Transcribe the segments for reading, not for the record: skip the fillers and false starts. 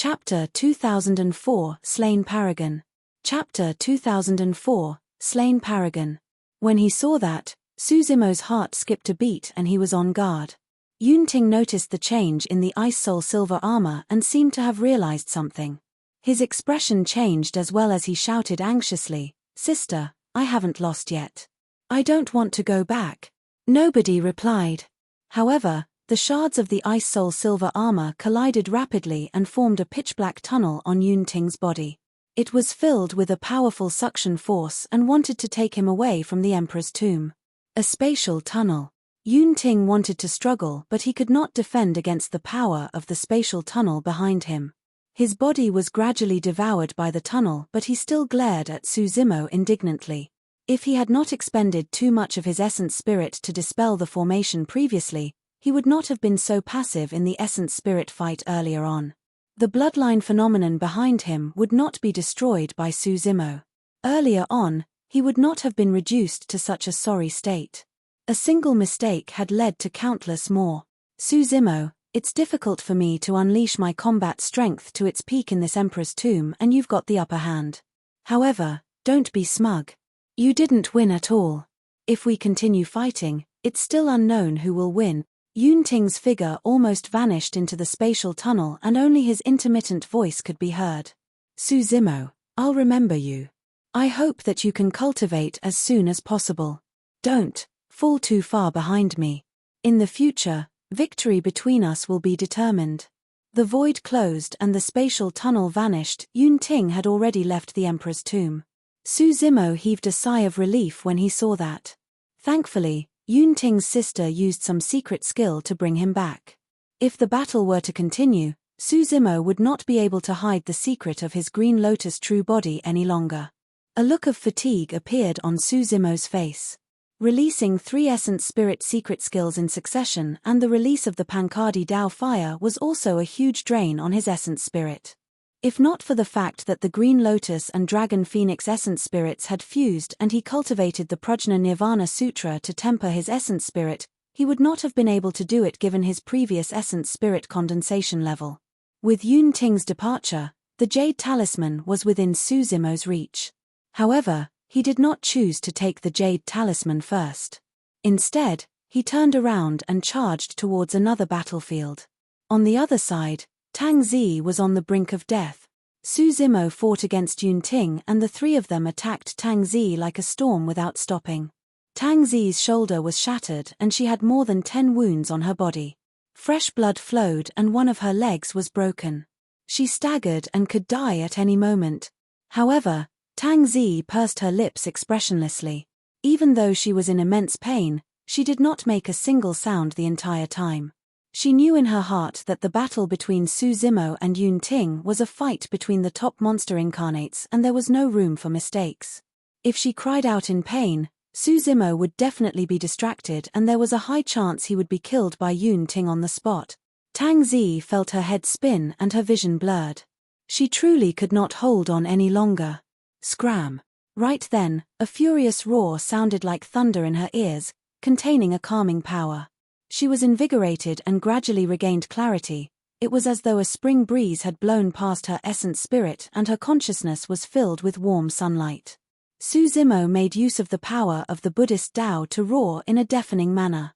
Chapter 2004 Slain Paragon. Chapter 2004 Slain Paragon. When he saw that, Suzumo's heart skipped a beat and he was on guard. Yunting noticed the change in the Ice Soul silver armor and seemed to have realized something. His expression changed as well as he shouted anxiously, "Sister, I haven't lost yet. I don't want to go back." Nobody replied. However, the shards of the Ice Soul silver armor collided rapidly and formed a pitch-black tunnel on Yunting's body. It was filled with a powerful suction force and wanted to take him away from the Emperor's tomb. A spatial tunnel. Yunting wanted to struggle, but he could not defend against the power of the spatial tunnel behind him. His body was gradually devoured by the tunnel, but he still glared at Suzumo indignantly. If he had not expended too much of his essence spirit to dispel the formation previously, he would not have been so passive in the essence spirit fight earlier on. The bloodline phenomenon behind him would not be destroyed by Suzumo. Earlier on, he would not have been reduced to such a sorry state. A single mistake had led to countless more. "Suzumo, it's difficult for me to unleash my combat strength to its peak in this Emperor's tomb, and you've got the upper hand. However, don't be smug. You didn't win at all. If we continue fighting, it's still unknown who will win." Yunting's figure almost vanished into the spatial tunnel and only his intermittent voice could be heard. "Suzumo, I'll remember you. I hope that you can cultivate as soon as possible. Don't fall too far behind me. In the future, victory between us will be determined." The void closed and the spatial tunnel vanished. Yunting had already left the Emperor's tomb. Suzumo heaved a sigh of relief when he saw that. Thankfully, Yunting's sister used some secret skill to bring him back. If the battle were to continue, Suzumo would not be able to hide the secret of his Green Lotus true body any longer. A look of fatigue appeared on Suzumo's face. Releasing 3 essence spirit secret skills in succession and the release of the Pankadi Dao fire was also a huge drain on his essence spirit. If not for the fact that the Green Lotus and Dragon Phoenix essence spirits had fused and he cultivated the Prajna Nirvana Sutra to temper his essence spirit, he would not have been able to do it given his previous essence spirit condensation level. With Yunting's departure, the Jade Talisman was within Suzumo's reach. However, he did not choose to take the Jade Talisman first. Instead, he turned around and charged towards another battlefield. On the other side, Tang Zi was on the brink of death. Suzumo fought against Yunting and the 3 of them attacked Tang Zi like a storm without stopping. Tang Zi's shoulder was shattered and she had more than 10 wounds on her body. Fresh blood flowed and one of her legs was broken. She staggered and could die at any moment. However, Tang Zi pursed her lips expressionlessly. Even though she was in immense pain, she did not make a single sound the entire time. She knew in her heart that the battle between Suzumo and Yunting was a fight between the top monster incarnates and there was no room for mistakes. If she cried out in pain, Suzumo would definitely be distracted and there was a high chance he would be killed by Yunting on the spot. Tang Zi felt her head spin and her vision blurred. She truly could not hold on any longer. Scram! Right then, a furious roar sounded like thunder in her ears, containing a calming power. She was invigorated and gradually regained clarity. It was as though a spring breeze had blown past her essence spirit and her consciousness was filled with warm sunlight. Suzumo made use of the power of the Buddhist Tao to roar in a deafening manner.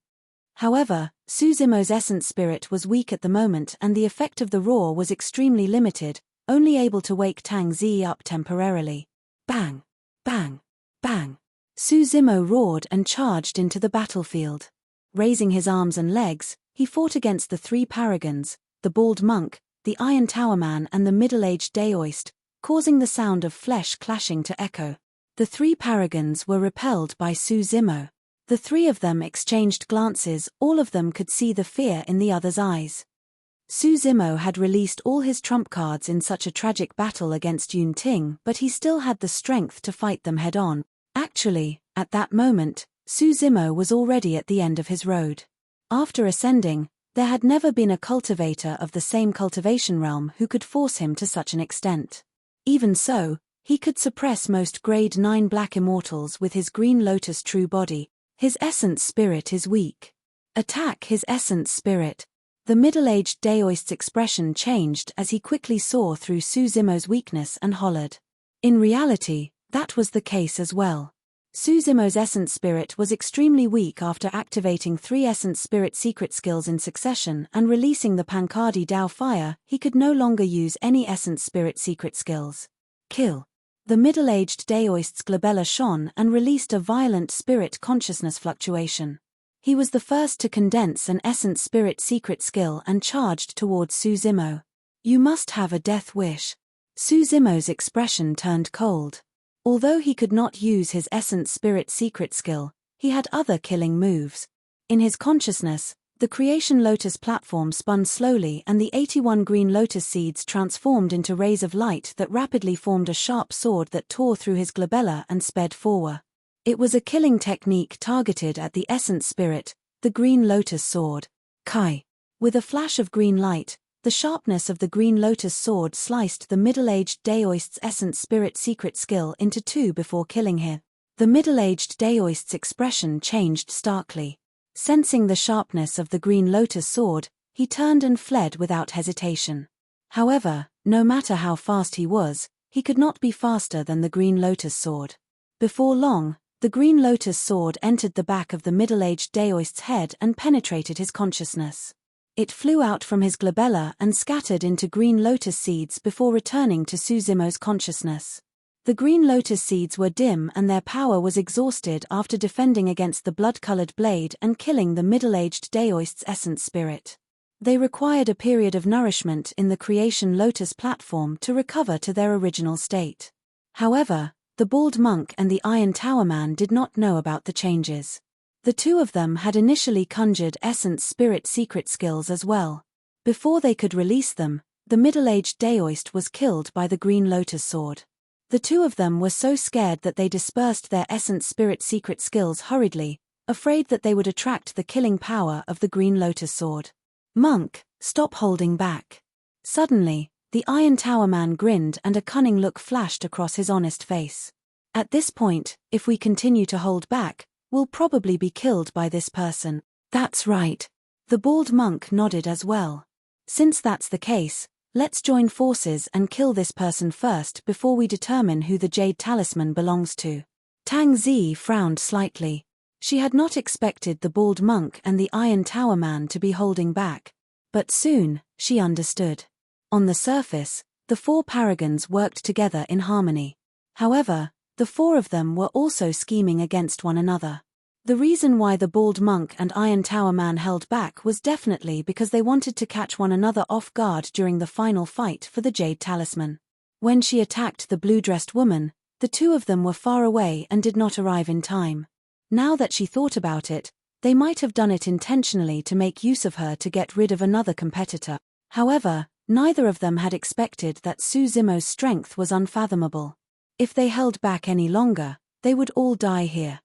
However, Suzumo's essence spirit was weak at the moment and the effect of the roar was extremely limited, only able to wake Tang Zi up temporarily. Bang! Bang! Bang! Suzumo roared and charged into the battlefield. Raising his arms and legs, he fought against the 3 paragons, the bald monk, the Iron Tower Man and the middle-aged Daoist, causing the sound of flesh clashing to echo. The 3 paragons were repelled by Suzumo. The 3 of them exchanged glances, all of them could see the fear in the other's eyes. Suzumo had released all his trump cards in such a tragic battle against Yunting, but he still had the strength to fight them head-on. Actually, at that moment, Suzumo was already at the end of his road. After ascending, there had never been a cultivator of the same cultivation realm who could force him to such an extent. Even so, he could suppress most grade 9 black immortals with his Green Lotus true body. His essence spirit is weak. Attack his essence spirit. The middle-aged Daoist's expression changed as he quickly saw through Suzimo's weakness and hollered. In reality, that was the case as well. Suzimo's essence spirit was extremely weak after activating 3 essence spirit secret skills in succession and releasing the Pankadi Dao fire. He could no longer use any essence spirit secret skills. Kill. The middle-aged Daoist's glabella shone and released a violent spirit consciousness fluctuation. He was the first to condense an essence spirit secret skill and charged towards Suzimo. You must have a death wish. Suzimo's expression turned cold. Although he could not use his essence spirit secret skill, he had other killing moves. In his consciousness, the creation lotus platform spun slowly and the 81 green lotus seeds transformed into rays of light that rapidly formed a sharp sword that tore through his glabella and sped forward. It was a killing technique targeted at the essence spirit, the green lotus sword. Kai. With a flash of green light, the sharpness of the green lotus sword sliced the middle-aged Daoist's essence spirit secret skill into 2 before killing him. The middle-aged Daoist's expression changed starkly. Sensing the sharpness of the green lotus sword, he turned and fled without hesitation. However, no matter how fast he was, he could not be faster than the green lotus sword. Before long, the green lotus sword entered the back of the middle-aged Daoist's head and penetrated his consciousness. It flew out from his glabella and scattered into green lotus seeds before returning to Suzimo's consciousness. The green lotus seeds were dim and their power was exhausted after defending against the blood-colored blade and killing the middle-aged Daoist's essence spirit. They required a period of nourishment in the creation lotus platform to recover to their original state. However, the bald monk and the Iron Tower man did not know about the changes. The 2 of them had initially conjured essence spirit secret skills as well. Before they could release them, the middle-aged Daoist was killed by the green lotus sword. The 2 of them were so scared that they dispersed their essence spirit secret skills hurriedly, afraid that they would attract the killing power of the green lotus sword. Monk, stop holding back. Suddenly, the Iron Tower man grinned and a cunning look flashed across his honest face. At this point, if we continue to hold back, we'll probably be killed by this person. That's right. The bald monk nodded as well. Since that's the case, let's join forces and kill this person first before we determine who the Jade Talisman belongs to. Tang Zi frowned slightly. She had not expected the bald monk and the Iron Tower man to be holding back. But soon, she understood. On the surface, the 4 paragons worked together in harmony. However, the 4 of them were also scheming against one another. The reason why the bald monk and Iron Tower man held back was definitely because they wanted to catch one another off guard during the final fight for the Jade Talisman. When she attacked the blue-dressed woman, the 2 of them were far away and did not arrive in time. Now that she thought about it, they might have done it intentionally to make use of her to get rid of another competitor. However, neither of them had expected that Suzimo's strength was unfathomable. If they held back any longer, they would all die here.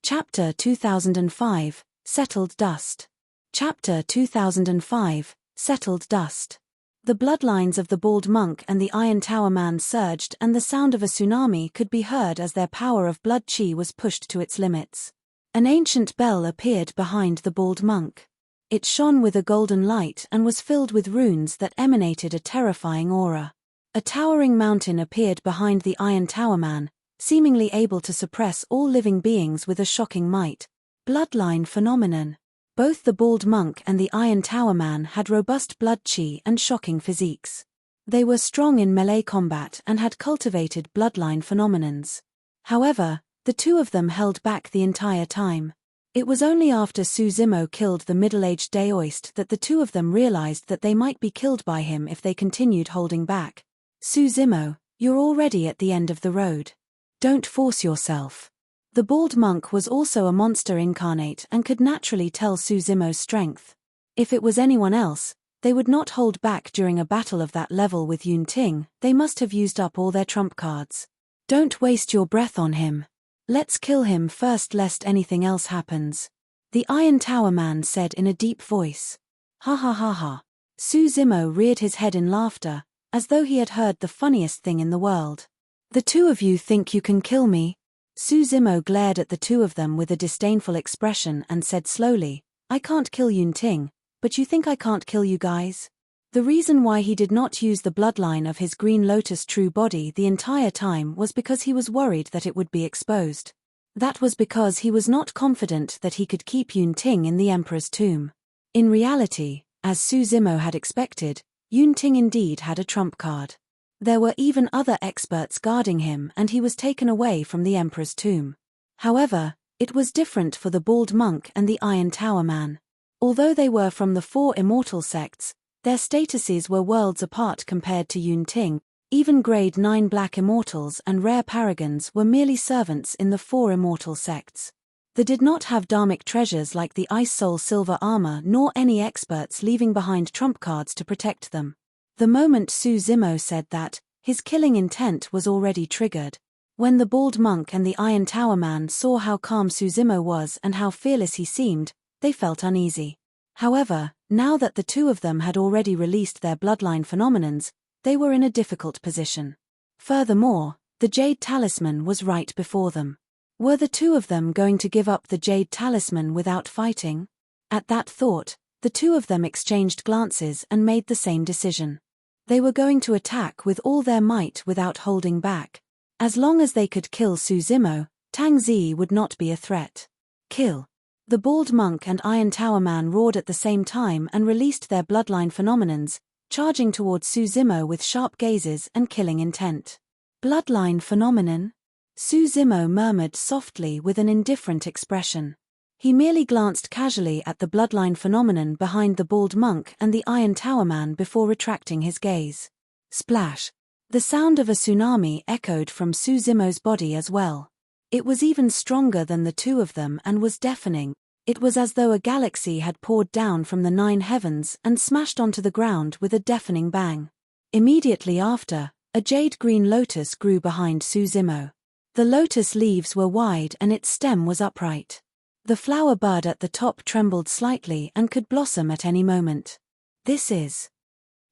Chapter 2005, Settled Dust. Chapter 2005, Settled Dust. The bloodlines of the bald monk and the Iron Tower man surged and the sound of a tsunami could be heard as their power of blood chi was pushed to its limits. An ancient bell appeared behind the bald monk. It shone with a golden light and was filled with runes that emanated a terrifying aura. A towering mountain appeared behind the Iron Tower man, seemingly able to suppress all living beings with a shocking might. Bloodline phenomenon. Both the bald monk and the Iron Tower man had robust blood chi and shocking physiques. They were strong in melee combat and had cultivated bloodline phenomenons. However, the 2 of them held back the entire time. It was only after Suzimo killed the middle-aged Daoist that the 2 of them realized that they might be killed by him if they continued holding back. Suzimo, you're already at the end of the road. Don't force yourself. The bald monk was also a monster incarnate and could naturally tell Suzimo's strength. If it was anyone else, they would not hold back during a battle of that level with Yunting. They must have used up all their trump cards. Don't waste your breath on him. Let's kill him first lest anything else happens. The Iron Tower man said in a deep voice. Ha ha ha ha. Suzimo reared his head in laughter, as though he had heard the funniest thing in the world. The 2 of you think you can kill me? Suzimo glared at the 2 of them with a disdainful expression and said slowly, I can't kill Yunting, but you think I can't kill you guys? The reason why he did not use the bloodline of his Green Lotus true body the entire time was because he was worried that it would be exposed. That was because he was not confident that he could keep Yunting in the Emperor's tomb. In reality, as Su Zimo had expected, Yunting indeed had a trump card. There were even other experts guarding him and he was taken away from the Emperor's tomb. However, it was different for the Bald Monk and the Iron Tower Man. Although they were from the 4 immortal sects, their statuses were worlds apart compared to Yunting. Even grade 9 black immortals and rare paragons were merely servants in the 4 immortal sects. They did not have dharmic treasures like the Ice Soul silver armor nor any experts leaving behind trump cards to protect them. The moment Su Zimo said that, his killing intent was already triggered. When the Bald Monk and the Iron Tower Man saw how calm Su Zimo was and how fearless he seemed, they felt uneasy. However, now that the two of them had already released their bloodline phenomenons, they were in a difficult position. Furthermore, the Jade Talisman was right before them. Were the two of them going to give up the Jade Talisman without fighting? At that thought, the two of them exchanged glances and made the same decision. They were going to attack with all their might without holding back. As long as they could kill Su Zimo, Tang Zi would not be a threat. Kill. The Bald Monk and Iron Tower Man roared at the same time and released their bloodline phenomenons, charging towards Su Zimo with sharp gazes and killing intent. Bloodline phenomenon? Su Zimo murmured softly with an indifferent expression. He merely glanced casually at the bloodline phenomenon behind the Bald Monk and the Iron Tower Man before retracting his gaze. Splash! The sound of a tsunami echoed from Su Zimo's body as well. It was even stronger than the two of them and was deafening. It was as though a galaxy had poured down from the 9 heavens and smashed onto the ground with a deafening bang. Immediately after, a jade green lotus grew behind Su Zimo. The lotus leaves were wide and its stem was upright. The flower bud at the top trembled slightly and could blossom at any moment. This is.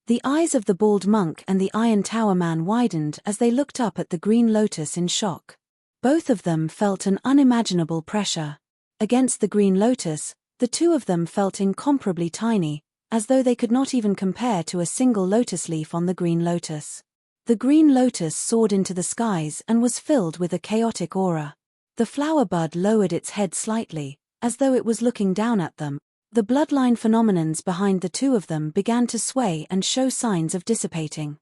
The eyes of the Bald Monk and the Iron Tower Man widened as they looked up at the green lotus in shock. Both of them felt an unimaginable pressure. Against the green lotus, the two of them felt incomparably tiny, as though they could not even compare to a single lotus leaf on the green lotus. The green lotus soared into the skies and was filled with a chaotic aura. The flower bud lowered its head slightly, as though it was looking down at them. The bloodline phenomenons behind the two of them began to sway and show signs of dissipating.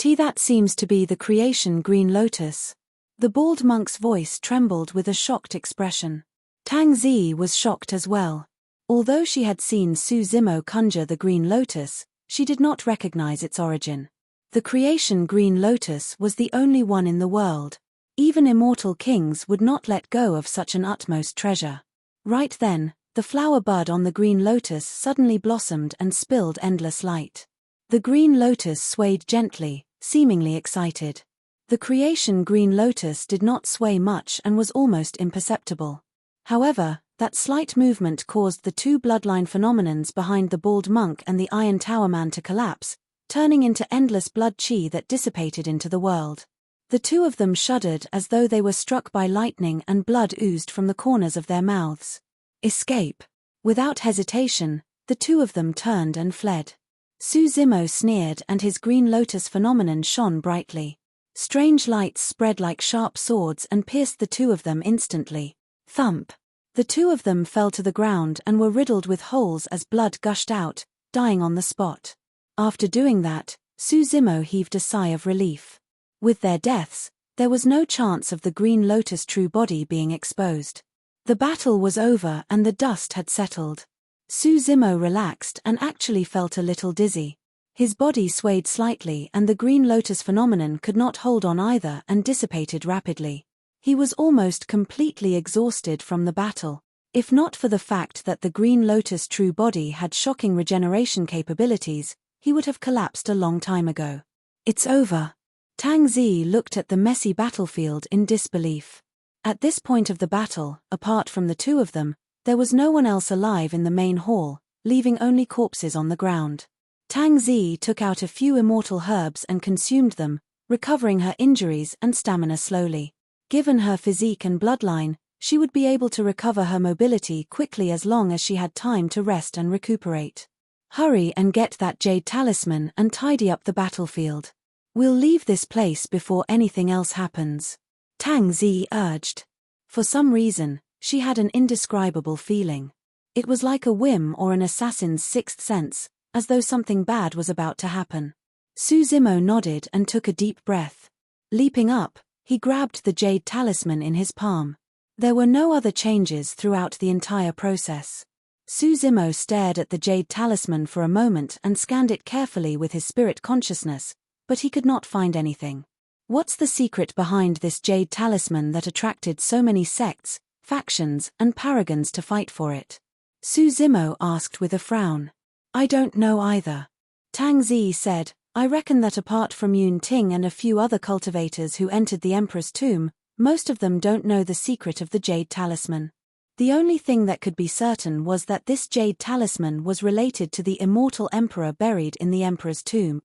That seems to be the creation green lotus. The Bald Monk's voice trembled with a shocked expression. Tang Zi was shocked as well. Although she had seen Su Zimo conjure the green lotus, she did not recognize its origin. The creation green lotus was the only one in the world. Even immortal kings would not let go of such an utmost treasure. Right then, the flower bud on the green lotus suddenly blossomed and spilled endless light. The green lotus swayed gently, seemingly excited. The creation green lotus did not sway much and was almost imperceptible. However, that slight movement caused the two bloodline phenomenons behind the Bald Monk and the Iron Tower Man to collapse, turning into endless blood chi that dissipated into the world. The two of them shuddered as though they were struck by lightning and blood oozed from the corners of their mouths. Escape. Without hesitation, the two of them turned and fled. Su Zimo sneered and his green lotus phenomenon shone brightly. Strange lights spread like sharp swords and pierced the two of them instantly. Thump. The two of them fell to the ground and were riddled with holes as blood gushed out, dying on the spot. After doing that, Su Zimo heaved a sigh of relief. With their deaths, there was no chance of the green lotus true body being exposed. The battle was over and the dust had settled. Su Zimo relaxed and actually felt a little dizzy. His body swayed slightly and the green lotus phenomenon could not hold on either and dissipated rapidly. He was almost completely exhausted from the battle. If not for the fact that the green lotus true body had shocking regeneration capabilities, he would have collapsed a long time ago. It's over. Tang Zi looked at the messy battlefield in disbelief. At this point of the battle, apart from the two of them, there was no one else alive in the main hall, leaving only corpses on the ground. Tang Zi took out a few immortal herbs and consumed them, recovering her injuries and stamina slowly. Given her physique and bloodline, she would be able to recover her mobility quickly as long as she had time to rest and recuperate. Hurry and get that jade talisman and tidy up the battlefield. We'll leave this place before anything else happens. Tang Zi urged. For some reason, she had an indescribable feeling. It was like a whim or an assassin's sixth sense, as though something bad was about to happen. Su Zimo nodded and took a deep breath. Leaping up, he grabbed the jade talisman in his palm. There were no other changes throughout the entire process. Su Zimo stared at the jade talisman for a moment and scanned it carefully with his spirit consciousness, but he could not find anything. What's the secret behind this jade talisman that attracted so many sects, factions, and paragons to fight for it? Su Zimo asked with a frown. I don't know either. Tang Zi said, I reckon that apart from Yun Ting and a few other cultivators who entered the Emperor's tomb, most of them don't know the secret of the jade talisman. The only thing that could be certain was that this jade talisman was related to the immortal emperor buried in the Emperor's tomb.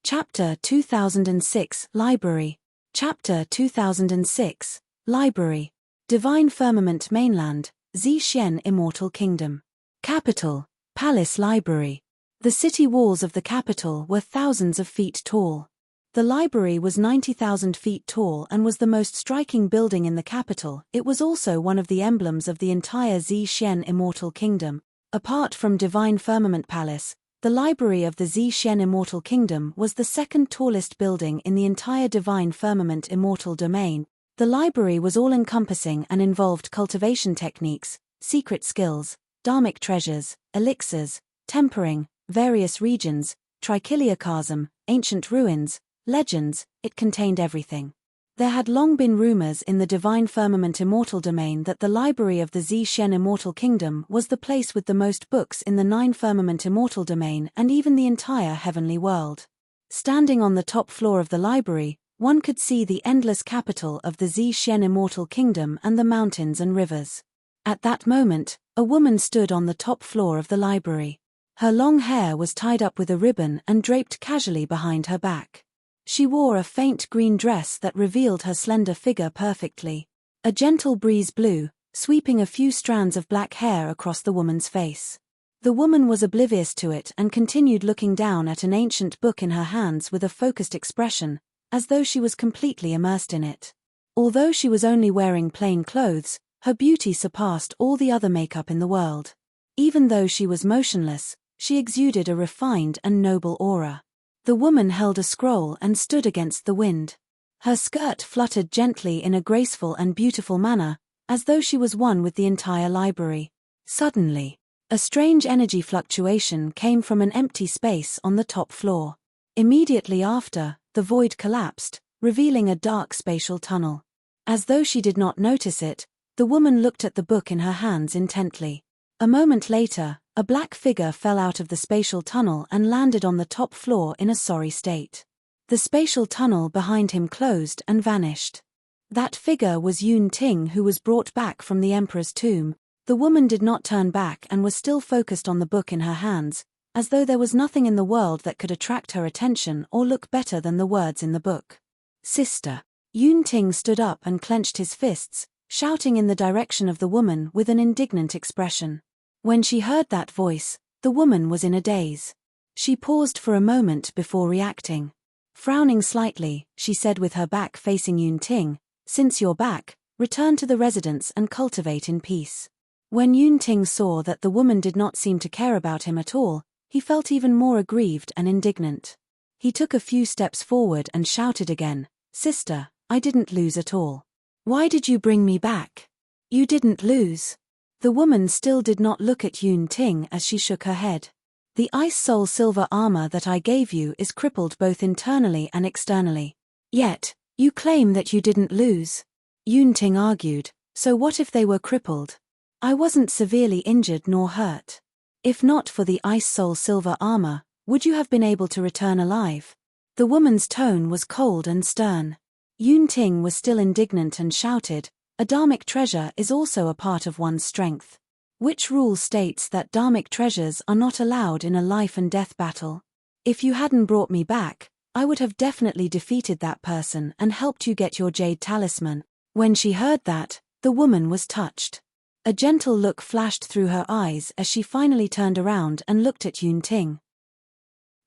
Chapter 2006 Library. Chapter 2006 Library. Divine Firmament Mainland, Zixuan Immortal Kingdom. Capital, Palace Library. The city walls of the capital were thousands of feet tall. The library was 90,000 feet tall and was the most striking building in the capital. It was also one of the emblems of the entire Zixuan Immortal Kingdom. Apart from Divine Firmament Palace, the library of the Zixuan Immortal Kingdom was the second tallest building in the entire Divine Firmament Immortal Domain. The library was all-encompassing and involved cultivation techniques, secret skills, dharmic treasures, elixirs, tempering, various regions, trichiliocasm, ancient ruins, legends. It contained everything. There had long been rumors in the Divine Firmament Immortal Domain that the library of the Zixuan Immortal Kingdom was the place with the most books in the Nine Firmament Immortal Domain and even the entire heavenly world. Standing on the top floor of the library, one could see the endless capital of the Zixuan Immortal Kingdom and the mountains and rivers. At that moment, a woman stood on the top floor of the library. Her long hair was tied up with a ribbon and draped casually behind her back. She wore a faint green dress that revealed her slender figure perfectly. A gentle breeze blew, sweeping a few strands of black hair across the woman's face. The woman was oblivious to it and continued looking down at an ancient book in her hands with a focused expression, as though she was completely immersed in it. Although she was only wearing plain clothes, her beauty surpassed all the other makeup in the world. Even though she was motionless, she exuded a refined and noble aura. The woman held a scroll and stood against the wind. Her skirt fluttered gently in a graceful and beautiful manner, as though she was one with the entire library. Suddenly, a strange energy fluctuation came from an empty space on the top floor. Immediately after, the void collapsed, revealing a dark spatial tunnel. As though she did not notice it, the woman looked at the book in her hands intently. A moment later, a black figure fell out of the spatial tunnel and landed on the top floor in a sorry state. The spatial tunnel behind him closed and vanished. That figure was Yun Ting, who was brought back from the Emperor's tomb. The woman did not turn back and was still focused on the book in her hands, as though there was nothing in the world that could attract her attention or look better than the words in the book. Sister. Yun Ting stood up and clenched his fists, shouting in the direction of the woman with an indignant expression. When she heard that voice, the woman was in a daze. She paused for a moment before reacting. Frowning slightly, she said with her back facing Yun Ting, "Since you're back, return to the residence and cultivate in peace." When Yun Ting saw that the woman did not seem to care about him at all, he felt even more aggrieved and indignant. He took a few steps forward and shouted again, "Sister, I didn't lose at all. Why did you bring me back? You didn't lose." The woman still did not look at Yun Ting as she shook her head. "The Ice Soul silver armor that I gave you is crippled both internally and externally. Yet, you claim that you didn't lose." Yun Ting argued, "So what if they were crippled? I wasn't severely injured nor hurt. If not for the Ice Soul silver armor, would you have been able to return alive?" The woman's tone was cold and stern. Yun Ting was still indignant and shouted, "A dharmic treasure is also a part of one's strength. Which rule states that dharmic treasures are not allowed in a life and death battle? If you hadn't brought me back, I would have definitely defeated that person and helped you get your jade talisman." When she heard that, the woman was touched. A gentle look flashed through her eyes as she finally turned around and looked at Yun Ting.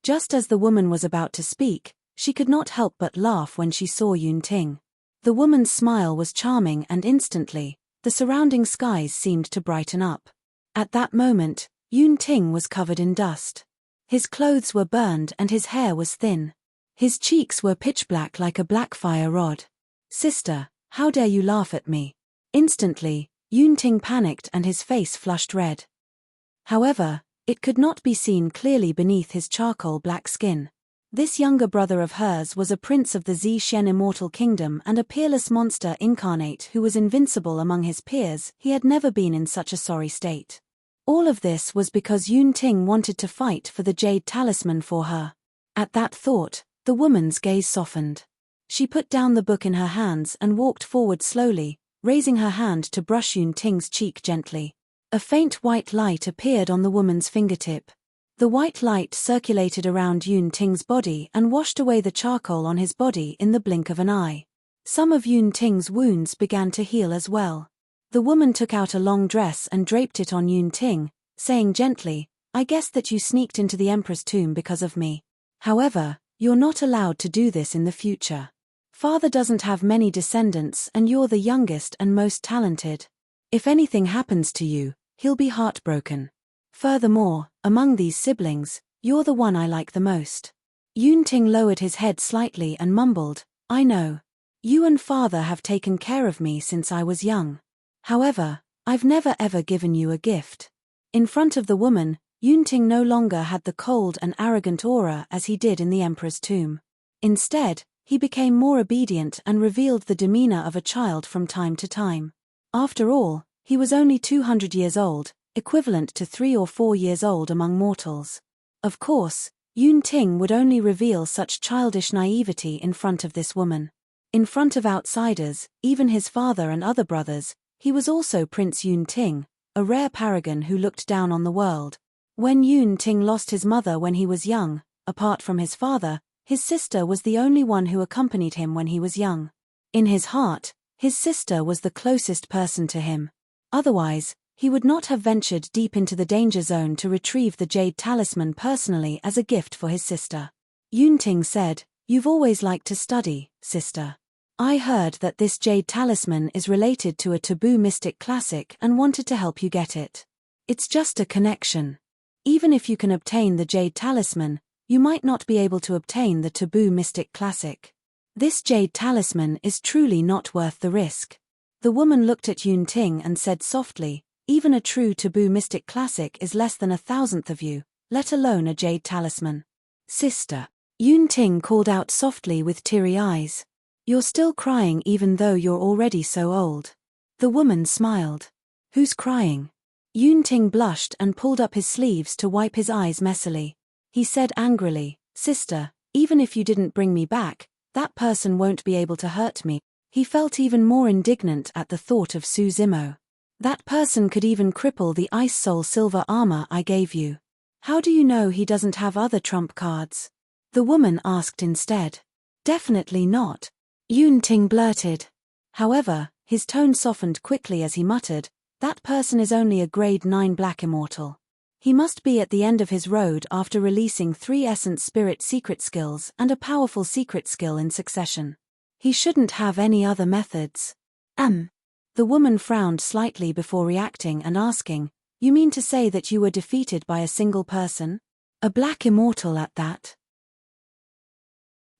Just as the woman was about to speak, she could not help but laugh when she saw Yun Ting. The woman's smile was charming, and instantly, the surrounding skies seemed to brighten up. At that moment, Yun Ting was covered in dust. His clothes were burned and his hair was thin. His cheeks were pitch black like a black fire rod. "Sister, how dare you laugh at me?" Instantly, Yun Ting panicked and his face flushed red. However, it could not be seen clearly beneath his charcoal black skin. This younger brother of hers was a prince of the Zishen Immortal Kingdom and a peerless monster incarnate who was invincible among his peers. He had never been in such a sorry state. All of this was because Yun Ting wanted to fight for the Jade Talisman for her. At that thought, the woman's gaze softened. She put down the book in her hands and walked forward slowly, raising her hand to brush Yun Ting's cheek gently. A faint white light appeared on the woman's fingertip. The white light circulated around Yun Ting's body and washed away the charcoal on his body in the blink of an eye. Some of Yun Ting's wounds began to heal as well. The woman took out a long dress and draped it on Yun Ting, saying gently, "I guess that you sneaked into the Emperor's tomb because of me. However, you're not allowed to do this in the future. Father doesn't have many descendants and you're the youngest and most talented. If anything happens to you, he'll be heartbroken. Furthermore, among these siblings, you're the one I like the most." Yun Ting lowered his head slightly and mumbled, "I know. You and father have taken care of me since I was young. However, I've never ever given you a gift." In front of the woman, Yun Ting no longer had the cold and arrogant aura as he did in the Emperor's tomb. Instead, he became more obedient and revealed the demeanor of a child from time to time. After all, he was only 200 years old, equivalent to 3 or 4 years old among mortals. Of course, Yun Ting would only reveal such childish naivety in front of this woman. In front of outsiders, even his father and other brothers, he was also Prince Yun Ting, a rare paragon who looked down on the world. When Yun Ting lost his mother when he was young, apart from his father, his sister was the only one who accompanied him when he was young. In his heart, his sister was the closest person to him. Otherwise, he would not have ventured deep into the danger zone to retrieve the Jade Talisman personally as a gift for his sister. Yun Ting said, "You've always liked to study, sister. I heard that this Jade Talisman is related to a taboo mystic classic and wanted to help you get it. It's just a connection. Even if you can obtain the Jade Talisman, you might not be able to obtain the taboo mystic classic. This Jade Talisman is truly not worth the risk." The woman looked at Yun Ting and said softly, "Even a true taboo mystic classic is less than 1,000th of you, let alone a Jade Talisman." "Sister," Yun Ting called out softly with teary eyes. "You're still crying even though you're already so old." The woman smiled. "Who's crying?" Yun Ting blushed and pulled up his sleeves to wipe his eyes messily. He said angrily, "Sister, even if you didn't bring me back, that person won't be able to hurt me." He felt even more indignant at the thought of Su Zimo. "That person could even cripple the Ice Soul silver armor I gave you. How do you know he doesn't have other trump cards?" The woman asked instead. "Definitely not," Yun Ting blurted. However, his tone softened quickly as he muttered, "That person is only a grade 9 black immortal. He must be at the end of his road after releasing 3 essence spirit secret skills and a powerful secret skill in succession. He shouldn't have any other methods." The woman frowned slightly before reacting and asking, "You mean to say that you were defeated by a single person? A black immortal at that?"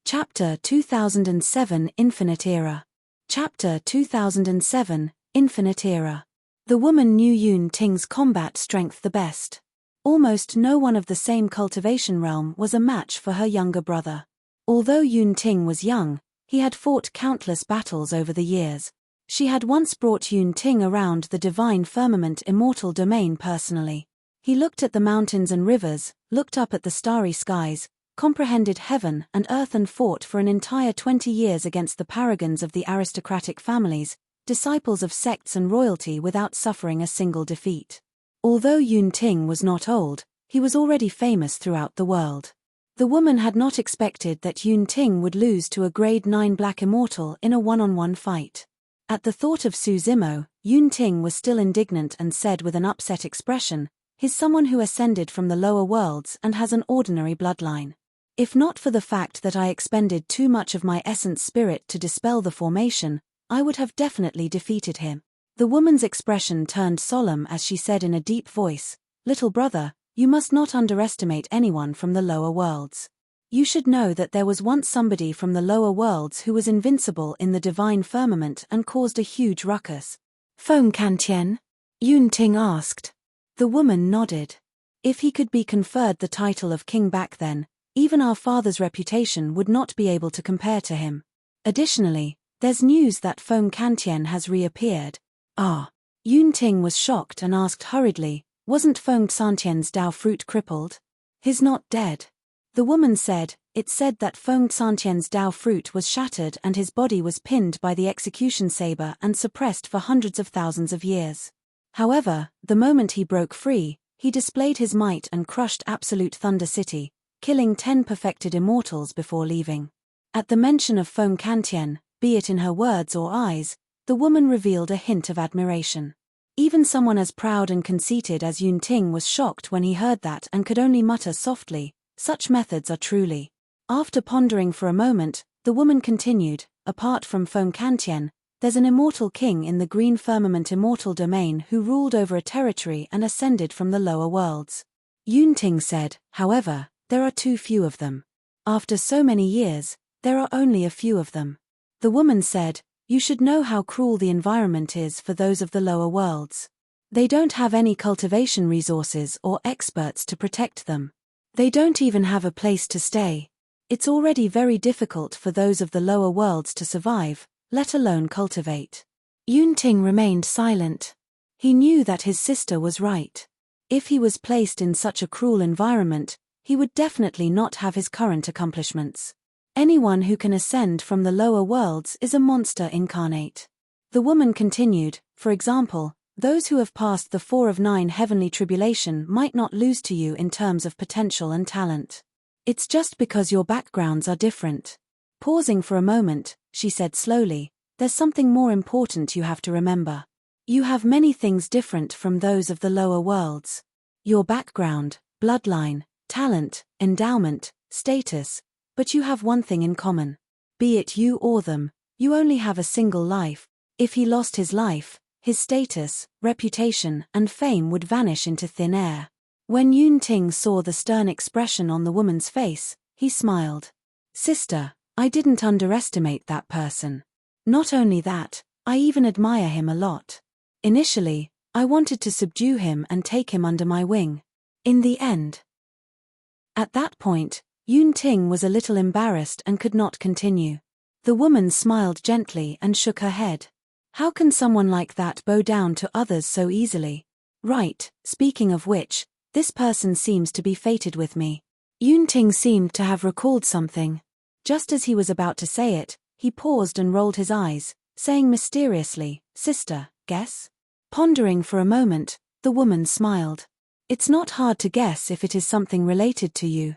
Chapter 2007 Infinite Era. Chapter 2007 Infinite Era. The woman knew Yun Ting's combat strength the best. Almost no one of the same cultivation realm was a match for her younger brother. Although Yun Ting was young, he had fought countless battles over the years. She had once brought Yun Ting around the divine firmament immortal domain personally. He looked at the mountains and rivers, looked up at the starry skies, comprehended heaven and earth and fought for an entire 20 years against the paragons of the aristocratic families, disciples of sects and royalty without suffering a single defeat. Although Yun Ting was not old, he was already famous throughout the world. The woman had not expected that Yun Ting would lose to a grade 9 black immortal in a one-on-one fight. At the thought of Su Zimo, Yun Ting was still indignant and said with an upset expression, "He's someone who ascended from the lower worlds and has an ordinary bloodline. If not for the fact that I expended too much of my essence spirit to dispel the formation, I would have definitely defeated him." The woman's expression turned solemn as she said in a deep voice, "Little brother, you must not underestimate anyone from the lower worlds. You should know that there was once somebody from the lower worlds who was invincible in the divine firmament and caused a huge ruckus." "Feng Kantian?" Yun Ting asked. The woman nodded. "If he could be conferred the title of king back then, even our father's reputation would not be able to compare to him. Additionally, there's news that Feng Kantian has reappeared." "Ah." Yun Ting was shocked and asked hurriedly, "Wasn't Feng Santian's Dao fruit crippled?" "He's not dead." The woman said, "It's said that Feng Santian's Dao fruit was shattered and his body was pinned by the execution saber and suppressed for hundreds of thousands of years. However, the moment he broke free, he displayed his might and crushed Absolute Thunder City, killing 10 perfected immortals before leaving." At the mention of Feng Kantian, be it in her words or eyes, the woman revealed a hint of admiration. Even someone as proud and conceited as Yun Ting was shocked when he heard that and could only mutter softly, "Such methods are truly." After pondering for a moment, the woman continued, "Apart from Feng Kantian, there's an immortal king in the green firmament immortal domain who ruled over a territory and ascended from the lower worlds." Yun Ting said, "However, there are too few of them. After so many years, there are only a few of them." The woman said, "You should know how cruel the environment is for those of the lower worlds. They don't have any cultivation resources or experts to protect them. They don't even have a place to stay. It's already very difficult for those of the lower worlds to survive, let alone cultivate." Yun Ting remained silent. He knew that his sister was right. If he was placed in such a cruel environment, he would definitely not have his current accomplishments. Anyone who can ascend from the lower worlds is a monster incarnate. The woman continued, "For example, those who have passed the 4 of 9 heavenly tribulation might not lose to you in terms of potential and talent. It's just because your backgrounds are different." Pausing for a moment, she said slowly, "There's something more important you have to remember. You have many things different from those of the lower worlds. Your background, bloodline, talent, endowment, status, but you have one thing in common. Be it you or them, you only have a single life. If he lost his life, his status, reputation, and fame would vanish into thin air." When Yun Ting saw the stern expression on the woman's face, he smiled. "Sister, I didn't underestimate that person. Not only that, I even admire him a lot. Initially, I wanted to subdue him and take him under my wing. In the end." At that point, Yun Ting was a little embarrassed and could not continue. The woman smiled gently and shook her head. "How can someone like that bow down to others so easily? Right, speaking of which, this person seems to be fated with me." Yun Ting seemed to have recalled something. Just as he was about to say it, he paused and rolled his eyes, saying mysteriously, "Sister, guess?" Pondering for a moment, the woman smiled. "It's not hard to guess if it is something related to you.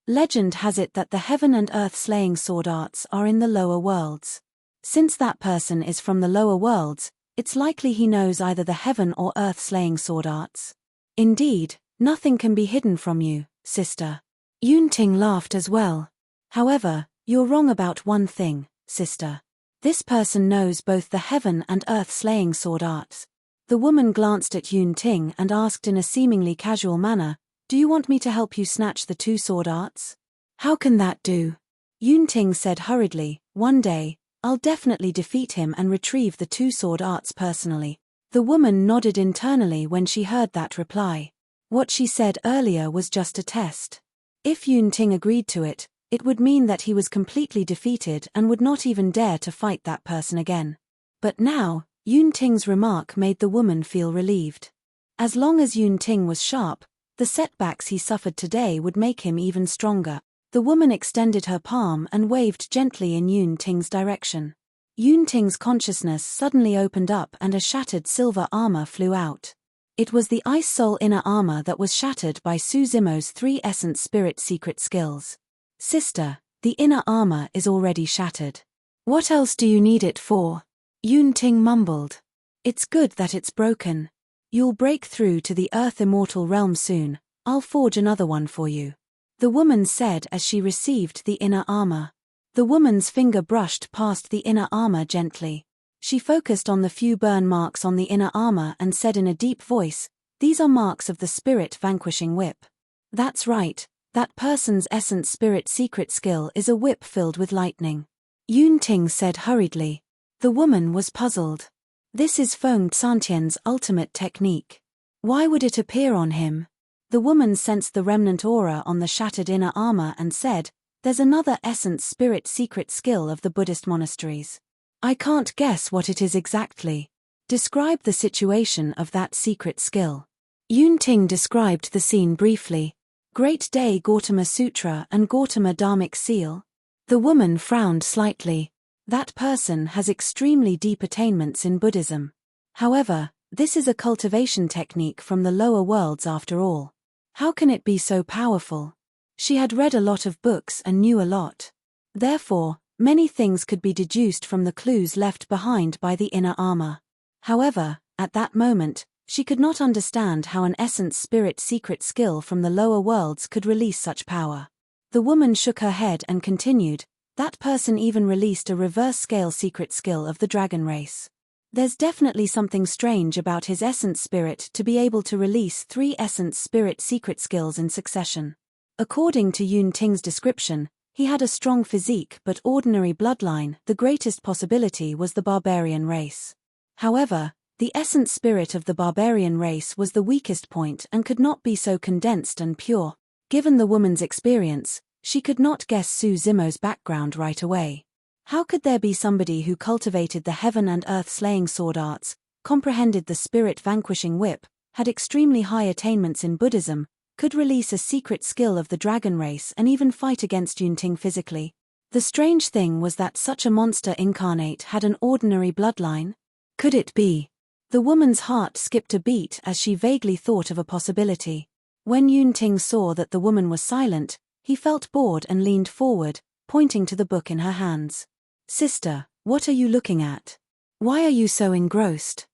Legend has it that the heaven and earth slaying sword arts are in the lower worlds. Since that person is from the lower worlds, it's likely he knows either the heaven or earth slaying sword arts. Indeed, nothing can be hidden from you, sister." Yun Ting laughed as well. "However, you're wrong about one thing, sister. This person knows both the heaven and earth slaying sword arts." The woman glanced at Yun Ting and asked in a seemingly casual manner, "Do you want me to help you snatch the 2 sword arts?" "How can that do?" Yun Ting said hurriedly, "One day, I'll definitely defeat him and retrieve the 2 sword arts personally." The woman nodded internally when she heard that reply. What she said earlier was just a test. If Yun Ting agreed to it, it would mean that he was completely defeated and would not even dare to fight that person again. But now, Yun Ting's remark made the woman feel relieved. As long as Yun Ting was sharp, the setbacks he suffered today would make him even stronger. The woman extended her palm and waved gently in Yun Ting's direction. Yun Ting's consciousness suddenly opened up and a shattered silver armor flew out. It was the Ice Soul inner armor that was shattered by Su Zimo's 3 Essence Spirit secret skills. "Sister, the inner armor is already shattered. What else do you need it for?" Yun Ting mumbled. It's good that it's broken. You'll break through to the Earth Immortal realm soon. I'll forge another one for you," the woman said as she received the inner armor. The woman's finger brushed past the inner armor gently. She focused on the few burn marks on the inner armor and said in a deep voice, "These are marks of the spirit vanquishing whip." "That's right, that person's essence spirit secret skill is a whip filled with lightning," Yun Ting said hurriedly. The woman was puzzled. "This is Feng Santian's ultimate technique. Why would it appear on him?" The woman sensed the remnant aura on the shattered inner armor and said, "There's another essence spirit secret skill of the Buddhist monasteries. I can't guess what it is exactly. Describe the situation of that secret skill." Yun Ting described the scene briefly. Great Day Gautama Sutra and Gautama Dharmic Seal. The woman frowned slightly. That person has extremely deep attainments in Buddhism. However, this is a cultivation technique from the lower worlds after all. How can it be so powerful? She had read a lot of books and knew a lot. Therefore, many things could be deduced from the clues left behind by the inner armor. However, at that moment, she could not understand how an essence spirit secret skill from the lower worlds could release such power. The woman shook her head and continued, "That person even released a reverse scale secret skill of the dragon race. There's definitely something strange about his essence spirit to be able to release 3 essence spirit secret skills in succession." According to Yun Ting's description, he had a strong physique but ordinary bloodline. The greatest possibility was the barbarian race. However, the essence spirit of the barbarian race was the weakest point and could not be so condensed and pure. Given the woman's experience, she could not guess Su Zimo's background right away. How could there be somebody who cultivated the heaven and earth slaying sword arts, comprehended the spirit vanquishing whip, had extremely high attainments in Buddhism, could release a secret skill of the dragon race and even fight against Yun Ting physically? The strange thing was that such a monster incarnate had an ordinary bloodline. Could it be? The woman's heart skipped a beat as she vaguely thought of a possibility. When Yun Ting saw that the woman was silent, he felt bored and leaned forward, pointing to the book in her hands. "Sister, what are you looking at? Why are you so engrossed?"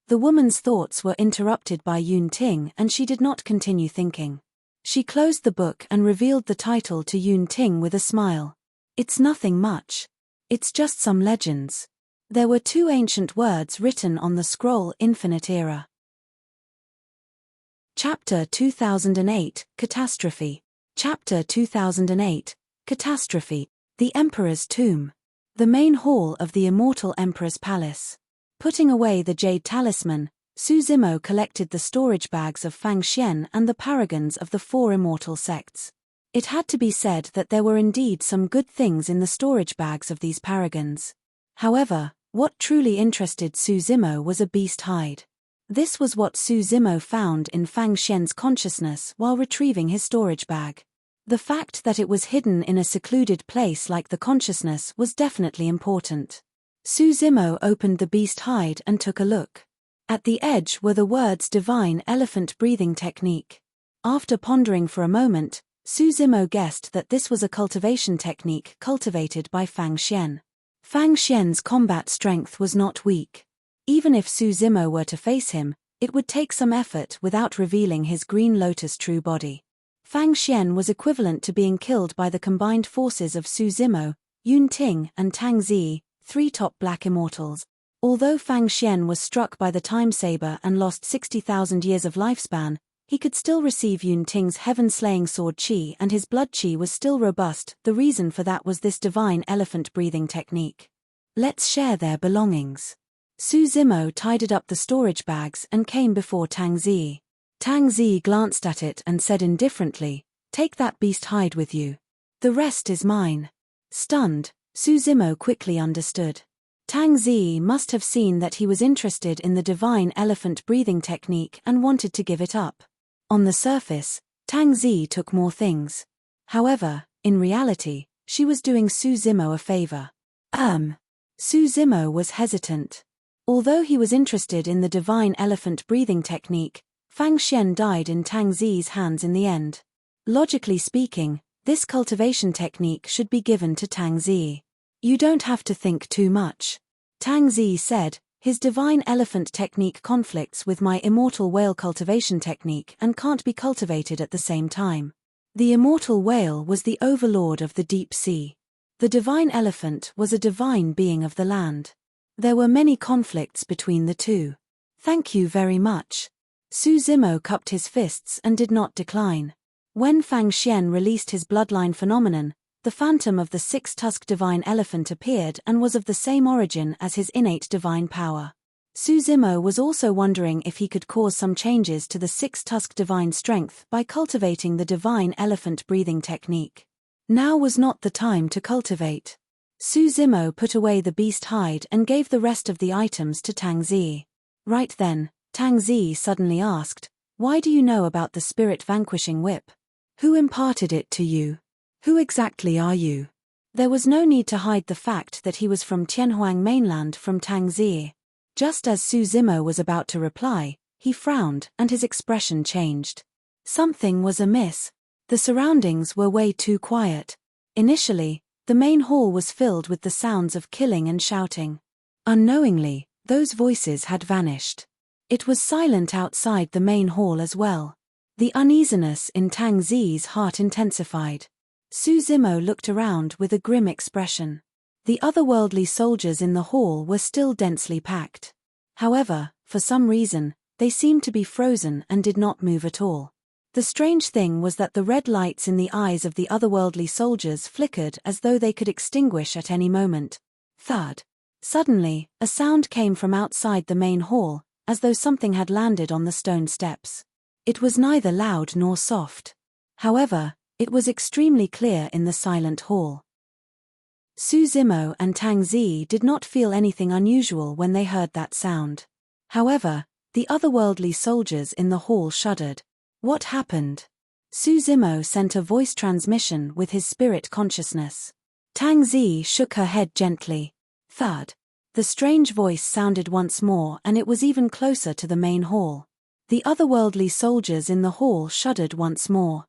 The woman's thoughts were interrupted by Yun Ting and she did not continue thinking. She closed the book and revealed the title to Yun Ting with a smile. "It's nothing much. It's just some legends." There were 2 ancient words written on the scroll: Infinite Era. Chapter 2008, Catastrophe. Chapter 2008, Catastrophe. The Emperor's Tomb. The main hall of the Immortal Emperor's Palace. Putting away the jade talisman, Su Zimo collected the storage bags of Fang Xian and the paragons of the 4 immortal sects. It had to be said that there were indeed some good things in the storage bags of these paragons. However, what truly interested Su Zimo was a beast hide. This was what Su Zimo found in Fang Xian's consciousness while retrieving his storage bag. The fact that it was hidden in a secluded place like the consciousness was definitely important. Su Zimo opened the beast hide and took a look. At the edge were the words Divine Elephant Breathing Technique. After pondering for a moment, Su Zimo guessed that this was a cultivation technique cultivated by Fang Xian. Fang Xian's combat strength was not weak. Even if Su Zimo were to face him, it would take some effort without revealing his Green Lotus true body. Fang Xian was equivalent to being killed by the combined forces of Su Zimo, Yun Ting and Tang Zi, 3 top black immortals. Although Fang Xian was struck by the time saber and lost 60,000 years of lifespan, he could still receive Yun Ting's heaven-slaying sword qi and his blood qi was still robust. The reason for that was this divine elephant breathing technique. Let's share their belongings. Su Zimo tidied up the storage bags and came before Tang Zi. Tang Zi glanced at it and said indifferently, "Take that beast hide with you. The rest is mine." Stunned, Su Zimo quickly understood. Tang Zi must have seen that he was interested in the divine elephant breathing technique and wanted to give it up. On the surface, Tang Zi took more things. However, in reality, she was doing Su Zimo a favor. Su Zimo was hesitant. Although he was interested in the divine elephant breathing technique, Fang Xian died in Tang Zi's hands in the end. Logically speaking, this cultivation technique should be given to Tang Zi. "You don't have to think too much," Tang Zi said, His divine elephant technique conflicts with my immortal whale cultivation technique and can't be cultivated at the same time. The immortal whale was the overlord of the deep sea. The divine elephant was a divine being of the land. There were many conflicts between the two. Thank you very much. Su Zimo cupped his fists and did not decline. When Fang Xian released his bloodline phenomenon, the phantom of the six-tusked divine elephant appeared and was of the same origin as his innate divine power. Su Zimo was also wondering if he could cause some changes to the six-tusked divine strength by cultivating the divine elephant breathing technique. Now was not the time to cultivate. Su Zimo put away the beast hide and gave the rest of the items to Tang Zi. Right then, Tang Zi suddenly asked, "Why do you know about the spirit vanquishing whip? Who imparted it to you? Who exactly are you?" There was no need to hide the fact that he was from Tianhuang mainland from Tang Zi. Just as Su Zimo was about to reply, he frowned and his expression changed. Something was amiss. The surroundings were way too quiet. Initially, the main hall was filled with the sounds of killing and shouting. Unknowingly, those voices had vanished. It was silent outside the main hall as well. The uneasiness in Tang Zi's heart intensified. Su Zimo looked around with a grim expression. The otherworldly soldiers in the hall were still densely packed. However, for some reason, they seemed to be frozen and did not move at all. The strange thing was that the red lights in the eyes of the otherworldly soldiers flickered as though they could extinguish at any moment. Thud. Suddenly, a sound came from outside the main hall, as though something had landed on the stone steps. It was neither loud nor soft. However, it was extremely clear in the silent hall. Su Zimo and Tang Zi did not feel anything unusual when they heard that sound. However, the otherworldly soldiers in the hall shuddered. What happened? Su Zimo sent a voice transmission with his spirit consciousness. Tang Zi shook her head gently. Thud. The strange voice sounded once more and it was even closer to the main hall. The otherworldly soldiers in the hall shuddered once more.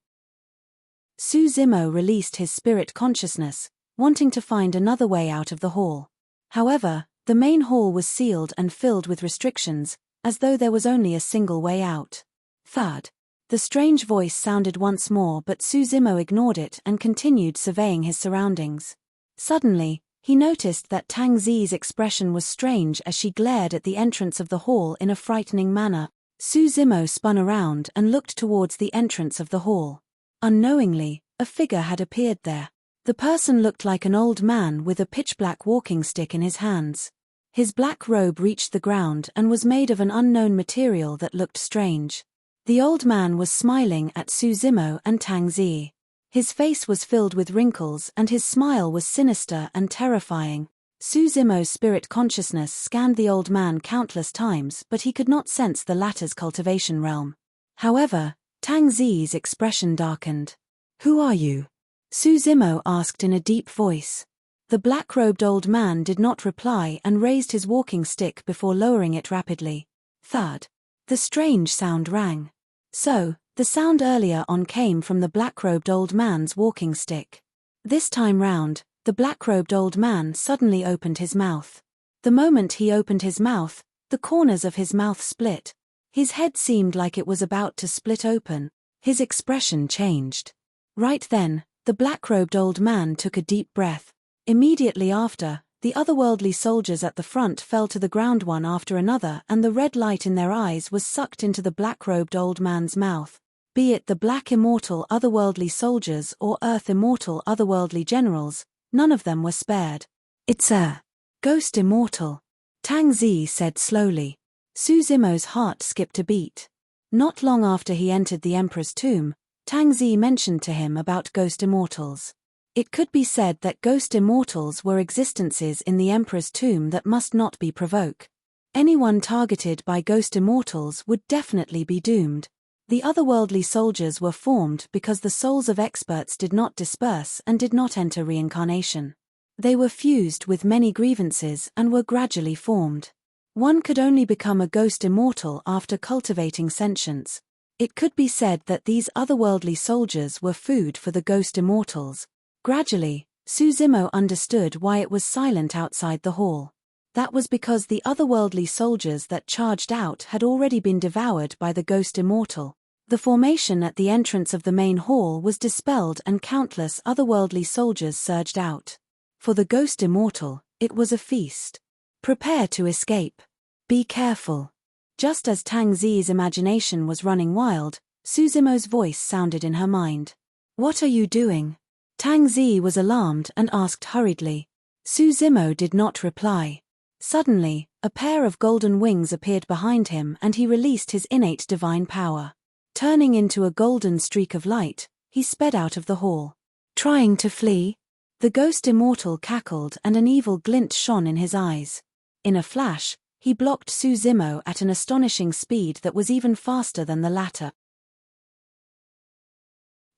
Su Zimo released his spirit consciousness, wanting to find another way out of the hall. However, the main hall was sealed and filled with restrictions, as though there was only a single way out. Thud. The strange voice sounded once more but Su Zimo ignored it and continued surveying his surroundings. Suddenly, he noticed that Tang Zi's expression was strange as she glared at the entrance of the hall in a frightening manner. Su Zimo spun around and looked towards the entrance of the hall. Unknowingly, a figure had appeared there. The person looked like an old man with a pitch-black walking stick in his hands. His black robe reached the ground and was made of an unknown material that looked strange. The old man was smiling at Su Zimo and Tang Zi. His face was filled with wrinkles and his smile was sinister and terrifying. Su Zimo's spirit consciousness scanned the old man countless times but he could not sense the latter's cultivation realm. However, Tang Zi's expression darkened. "Who are you?" Su Zimo asked in a deep voice. The black-robed old man did not reply and raised his walking stick before lowering it rapidly. Thud. The strange sound rang. So, the sound earlier on came from the black-robed old man's walking stick. This time round, the black-robed old man suddenly opened his mouth. The moment he opened his mouth, the corners of his mouth split. His head seemed like it was about to split open. His expression changed. Right then, the black-robed old man took a deep breath. Immediately after, the otherworldly soldiers at the front fell to the ground one after another and the red light in their eyes was sucked into the black-robed old man's mouth. Be it the black immortal otherworldly soldiers or earth immortal otherworldly generals, none of them were spared. "It's a ghost immortal," Tang Zi said slowly. Su Zimo's heart skipped a beat. Not long after he entered the Emperor's tomb, Tang Zi mentioned to him about ghost immortals. It could be said that ghost immortals were existences in the Emperor's tomb that must not be provoked. Anyone targeted by ghost immortals would definitely be doomed. The otherworldly soldiers were formed because the souls of experts did not disperse and did not enter reincarnation. They were fused with many grievances and were gradually formed. One could only become a ghost immortal after cultivating sentience. It could be said that these otherworldly soldiers were food for the ghost immortals. Gradually, Su Zimo understood why it was silent outside the hall. That was because the otherworldly soldiers that charged out had already been devoured by the ghost Immortal. The formation at the entrance of the main hall was dispelled and countless otherworldly soldiers surged out. For the ghost Immortal, it was a feast. Prepare to escape. Be careful. Just as Tang Zi's imagination was running wild, Suzimo's voice sounded in her mind. What are you doing? Tang Zi was alarmed and asked hurriedly. Suzimo did not reply. Suddenly, a pair of golden wings appeared behind him and he released his innate divine power. Turning into a golden streak of light, he sped out of the hall. Trying to flee? The ghost Immortal cackled and an evil glint shone in his eyes. In a flash, he blocked Suzimo at an astonishing speed that was even faster than the latter.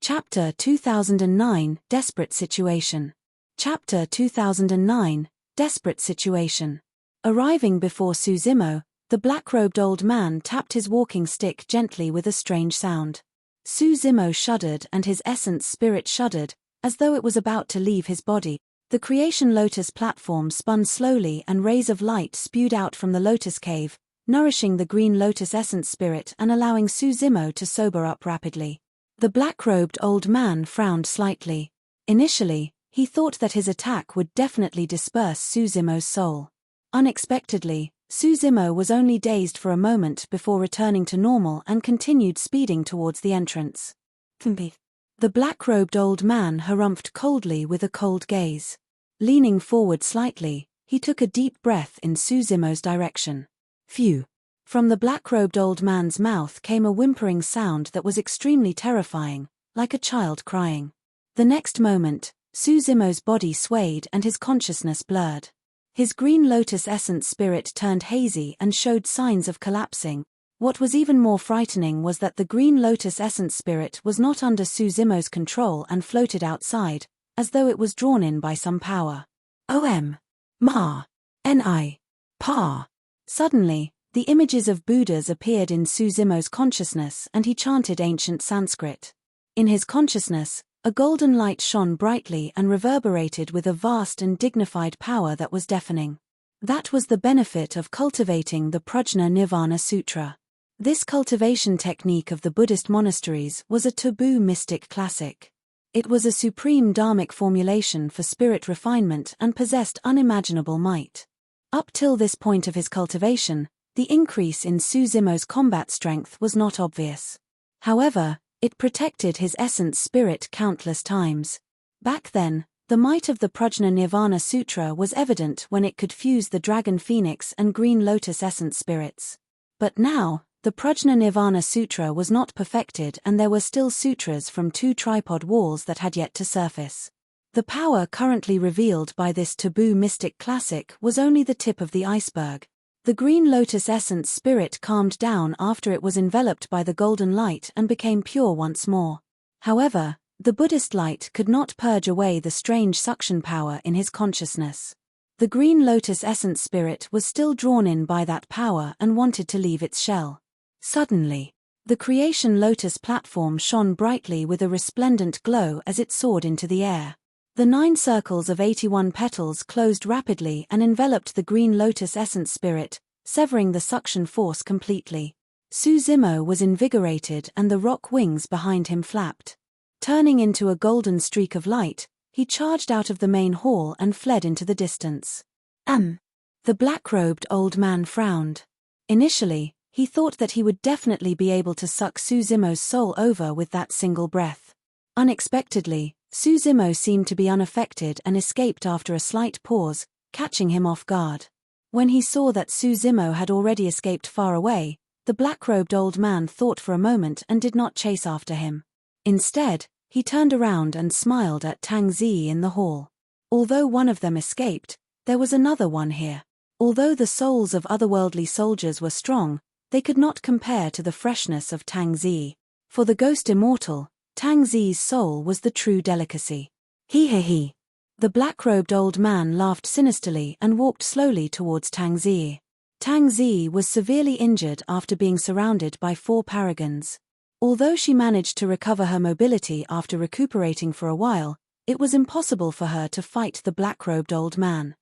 Chapter 2009 Desperate Situation. Chapter 2009 Desperate Situation. Arriving before Suzimo, the black-robed old man tapped his walking stick gently with a strange sound. Suzimo shuddered and his essence spirit shuddered, as though it was about to leave his body. The creation lotus platform spun slowly and rays of light spewed out from the lotus cave, nourishing the green lotus essence spirit and allowing Suzimo to sober up rapidly. The black-robed old man frowned slightly. Initially, he thought that his attack would definitely disperse Suzimo's soul. Unexpectedly, Suzimo was only dazed for a moment before returning to normal and continued speeding towards the entrance. The black-robed old man harumphed coldly with a cold gaze. Leaning forward slightly, he took a deep breath in Suzimo's direction. Phew! From the black-robed old man's mouth came a whimpering sound that was extremely terrifying, like a child crying. The next moment, Suzimo's body swayed and his consciousness blurred. His green lotus essence spirit turned hazy and showed signs of collapsing. What was even more frightening was that the green lotus essence spirit was not under Suzimo's control and floated outside, as though it was drawn in by some power. Om. Ma. Ni. Pa. Suddenly, the images of Buddhas appeared in Suzimo's consciousness and he chanted ancient Sanskrit. In his consciousness, a golden light shone brightly and reverberated with a vast and dignified power that was deafening. That was the benefit of cultivating the Prajna Nirvana Sutra. This cultivation technique of the Buddhist monasteries was a taboo mystic classic. It was a supreme dharmic formulation for spirit refinement and possessed unimaginable might. Up till this point of his cultivation, the increase in Suzimo's combat strength was not obvious. However, it protected his essence spirit countless times. Back then, the might of the Prajna Nirvana Sutra was evident when it could fuse the dragon phoenix and green lotus essence spirits. But now, the Prajna Nirvana Sutra was not perfected and there were still sutras from 2 tripod walls that had yet to surface. The power currently revealed by this taboo mystic classic was only the tip of the iceberg. The green lotus essence spirit calmed down after it was enveloped by the golden light and became pure once more. However, the Buddhist light could not purge away the strange suction power in his consciousness. The green lotus essence spirit was still drawn in by that power and wanted to leave its shell. Suddenly, the creation lotus platform shone brightly with a resplendent glow as it soared into the air. The 9 circles of 81 petals closed rapidly and enveloped the green lotus essence spirit, severing the suction force completely. Suzimo was invigorated and the rock wings behind him flapped. Turning into a golden streak of light, he charged out of the main hall and fled into the distance. The black-robed old man frowned. Initially, he thought that he would definitely be able to suck Suzimo's soul over with that single breath. Unexpectedly, Suzimo seemed to be unaffected and escaped after a slight pause, catching him off guard. When he saw that Suzimo had already escaped far away, the black-robed old man thought for a moment and did not chase after him. Instead, he turned around and smiled at Tang Zi in the hall. Although one of them escaped, there was another one here. Although the souls of otherworldly soldiers were strong, they could not compare to the freshness of Tang Zi. For the ghost Immortal, Tang Zi's soul was the true delicacy. He. The black-robed old man laughed sinisterly and walked slowly towards Tang Zi. Tang Zi was severely injured after being surrounded by 4 paragons. Although she managed to recover her mobility after recuperating for a while, it was impossible for her to fight the black-robed old man.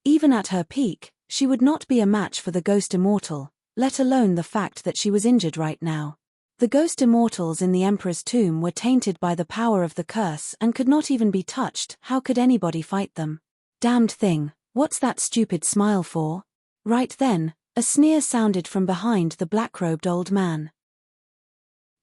Even at her peak, she would not be a match for the Ghost Immortal, let alone the fact that she was injured right now. The Ghost Immortals in the Emperor's tomb were tainted by the power of the curse and could not even be touched. How could anybody fight them? Damned thing, what's that stupid smile for? Right then, a sneer sounded from behind the black-robed old man.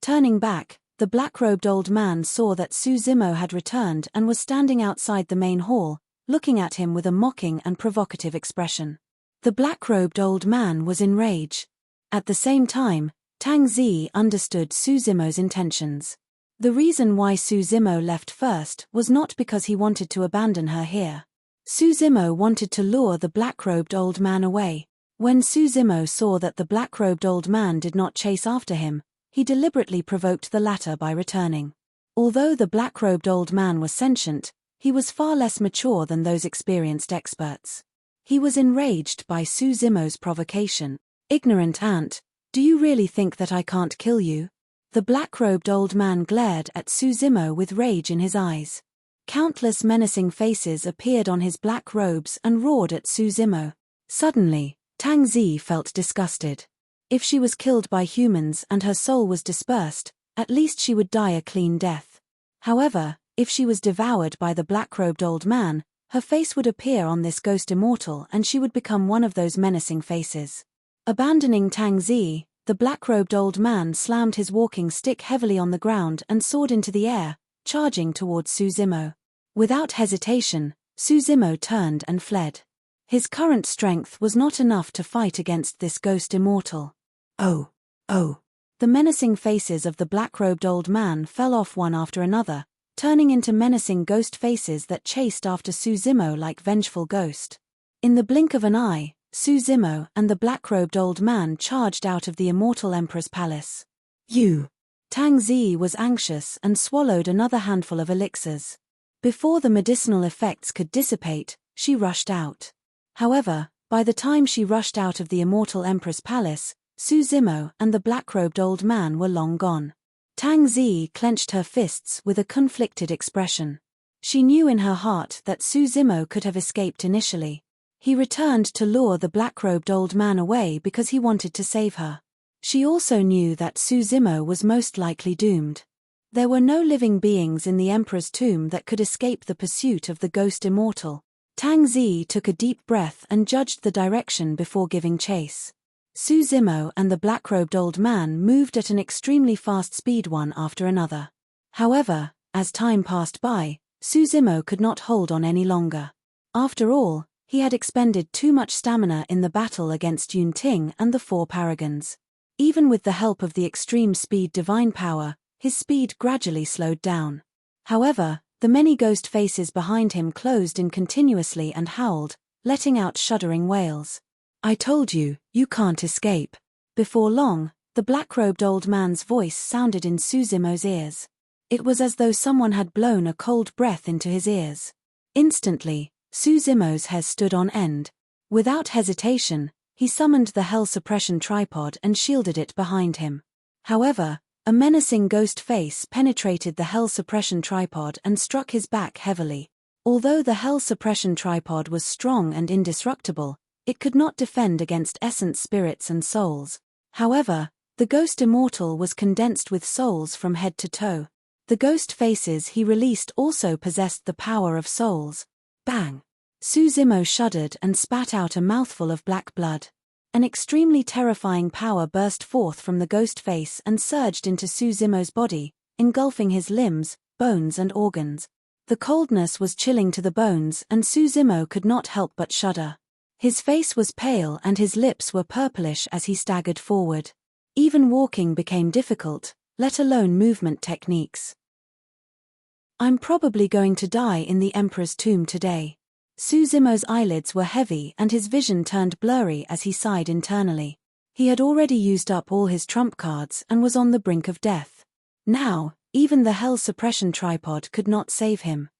Turning back, the black-robed old man saw that Suzimo had returned and was standing outside the main hall, looking at him with a mocking and provocative expression. The black-robed old man was in rage. At the same time, Tang Zi understood Suzimo's intentions. The reason why Suzimo left first was not because he wanted to abandon her here. Suzimo wanted to lure the black-robed old man away. When Suzimo saw that the black-robed old man did not chase after him, he deliberately provoked the latter by returning. Although the black-robed old man was sentient, he was far less mature than those experienced experts. He was enraged by Suzimo's provocation. "Ignorant ant, do you really think that I can't kill you?" The black-robed old man glared at Suzimo with rage in his eyes. Countless menacing faces appeared on his black robes and roared at Suzimo. Suddenly, Tang Zi felt disgusted. If she was killed by humans and her soul was dispersed, at least she would die a clean death. However, if she was devoured by the black-robed old man, her face would appear on this Ghost Immortal and she would become one of those menacing faces. Abandoning Tang Zi, the black-robed old man slammed his walking stick heavily on the ground and soared into the air, charging towards Suzimo. Without hesitation, Suzimo turned and fled. His current strength was not enough to fight against this Ghost Immortal. Oh! Oh! The menacing faces of the black-robed old man fell off one after another, turning into menacing ghost faces that chased after Suzimo like vengeful ghost. In the blink of an eye, Suzimo and the black-robed old man charged out of the Immortal Emperor's palace. "You!" Tang Zi was anxious and swallowed another handful of elixirs. Before the medicinal effects could dissipate, she rushed out. However, by the time she rushed out of the Immortal Emperor's palace, Suzimo and the black-robed old man were long gone. Tang Zi clenched her fists with a conflicted expression. She knew in her heart that Suzimo could have escaped initially. He returned to lure the black-robed old man away because he wanted to save her. She also knew that Suzimo was most likely doomed. There were no living beings in the Emperor's tomb that could escape the pursuit of the Ghost Immortal. Tang Zi took a deep breath and judged the direction before giving chase. Suzimo and the black-robed old man moved at an extremely fast speed one after another. However, as time passed by, Suzimo could not hold on any longer. After all, he had expended too much stamina in the battle against Yunting and the four paragons. Even with the help of the extreme speed divine power, his speed gradually slowed down. However, the many ghost faces behind him closed in continuously and howled, letting out shuddering wails. "I told you, you can't escape." Before long, the black-robed old man's voice sounded in Suzimo's ears. It was as though someone had blown a cold breath into his ears. Instantly, Suzimo's hair stood on end. Without hesitation, he summoned the Hell Suppression Tripod and shielded it behind him. However, a menacing ghost face penetrated the Hell Suppression Tripod and struck his back heavily. Although the Hell Suppression Tripod was strong and indestructible, it could not defend against essence spirits and souls. However, the Ghost Immortal was condensed with souls from head to toe. The ghost faces he released also possessed the power of souls. Bang! Suzimo shuddered and spat out a mouthful of black blood. An extremely terrifying power burst forth from the ghost face and surged into Suzimo's body, engulfing his limbs, bones and organs. The coldness was chilling to the bones and Suzimo could not help but shudder. His face was pale and his lips were purplish as he staggered forward. Even walking became difficult, let alone movement techniques. "I'm probably going to die in the Emperor's tomb today." Suzimo's eyelids were heavy and his vision turned blurry as he sighed internally. He had already used up all his trump cards and was on the brink of death. Now, even the Hell Suppression Tripod could not save him.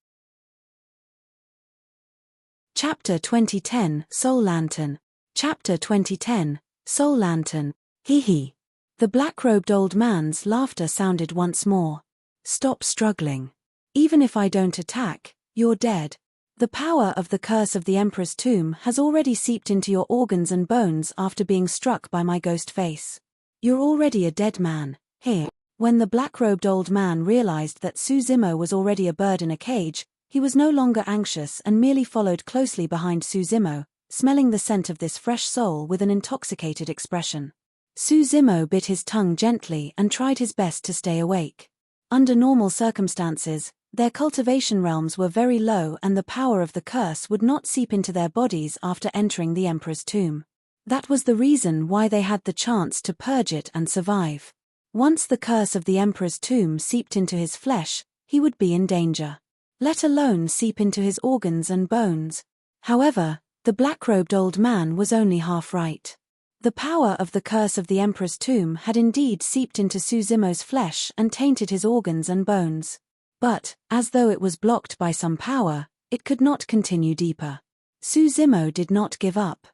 Chapter 2010 Soul Lantern. Chapter 2010 Soul Lantern. Hee hee. The black-robed old man's laughter sounded once more. "Stop struggling. Even if I don't attack, you're dead." The power of the curse of the Emperor's tomb has already seeped into your organs and bones after being struck by my ghost face. You're already a dead man, here. When the black-robed old man realized that Suzimo was already a bird in a cage, he was no longer anxious and merely followed closely behind Suzimo, smelling the scent of this fresh soul with an intoxicated expression. Suzimo bit his tongue gently and tried his best to stay awake. Under normal circumstances, their cultivation realms were very low and the power of the curse would not seep into their bodies after entering the Emperor's tomb. That was the reason why they had the chance to purge it and survive. Once the curse of the Emperor's tomb seeped into his flesh, he would be in danger. Let alone seep into his organs and bones. However, the black-robed old man was only half right. The power of the curse of the Emperor's tomb had indeed seeped into Suzimo's flesh and tainted his organs and bones. But, as though it was blocked by some power, it could not continue deeper. Suzimo did not give up.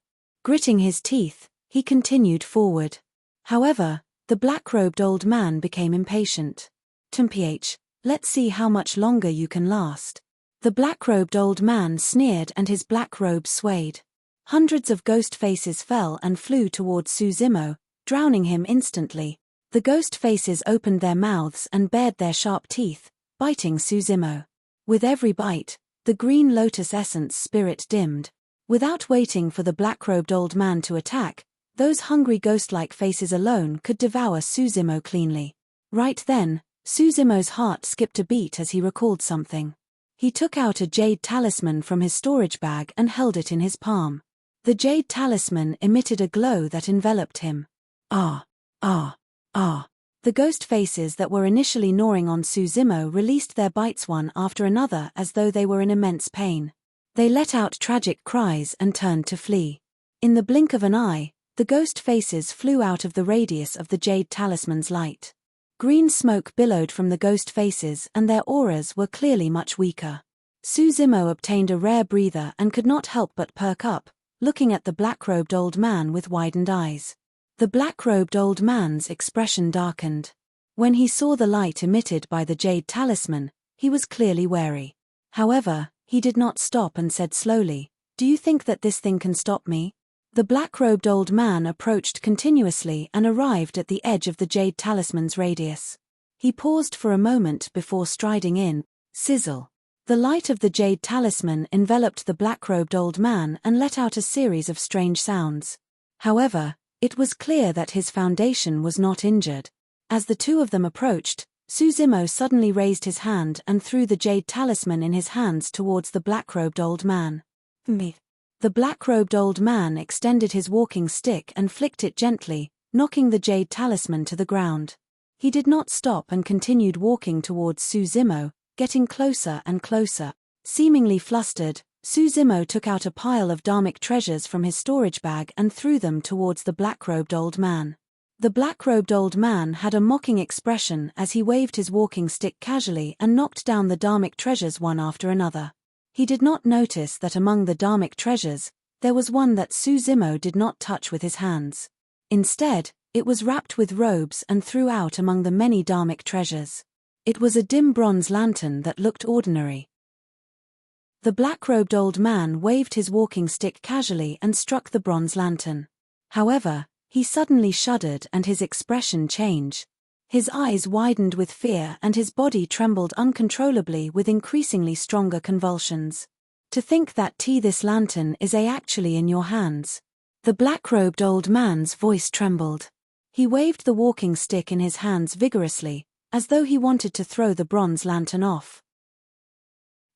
Gritting his teeth, he continued forward. However, the black-robed old man became impatient. "Mph, let's see how much longer you can last." The black-robed old man sneered and his black robe swayed. Hundreds of ghost faces fell and flew towards Suzimo, drowning him instantly. The ghost faces opened their mouths and bared their sharp teeth, biting Suzimo. With every bite, the green lotus essence spirit dimmed. Without waiting for the black-robed old man to attack, those hungry ghost-like faces alone could devour Suzimo cleanly. Right then, Suzimo's heart skipped a beat as he recalled something. He took out a jade talisman from his storage bag and held it in his palm. The jade talisman emitted a glow that enveloped him. Ah! Ah! Ah! The ghost faces that were initially gnawing on Suzimo released their bites one after another as though they were in immense pain. They let out tragic cries and turned to flee. In the blink of an eye, the ghost faces flew out of the radius of the jade talisman's light. Green smoke billowed from the ghost faces and their auras were clearly much weaker. Suzimo obtained a rare breather and could not help but perk up, looking at the black-robed old man with widened eyes. The black-robed old man's expression darkened. When he saw the light emitted by the jade talisman, he was clearly wary. However, he did not stop and said slowly, "Do you think that this thing can stop me?" The black-robed old man approached continuously and arrived at the edge of the jade talisman's radius. He paused for a moment before striding in. Sizzle. The light of the jade talisman enveloped the black-robed old man and let out a series of strange sounds. However, it was clear that his foundation was not injured. As the two of them approached, Suzimo suddenly raised his hand and threw the jade talisman in his hands towards the black-robed old man. Me. The black-robed old man extended his walking stick and flicked it gently, knocking the jade talisman to the ground. He did not stop and continued walking towards Suzimo, getting closer and closer. Seemingly flustered, Suzimo took out a pile of dharmic treasures from his storage bag and threw them towards the black-robed old man. The black-robed old man had a mocking expression as he waved his walking stick casually and knocked down the dharmic treasures one after another. He did not notice that among the dharmic treasures, there was one that Suzimo did not touch with his hands. Instead, it was wrapped with robes and threw out among the many dharmic treasures. It was a dim bronze lantern that looked ordinary. The black-robed old man waved his walking stick casually and struck the bronze lantern. However, he suddenly shuddered and his expression changed. His eyes widened with fear and his body trembled uncontrollably with increasingly stronger convulsions. "To think that this lantern is actually in your hands." The black-robed old man's voice trembled. He waved the walking stick in his hands vigorously, as though he wanted to throw the bronze lantern off.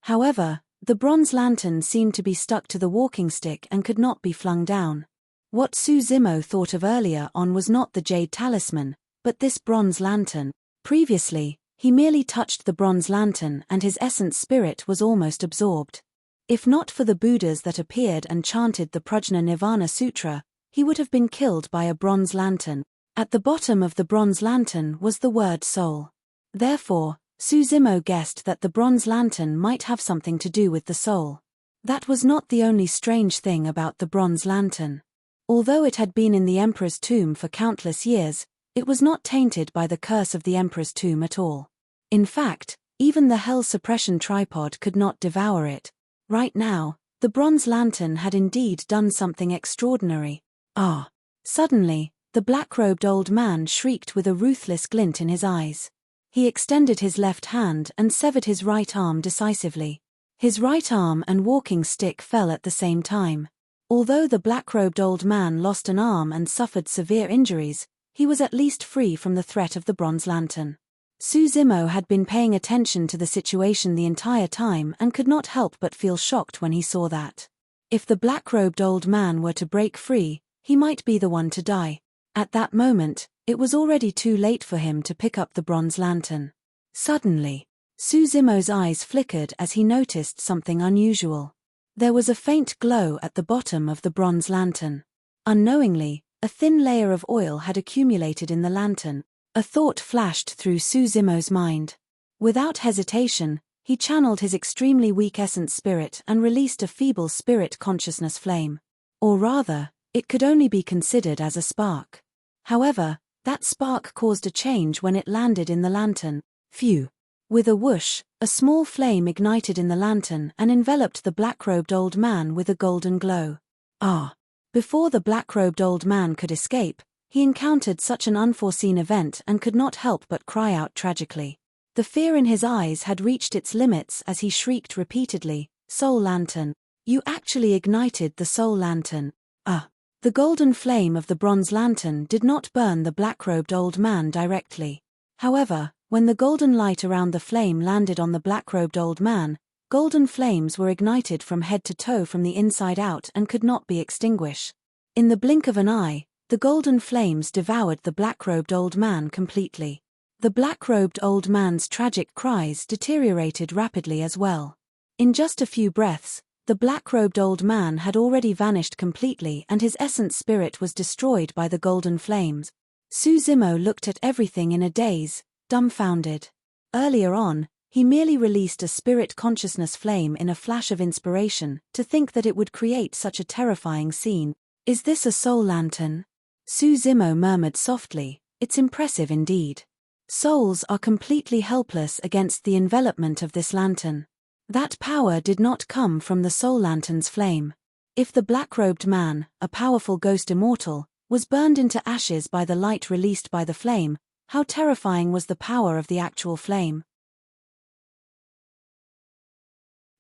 However, the bronze lantern seemed to be stuck to the walking stick and could not be flung down. What Suzimo thought of earlier on was not the jade talisman, but this bronze lantern. Previously, he merely touched the bronze lantern and his essence spirit was almost absorbed. If not for the Buddhas that appeared and chanted the Prajna Nirvana Sutra, he would have been killed by a bronze lantern. At the bottom of the bronze lantern was the word soul. Therefore, Suzimo guessed that the bronze lantern might have something to do with the soul. That was not the only strange thing about the bronze lantern. Although it had been in the Emperor's tomb for countless years, it was not tainted by the curse of the Emperor's tomb at all. In fact, even the hell suppression tripod could not devour it. Right now, the bronze lantern had indeed done something extraordinary. Ah! Suddenly, the black-robed old man shrieked with a ruthless glint in his eyes. He extended his left hand and severed his right arm decisively. His right arm and walking stick fell at the same time. Although the black-robed old man lost an arm and suffered severe injuries, he was at least free from the threat of the bronze lantern. Susimo had been paying attention to the situation the entire time and could not help but feel shocked when he saw that. If the black-robed old man were to break free, he might be the one to die. At that moment, it was already too late for him to pick up the bronze lantern. Suddenly, Susimo's eyes flickered as he noticed something unusual. There was a faint glow at the bottom of the bronze lantern. Unknowingly, a thin layer of oil had accumulated in the lantern. A thought flashed through Susimo's mind. Without hesitation, he channeled his extremely weak essence spirit and released a feeble spirit consciousness flame. Or rather, it could only be considered as a spark. However, that spark caused a change when it landed in the lantern. Phew! With a whoosh, a small flame ignited in the lantern and enveloped the black-robed old man with a golden glow. Ah! Before the black-robed old man could escape, he encountered such an unforeseen event and could not help but cry out tragically. The fear in his eyes had reached its limits as he shrieked repeatedly, "Soul Lantern! You actually ignited the soul lantern!" The golden flame of the bronze lantern did not burn the black-robed old man directly. However, when the golden light around the flame landed on the black-robed old man, golden flames were ignited from head to toe from the inside out and could not be extinguished. In the blink of an eye, the golden flames devoured the black-robed old man completely. The black-robed old man's tragic cries deteriorated rapidly as well. In just a few breaths, the black-robed old man had already vanished completely and his essence spirit was destroyed by the golden flames. Susimo looked at everything in a daze, dumbfounded. Earlier on, he merely released a spirit consciousness flame in a flash of inspiration, to think that it would create such a terrifying scene. "Is this a soul lantern?" Susimo murmured softly, "It's impressive indeed. Souls are completely helpless against the envelopment of this lantern. That power did not come from the soul lantern's flame. If the black-robed man, a powerful ghost immortal, was burned into ashes by the light released by the flame, how terrifying was the power of the actual flame."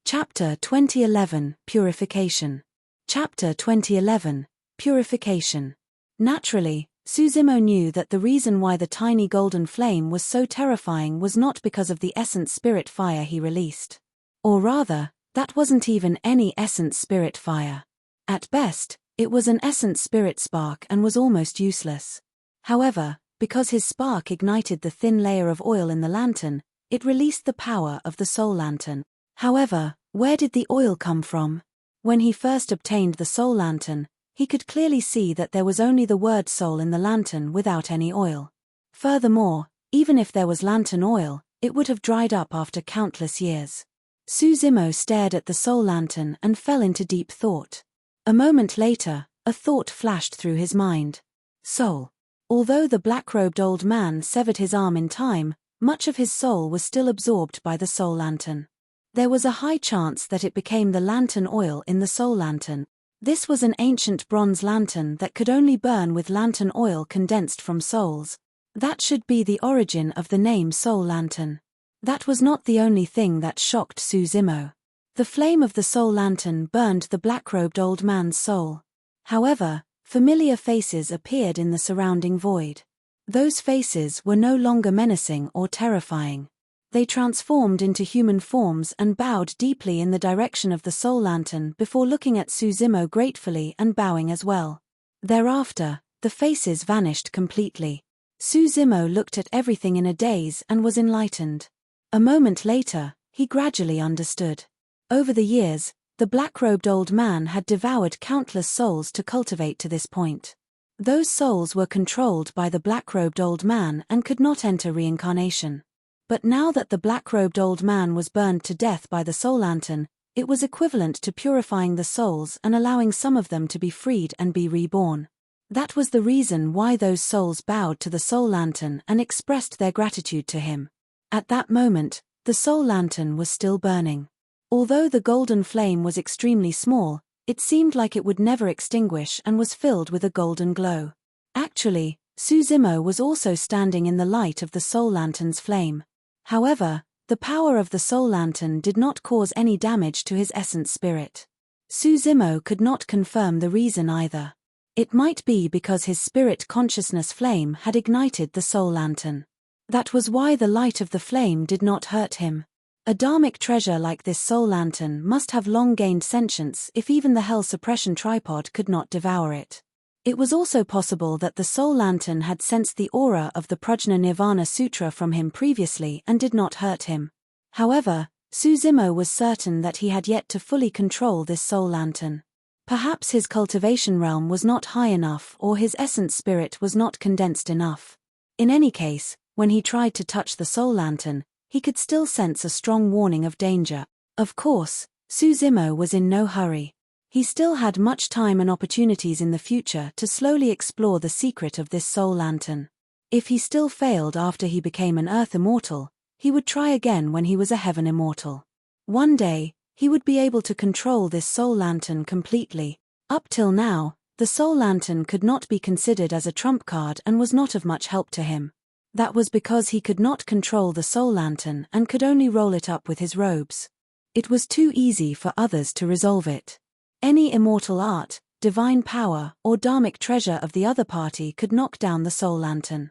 Chapter 2011, Purification. Chapter 2011, Purification. Naturally, Susimo knew that the reason why the tiny golden flame was so terrifying was not because of the essence spirit fire he released. Or rather, that wasn't even any essence spirit fire. At best, it was an essence spirit spark and was almost useless. However, because his spark ignited the thin layer of oil in the lantern, it released the power of the soul lantern. However, where did the oil come from? When he first obtained the soul lantern, he could clearly see that there was only the word soul in the lantern without any oil. Furthermore, even if there was lantern oil, it would have dried up after countless years. Susimo stared at the soul lantern and fell into deep thought. A moment later, a thought flashed through his mind. Soul. Although the black-robed old man severed his arm in time, much of his soul was still absorbed by the soul lantern. There was a high chance that it became the lantern oil in the soul lantern. This was an ancient bronze lantern that could only burn with lantern oil condensed from souls. That should be the origin of the name Soul Lantern. That was not the only thing that shocked Susimo. The flame of the soul lantern burned the black-robed old man's soul. However, familiar faces appeared in the surrounding void. Those faces were no longer menacing or terrifying. They transformed into human forms and bowed deeply in the direction of the soul lantern before looking at Susimo gratefully and bowing as well. Thereafter, the faces vanished completely. Susimo looked at everything in a daze and was enlightened. A moment later, he gradually understood. Over the years, the black-robed old man had devoured countless souls to cultivate to this point. Those souls were controlled by the black-robed old man and could not enter reincarnation. But now that the black-robed old man was burned to death by the soul lantern, it was equivalent to purifying the souls and allowing some of them to be freed and be reborn. That was the reason why those souls bowed to the soul lantern and expressed their gratitude to him. At that moment, the soul lantern was still burning. Although the golden flame was extremely small, it seemed like it would never extinguish and was filled with a golden glow. Actually, Suzimo was also standing in the light of the soul lantern's flame. However, the power of the soul lantern did not cause any damage to his essence spirit. Suzimo could not confirm the reason either. It might be because his spirit consciousness flame had ignited the soul lantern. That was why the light of the flame did not hurt him. A dharmic treasure like this soul lantern must have long gained sentience if even the hell suppression tripod could not devour it. It was also possible that the soul lantern had sensed the aura of the Prajna Nirvana Sutra from him previously and did not hurt him. However, Suzimo was certain that he had yet to fully control this soul lantern. Perhaps his cultivation realm was not high enough or his essence spirit was not condensed enough. In any case, when he tried to touch the soul lantern, he could still sense a strong warning of danger. Of course, Suzimo was in no hurry. He still had much time and opportunities in the future to slowly explore the secret of this soul lantern. If he still failed after he became an earth immortal, he would try again when he was a heaven immortal. One day, he would be able to control this soul lantern completely. Up till now, the soul lantern could not be considered as a trump card and was not of much help to him. That was because he could not control the soul lantern and could only roll it up with his robes. It was too easy for others to resolve it. Any immortal art, divine power, or dharmic treasure of the other party could knock down the soul lantern.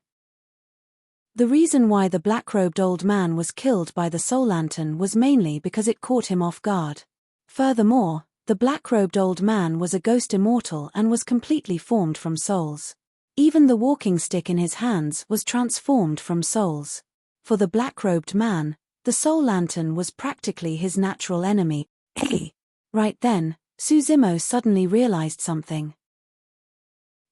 The reason why the black-robed old man was killed by the soul lantern was mainly because it caught him off guard. Furthermore, the black-robed old man was a ghost immortal and was completely formed from souls. Even the walking stick in his hands was transformed from souls. For the black-robed man, the soul lantern was practically his natural enemy. Right then, Suzimo suddenly realized something.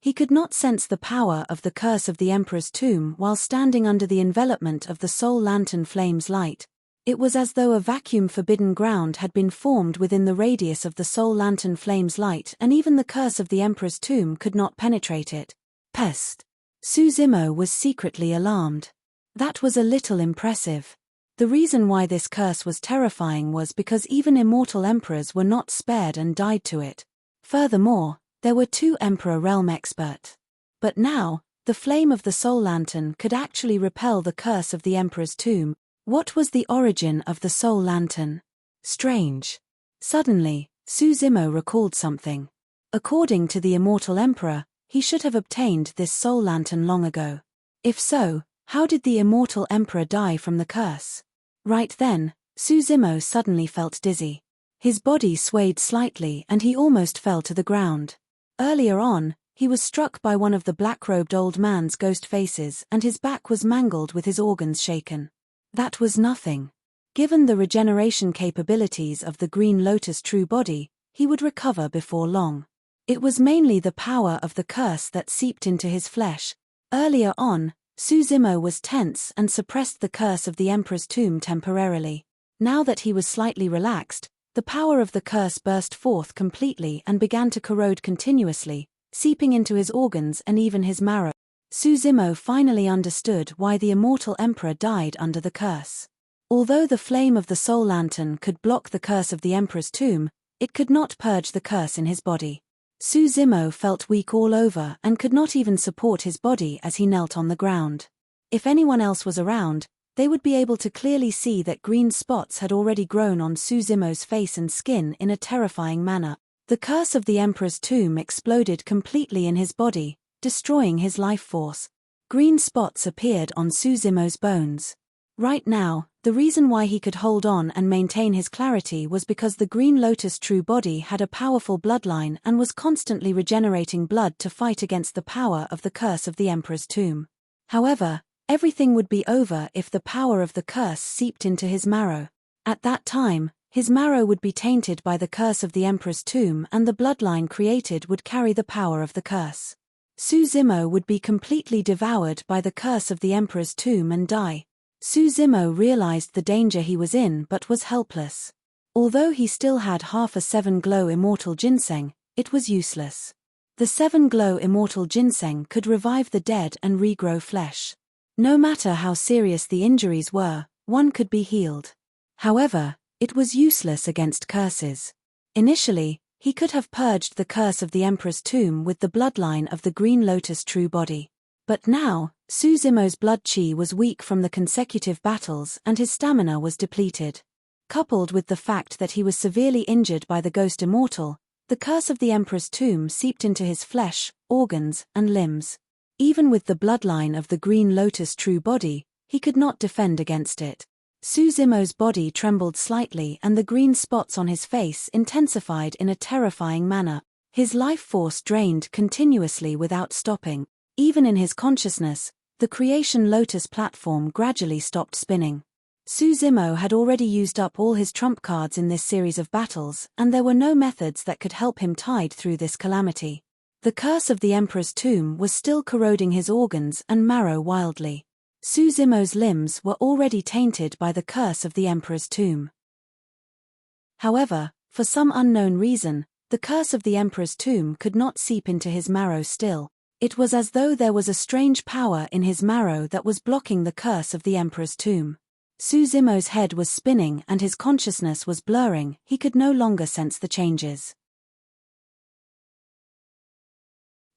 He could not sense the power of the curse of the Emperor's tomb while standing under the envelopment of the soul lantern flame's light. It was as though a vacuum-forbidden ground had been formed within the radius of the soul lantern flame's light and even the curse of the Emperor's tomb could not penetrate it. Pest! Suzimo was secretly alarmed. That was a little impressive. The reason why this curse was terrifying was because even immortal emperors were not spared and died to it. Furthermore, there were 2 Emperor Realm expert. But now, the flame of the soul lantern could actually repel the curse of the Emperor's tomb. What was the origin of the soul lantern? Strange. Suddenly, Suzimo recalled something. According to the immortal emperor, he should have obtained this soul lantern long ago. If so, how did the immortal emperor die from the curse? Right then, Suzimo suddenly felt dizzy. His body swayed slightly and he almost fell to the ground. Earlier on, he was struck by one of the black-robed old man's ghost faces and his back was mangled with his organs shaken. That was nothing. Given the regeneration capabilities of the Green Lotus true body, he would recover before long. It was mainly the power of the curse that seeped into his flesh. Earlier on, Suzimo was tense and suppressed the curse of the Emperor's tomb temporarily. Now that he was slightly relaxed, the power of the curse burst forth completely and began to corrode continuously, seeping into his organs and even his marrow. Suzimo finally understood why the immortal emperor died under the curse. Although the flame of the soul lantern could block the curse of the emperor's tomb, it could not purge the curse in his body. Suzimo felt weak all over and could not even support his body as he knelt on the ground. If anyone else was around, they would be able to clearly see that green spots had already grown on Suzimo's face and skin in a terrifying manner. The curse of the Emperor's tomb exploded completely in his body, destroying his life force. Green spots appeared on Suzimo's bones. Right now, the reason why he could hold on and maintain his clarity was because the Green Lotus true body had a powerful bloodline and was constantly regenerating blood to fight against the power of the curse of the Emperor's tomb. However, everything would be over if the power of the curse seeped into his marrow. At that time, his marrow would be tainted by the curse of the Emperor's tomb and the bloodline created would carry the power of the curse. Suzimo would be completely devoured by the curse of the Emperor's tomb and die. Suzimo realized the danger he was in but was helpless. Although he still had half a 7-glow immortal ginseng, it was useless. The 7-glow immortal ginseng could revive the dead and regrow flesh. No matter how serious the injuries were, one could be healed. However, It was useless against curses. Initially, he could have purged the curse of the Emperor's tomb with the bloodline of the Green Lotus true body. But now, Suzimo's blood chi was weak from the consecutive battles and his stamina was depleted. Coupled with the fact that he was severely injured by the ghost Immortal, the curse of the Emperor's tomb seeped into his flesh, organs, and limbs. Even with the bloodline of the Green Lotus true body, he could not defend against it. Suzimo's body trembled slightly and the green spots on his face intensified in a terrifying manner. His life force drained continuously without stopping. Even in his consciousness, the Creation Lotus platform gradually stopped spinning. Suzimo had already used up all his trump cards in this series of battles, and there were no methods that could help him tide through this calamity. The curse of the Emperor's tomb was still corroding his organs and marrow wildly. Suzimo's limbs were already tainted by the curse of the Emperor's tomb. However, for some unknown reason, the curse of the Emperor's tomb could not seep into his marrow still. It was as though there was a strange power in his marrow that was blocking the curse of the Emperor's tomb. Suzimo's head was spinning and his consciousness was blurring, he could no longer sense the changes.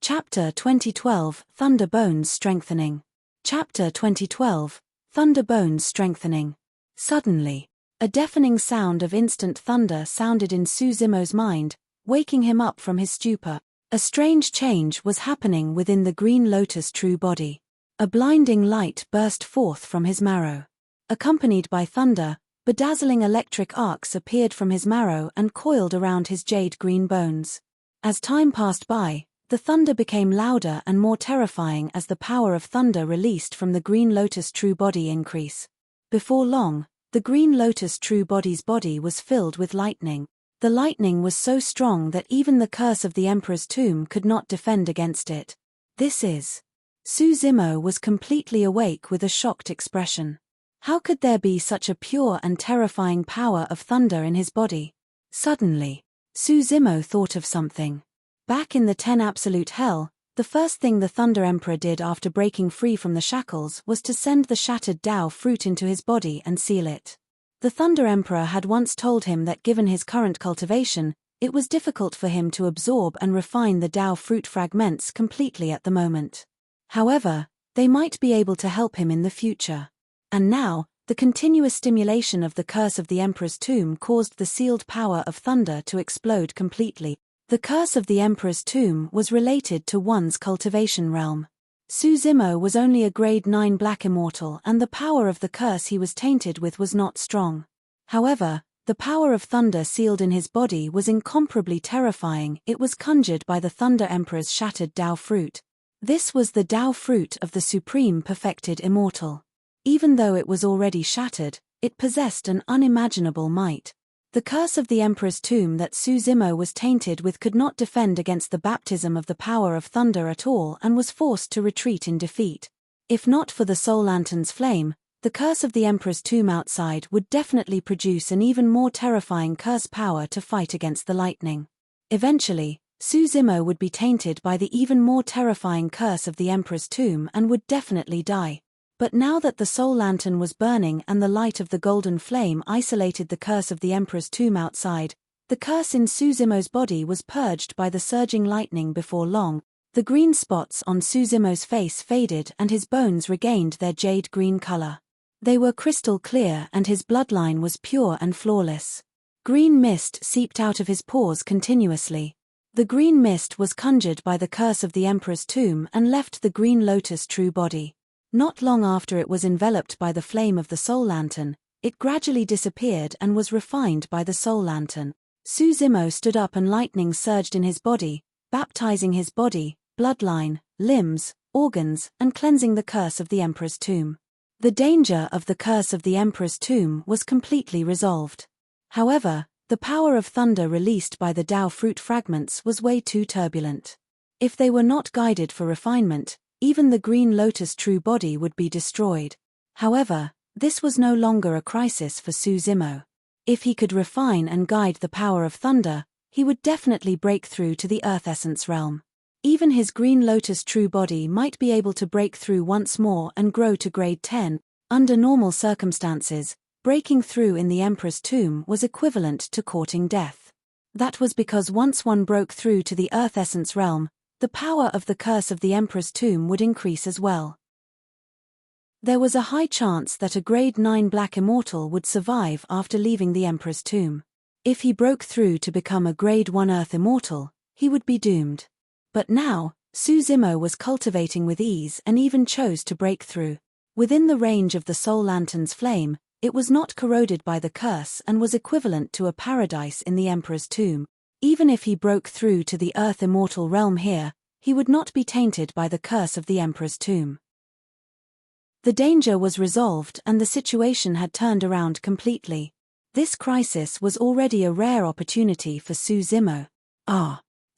Chapter 2012, Thunder Bones Strengthening. Chapter 2012, Thunder Bones Strengthening. Suddenly, a deafening sound of instant thunder sounded in Suzimo's mind, waking him up from his stupor. A strange change was happening within the Green Lotus true body. A blinding light burst forth from his marrow. Accompanied by thunder, bedazzling electric arcs appeared from his marrow and coiled around his jade-green bones. As time passed by, the thunder became louder and more terrifying as the power of thunder released from the Green Lotus true body increased. Before long, the Green Lotus true body's body was filled with lightning. The lightning was so strong that even the curse of the Emperor's tomb could not defend against it. This is. Suzimo was completely awake with a shocked expression. How could there be such a pure and terrifying power of thunder in his body? Suddenly, Suzimo thought of something. Back in the 10 Absolute Hell, the first thing the Thunder Emperor did after breaking free from the shackles was to send the shattered Tao fruit into his body and seal it. The Thunder Emperor had once told him that given his current cultivation, it was difficult for him to absorb and refine the Tao fruit fragments completely at the moment. However, they might be able to help him in the future. And now, the continuous stimulation of the curse of the Emperor's tomb caused the sealed power of thunder to explode completely. The curse of the Emperor's tomb was related to one's cultivation realm. Suzimo was only a grade 9 black immortal and the power of the curse he was tainted with was not strong. However, the power of thunder sealed in his body was incomparably terrifying. It was conjured by the Thunder Emperor's shattered Tao fruit. This was the Tao fruit of the supreme perfected immortal. Even though it was already shattered, it possessed an unimaginable might. The curse of the Emperor's tomb that Suzimo was tainted with could not defend against the baptism of the power of thunder at all and was forced to retreat in defeat. If not for the Soul Lantern's flame, the curse of the Emperor's tomb outside would definitely produce an even more terrifying curse power to fight against the lightning. Eventually, Suzimo would be tainted by the even more terrifying curse of the Emperor's tomb and would definitely die. But now that the Soul Lantern was burning and the light of the golden flame isolated the curse of the Emperor's tomb outside, the curse in Suzimo's body was purged by the surging lightning before long. The green spots on Suzimo's face faded and his bones regained their jade-green color. They were crystal clear and his bloodline was pure and flawless. Green mist seeped out of his pores continuously. The green mist was conjured by the curse of the Emperor's tomb and left the Green Lotus true body. Not long after it was enveloped by the flame of the Soul Lantern, it gradually disappeared and was refined by the Soul Lantern. Suzimo stood up and lightning surged in his body, baptizing his body, bloodline, limbs, organs, and cleansing the curse of the Emperor's tomb. The danger of the curse of the Emperor's tomb was completely resolved. However, the power of thunder released by the Tao fruit fragments was way too turbulent. If they were not guided for refinement, even the Green Lotus true body would be destroyed. However, this was no longer a crisis for Suzimo. If he could refine and guide the power of thunder, he would definitely break through to the Earth Essence realm. Even his Green Lotus true body might be able to break through once more and grow to grade 10. Under normal circumstances, breaking through in the Emperor's tomb was equivalent to courting death. That was because once one broke through to the Earth Essence realm, the power of the curse of the Emperor's tomb would increase as well. There was a high chance that a grade 9 black immortal would survive after leaving the Emperor's tomb. If he broke through to become a grade 1 Earth immortal, he would be doomed. But now, Su Zimo was cultivating with ease and even chose to break through. Within the range of the Soul Lantern's flame, it was not corroded by the curse and was equivalent to a paradise in the Emperor's tomb. Even if he broke through to the Earth Immortal realm here, he would not be tainted by the curse of the Emperor's tomb. The danger was resolved and the situation had turned around completely. This crisis was already a rare opportunity for Su Zimo.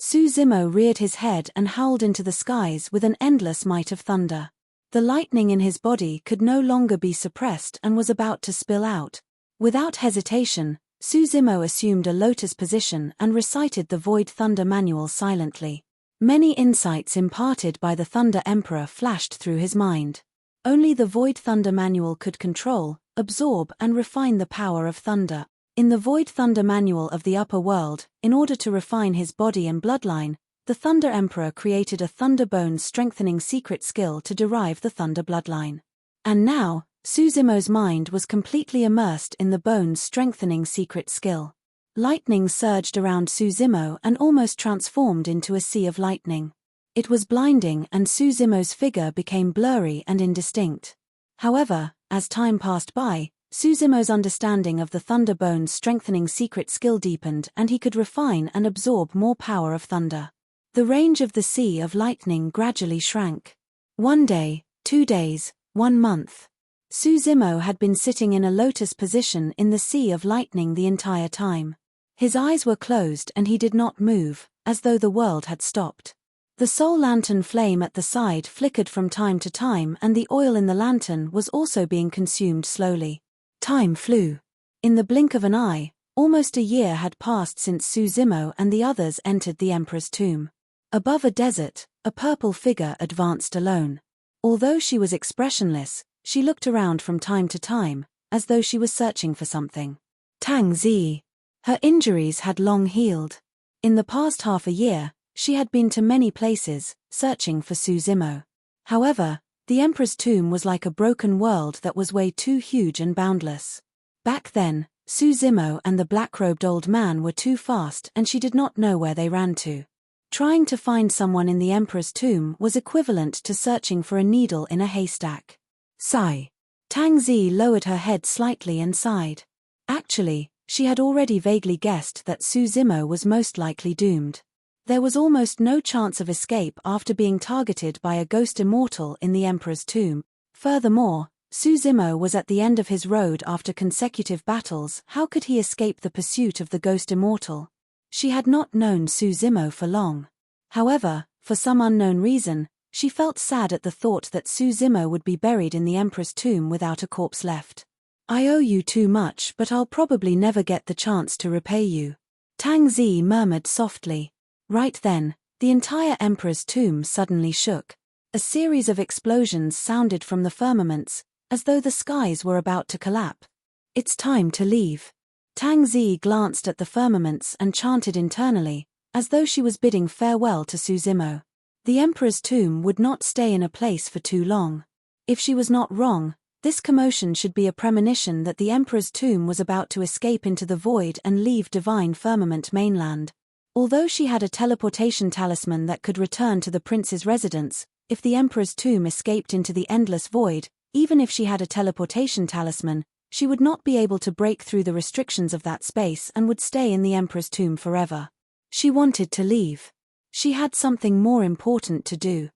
Su Zimo reared his head and howled into the skies with an endless might of thunder. The lightning in his body could no longer be suppressed and was about to spill out. Without hesitation, Su Zimo assumed a lotus position and recited the Void Thunder Manual silently. Many insights imparted by the Thunder Emperor flashed through his mind. Only the Void Thunder Manual could control, absorb and refine the power of thunder. In the Void Thunder Manual of the Upper World, in order to refine his body and bloodline, the Thunder Emperor created a Thunder Bone strengthening secret skill to derive the Thunder bloodline. And now, Su Zimo's mind was completely immersed in the Bone's strengthening secret skill. Lightning surged around Su Zimo and almost transformed into a sea of lightning. It was blinding and Su Zimo's figure became blurry and indistinct. However, as time passed by, Su Zimo's understanding of the Thunder Bone's strengthening secret skill deepened and he could refine and absorb more power of thunder. The range of the sea of lightning gradually shrank. 1 day, 2 days, 1 month. Su Zimo had been sitting in a lotus position in the sea of lightning the entire time. His eyes were closed and he did not move, as though the world had stopped. The soul lantern flame at the side flickered from time to time and the oil in the lantern was also being consumed slowly. Time flew. In the blink of an eye, almost a year had passed since Su Zimo and the others entered the Emperor's tomb. Above a desert, a purple figure advanced alone. Although she was expressionless, she looked around from time to time, as though she was searching for something. Tang Zi. Her injuries had long healed. In the past half a year, she had been to many places, searching for Su Zimo. However, the Emperor's tomb was like a broken world that was way too huge and boundless. Back then, Su Zimo and the black-robed old man were too fast and she did not know where they ran to. Trying to find someone in the Emperor's tomb was equivalent to searching for a needle in a haystack. Sigh. Tang Zi lowered her head slightly and sighed. Actually, she had already vaguely guessed that Su Zimo was most likely doomed. There was almost no chance of escape after being targeted by a ghost immortal in the Emperor's tomb. Furthermore, Su Zimo was at the end of his road after consecutive battles. How could he escape the pursuit of the ghost immortal? She had not known Su Zimo for long. However, for some unknown reason, she felt sad at the thought that Su Zimo would be buried in the Emperor's tomb without a corpse left. I owe you too much, but I'll probably never get the chance to repay you. Tang Zi murmured softly. Right then, the entire Emperor's tomb suddenly shook. A series of explosions sounded from the firmaments, as though the skies were about to collapse. It's time to leave. Tang Zi glanced at the firmaments and chanted internally, as though she was bidding farewell to Su Zimo. The Emperor's tomb would not stay in a place for too long. If she was not wrong, this commotion should be a premonition that the Emperor's tomb was about to escape into the void and leave divine firmament mainland. Although she had a teleportation talisman that could return to the prince's residence, if the Emperor's tomb escaped into the endless void, even if she had a teleportation talisman, she would not be able to break through the restrictions of that space and would stay in the Emperor's tomb forever. She wanted to leave. She had something more important to do.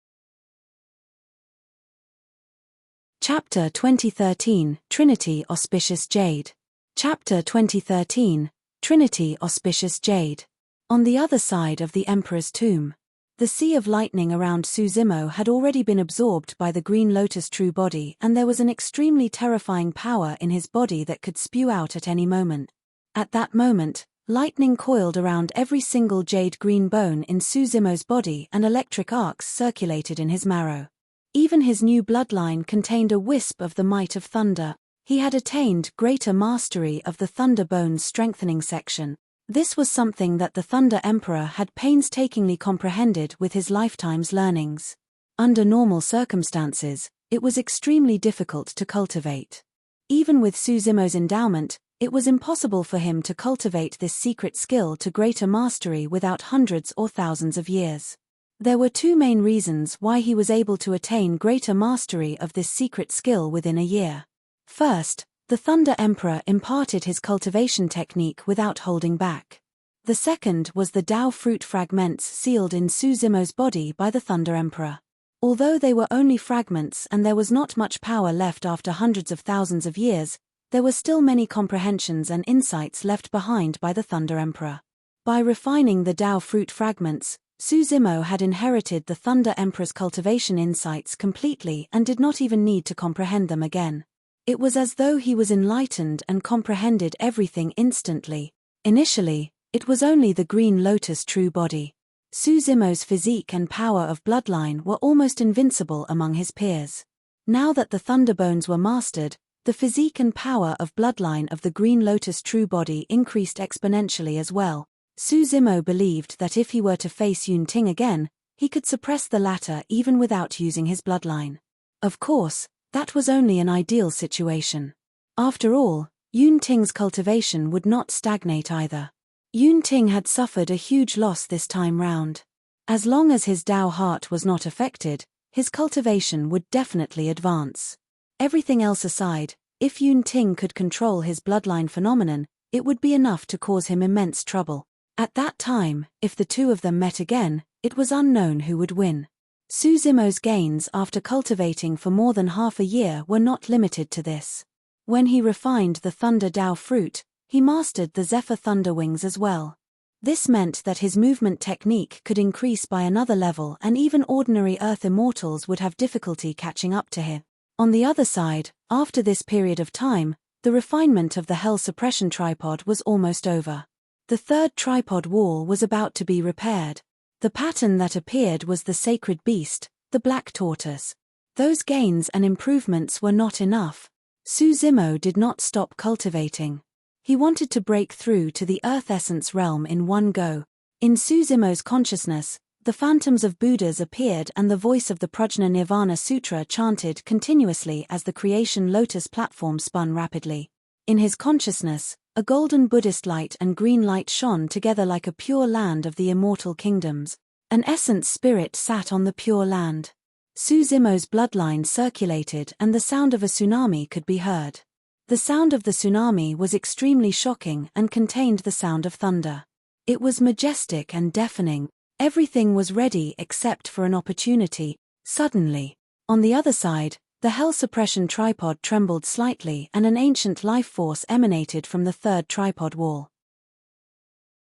Chapter 2013, Trinity Auspicious Jade. Chapter 2013, Trinity Auspicious Jade. On the other side of the Emperor's tomb, the sea of lightning around Su Zimo had already been absorbed by the Green Lotus true body and there was an extremely terrifying power in his body that could spew out at any moment. At that moment, lightning coiled around every single jade-green bone in Su Zimo's body and electric arcs circulated in his marrow. Even his new bloodline contained a wisp of the might of thunder. He had attained greater mastery of the Thunder Bones strengthening section. This was something that the Thunder Emperor had painstakingly comprehended with his lifetime's learnings. Under normal circumstances, it was extremely difficult to cultivate. Even with Suzumo's endowment, it was impossible for him to cultivate this secret skill to greater mastery without hundreds or thousands of years. There were two main reasons why he was able to attain greater mastery of this secret skill within a year. First, the Thunder Emperor imparted his cultivation technique without holding back. The second was the Tao fruit fragments sealed in Suzumo's body by the Thunder Emperor. Although they were only fragments and there was not much power left after hundreds of thousands of years, there were still many comprehensions and insights left behind by the Thunder Emperor. By refining the Tao fruit fragments, Suzumo had inherited the Thunder Emperor's cultivation insights completely and did not even need to comprehend them again. It was as though he was enlightened and comprehended everything instantly. Initially, it was only the Green Lotus true body. Suzumo's physique and power of bloodline were almost invincible among his peers. Now that the Thunder Bones were mastered, the physique and power of bloodline of the Green Lotus true body increased exponentially as well. Suzumo believed that if he were to face Yunting again, he could suppress the latter even without using his bloodline. Of course, that was only an ideal situation. After all, Yunting's cultivation would not stagnate either. Yunting had suffered a huge loss this time round. As long as his Tao heart was not affected, his cultivation would definitely advance. Everything else aside, if Yunting could control his bloodline phenomenon, it would be enough to cause him immense trouble. At that time, if the two of them met again, it was unknown who would win. Suzumo's gains after cultivating for more than half a year were not limited to this. When he refined the Thunder Tao fruit, he mastered the Zephyr Thunder Wings as well. This meant that his movement technique could increase by another level and even ordinary Earth Immortals would have difficulty catching up to him. On the other side, after this period of time, the refinement of the Hell Suppression Tripod was almost over. The third tripod wall was about to be repaired. The pattern that appeared was the sacred beast, the black tortoise. Those gains and improvements were not enough. Suzumo did not stop cultivating. He wanted to break through to the Earth Essence realm in one go. In Suzumo's consciousness, the phantoms of Buddhas appeared and the voice of the Prajna Nirvana Sutra chanted continuously as the creation lotus platform spun rapidly. In his consciousness, a golden Buddhist light and green light shone together like a pure land of the immortal kingdoms. An essence spirit sat on the pure land. Suzumo's bloodline circulated and the sound of a tsunami could be heard. The sound of the tsunami was extremely shocking and contained the sound of thunder. It was majestic and deafening. Everything was ready except for an opportunity. Suddenly, on the other side, the Hell Suppression Tripod trembled slightly and an ancient life force emanated from the third tripod wall.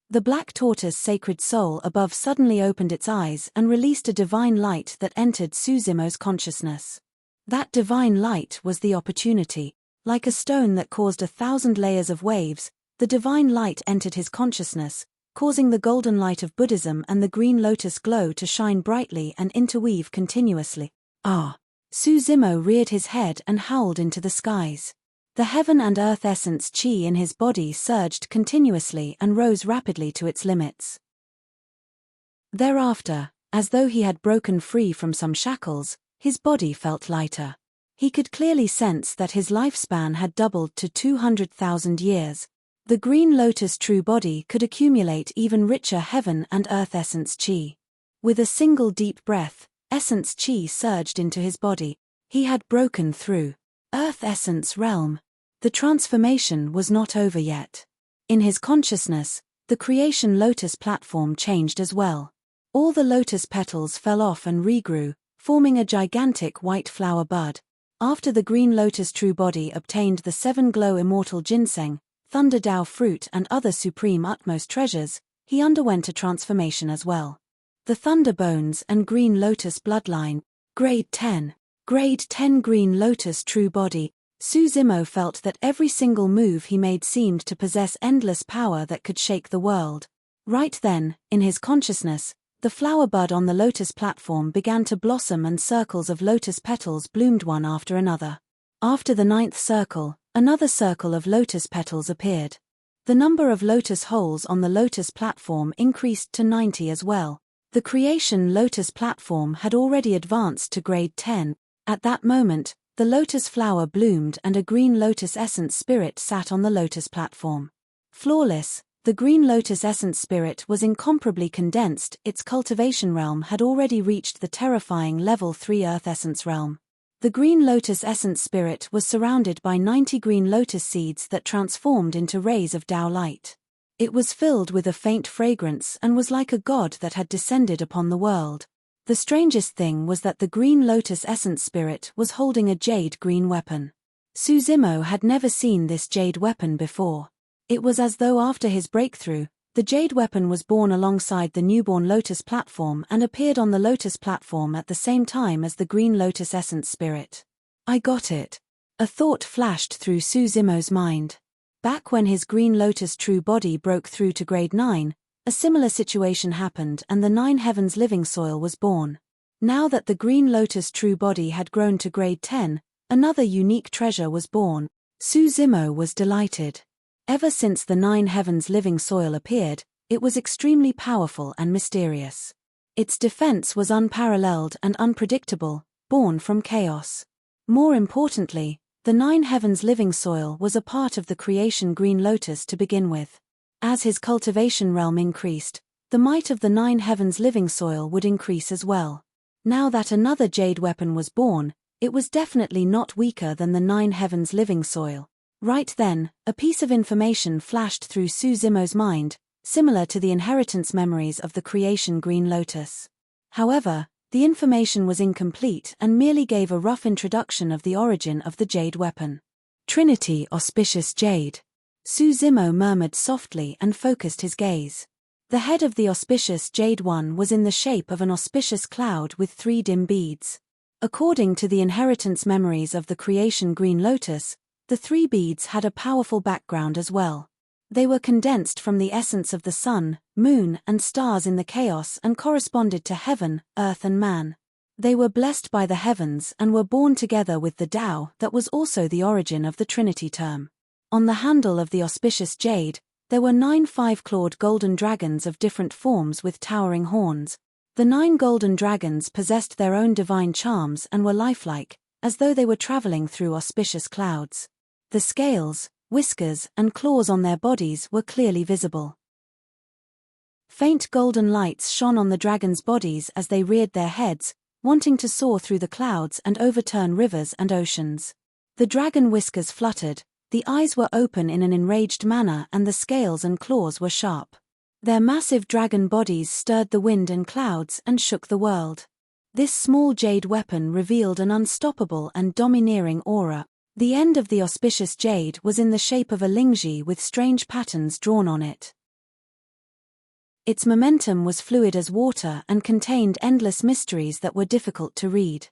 The black tortoise sacred soul above suddenly opened its eyes and released a divine light that entered Suzumo's consciousness. That divine light was the opportunity. Like a stone that caused 1,000 layers of waves, the divine light entered his consciousness, causing the golden light of Buddhism and the green lotus glow to shine brightly and interweave continuously. Ah! Suzumo reared his head and howled into the skies. The heaven and earth essence chi in his body surged continuously and rose rapidly to its limits. Thereafter, as though he had broken free from some shackles, his body felt lighter. He could clearly sense that his lifespan had doubled to 200,000 years. The green lotus true body could accumulate even richer heaven and earth essence chi. With a single deep breath, essence chi surged into his body. He had broken through. Earth essence realm. The transformation was not over yet. In his consciousness, the creation lotus platform changed as well. All the lotus petals fell off and regrew, forming a gigantic white flower bud. After the green lotus true body obtained the 7 glow immortal ginseng, thunder Tao fruit and other supreme utmost treasures, he underwent a transformation as well. The thunder bones and green lotus bloodline, grade 10. Grade 10 green lotus true body. Suzumo felt that every single move he made seemed to possess endless power that could shake the world. Right then, in his consciousness, the flower bud on the lotus platform began to blossom and circles of lotus petals bloomed one after another. After the 9th circle, Another circle of lotus petals appeared. The number of lotus holes on the lotus platform increased to 90 as well. The creation lotus platform had already advanced to grade 10. At that moment, the lotus flower bloomed and a green lotus essence spirit sat on the lotus platform. Flawless, the green lotus essence spirit was incomparably condensed. Its cultivation realm had already reached the terrifying level 3 earth essence realm. The green lotus essence spirit was surrounded by 90 green lotus seeds that transformed into rays of Tao light. It was filled with a faint fragrance and was like a god that had descended upon the world. The strangest thing was that the green lotus essence spirit was holding a jade green weapon. Suzimo had never seen this jade weapon before. It was as though after his breakthrough, the jade weapon was born alongside the newborn lotus platform and appeared on the lotus platform at the same time as the green lotus essence spirit. I got it. A thought flashed through Suzimo's mind. Back when his green lotus true body broke through to grade 9, a similar situation happened and the 9 heavens living soil was born. Now that the green lotus true body had grown to grade 10, another unique treasure was born. Suzimo was delighted. Ever since the 9 heavens living soil appeared, it was extremely powerful and mysterious. Its defense was unparalleled and unpredictable, born from chaos. More importantly, the 9 heavens living soil was a part of the creation green lotus to begin with. As his cultivation realm increased, the might of the 9 heavens living soil would increase as well. Now that another jade weapon was born, it was definitely not weaker than the 9 heavens living soil. Right then, a piece of information flashed through Suzimo's mind, similar to the inheritance memories of the creation green lotus. However, the information was incomplete and merely gave a rough introduction of the origin of the jade weapon. Trinity auspicious jade. Suzimo murmured softly and focused his gaze. The head of the auspicious jade one was in the shape of an auspicious cloud with 3 dim beads. According to the inheritance memories of the creation green lotus, the 3 beads had a powerful background as well. They were condensed from the essence of the sun, moon, and stars in the chaos and corresponded to heaven, earth and man. They were blessed by the heavens and were born together with the Tao that was also the origin of the Trinity term. On the handle of the auspicious jade, there were 9 5-clawed golden dragons of different forms with towering horns. The 9 golden dragons possessed their own divine charms and were lifelike, as though they were traveling through auspicious clouds. The scales, whiskers, and claws on their bodies were clearly visible. Faint golden lights shone on the dragons' bodies as they reared their heads, wanting to soar through the clouds and overturn rivers and oceans. The dragon whiskers fluttered, the eyes were open in an enraged manner and the scales and claws were sharp. Their massive dragon bodies stirred the wind and clouds and shook the world. This small jade weapon revealed an unstoppable and domineering aura. The end of the auspicious jade was in the shape of a lingji with strange patterns drawn on it. Its momentum was fluid as water and contained endless mysteries that were difficult to read.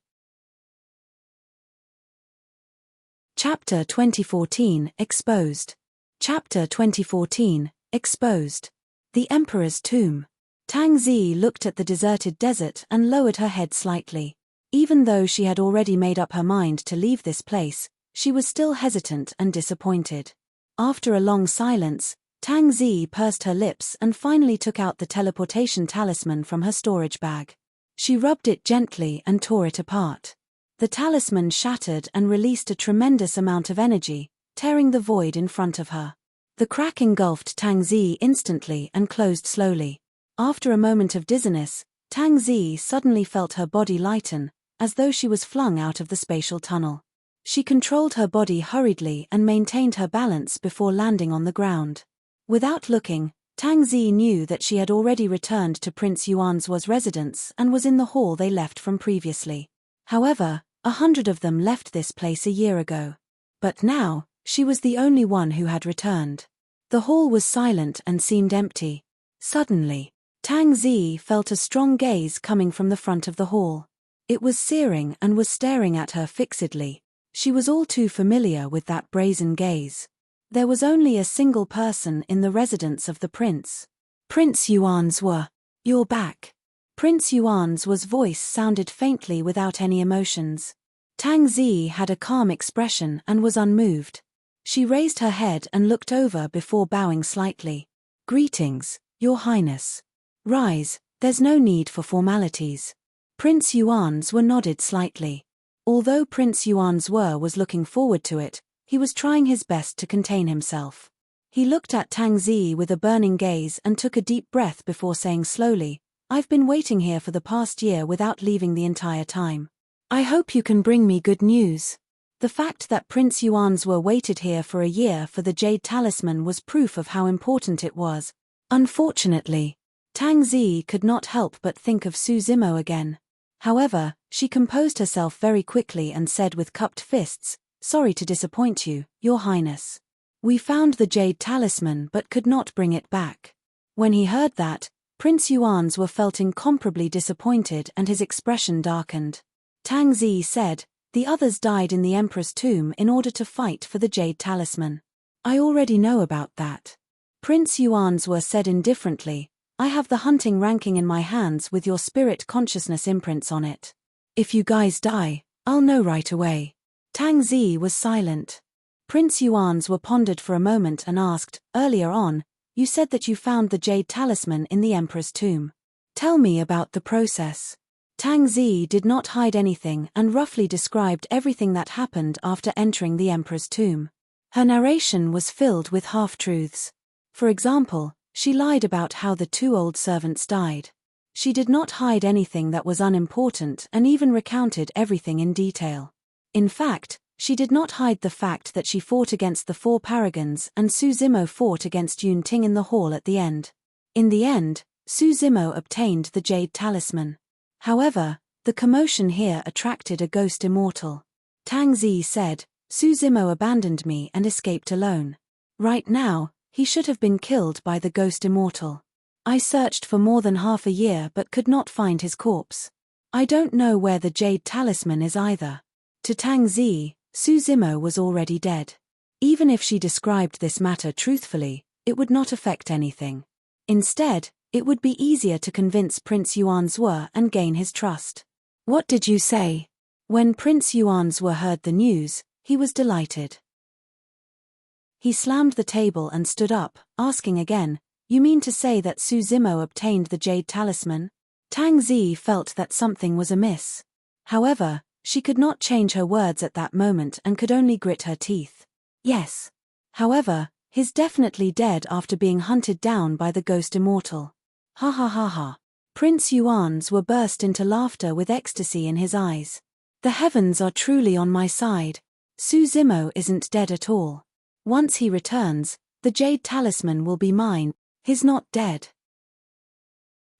Chapter 2014 Exposed. Chapter 2014 Exposed. The Emperor's Tomb. Tang Zi looked at the deserted desert and lowered her head slightly. Even though she had already made up her mind to leave this place, she was still hesitant and disappointed. After a long silence, Tang Zi pursed her lips and finally took out the teleportation talisman from her storage bag. She rubbed it gently and tore it apart. The talisman shattered and released a tremendous amount of energy, tearing the void in front of her. The crack engulfed Tang Zi instantly and closed slowly. After a moment of dizziness, Tang Zi suddenly felt her body lighten, as though she was flung out of the spatial tunnel. She controlled her body hurriedly and maintained her balance before landing on the ground. Without looking, Tang Zi knew that she had already returned to Prince Yuanzhua's residence and was in the hall they left from previously. However, 100 of them left this place a year ago. But now, she was the only one who had returned. The hall was silent and seemed empty. Suddenly, Tang Zi felt a strong gaze coming from the front of the hall. It was searing and was staring at her fixedly. She was all too familiar with that brazen gaze. There was only a single person in the residence of the prince. Prince Yuanzhua, you're back. Prince Yuanzhua's voice sounded faintly without any emotions. Tang Zi had a calm expression and was unmoved. She raised her head and looked over before bowing slightly. Greetings, Your Highness. Rise, there's no need for formalities. Prince Yuan's nodded slightly. Although Prince Yuan's was looking forward to it, he was trying his best to contain himself. He looked at Tang Zi with a burning gaze and took a deep breath before saying slowly, I've been waiting here for the past year without leaving the entire time. I hope you can bring me good news. The fact that Prince Yuan's waited here for a year for the Jade Talisman was proof of how important it was. Unfortunately, Tang Zi could not help but think of Su Zimo again. However, she composed herself very quickly and said with cupped fists, Sorry to disappoint you, Your Highness. We found the Jade Talisman but could not bring it back. When he heard that, Prince Yuan's felt incomparably disappointed and his expression darkened. Tang Zi said, The others died in the Emperor's tomb in order to fight for the Jade Talisman. I already know about that. Prince Yuan's said indifferently, I have the hunting ranking in my hands with your spirit consciousness imprints on it. If you guys die, I'll know right away. Tang Zi was silent. Prince Yuan's pondered for a moment and asked, Earlier on, you said that you found the Jade Talisman in the Emperor's tomb. Tell me about the process. Tang Zi did not hide anything and roughly described everything that happened after entering the Emperor's tomb. Her narration was filled with half-truths. For example, she lied about how the two old servants died. She did not hide anything that was unimportant and even recounted everything in detail. In fact, she did not hide the fact that she fought against the 4 paragons and Su Zimo fought against Yun Ting in the hall at the end. In the end, Su Zimo obtained the Jade Talisman. However, the commotion here attracted a ghost immortal. Tang Zi said, Su Zimo abandoned me and escaped alone. Right now, he should have been killed by the ghost immortal. I searched for more than half a year but could not find his corpse. I don't know where the Jade Talisman is either. To Tang Zi, Su Zimo was already dead. Even if she described this matter truthfully, it would not affect anything. Instead, it would be easier to convince Prince Yuan's and gain his trust. What did you say? When Prince Yuan's heard the news, he was delighted. He slammed the table and stood up, asking again, You mean to say that Su Zimo obtained the Jade Talisman? Tang Zi felt that something was amiss. However, she could not change her words at that moment and could only grit her teeth. Yes. However, he's definitely dead after being hunted down by the ghost immortal. Ha ha ha ha. Prince Yuan's burst into laughter with ecstasy in his eyes. The heavens are truly on my side. Su Zimo isn't dead at all. Once he returns, the Jade Talisman will be mine. He's not dead.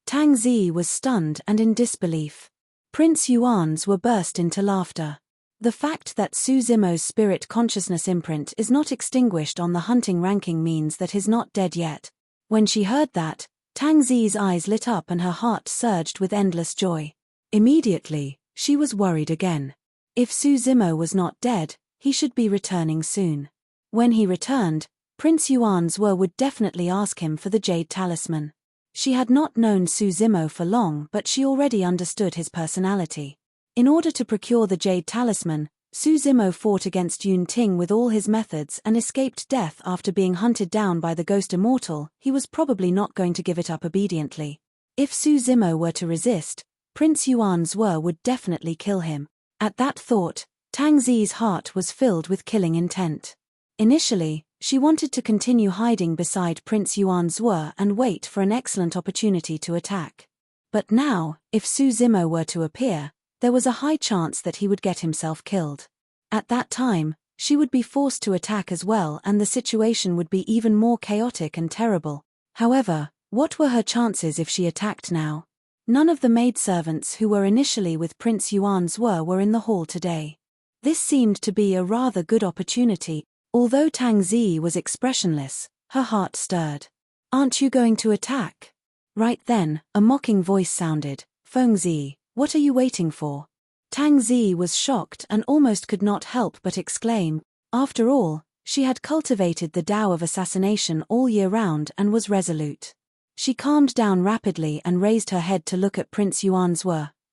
Tang Zi was stunned and in disbelief. Prince Yuan's burst into laughter. The fact that Su Zimo's spirit consciousness imprint is not extinguished on the hunting ranking means that he's not dead yet. When she heard that, Tang Zi's eyes lit up and her heart surged with endless joy. Immediately, she was worried again. If Su Zimo was not dead, he should be returning soon. When he returned, Prince Yuan's would definitely ask him for the Jade Talisman. She had not known Su Zimo for long but she already understood his personality. In order to procure the Jade Talisman, Su Zimo fought against Yun Ting with all his methods and escaped death after being hunted down by the ghost immortal. He was probably not going to give it up obediently. If Su Zimo were to resist, Prince Yuan's would definitely kill him. At that thought, Tang Zi's heart was filled with killing intent. Initially, she wanted to continue hiding beside Prince Yuan's and wait for an excellent opportunity to attack. But now, if Su Zimo were to appear, there was a high chance that he would get himself killed. At that time, she would be forced to attack as well and the situation would be even more chaotic and terrible. However, what were her chances if she attacked now? None of the maidservants who were initially with Prince Yuan's were in the hall today. This seemed to be a rather good opportunity. Although Tang Zi was expressionless, her heart stirred. Aren't you going to attack? Right then, a mocking voice sounded, Feng Zi, what are you waiting for? Tang Zi was shocked and almost could not help but exclaim. After all, she had cultivated the Tao of assassination all year round and was resolute. She calmed down rapidly and raised her head to look at Prince Yuan's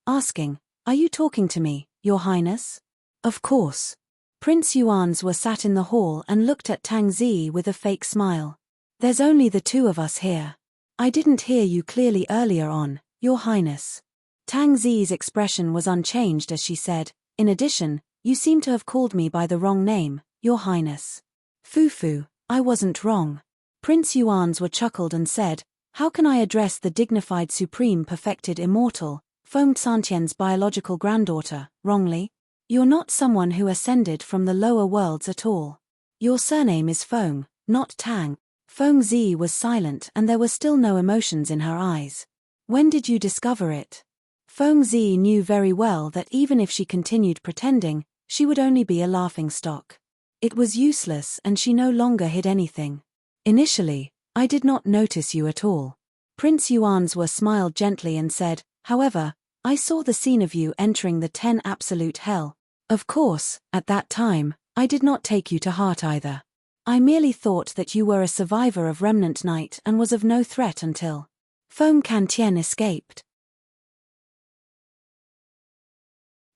asking, Are you talking to me, Your Highness? Of course. Prince Yuan's were sat in the hall and looked at Tang Zi with a fake smile. There's only the two of us here. I didn't hear you clearly earlier on, Your Highness. Tang Zi's expression was unchanged as she said, in addition, you seem to have called me by the wrong name, Your Highness. Fufu, I wasn't wrong. Prince Yuan's were chuckled and said, how can I address the dignified supreme perfected immortal, Feng Xantian's biological granddaughter, wrongly? You're not someone who ascended from the lower worlds at all. Your surname is Feng, not Tang. Feng Zi was silent and there were still no emotions in her eyes. When did you discover it? Feng Zi knew very well that even if she continued pretending, she would only be a laughingstock. It was useless and she no longer hid anything. Initially, I did not notice you at all. Prince Yuan's were smiled gently and said, however, I saw the scene of you entering the 10 absolute hell. Of course, at that time, I did not take you to heart either. I merely thought that you were a survivor of Remnant Night and was of no threat until Feng Kantian escaped.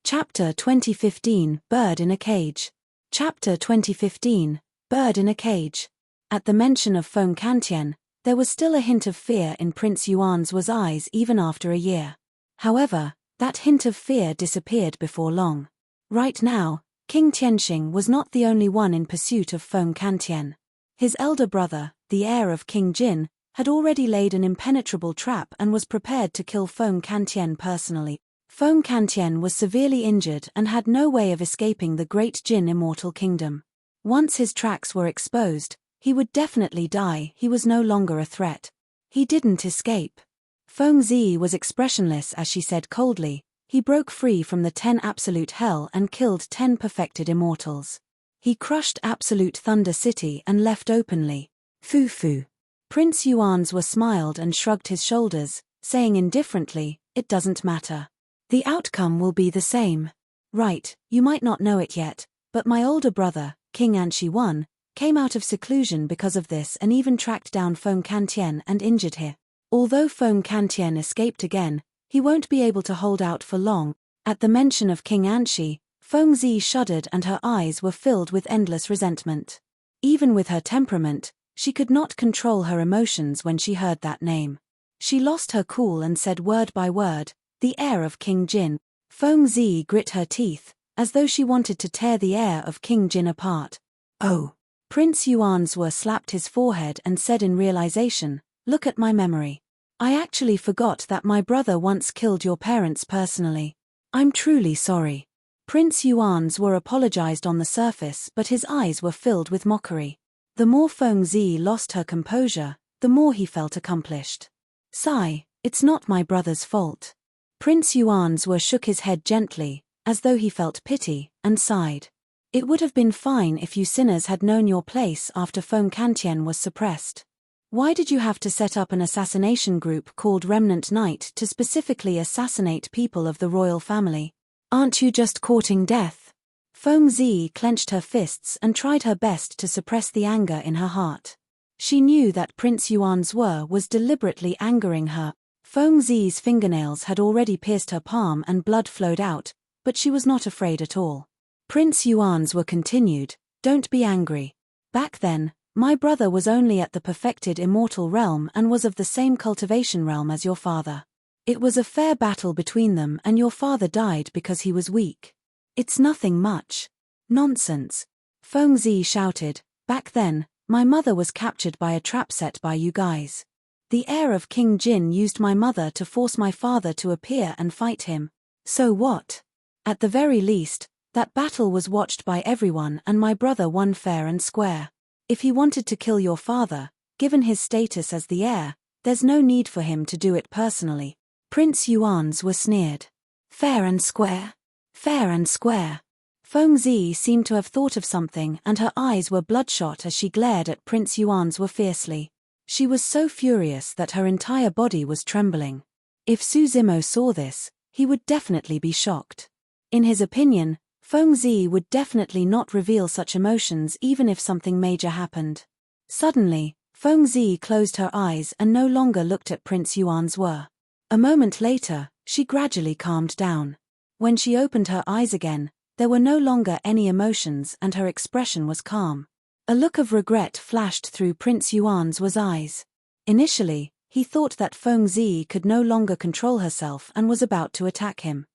Chapter 2015, Bird in a Cage. Chapter 2015, Bird in a Cage. At the mention of Feng Kantian, there was still a hint of fear in Prince Yuan's eyes even after a year. However, that hint of fear disappeared before long. Right now, King Tianxing was not the only one in pursuit of Feng Kantian. His elder brother, the heir of King Jin, had already laid an impenetrable trap and was prepared to kill Feng Kantian personally. Feng Kantian was severely injured and had no way of escaping the great Jin Immortal Kingdom. Once his tracks were exposed, he would definitely die. He was no longer a threat. He didn't escape. Feng Zi was expressionless as she said coldly, he broke free from the 10 absolute hell and killed 10 perfected immortals. He crushed absolute Thunder City and left openly. Fufu. Prince Yuan's were smiled and shrugged his shoulders, saying indifferently, it doesn't matter. The outcome will be the same. Right, you might not know it yet, but my older brother, King Anshi I, came out of seclusion because of this and even tracked down Feng Kantian and injured him. Although Feng Kantian escaped again, he won't be able to hold out for long. At the mention of King Anshi, Feng Zi shuddered and her eyes were filled with endless resentment. Even with her temperament, she could not control her emotions when she heard that name. She lost her cool and said word by word, the heir of King Jin. Feng Zi grit her teeth, as though she wanted to tear the heir of King Jin apart. Oh. Prince Yuan's were slapped his forehead and said in realization, look at my memory. I actually forgot that my brother once killed your parents personally. I'm truly sorry. Prince Yuan's were apologized on the surface but his eyes were filled with mockery. The more Feng Zi lost her composure, the more he felt accomplished. Sigh, it's not my brother's fault. Prince Yuan's were shook his head gently, as though he felt pity, and sighed. It would have been fine if you sinners had known your place after Feng Kantian was suppressed. Why did you have to set up an assassination group called Remnant Night to specifically assassinate people of the royal family? Aren't you just courting death? Feng Zi clenched her fists and tried her best to suppress the anger in her heart. She knew that Prince Yuan's was deliberately angering her. Feng Zi's fingernails had already pierced her palm and blood flowed out, but she was not afraid at all. Prince Yuan's continued, don't be angry. Back then, my brother was only at the perfected immortal realm and was of the same cultivation realm as your father. It was a fair battle between them and your father died because he was weak. It's nothing much. Nonsense. Feng Zi shouted, back then, my mother was captured by a trap set by you guys. The heir of King Jin used my mother to force my father to appear and fight him. So what? At the very least, that battle was watched by everyone and my brother won fair and square. If he wanted to kill your father, given his status as the heir, there's no need for him to do it personally. Prince Yuan's were sneered. Fair and square? Fair and square. Feng Zi seemed to have thought of something and her eyes were bloodshot as she glared at Prince Yuan's were fiercely. She was so furious that her entire body was trembling. If Su Zimo saw this, he would definitely be shocked. In his opinion, Feng Zi would definitely not reveal such emotions even if something major happened. Suddenly, Feng Zi closed her eyes and no longer looked at Prince Yuan's were. A moment later, she gradually calmed down. When she opened her eyes again, There were no longer any emotions and her expression was calm. A look of regret flashed through Prince Yuan's eyes. Initially, he thought that Feng Zi could no longer control herself and was about to attack him.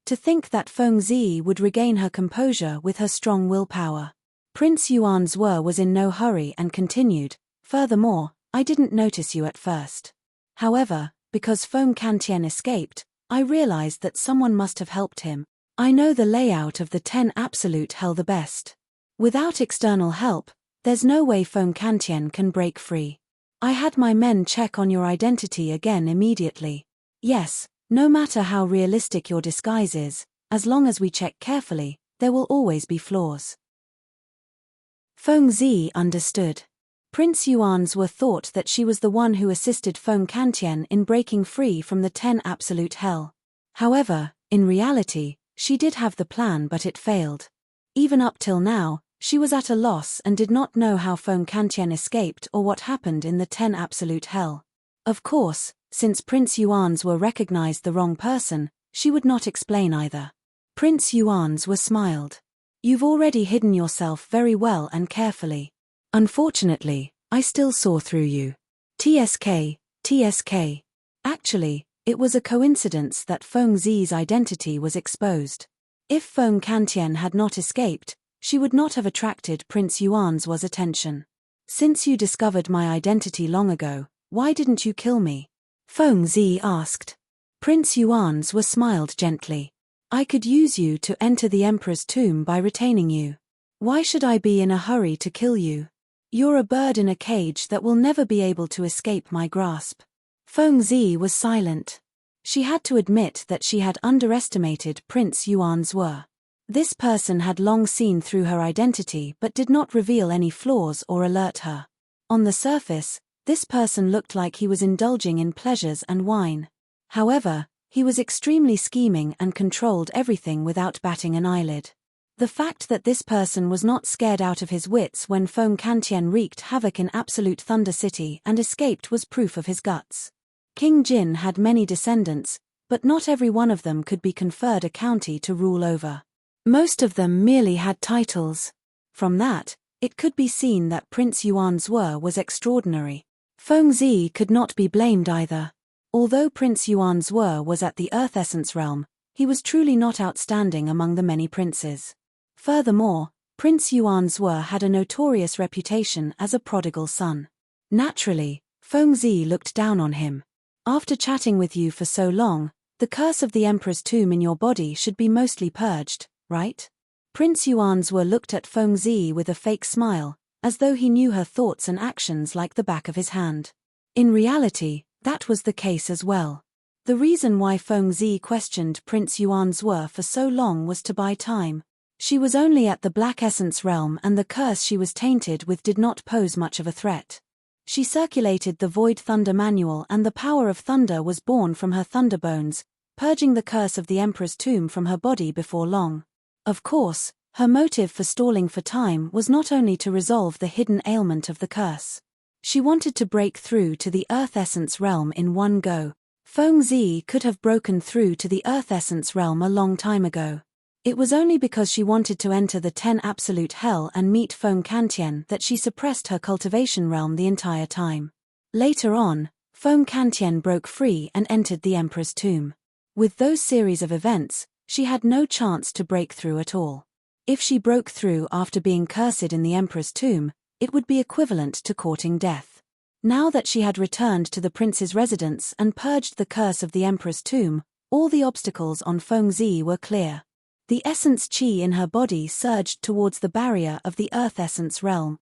To think that Feng Zi would regain her composure with her strong willpower. Prince Yuan's was in no hurry and continued, "Furthermore, I didn't notice you at first. However, because Feng Kantian escaped, I realized that someone must have helped him. I know the layout of the 10 absolute hell the best. Without external help, there's no way Feng Kantian can break free. I had my men check on your identity again immediately. Yes, no matter how realistic your disguise is, as long as we check carefully, there will always be flaws." Feng Zi understood. Prince Yuan's thought that she was the one who assisted Feng Kantian in breaking free from the 10 absolute hell. However, in reality, she did have the plan but it failed. Even up till now, she was at a loss and did not know how Feng Kantian escaped or what happened in the 10 absolute hell. Of course, since Prince Yuan's recognized the wrong person, she would not explain either. Prince Yuan's smiled. "You've already hidden yourself very well and carefully. Unfortunately, I still saw through you. TSK. Actually, it was a coincidence that Feng Zi's identity was exposed. If Feng Kantian had not escaped, she would not have attracted Prince Yuan's attention. Since you discovered my identity long ago, why didn't you kill me?" Feng Zi asked. Prince Yuan's smiled gently. "I could use you to enter the Emperor's tomb by retaining you. Why should I be in a hurry to kill you? You're a bird in a cage that will never be able to escape my grasp." Feng Zi was silent. She had to admit that she had underestimated Prince Yuan's This person had long seen through her identity but did not reveal any flaws or alert her. On the surface, this person looked like he was indulging in pleasures and wine. However, he was extremely scheming and controlled everything without batting an eyelid. The fact that this person was not scared out of his wits when Feng Kantian wreaked havoc in Absolute Thunder City and escaped was proof of his guts. King Jin had many descendants, but not every one of them could be conferred a county to rule over. Most of them merely had titles. From that, it could be seen that Prince Yuan's was extraordinary. Feng Zi could not be blamed either. Although Prince Yuan's was at the Earth Essence realm, he was truly not outstanding among the many princes. Furthermore, Prince Yuan's had a notorious reputation as a prodigal son. Naturally, Feng Zi looked down on him. "After chatting with you for so long, the curse of the Emperor's tomb in your body should be mostly purged, right?" Prince Yuan's looked at Feng Zi with a fake smile, as though he knew her thoughts and actions like the back of his hand. In reality, that was the case as well. The reason why Feng Zi questioned Prince Yuan's for so long was to buy time. She was only at the Black Essence realm and the curse she was tainted with did not pose much of a threat. She circulated the Void Thunder Manual and the power of thunder was born from her thunder bones, purging the curse of the Emperor's tomb from her body before long. Of course, her motive for stalling for time was not only to resolve the hidden ailment of the curse. She wanted to break through to the Earth Essence realm in one go. Feng Zi could have broken through to the Earth Essence realm a long time ago. It was only because she wanted to enter the 10 absolute hell and meet Feng Kantian that she suppressed her cultivation realm the entire time. Later on, Feng Kantian broke free and entered the Emperor's tomb. With those series of events, she had no chance to break through at all. If she broke through after being cursed in the Emperor's tomb, it would be equivalent to courting death. Now that she had returned to the prince's residence and purged the curse of the Emperor's tomb, all the obstacles on Feng Zi were clear. The essence qi in her body surged towards the barrier of the Earth Essence realm.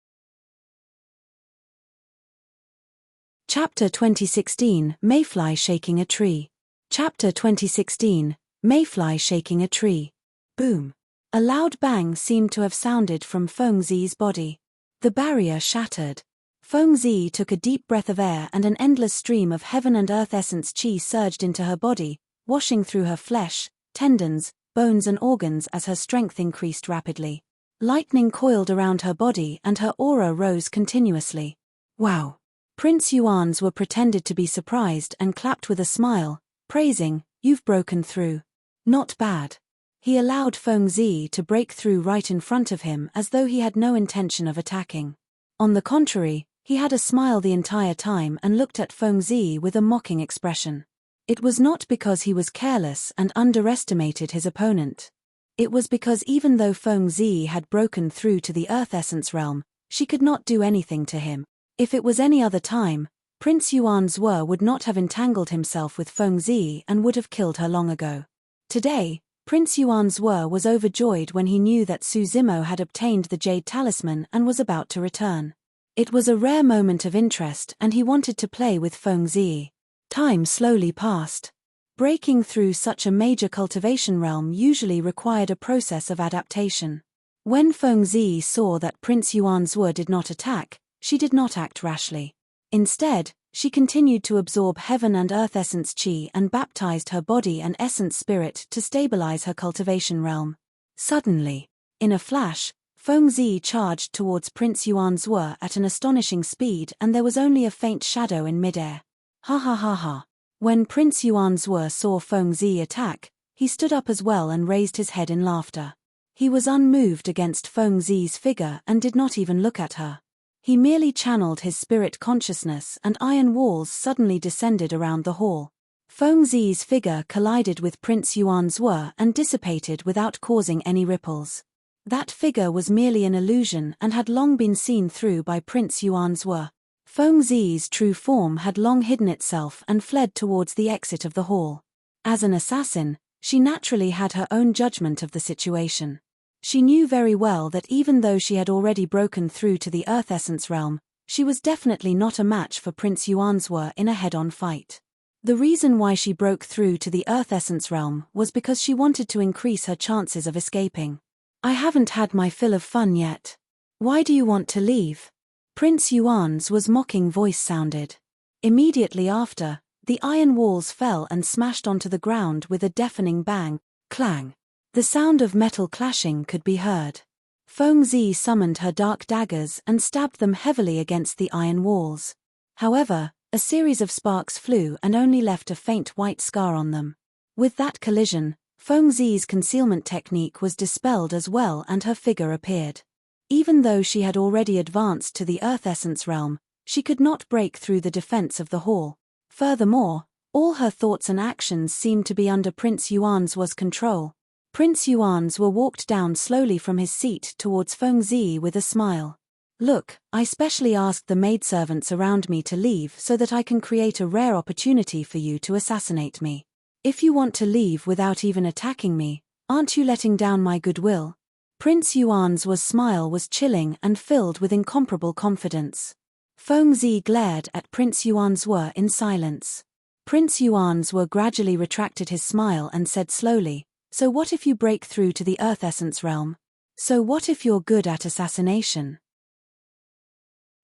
Chapter 2016, Mayfly Shaking a Tree. Chapter 2016, Mayfly Shaking a Tree. Boom. A loud bang seemed to have sounded from Feng Zi's body. The barrier shattered. Feng Zi took a deep breath of air and an endless stream of heaven and earth essence qi surged into her body, washing through her flesh, tendons, bones and organs as her strength increased rapidly. Lightning coiled around her body and her aura rose continuously. Wow! Prince Yuan's pretended to be surprised and clapped with a smile, praising, "You've broken through. Not bad. He allowed Fengzi to break through right in front of him as though he had no intention of attacking. On the contrary, he had a smile the entire time and looked at Fengzi with a mocking expression. It was not because he was careless and underestimated his opponent. It was because even though Fengzi had broken through to the Earth Essence realm, she could not do anything to him. If it was any other time, Prince Yuanzhe would not have entangled himself with Fengzi and would have killed her long ago. Today, Prince Yuanzhe was overjoyed when he knew that Su Zimo had obtained the Jade Talisman and was about to return. It was a rare moment of interest and he wanted to play with Fengzi. Time slowly passed. Breaking through such a major cultivation realm usually required a process of adaptation. When Fengzi saw that Prince Yuanzhe did not attack, she did not act rashly. Instead, she continued to absorb heaven and earth essence qi and baptized her body and essence spirit to stabilize her cultivation realm. Suddenly, in a flash, Fengzi charged towards Prince Yuanzhe at an astonishing speed and there was only a faint shadow in midair. Ha ha ha ha. When Prince Yuanzhe saw Fengzi attack, he stood up as well and raised his head in laughter. He was unmoved against Fengzi's figure and did not even look at her. He merely channeled his spirit consciousness and iron walls suddenly descended around the hall. Fengzi's figure collided with Prince Yuanzhe and dissipated without causing any ripples. That figure was merely an illusion and had long been seen through by Prince Yuanzhe. Fengzi's true form had long hidden itself and fled towards the exit of the hall. As an assassin, she naturally had her own judgment of the situation. She knew very well that even though she had already broken through to the Earth Essence realm, she was definitely not a match for Prince Yuanzhe in a head-on fight. The reason why she broke through to the Earth Essence realm was because she wanted to increase her chances of escaping. I haven't had my fill of fun yet. Why do you want to leave? Prince Yuanzhe's mocking voice sounded. Immediately after, the iron walls fell and smashed onto the ground with a deafening bang, clang. The sound of metal clashing could be heard. Fengzi summoned her dark daggers and stabbed them heavily against the iron walls. However, a series of sparks flew and only left a faint white scar on them. With that collision, Fengzi's concealment technique was dispelled as well and her figure appeared. Even though she had already advanced to the Earth Essence realm, she could not break through the defense of the hall. Furthermore, all her thoughts and actions seemed to be under Prince Yuanzhe's control. Prince Yuanzhe walked down slowly from his seat towards Fengzi with a smile. Look, I specially asked the maidservants around me to leave so that I can create a rare opportunity for you to assassinate me. If you want to leave without even attacking me, aren't you letting down my goodwill? Prince Yuanzhe's smile was chilling and filled with incomparable confidence. Fengzi glared at Prince Yuanzhe in silence. Prince Yuanzhe gradually retracted his smile and said slowly, so what if you break through to the Earth Essence realm? So what if you're good at assassination?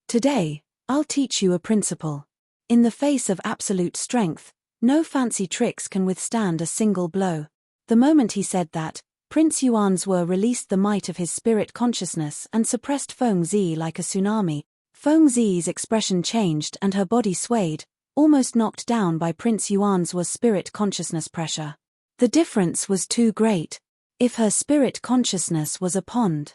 Today, I'll teach you a principle. In the face of absolute strength, no fancy tricks can withstand a single blow. The moment he said that, Prince Yuanzhe released the might of his spirit consciousness and suppressed Fengzi like a tsunami. Fengzi's expression changed and her body swayed, almost knocked down by Prince Yuanzhe's spirit consciousness pressure. The difference was too great. If her spirit consciousness was a pond,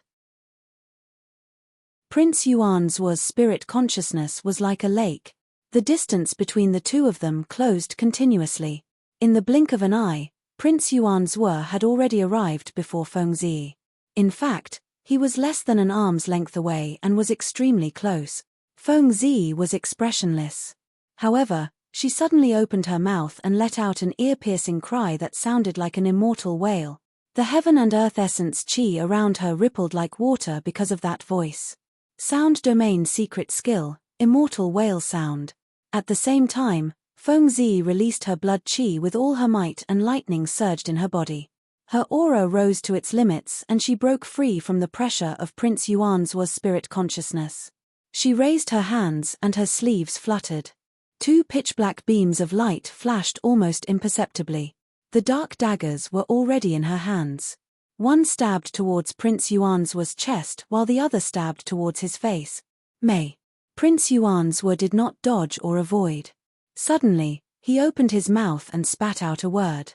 Prince Yuanzhe's spirit consciousness was like a lake. The distance between the two of them closed continuously. In the blink of an eye, Prince Yuanzhe had already arrived before Fengzi. In fact, he was less than an arm's length away and was extremely close. Fengzi was expressionless. However, she suddenly opened her mouth and let out an ear-piercing cry that sounded like an immortal wail. The heaven and earth essence qi around her rippled like water because of that voice. Sound domain secret skill, immortal wail sound. At the same time, Fengzi released her blood qi with all her might and lightning surged in her body. Her aura rose to its limits and she broke free from the pressure of Prince Yuanzhe's spirit consciousness. She raised her hands and her sleeves fluttered. Two pitch-black beams of light flashed almost imperceptibly. The dark daggers were already in her hands. One stabbed towards Prince Yuanzhe's chest while the other stabbed towards his face. May. Prince Yuanzhe did not dodge or avoid. Suddenly, he opened his mouth and spat out a word.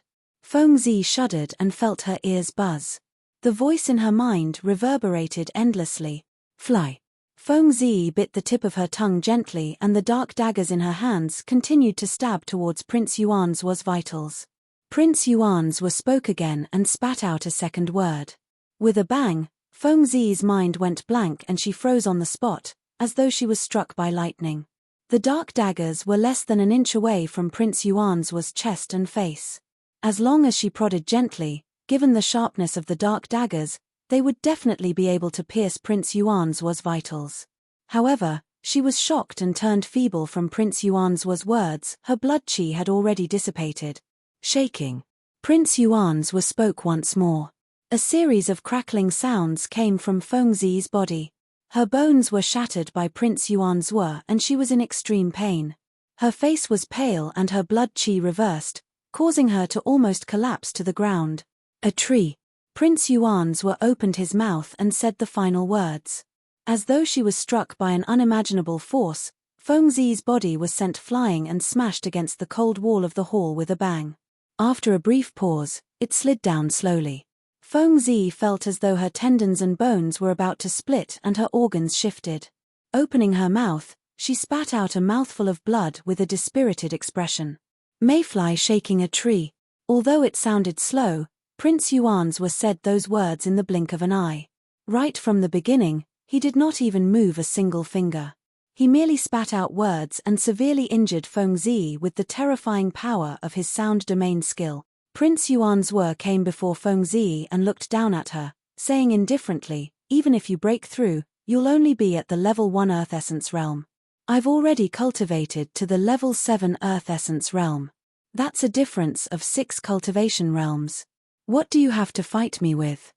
Fengzi shuddered and felt her ears buzz. The voice in her mind reverberated endlessly. Fly. Fengzi bit the tip of her tongue gently, and the dark daggers in her hands continued to stab towards Prince Yuan's vitals. Prince Yuan's spoke again and spat out a second word. With a bang, Fengzi's mind went blank and she froze on the spot, as though she was struck by lightning. The dark daggers were less than an inch away from Prince Yuan's chest and face. As long as she prodded gently, given the sharpness of the dark daggers, they would definitely be able to pierce Prince Yuan's vitals. However, she was shocked and turned feeble from Prince Yuan's words. Her blood qi had already dissipated. Shaking. Prince Yuan's spoke once more. A series of crackling sounds came from Fengzi's body. Her bones were shattered by Prince Yuan's and she was in extreme pain. Her face was pale and her blood qi reversed, causing her to almost collapse to the ground. A tree. Prince Yuan's opened his mouth and said the final words. As though she was struck by an unimaginable force, Fengzi's body was sent flying and smashed against the cold wall of the hall with a bang. After a brief pause, it slid down slowly. Fengzi felt as though her tendons and bones were about to split and her organs shifted. Opening her mouth, she spat out a mouthful of blood with a dispirited expression. Mayfly shaking a tree. Although it sounded slow, Prince Yuan's said those words in the blink of an eye. Right from the beginning, he did not even move a single finger. He merely spat out words and severely injured Fengzi with the terrifying power of his sound domain skill. Prince Yuan's came before Fengzi and looked down at her, saying indifferently, "Even if you break through, you'll only be at the level 1 Earth Essence realm. I've already cultivated to the level 7 Earth Essence realm. That's a difference of 6 cultivation realms. What do you have to fight me with?"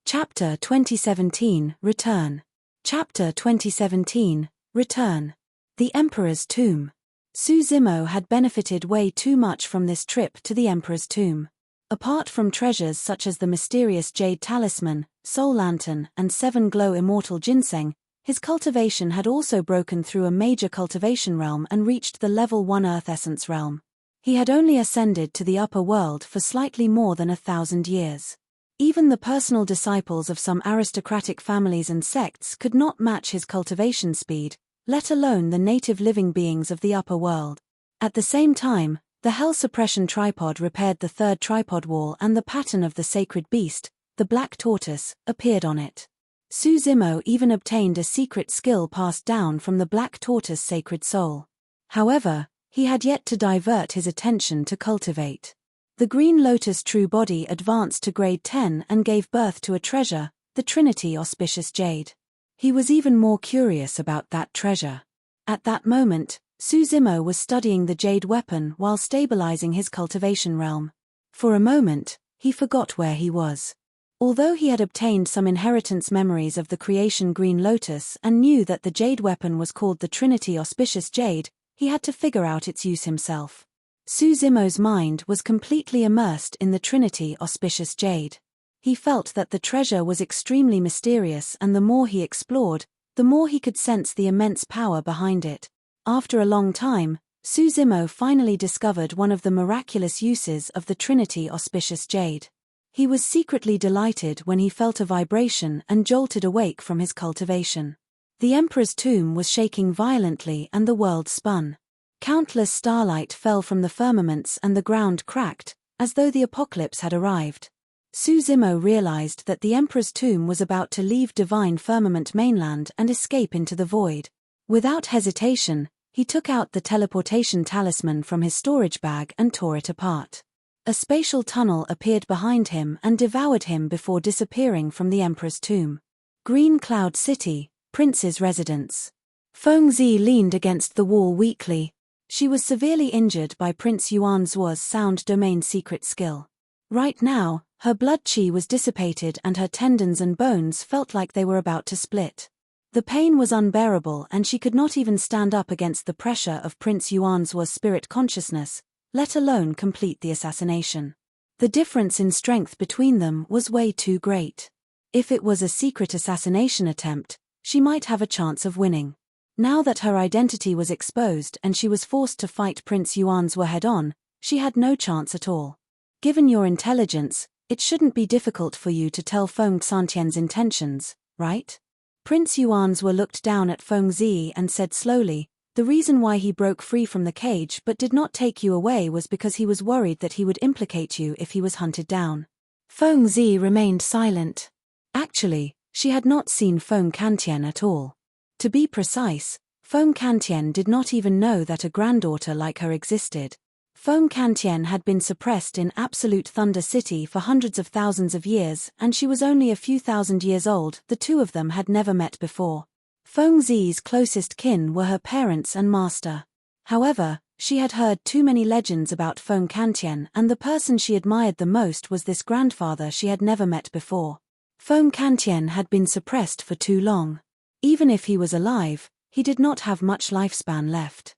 Chapter 2017, Return. Chapter 2017, Return. The Emperor's Tomb. Su Zimo had benefited way too much from this trip to the Emperor's Tomb. Apart from treasures such as the mysterious Jade Talisman, Soul Lantern, and 7 Glow Immortal Ginseng, his cultivation had also broken through a major cultivation realm and reached the level 1 Earth Essence realm. He had only ascended to the upper world for slightly more than 1,000 years. Even the personal disciples of some aristocratic families and sects could not match his cultivation speed, let alone the native living beings of the upper world. At the same time, the Hell Suppression Tripod repaired the 3rd tripod wall and the pattern of the sacred beast, the black tortoise, appeared on it. Su Zimo even obtained a secret skill passed down from the black tortoise sacred soul. However, he had yet to divert his attention to cultivate. The Green Lotus True Body advanced to grade 10 and gave birth to a treasure, the Trinity Auspicious Jade. He was even more curious about that treasure. At that moment, Su Zimo was studying the jade weapon while stabilizing his cultivation realm. For a moment, he forgot where he was. Although he had obtained some inheritance memories of the creation Green Lotus and knew that the jade weapon was called the Trinity Auspicious Jade, he had to figure out its use himself. Su Zimo's mind was completely immersed in the Trinity Auspicious Jade. He felt that the treasure was extremely mysterious, and the more he explored, the more he could sense the immense power behind it. After a long time, Su Zimo finally discovered one of the miraculous uses of the Trinity Auspicious Jade. He was secretly delighted when he felt a vibration and jolted awake from his cultivation. The Emperor's tomb was shaking violently and the world spun. Countless starlight fell from the firmaments and the ground cracked, as though the apocalypse had arrived. Su Zimo realized that the Emperor's tomb was about to leave divine firmament mainland and escape into the void. Without hesitation, he took out the teleportation talisman from his storage bag and tore it apart. A spatial tunnel appeared behind him and devoured him before disappearing from the Emperor's tomb. Green Cloud City, Prince's residence. Fengzi leaned against the wall weakly. She was severely injured by Prince Yuanzuo's sound domain secret skill. Right now, her blood qi was dissipated and her tendons and bones felt like they were about to split. The pain was unbearable and she could not even stand up against the pressure of Prince Yuanzuo's spirit consciousness, let alone complete the assassination. The difference in strength between them was way too great. If it was a secret assassination attempt, she might have a chance of winning. Now that her identity was exposed and she was forced to fight Prince Yuanzhe head-on, she had no chance at all. Given your intelligence, it shouldn't be difficult for you to tell Feng Xantian's intentions, right? Prince Yuanzhe looked down at Feng Zi and said slowly, the reason why he broke free from the cage but did not take you away was because he was worried that he would implicate you if he was hunted down. Feng Zi remained silent. Actually, she had not seen Feng Xantian at all. To be precise, Feng Xantian did not even know that a granddaughter like her existed. Feng Xantian had been suppressed in Absolute Thunder City for hundreds of thousands of years, and she was only a few thousand years old. The two of them had never met before. Feng Zi's closest kin were her parents and master. However, she had heard too many legends about Feng Xantian, and the person she admired the most was this grandfather she had never met before. Feng Xantian had been suppressed for too long. Even if he was alive, he did not have much lifespan left.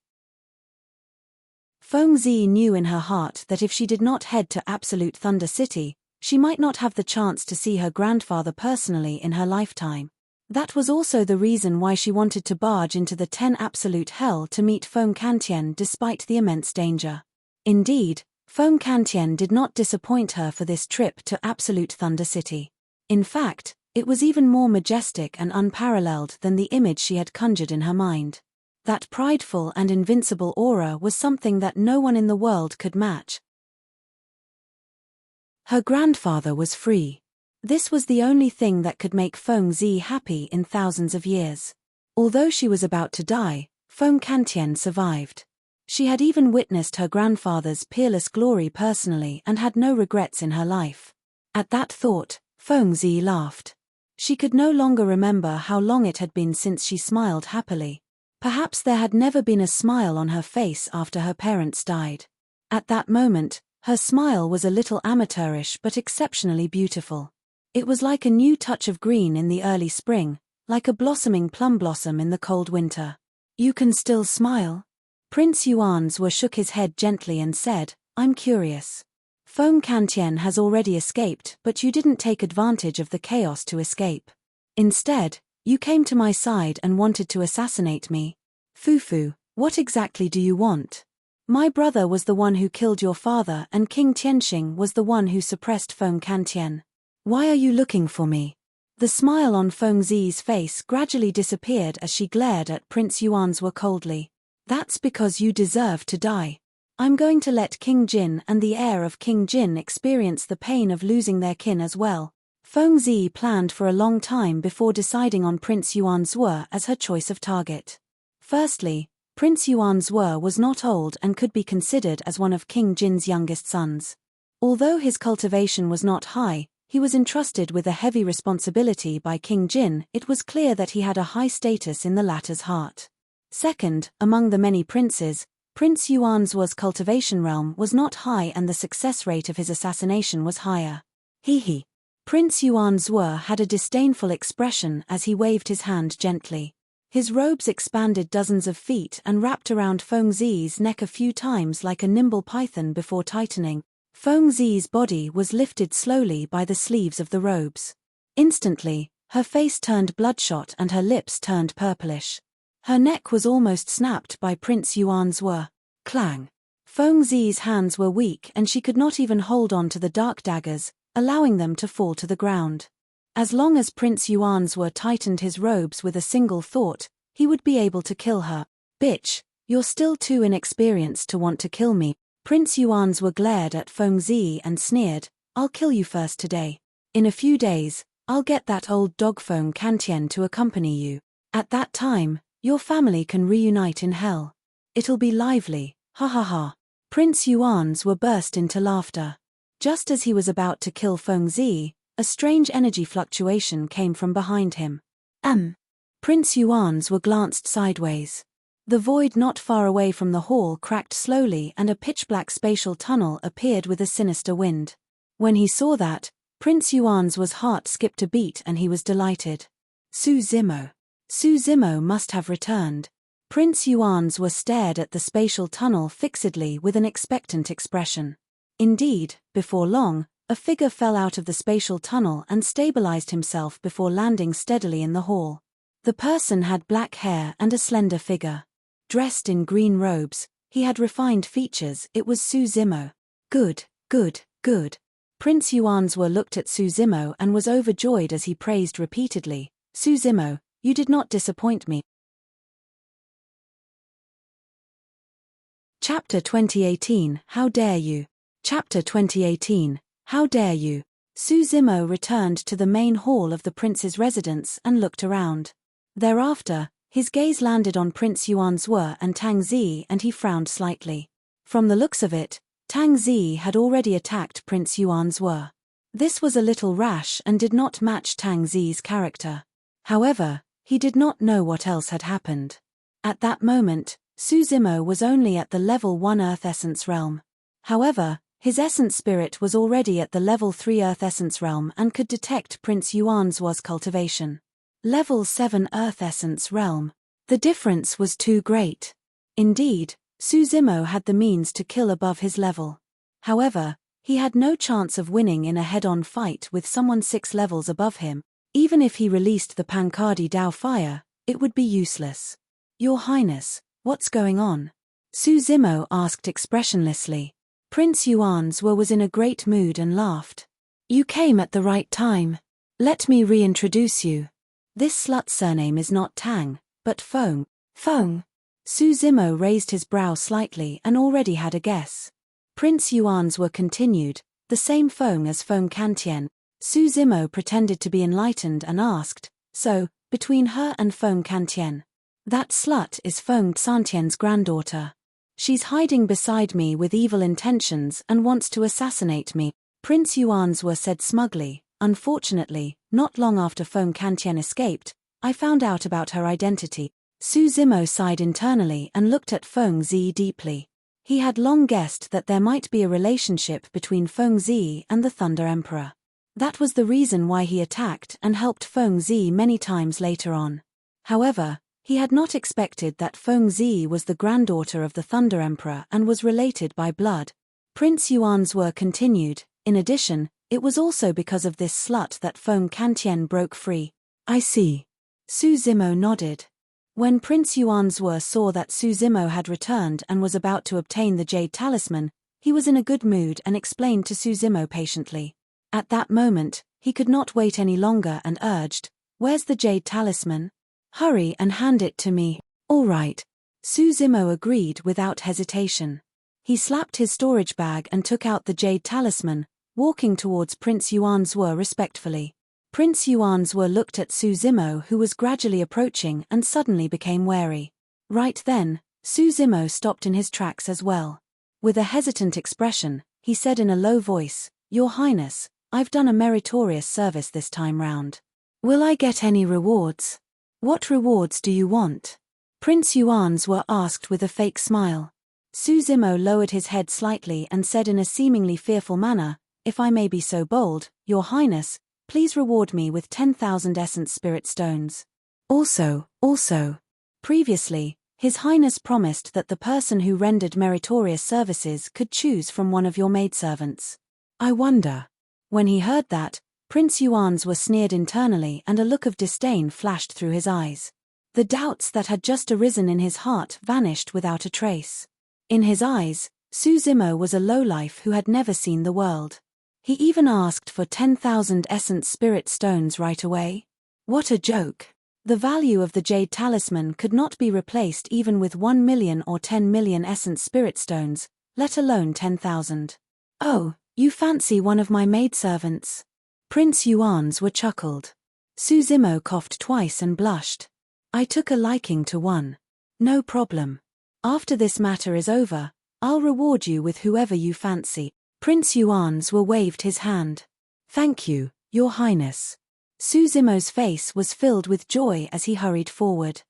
Feng Zi knew in her heart that if she did not head to Absolute Thunder City, she might not have the chance to see her grandfather personally in her lifetime. That was also the reason why she wanted to barge into the 10 Absolute Hell to meet Feng Xantian despite the immense danger. Indeed, Feng Xantian did not disappoint her for this trip to Absolute Thunder City. In fact, it was even more majestic and unparalleled than the image she had conjured in her mind. That prideful and invincible aura was something that no one in the world could match. Her grandfather was free. This was the only thing that could make Feng Zi happy in thousands of years. Although she was about to die, Feng Xantian survived. She had even witnessed her grandfather's peerless glory personally and had no regrets in her life. At that thought, Feng Zi laughed. She could no longer remember how long it had been since she smiled happily. Perhaps there had never been a smile on her face after her parents died. At that moment, her smile was a little amateurish but exceptionally beautiful. It was like a new touch of green in the early spring, like a blossoming plum blossom in the cold winter. You can still smile? Prince Yuanzhe shook his head gently and said, I'm curious. Feng Xantian has already escaped, but you didn't take advantage of the chaos to escape. Instead, you came to my side and wanted to assassinate me. Fufu, what exactly do you want? My brother was the one who killed your father and King Tianxing was the one who suppressed Feng Xantian. Why are you looking for me? The smile on Feng Zi's face gradually disappeared as she glared at Prince Yuanzhe coldly. That's because you deserve to die. I'm going to let King Jin and the heir of King Jin experience the pain of losing their kin as well. Feng Zi planned for a long time before deciding on Prince Yuanzhe as her choice of target. Firstly, Prince Yuanzhe was not old and could be considered as one of King Jin's youngest sons. Although his cultivation was not high, he was entrusted with a heavy responsibility by King Jin. It was clear that he had a high status in the latter's heart. Second, among the many princes, Prince Yuanzhe's cultivation realm was not high and the success rate of his assassination was higher. Hee. Prince Yuanzhe had a disdainful expression as he waved his hand gently. His robes expanded dozens of feet and wrapped around Feng Zi's neck a few times like a nimble python before tightening. Feng Zi's body was lifted slowly by the sleeves of the robes. Instantly, her face turned bloodshot and her lips turned purplish. Her neck was almost snapped by Prince Yuanzhe. Clang! Feng Zi's hands were weak and she could not even hold on to the dark daggers, allowing them to fall to the ground. As long as Prince Yuanzhe tightened his robes with a single thought, he would be able to kill her. Bitch, you're still too inexperienced to want to kill me. Prince Yuanzhe glared at Feng Zi and sneered, I'll kill you first today. In a few days, I'll get that old dog Feng Xantian to accompany you. At that time, your family can reunite in hell. It'll be lively, ha ha ha. Prince Yuanzhe burst into laughter. Just as he was about to kill Feng Zi, a strange energy fluctuation came from behind him. Prince Yuanzhe glanced sideways. The void not far away from the hall cracked slowly and a pitch-black spatial tunnel appeared with a sinister wind. When he saw that, Prince Yuanzhe's heart skipped a beat and he was delighted. Su Zimo must have returned. Prince Yuanzhe stared at the spatial tunnel fixedly with an expectant expression. Indeed, before long, a figure fell out of the spatial tunnel and stabilized himself before landing steadily in the hall. The person had black hair and a slender figure. Dressed in green robes, he had refined features. It was Su Zimo. Good, good, good. Prince Yuanzhou looked at Su Zimo and was overjoyed as he praised repeatedly. Su Zimo, you did not disappoint me. Chapter 2018, How Dare You? Chapter 2018, How Dare You? Su Zimo returned to the main hall of the prince's residence and looked around. Thereafter, his gaze landed on Prince Yuanzhou and Tang Zi and he frowned slightly. From the looks of it, Tang Zi had already attacked Prince Yuanzhou. This was a little rash and did not match Tang Zi's character. However, he did not know what else had happened. At that moment, Su Zimo was only at the level 1 Earth Essence realm. However, his essence spirit was already at the level 3 Earth Essence realm and could detect Prince Yuanzhou's cultivation. Level 7 Earth Essence realm. The difference was too great. Indeed, Su Zimo had the means to kill above his level. However, he had no chance of winning in a head-on fight with someone 6 levels above him. Even if he released the Pankadi Dao fire, it would be useless. Your Highness, what's going on? Su Zimo asked expressionlessly. Prince Yuanzhou was in a great mood and laughed. You came at the right time. Let me reintroduce you. This slut's surname is not Tang, but Feng. Feng. Su Zimo raised his brow slightly and already had a guess. Prince Yuanzhou continued, the same Feng as Feng Kantian. Su Zimo pretended to be enlightened and asked, so, between her and Feng Kantian? That slut is Feng Xantian's granddaughter. She's hiding beside me with evil intentions and wants to assassinate me, Prince Yuanzhou said smugly. Unfortunately, not long after Feng Kantian escaped, I found out about her identity. Su Zimo sighed internally and looked at Feng Zi deeply. He had long guessed that there might be a relationship between Feng Zi and the Thunder Emperor. That was the reason why he attacked and helped Feng Zi many times later on. However, he had not expected that Feng Zi was the granddaughter of the Thunder Emperor and was related by blood. Prince Yuanzhou continued, in addition, it was also because of this slut that Feng Kantian broke free. I see. Su Zimo nodded. When Prince Yuanzhou saw that Su Zimo had returned and was about to obtain the Jade Talisman, he was in a good mood and explained to Su Zimo patiently. At that moment, he could not wait any longer and urged, Where's the Jade Talisman? Hurry and hand it to me. All right. Su Zimo agreed without hesitation. He slapped his storage bag and took out the Jade Talisman, walking towards Prince Yuanzhou respectfully. Prince Yuanzhou looked at Su Zimo who was gradually approaching and suddenly became wary. Right then, Su Zimo stopped in his tracks as well. With a hesitant expression, he said in a low voice, Your Highness, I've done a meritorious service this time round. Will I get any rewards? What rewards do you want? Prince Yuanzhou asked with a fake smile. Su Zimo lowered his head slightly and said in a seemingly fearful manner, If I may be so bold, Your Highness, please reward me with 10,000 Essence Spirit Stones. Also, previously, His Highness promised that the person who rendered meritorious services could choose from one of your maidservants. I wonder. When he heard that, Prince Yuanzhou sneered internally and a look of disdain flashed through his eyes. The doubts that had just arisen in his heart vanished without a trace. In his eyes, Su Zimo was a lowlife who had never seen the world. He even asked for 10,000 Essence Spirit Stones right away. What a joke. The value of the Jade Talisman could not be replaced even with 1 million or 10 million Essence Spirit Stones, let alone 10,000. Oh, you fancy one of my maidservants? Prince Yuanzhou chuckled. Su Zimo coughed twice and blushed. I took a liking to one. No problem. After this matter is over, I'll reward you with whoever you fancy. Prince Yuanzhou waved his hand. Thank you, Your Highness. Su Zimo's face was filled with joy as he hurried forward.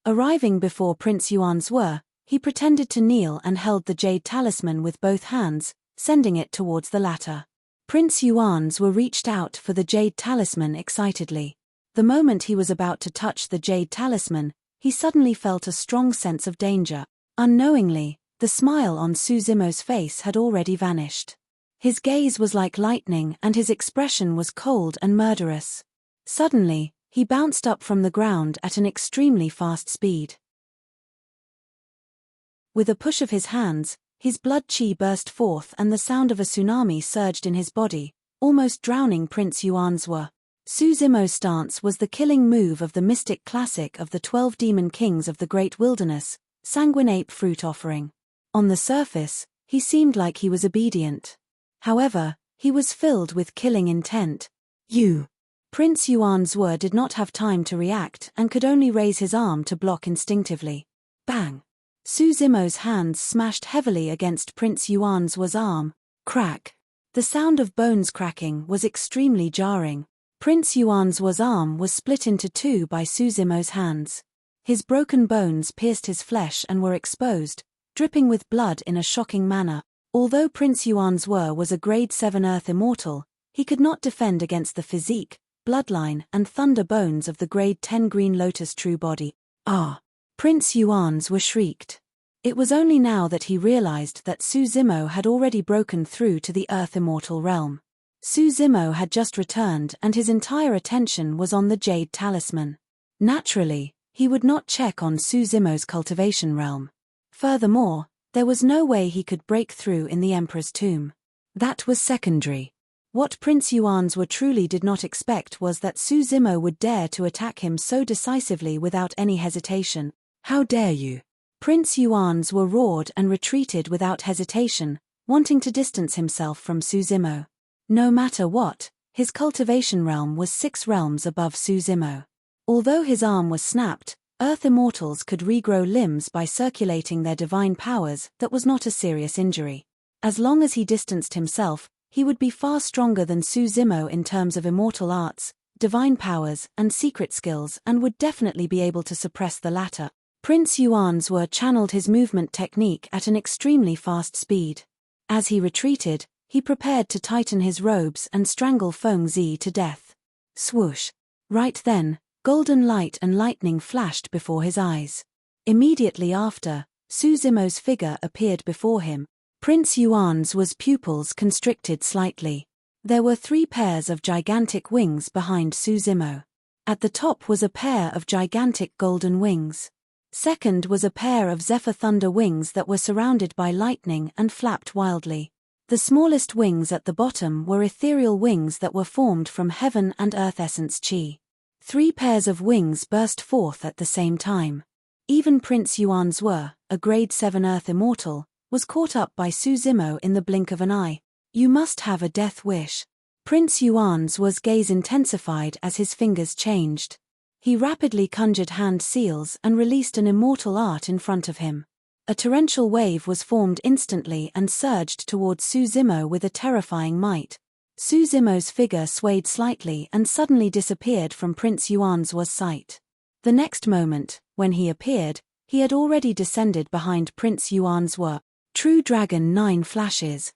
Arriving before Prince Yuanzhou, he pretended to kneel and held the Jade Talisman with both hands, sending it towards the latter. Prince Yuanzhou reached out for the Jade Talisman excitedly. The moment he was about to touch the Jade Talisman, he suddenly felt a strong sense of danger. Unknowingly, the smile on Su Zimo's face had already vanished. His gaze was like lightning and his expression was cold and murderous. Suddenly, He bounced up from the ground at an extremely fast speed. With a push of his hands, his blood chi burst forth and the sound of a tsunami surged in his body, almost drowning Prince Yuanzhe. Suzimo's stance was the killing move of the mystic classic of the 12 demon kings of the Great Wilderness, Sanguine Ape Fruit Offering. On the surface, he seemed like he was obedient. However, he was filled with killing intent. Prince Yuanzhe did not have time to react and could only raise his arm to block instinctively. Bang! Suzimo's hands smashed heavily against Prince Yuanzhe's arm. Crack! The sound of bones cracking was extremely jarring. Prince Yuanzhe's arm was split into two by Suzimo's hands. His broken bones pierced his flesh and were exposed, dripping with blood in a shocking manner. Although Prince Yuanzhe was a grade 7 Earth Immortal, he could not defend against the physique, bloodline and thunder bones of the grade 10 Green Lotus True Body. Prince Yuanzhe shrieked. It was only now that he realized that Suzimo had already broken through to the Earth Immortal realm. Suzimo had just returned and his entire attention was on the Jade Talisman. Naturally, he would not check on Suzimo's cultivation realm. Furthermore, there was no way he could break through in the Emperor's tomb. That was secondary. What Prince Yuanzhe truly did not expect was that Suzimo would dare to attack him so decisively without any hesitation. How dare you? Prince Yuanzhe roared and retreated without hesitation, wanting to distance himself from Suzimo. No matter what, his cultivation realm was 6 realms above Suzimo. Although his arm was snapped, Earth Immortals could regrow limbs by circulating their divine powers. That was not a serious injury. As long as he distanced himself, he would be far stronger than Suzimo in terms of immortal arts, divine powers, and secret skills and would definitely be able to suppress the latter. Prince Yuanzhe channeled his movement technique at an extremely fast speed. As he retreated, he prepared to tighten his robes and strangle Fengzi to death. Swoosh! Right then, golden light and lightning flashed before his eyes. Immediately after, Suzimo's figure appeared before him. Prince Yuanzhe's pupils constricted slightly. There were 3 pairs of gigantic wings behind Suzimo. At the top was a pair of gigantic golden wings. Second was a pair of Zephyr Thunder wings that were surrounded by lightning and flapped wildly. The smallest wings at the bottom were ethereal wings that were formed from heaven and earth essence chi. 3 pairs of wings burst forth at the same time. Even Prince Yuanzhe, a grade 7 Earth Immortal, was caught up by Suzimo in the blink of an eye. You must have a death wish. Prince Yuanzhe's gaze intensified as his fingers changed. He rapidly conjured hand seals and released an immortal art in front of him. A torrential wave was formed instantly and surged towards Suzimo with a terrifying might. Suzimo's figure swayed slightly and suddenly disappeared from Prince Yuanzhe's sight. The next moment, when he appeared, he had already descended behind Prince Yuanzhe. True Dragon 9 Flashes.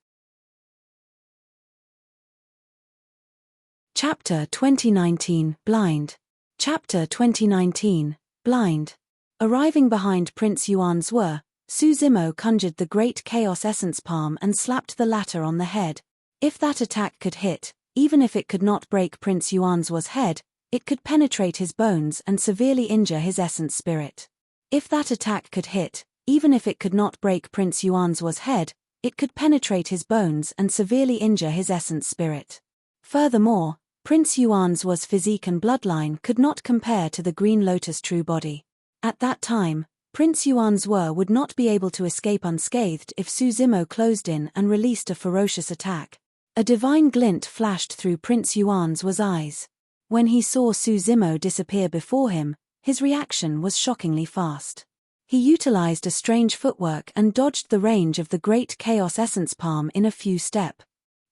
Chapter 2019, Blind. Chapter 2019, Blind. Arriving behind Prince Yuanzhe, Suzimo conjured the Great Chaos Essence Palm and slapped the latter on the head. If that attack could hit, even if it could not break Prince Yuanzhe's head, it could penetrate his bones and severely injure his essence spirit. If that attack could hit, even if it could not break Prince Yuanzhe's head, it could penetrate his bones and severely injure his essence spirit. Furthermore, Prince Yuanzhe's physique and bloodline could not compare to the Green Lotus True Body. At that time, Prince Yuanzhe would not be able to escape unscathed if Suzimo closed in and released a ferocious attack. A divine glint flashed through Prince Yuanzhe's eyes. When he saw Suzimo disappear before him, his reaction was shockingly fast. He utilized a strange footwork and dodged the range of the Great Chaos Essence Palm in a few steps.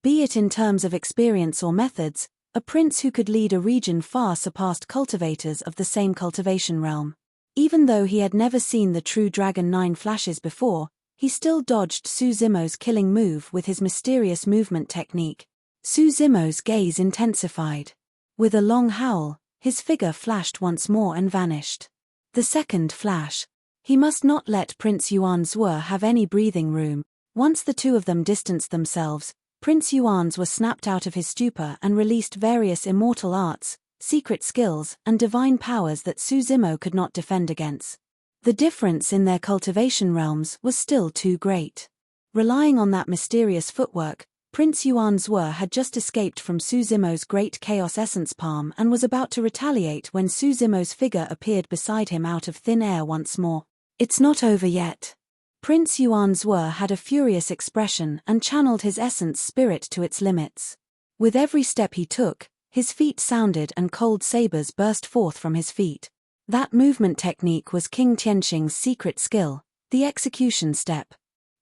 Be it in terms of experience or methods, a prince who could lead a region far surpassed cultivators of the same cultivation realm. Even though he had never seen the True Dragon 9 Flashes before, he still dodged Suzimo's killing move with his mysterious movement technique. Suzimo's gaze intensified. With a long howl, his figure flashed once more and vanished. The second flash. He must not let Prince Yuanzhe have any breathing room. Once the two of them distanced themselves, Prince Yuanzhe snapped out of his stupor and released various immortal arts, secret skills, and divine powers that Suzimo could not defend against. The difference in their cultivation realms was still too great. Relying on that mysterious footwork, Prince Yuanzhe had just escaped from Suzimo's great chaos essence palm and was about to retaliate when Suzimo's figure appeared beside him out of thin air once more. "It's not over yet." Prince Yuanzhe had a furious expression and channeled his essence spirit to its limits. With every step he took, his feet sounded and cold sabers burst forth from his feet. That movement technique was King Tianqing's secret skill, the execution step.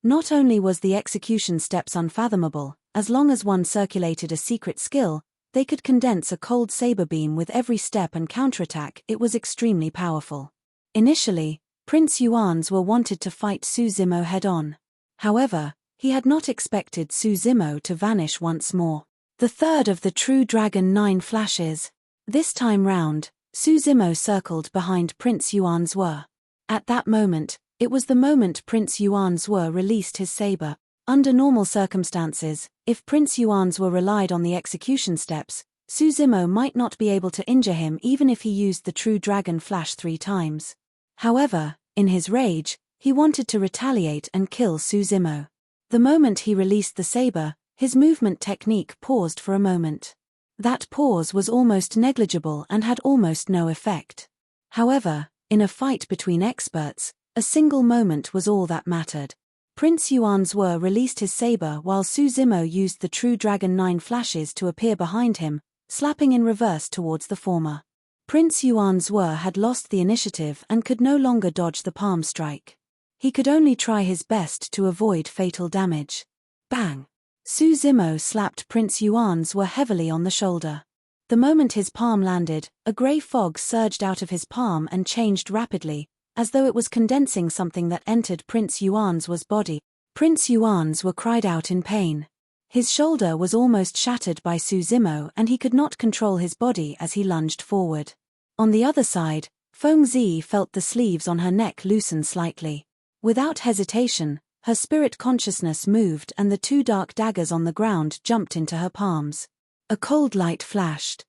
Not only was the execution steps unfathomable, as long as one circulated a secret skill, they could condense a cold saber beam with every step and counterattack. It was extremely powerful. Initially, Prince Yuanzhe wanted to fight Suzimo head-on. However, he had not expected Suzimo to vanish once more. The third of the True Dragon 9 flashes. This time round, Suzimo circled behind Prince Yuanzhe. At that moment, it was the moment Prince Yuanzhe released his saber. Under normal circumstances, if Prince Yuanzhe relied on the execution steps, Suzimo might not be able to injure him even if he used the True Dragon Flash 3 times. However, in his rage, he wanted to retaliate and kill Suzimo. The moment he released the saber, his movement technique paused for a moment. That pause was almost negligible and had almost no effect. However, in a fight between experts, a single moment was all that mattered. Prince Yuanzhe released his saber while Suzimo used the True Dragon 9 flashes to appear behind him, slapping in reverse towards the former. Prince Yuanzhe had lost the initiative and could no longer dodge the palm strike. He could only try his best to avoid fatal damage. Bang! Suzimo slapped Prince Yuanzhe heavily on the shoulder. The moment his palm landed, a grey fog surged out of his palm and changed rapidly, as though it was condensing something that entered Prince Yuanzhe's body. Prince Yuanzhe cried out in pain. His shoulder was almost shattered by Suzimo and he could not control his body as he lunged forward. On the other side, Fengzi felt the sleeves on her neck loosen slightly. Without hesitation, her spirit consciousness moved and the 2 dark daggers on the ground jumped into her palms. A cold light flashed.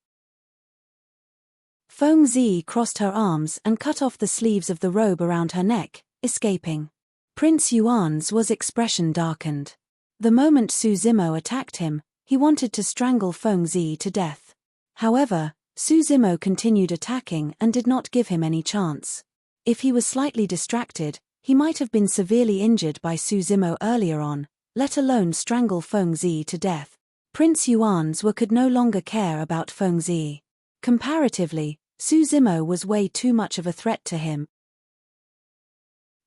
Fengzi crossed her arms and cut off the sleeves of the robe around her neck, escaping. Prince Yuanzhe's expression darkened. The moment Suzimo attacked him, he wanted to strangle Fengzi to death. However, Suzimo continued attacking and did not give him any chance. If he was slightly distracted, he might have been severely injured by Suzimo earlier on, let alone strangle Fengzi to death. Prince Yuanzhe could no longer care about Fengzi. Comparatively, Suzimo was way too much of a threat to him.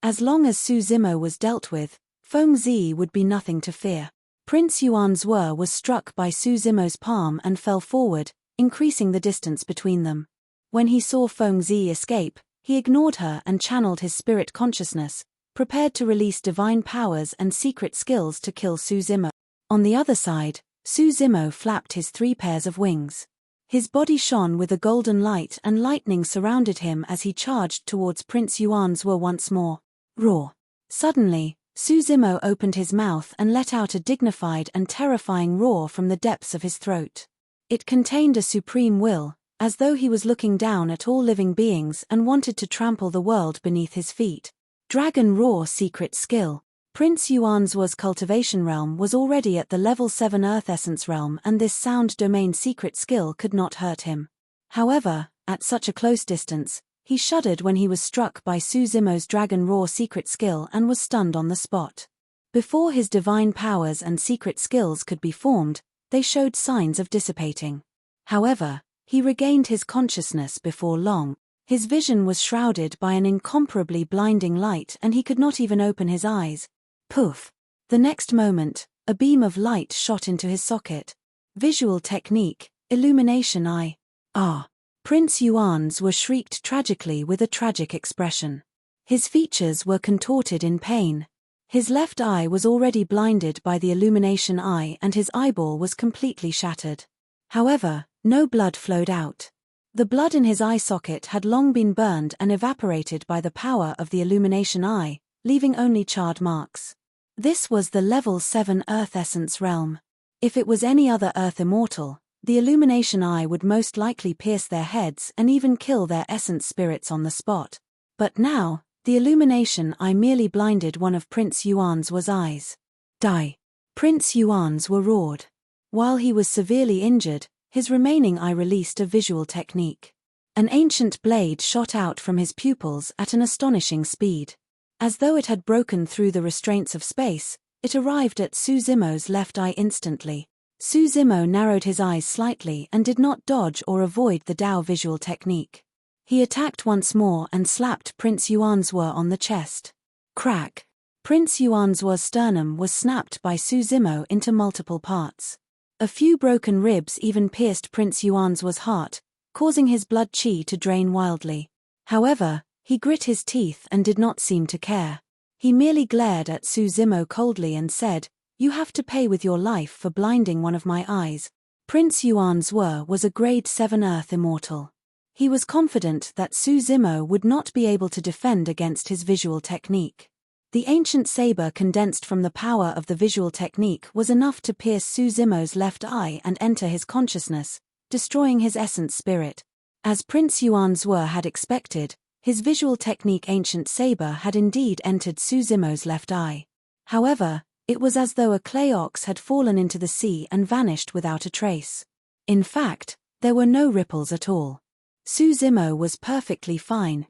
As long as Suzimo was dealt with, Fengzi would be nothing to fear. Prince Yuanzhe was struck by Suzimo's palm and fell forward, increasing the distance between them. When he saw Fengzi escape, he ignored her and channeled his spirit consciousness, prepared to release divine powers and secret skills to kill Suzimo. On the other side, Suzimo flapped his 3 pairs of wings. His body shone with a golden light and lightning surrounded him as he charged towards Prince Yuanzhe once more. Roar! Suddenly, Suzimo opened his mouth and let out a dignified and terrifying roar from the depths of his throat. It contained a supreme will, as though he was looking down at all living beings and wanted to trample the world beneath his feet. Dragon Roar secret skill. Prince Yuanzhe's cultivation realm was already at the level 7 Earth Essence realm and this sound domain secret skill could not hurt him. However, at such a close distance, he shuddered when he was struck by Suzimo's Dragon Roar secret skill and was stunned on the spot. Before his divine powers and secret skills could be formed, they showed signs of dissipating. However, he regained his consciousness before long. His vision was shrouded by an incomparably blinding light and he could not even open his eyes. Poof! The next moment, a beam of light shot into his socket. Visual technique, illumination eye. Ah! Prince Yuanzhe shrieked tragically with a tragic expression. His features were contorted in pain. His left eye was already blinded by the illumination eye and his eyeball was completely shattered. However, no blood flowed out. The blood in his eye socket had long been burned and evaporated by the power of the illumination eye, leaving only charred marks. This was the level 7 Earth Essence realm. If it was any other Earth Immortal, the illumination eye would most likely pierce their heads and even kill their essence spirits on the spot. But now, the illumination eye merely blinded one of Prince Yuan's eyes. Die! Prince Yuan's roared. While he was severely injured, his remaining eye released a visual technique. An ancient blade shot out from his pupils at an astonishing speed. As though it had broken through the restraints of space, it arrived at Su Zimo's left eye instantly. Su Zimo narrowed his eyes slightly and did not dodge or avoid the Dao visual technique. He attacked once more and slapped Prince Yuan's on the chest. Crack! Prince Yuan's sternum was snapped by Su Zimo into multiple parts. A few broken ribs even pierced Prince Yuan's heart, causing his blood qi to drain wildly. However, he grit his teeth and did not seem to care. He merely glared at Su Zimo coldly and said, "You have to pay with your life for blinding one of my eyes." Prince Yuan's was a grade 7 Earth Immortal. He was confident that Su Zimo would not be able to defend against his visual technique. The ancient saber condensed from the power of the visual technique was enough to pierce Su Zimo's left eye and enter his consciousness, destroying his essence spirit. As Prince Yuan's had expected, his visual technique ancient saber had indeed entered Su Zimo's left eye. However, it was as though a clay ox had fallen into the sea and vanished without a trace. In fact, there were no ripples at all. Su Zimo was perfectly fine.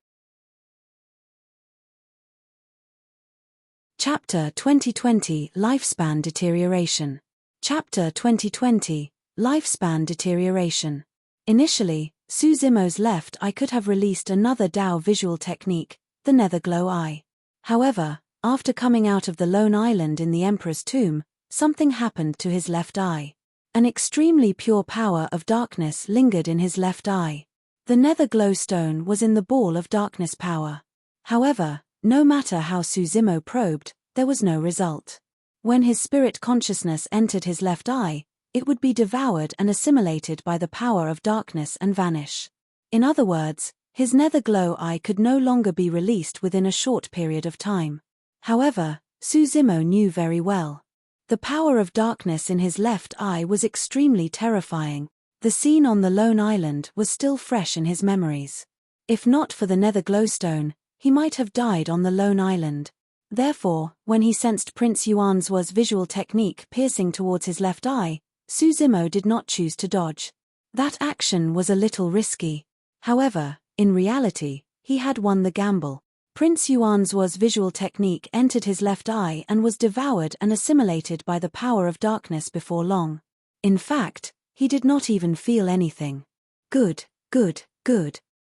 Chapter 2020 Lifespan Deterioration. Chapter 2020 Lifespan Deterioration. Initially, Su Zimo's left eye could have released another Dao visual technique, the Netherglow Eye. However, after coming out of the lone island in the Emperor's tomb, something happened to his left eye. An extremely pure power of darkness lingered in his left eye. The Netherglow stone was in the ball of darkness power. However, no matter how Su Zimo probed, there was no result. When his spirit consciousness entered his left eye, it would be devoured and assimilated by the power of darkness and vanish. In other words, his Netherglow eye could no longer be released within a short period of time. However, Su Zimo knew very well. The power of darkness in his left eye was extremely terrifying. The scene on the lone island was still fresh in his memories. If not for the Netherglow stone, he might have died on the lone island. Therefore, when he sensed Prince Yuan's visual technique piercing towards his left eye, Su Zimo did not choose to dodge. That action was a little risky. However, in reality, he had won the gamble. Prince Yuan's visual technique entered his left eye and was devoured and assimilated by the power of darkness before long. In fact, he did not even feel anything. Good.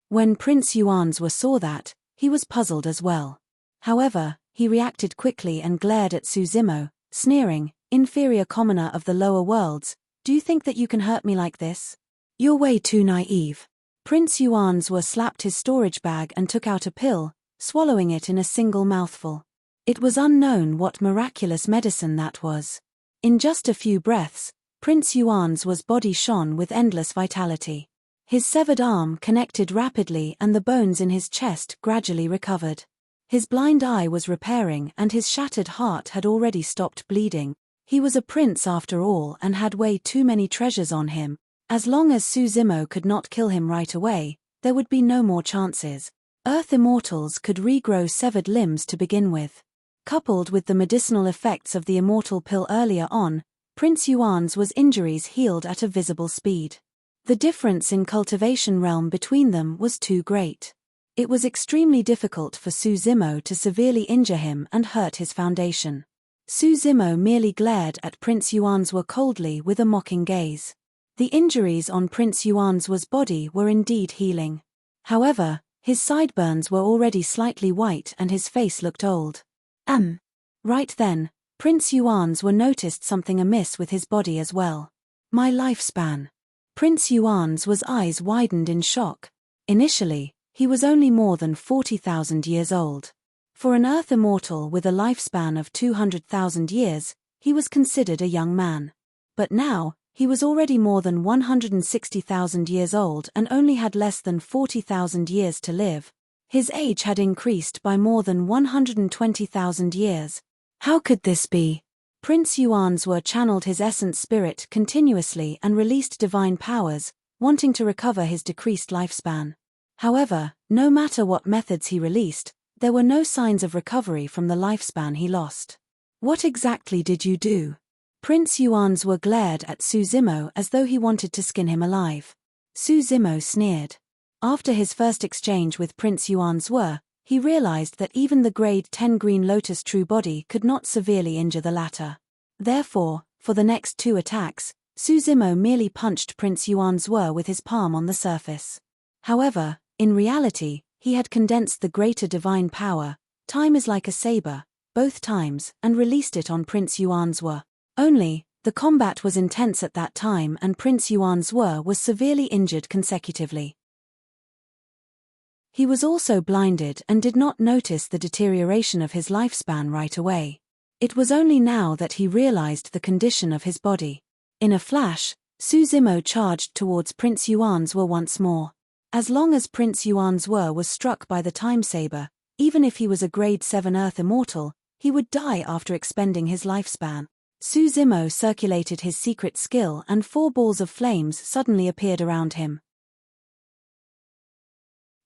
When Prince Yuan's saw that, he was puzzled as well. However, he reacted quickly and glared at Su Zimo, sneering, "Inferior commoner of the lower worlds, do you think that you can hurt me like this? You're way too naive." Prince Yuan's slapped his storage bag and took out a pill, swallowing it in a single mouthful. It was unknown what miraculous medicine that was. In just a few breaths, Prince Yuan's body shone with endless vitality. His severed arm connected rapidly and the bones in his chest gradually recovered. His blind eye was repairing and his shattered heart had already stopped bleeding. He was a prince after all and had way too many treasures on him. As long as Su Zimo could not kill him right away, there would be no more chances. Earth Immortals could regrow severed limbs to begin with. Coupled with the medicinal effects of the Immortal pill earlier on, Prince Yuan's injuries healed at a visible speed. The difference in cultivation realm between them was too great. It was extremely difficult for Su Zimo to severely injure him and hurt his foundation. Su Zimo merely glared at Prince Yuan's coldly with a mocking gaze. The injuries on Prince Yuan's body were indeed healing. However, his sideburns were already slightly white and his face looked old. Right then, Prince Yuan's noticed something amiss with his body as well. My lifespan. Prince Yuan's eyes widened in shock. Initially, he was only more than 40,000 years old. For an Earth Immortal with a lifespan of 200,000 years, he was considered a young man. But now, he was already more than 160,000 years old and only had less than 40,000 years to live. His age had increased by more than 120,000 years. How could this be? Prince Yuanzhua channeled his essence spirit continuously and released divine powers, wanting to recover his decreased lifespan. However, no matter what methods he released, there were no signs of recovery from the lifespan he lost. What exactly did you do? Prince Yuanzhua glared at Su Zimo as though he wanted to skin him alive. Su Zimo sneered. After his first exchange with Prince Yuanzhua, he realized that even the grade 10 Green Lotus true body could not severely injure the latter. Therefore, for the next 2 attacks, Su Zimo merely punched Prince Yuanzhua with his palm on the surface. However, in reality, he had condensed the greater divine power, time is like a saber, both times, and released it on Prince Yuanzhua. Only, the combat was intense at that time and Prince Yuanzhua was severely injured consecutively. He was also blinded and did not notice the deterioration of his lifespan right away. It was only now that he realized the condition of his body. In a flash, Su Zimo charged towards Prince Yuanzhua once more. As long as Prince Yuanzhua was struck by the time saber, even if he was a grade 7 Earth Immortal, he would die after expending his lifespan. Su Zimo circulated his secret skill and 4 balls of flames suddenly appeared around him.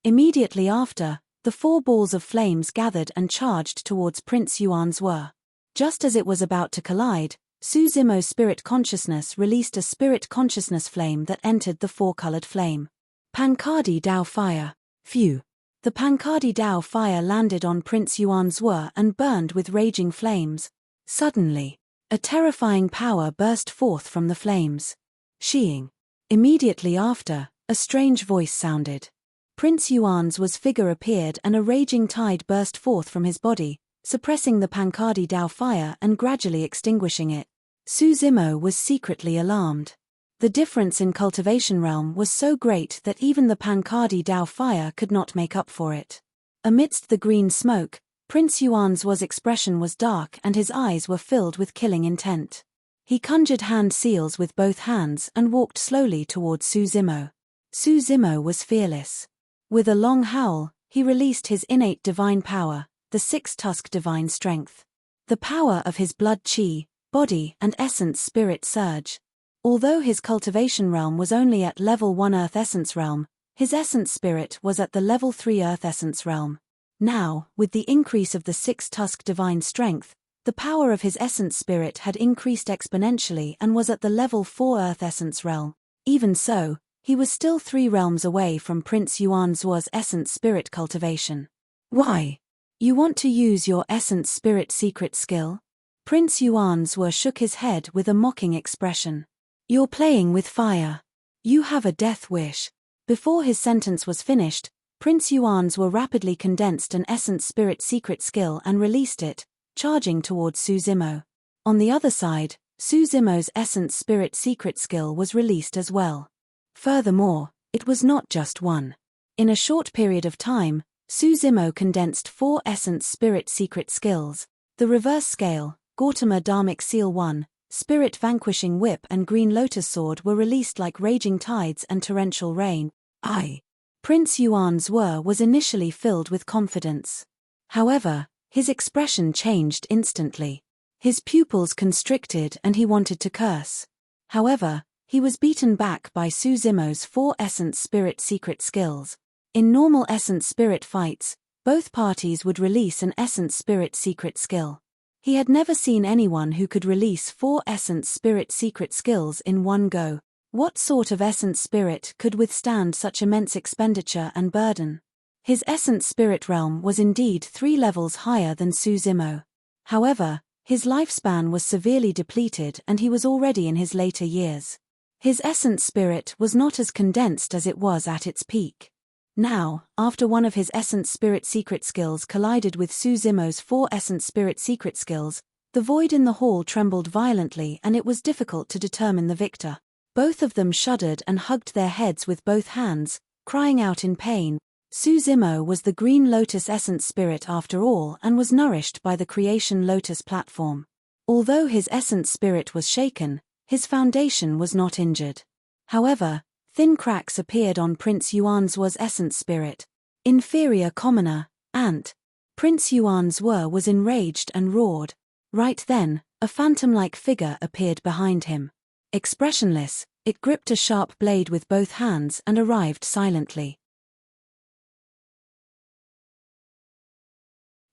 Immediately after, the 4 balls of flames gathered and charged towards Prince Yuanzhua. Just as it was about to collide, Su Zimo's spirit consciousness released a spirit consciousness flame that entered the 4-colored flame. Pankadi Dao Fire. Phew. The Pankadi Dao Fire landed on Prince Yuanzhua and burned with raging flames. Suddenly, a terrifying power burst forth from the flames. Shiying. Immediately after, a strange voice sounded. Prince Yuanzhua's figure appeared and a raging tide burst forth from his body, suppressing the Pankadi Dao fire and gradually extinguishing it. Su Zimo was secretly alarmed. The difference in cultivation realm was so great that even the Pankadi Dao fire could not make up for it. Amidst the green smoke, Prince Yuanzhua's expression was dark and his eyes were filled with killing intent. He conjured hand seals with both hands and walked slowly towards Su Zimo. Su Zimo was fearless. With a long howl, he released his innate divine power, the 6-tusk divine strength. The power of his blood chi, body and essence spirit surge. Although his cultivation realm was only at level 1 earth essence realm, his essence spirit was at the level 3 earth essence realm. Now, with the increase of the 6-tusk divine strength, the power of his essence spirit had increased exponentially and was at the level 4 earth essence realm. Even so, he was still 3 realms away from Prince Yuanzhua's essence spirit cultivation. Why? You want to use your essence spirit secret skill? Prince Yuanzhua shook his head with a mocking expression. You're playing with fire. You have a death wish. Before his sentence was finished, Prince Yuanzhua rapidly condensed an essence spirit secret skill and released it, charging towards Su Zimo. On the other side, Su Zimo's essence spirit secret skill was released as well. Furthermore, it was not just one. In a short period of time, Su Zimo condensed 4 essence spirit secret skills. The reverse scale, Gautama Dharmic Seal 1, Spirit Vanquishing Whip and Green Lotus Sword were released like raging tides and torrential rain. Prince Yuanzhua was initially filled with confidence. However, his expression changed instantly. His pupils constricted and he wanted to curse. However, he was beaten back by Su Zimo's 4 essence spirit secret skills. In normal essence spirit fights, both parties would release an essence spirit secret skill. He had never seen anyone who could release 4 essence spirit secret skills in one go. What sort of essence spirit could withstand such immense expenditure and burden? His essence spirit realm was indeed 3 levels higher than Su Zimo. However, his lifespan was severely depleted and he was already in his later years. His essence spirit was not as condensed as it was at its peak. Now, after one of his essence spirit secret skills collided with Su Zimo's 4 essence spirit secret skills, the void in the hall trembled violently and it was difficult to determine the victor. Both of them shuddered and hugged their heads with both hands, crying out in pain. Su Zimo was the Green Lotus essence spirit after all and was nourished by the Creation Lotus platform. Although his essence spirit was shaken, his foundation was not injured. However, thin cracks appeared on Prince Yuanzhua's essence spirit. Inferior commoner, ant. Prince Yuanzhua was enraged and roared. Right then, A phantom-like figure appeared behind him. Expressionless, it gripped a sharp blade with both hands and arrived silently.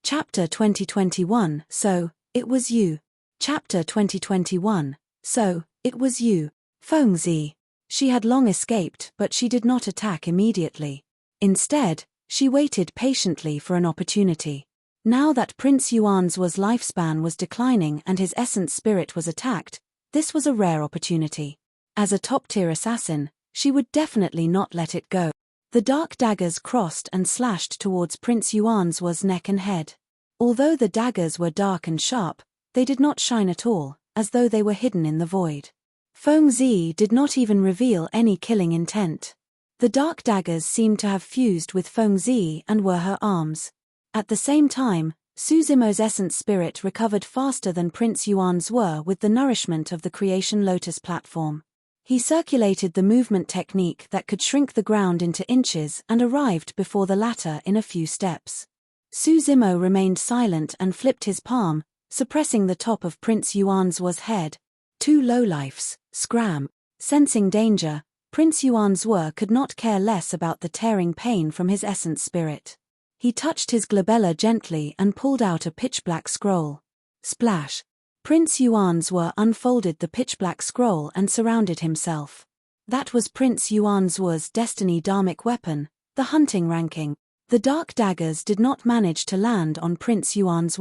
Chapter 2021, So, It Was You. Chapter 2021, So, It Was You. Fengzi. She had long escaped, but she did not attack immediately. Instead, she waited patiently for an opportunity. Now that Prince Yuan's lifespan was declining and his essence spirit was attacked, this was a rare opportunity. As a top-tier assassin, she would definitely not let it go. The dark daggers crossed and slashed towards Prince Yuan's neck and head. Although the daggers were dark and sharp, they did not shine at all, as though they were hidden in the void. Fengzi did not even reveal any killing intent. The dark daggers seemed to have fused with Fengzi and were her arms. At the same time, Su Zimo's essence spirit recovered faster than Prince Yuan's with the nourishment of the Creation Lotus platform. He circulated the movement technique that could shrink the ground into inches and arrived before the latter in a few steps. Su Zimo remained silent and flipped his palm, suppressing the top of Prince Yuan's head. Two lowlifes, scram. Sensing danger, Prince Yuan's could not care less about the tearing pain from his essence spirit. He touched his glabella gently and pulled out a pitch-black scroll. Splash! Prince Yuan's unfolded the pitch-black scroll and surrounded himself. That was Prince Yuan's destiny dharmic weapon, the hunting ranking. The dark daggers did not manage to land on Prince Yuan's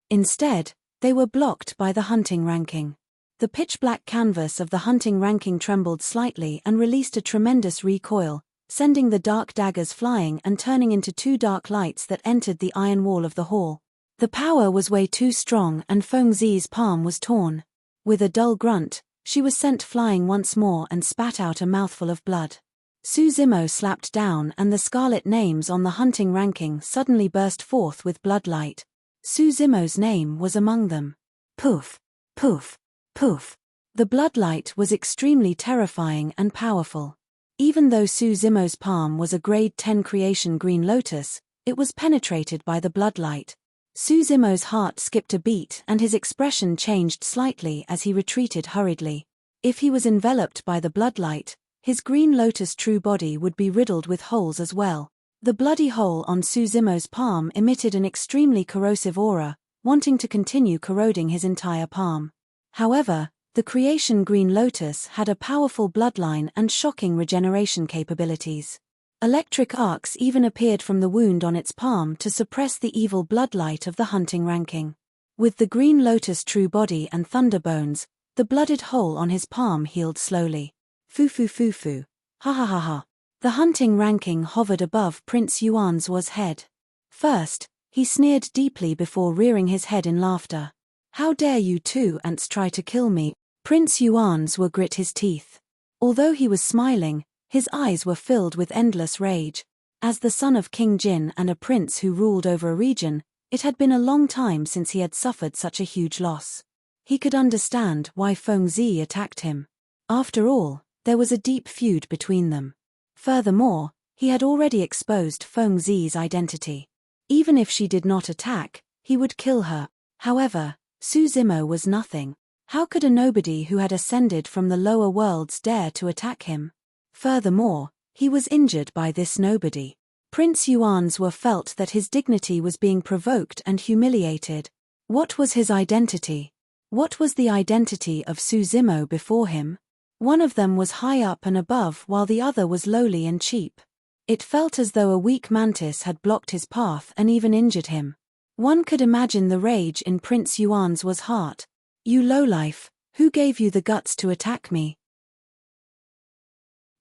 Instead, they were blocked by the hunting ranking. The pitch-black canvas of the hunting ranking trembled slightly and released a tremendous recoil, sending the dark daggers flying and turning into two dark lights that entered the iron wall of the hall. The power was way too strong and Fengzi's palm was torn. With a dull grunt, she was sent flying once more and spat out a mouthful of blood. Su Zimo slapped down and the scarlet names on the hunting ranking suddenly burst forth with bloodlight. Su Zimo's name was among them. Poof! Poof! Poof! The bloodlight was extremely terrifying and powerful. Even though Su Zimo's palm was a grade 10 creation green lotus, it was penetrated by the bloodlight. Su Zimo's heart skipped a beat and his expression changed slightly as he retreated hurriedly. If he was enveloped by the bloodlight, his green lotus true body would be riddled with holes as well. The bloody hole on Su Zimo's palm emitted an extremely corrosive aura, wanting to continue corroding his entire palm. However, the creation green lotus had a powerful bloodline and shocking regeneration capabilities. Electric arcs even appeared from the wound on its palm to suppress the evil bloodlight of the hunting ranking. With the green lotus true body and thunder bones, the blooded hole on his palm healed slowly. Foo. Ha ha ha ha. The hunting ranking hovered above Prince Yuan's head. First, he sneered deeply before rearing his head in laughter. How dare you two ants try to kill me? Prince Yuan's grit his teeth. Although he was smiling, his eyes were filled with endless rage. As the son of King Jin and a prince who ruled over a region, it had been a long time since he had suffered such a huge loss. He could understand why Fengzi attacked him. After all, there was a deep feud between them. Furthermore, he had already exposed Fengzi's identity. Even if she did not attack, he would kill her. However, Su Zimo was nothing. How could a nobody who had ascended from the lower worlds dare to attack him? Furthermore, he was injured by this nobody. Prince Yuan's felt that his dignity was being provoked and humiliated. What was his identity? What was the identity of Su Zimo before him? One of them was high up and above while the other was lowly and cheap. It felt as though a weak mantis had blocked his path and even injured him. One could imagine the rage in Prince Yuan's heart. You lowlife, who gave you the guts to attack me?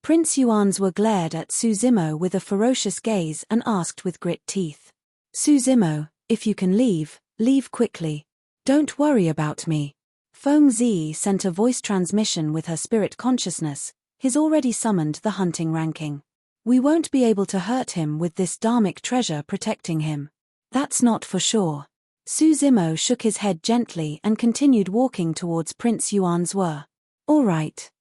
Prince Yuan's glared at Su Zimo with a ferocious gaze and asked with grit teeth. Su Zimo, if you can leave, leave quickly. Don't worry about me. Fengzi sent a voice transmission with her spirit consciousness, his already summoned the hunting ranking. We won't be able to hurt him with this dharmic treasure protecting him. That's not for sure. Su Zimo shook his head gently and continued walking towards Prince Yuan's All right.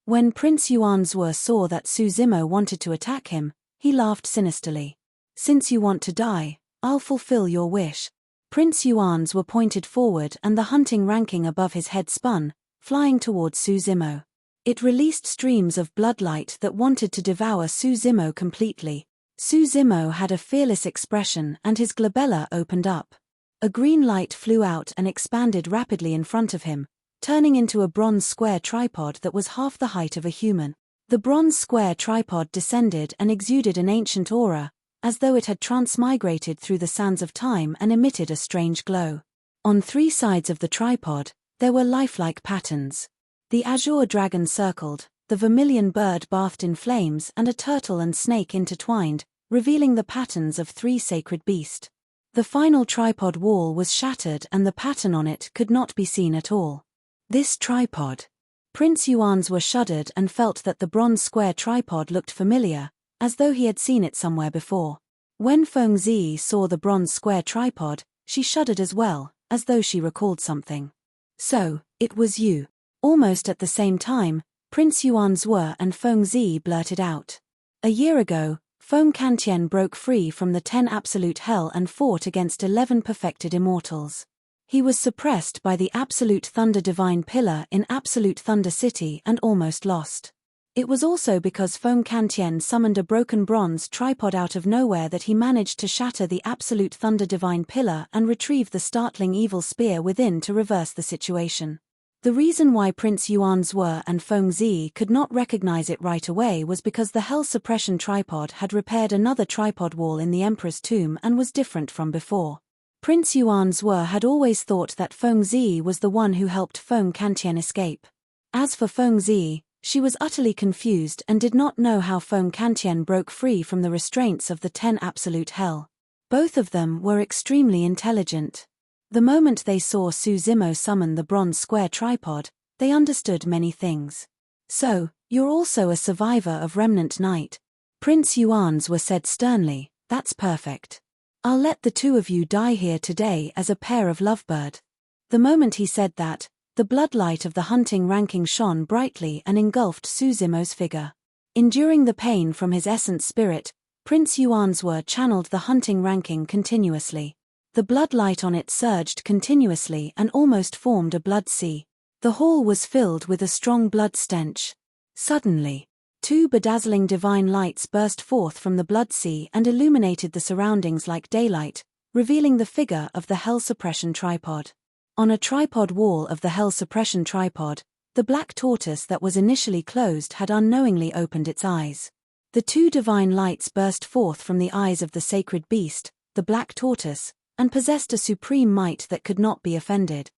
When Prince Yuan's saw that Su Zimo wanted to attack him, he laughed sinisterly. Since you want to die, I'll fulfill your wish. Prince Yuan's were pointed forward and the hunting ranking above his head spun, flying towards Su Zimo. It released streams of bloodlight that wanted to devour Su Zimo completely. Su Zimo had a fearless expression and his glabella opened up. A green light flew out and expanded rapidly in front of him, turning into a bronze square tripod that was half the height of a human. The bronze square tripod descended and exuded an ancient aura, as though it had transmigrated through the sands of time and emitted a strange glow. On three sides of the tripod, there were lifelike patterns. The azure dragon circled, the vermilion bird bathed in flames and a turtle and snake intertwined, revealing the patterns of three sacred beasts. The final tripod wall was shattered and the pattern on it could not be seen at all. This tripod. Prince Yuan's were shuddered and felt that the bronze square tripod looked familiar, as though he had seen it somewhere before. When Feng Zi saw the bronze square tripod, she shuddered as well, as though she recalled something. So, it was you. Almost at the same time, Prince Yuan's were and Feng Zi blurted out. A year ago, Feng Kantian broke free from the 10 absolute hell and fought against 11 perfected immortals. He was suppressed by the Absolute Thunder Divine Pillar in Absolute Thunder City and almost lost. It was also because Feng Kantian summoned a broken bronze tripod out of nowhere that he managed to shatter the Absolute Thunder Divine Pillar and retrieve the startling evil spear within to reverse the situation. The reason why Prince Yuan's were and Feng Zi could not recognize it right away was because the Hell Suppression Tripod had repaired another tripod wall in the Emperor's tomb and was different from before. Prince Yuan's were had always thought that Feng Zi was the one who helped Feng Kantian escape. As for Feng Zi, she was utterly confused and did not know how Feng Kantian broke free from the restraints of the 10 absolute hell. Both of them were extremely intelligent. The moment they saw Su Zimo summon the bronze square tripod, they understood many things. So, you're also a survivor of Remnant Night. Prince Yuan's were said sternly, that's perfect. I'll let the two of you die here today as a pair of lovebird. The moment he said that, the bloodlight of the hunting ranking shone brightly and engulfed Su Zimo's figure. Enduring the pain from his essence spirit, Prince Yuan's were channeled the hunting ranking continuously. The bloodlight on it surged continuously and almost formed a blood sea. The hall was filled with a strong blood stench. Suddenly, two bedazzling divine lights burst forth from the blood sea and illuminated the surroundings like daylight, revealing the figure of the Hell Suppression Tripod. On a tripod wall of the Hell Suppression Tripod, the black tortoise that was initially closed had unknowingly opened its eyes. The two divine lights burst forth from the eyes of the sacred beast, the black tortoise, and possessed a supreme might that could not be offended.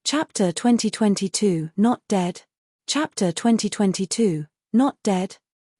Chapter 2022, Not Dead. Chapter 2022, Not Dead.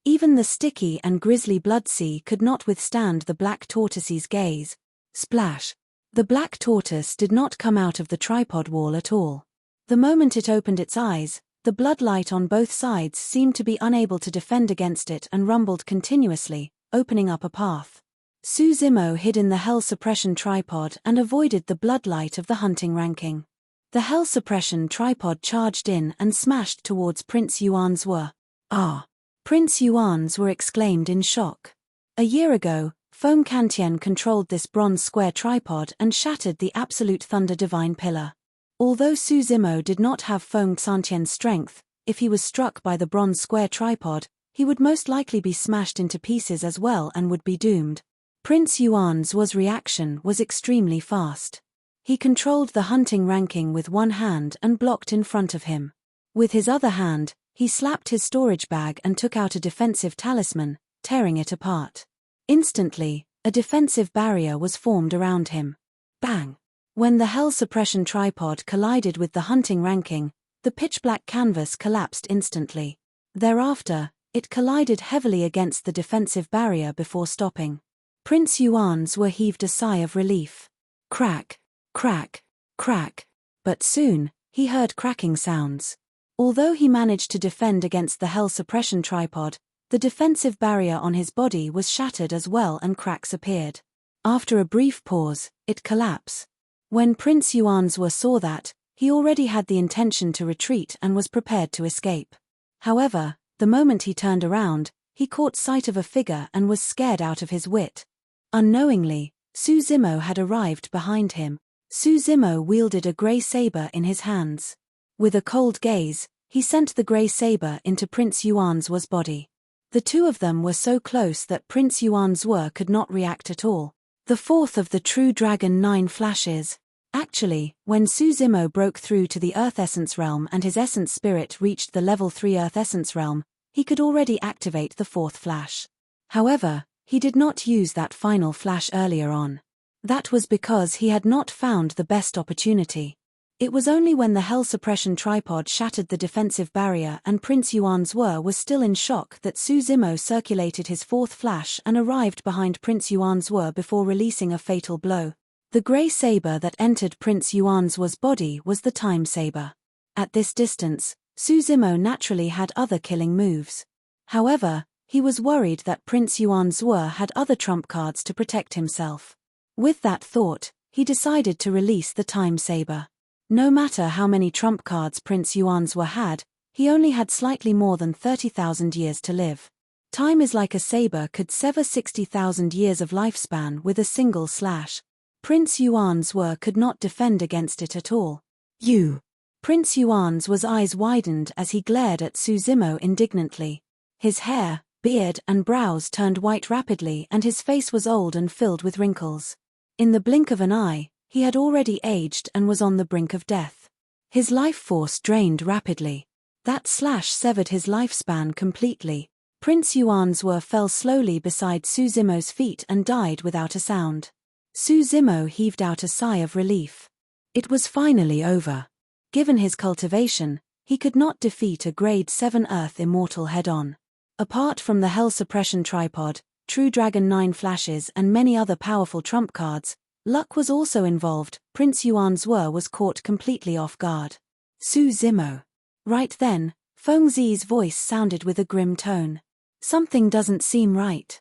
Even the sticky and grisly blood sea could not withstand the black tortoise's gaze. Splash. The black tortoise did not come out of the tripod wall at all. The moment it opened its eyes, the bloodlight on both sides seemed to be unable to defend against it and rumbled continuously, opening up a path. Su Zimo hid in the Hell Suppression Tripod and avoided the bloodlight of the hunting ranking. The Hell Suppression Tripod charged in and smashed towards Prince Yuan's were. Ah! Prince Yuan's were exclaimed in shock. A year ago, Feng Kantian controlled this bronze square tripod and shattered the Absolute Thunder Divine Pillar. Although Su Zimo did not have Feng Kantian's strength, if he was struck by the bronze square tripod, he would most likely be smashed into pieces as well and would be doomed. Prince Yuan's reaction was extremely fast. He controlled the hunting ranking with one hand and blocked in front of him. With his other hand, he slapped his storage bag and took out a defensive talisman, tearing it apart. Instantly, a defensive barrier was formed around him. Bang! When the Hell Suppression Tripod collided with the hunting ranking, the pitch-black canvas collapsed instantly. Thereafter, it collided heavily against the defensive barrier before stopping. Prince Yuan's were heaved a sigh of relief. Crack, crack, crack. But soon, he heard cracking sounds. Although he managed to defend against the Hell Suppression Tripod, the defensive barrier on his body was shattered as well and cracks appeared. After a brief pause, it collapsed. When Prince Yuan's were saw that, he already had the intention to retreat and was prepared to escape. However, the moment he turned around, he caught sight of a figure and was scared out of his wit. Unknowingly, Suzimo had arrived behind him. Suzimo wielded a grey saber in his hands. With a cold gaze, he sent the grey saber into Prince Yuanzuo's body. The two of them were so close that Prince Yuanzuo could not react at all. The fourth of the true dragon 9 flashes. Actually, when Suzimo broke through to the Earth Essence realm and his essence spirit reached the level 3 Earth Essence realm, he could already activate the fourth flash. However, he did not use that final flash earlier on. That was because he had not found the best opportunity. It was only when the Hell Suppression Tripod shattered the defensive barrier and Prince Yuanzuo was still in shock that Suzimo circulated his fourth flash and arrived behind Prince Yuanzuo before releasing a fatal blow. The grey saber that entered Prince Yuanzuo's body was the time saber. At this distance, Suzimo naturally had other killing moves. However, he was worried that Prince Yuanzuo had other trump cards to protect himself. With that thought, he decided to release the time saber. No matter how many trump cards Prince Yuanzuo had, he only had slightly more than 30,000 years to live. Time is like a saber could sever 60,000 years of lifespan with a single slash. Prince Yuanzuo could not defend against it at all. You! Prince Yuanzuo's eyes widened as he glared at Suzimo indignantly. His hair, beard and brows turned white rapidly and his face was old and filled with wrinkles. In the blink of an eye, he had already aged and was on the brink of death. His life force drained rapidly. That slash severed his lifespan completely. Prince Yuanzuo fell slowly beside Suzimo's feet and died without a sound. Suzimo heaved out a sigh of relief. It was finally over. Given his cultivation, he could not defeat a grade 7 Earth Immortal head-on. Apart from the Hell Suppression Tripod, True Dragon 9 flashes and many other powerful trump cards, luck was also involved. Prince Yuanzuo was caught completely off guard. Suzimo. Right then, Fengzi's voice sounded with a grim tone. Something doesn't seem right.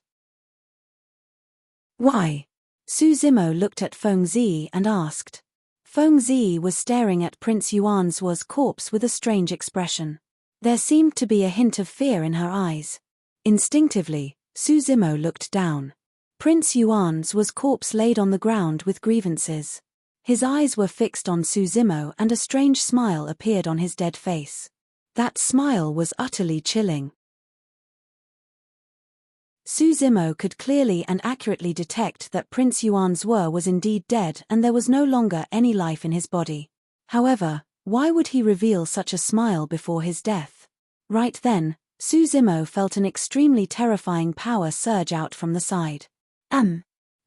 Why? Suzimo looked at Fengzi and asked. Fengzi was staring at Prince Yuanzuo's corpse with a strange expression. There seemed to be a hint of fear in her eyes. Instinctively, Suzimo looked down. Prince Yuanzuo's corpse laid on the ground with grievances. His eyes were fixed on Suzimo and a strange smile appeared on his dead face. That smile was utterly chilling. Suzimo could clearly and accurately detect that Prince Yuanzuo was indeed dead and there was no longer any life in his body. However, why would he reveal such a smile before his death? Right then, Suzimo felt an extremely terrifying power surge out from the side.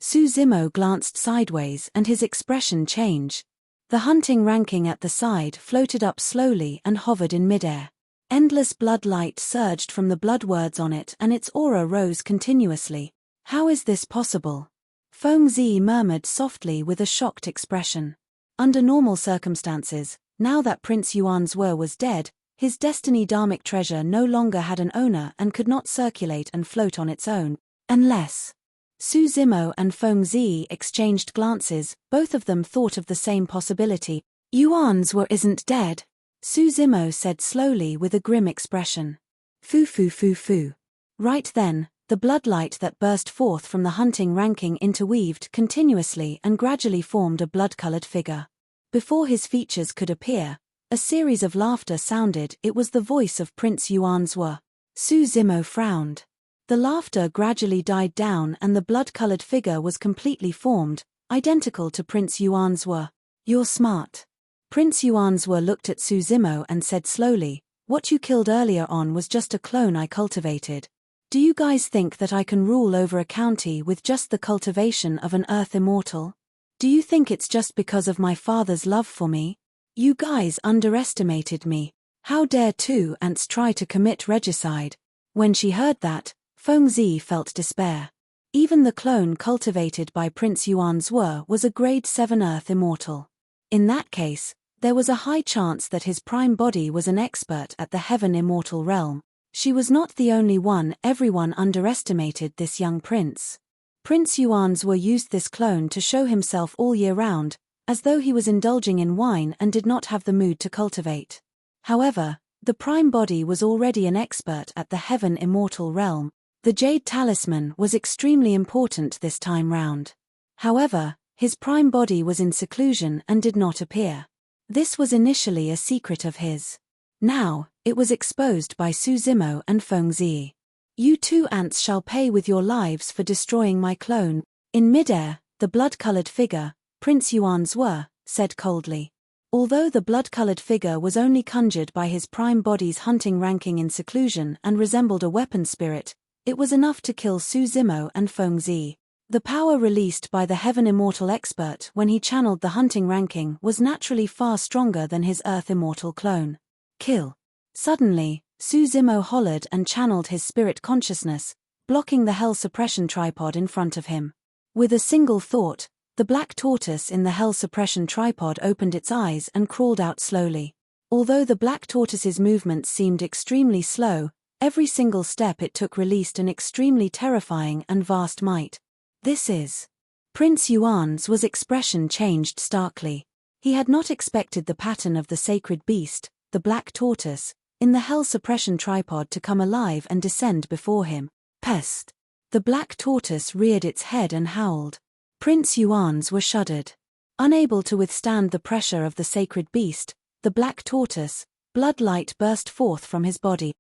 Suzimo glanced sideways and his expression changed. The hunting ranking at the side floated up slowly and hovered in midair. Endless blood light surged from the blood words on it and its aura rose continuously. How is this possible? Fengzi murmured softly with a shocked expression. Under normal circumstances, now that Prince Yuanzuo was dead, his destiny dharmic treasure no longer had an owner and could not circulate and float on its own, unless... Suzimo and Fengzi exchanged glances, both of them thought of the same possibility. Yuanzuo isn't dead, Suzimo said slowly with a grim expression. Fu. Right then, the bloodlight that burst forth from the hunting ranking interweaved continuously and gradually formed a blood-colored figure. Before his features could appear, a series of laughter sounded. It was the voice of Prince Yuanzuo. Suzimo frowned. The laughter gradually died down and the blood-colored figure was completely formed, identical to Prince Yuanzuo. You're smart. Prince Yuanzuo looked at Suzimo and said slowly, what you killed earlier on was just a clone I cultivated. Do you guys think that I can rule over a county with just the cultivation of an Earth Immortal? Do you think it's just because of my father's love for me? You guys underestimated me. How dare two ants try to commit regicide? When she heard that, Fengzi felt despair. Even the clone cultivated by Prince Yuanzuo was a grade 7 Earth Immortal. In that case, there was a high chance that his prime body was an expert at the Heaven Immortal realm. She was not the only one. Everyone underestimated this young prince. Prince Yuanzuo used this clone to show himself all year round, as though he was indulging in wine and did not have the mood to cultivate. However, the prime body was already an expert at the Heaven Immortal realm. The jade talisman was extremely important this time round. However, his prime body was in seclusion and did not appear. This was initially a secret of his. Now, it was exposed by Su Zimo and Feng Zi. You two ants shall pay with your lives for destroying my clone. In midair, the blood-colored figure, Prince Yuan Zhe, said coldly. Although the blood-colored figure was only conjured by his prime body's hunting ranking in seclusion and resembled a weapon spirit, it was enough to kill Su Zimo and Feng Zi. The power released by the Heaven Immortal expert when he channeled the hunting ranking was naturally far stronger than his Earth Immortal clone. Kill. Suddenly, Su Zimo hollered and channeled his spirit consciousness, blocking the Hell Suppression tripod in front of him. With a single thought, the black tortoise in the Hell Suppression tripod opened its eyes and crawled out slowly. Although the black tortoise's movements seemed extremely slow, every single step it took released an extremely terrifying and vast might. This is. Prince Yuan's expression changed starkly. He had not expected the pattern of the sacred beast, the black tortoise, in the Hell Suppression tripod to come alive and descend before him. Pest! The black tortoise reared its head and howled. Prince Yuan's shuddered. Unable to withstand the pressure of the sacred beast, the black tortoise, blood light burst forth from his body.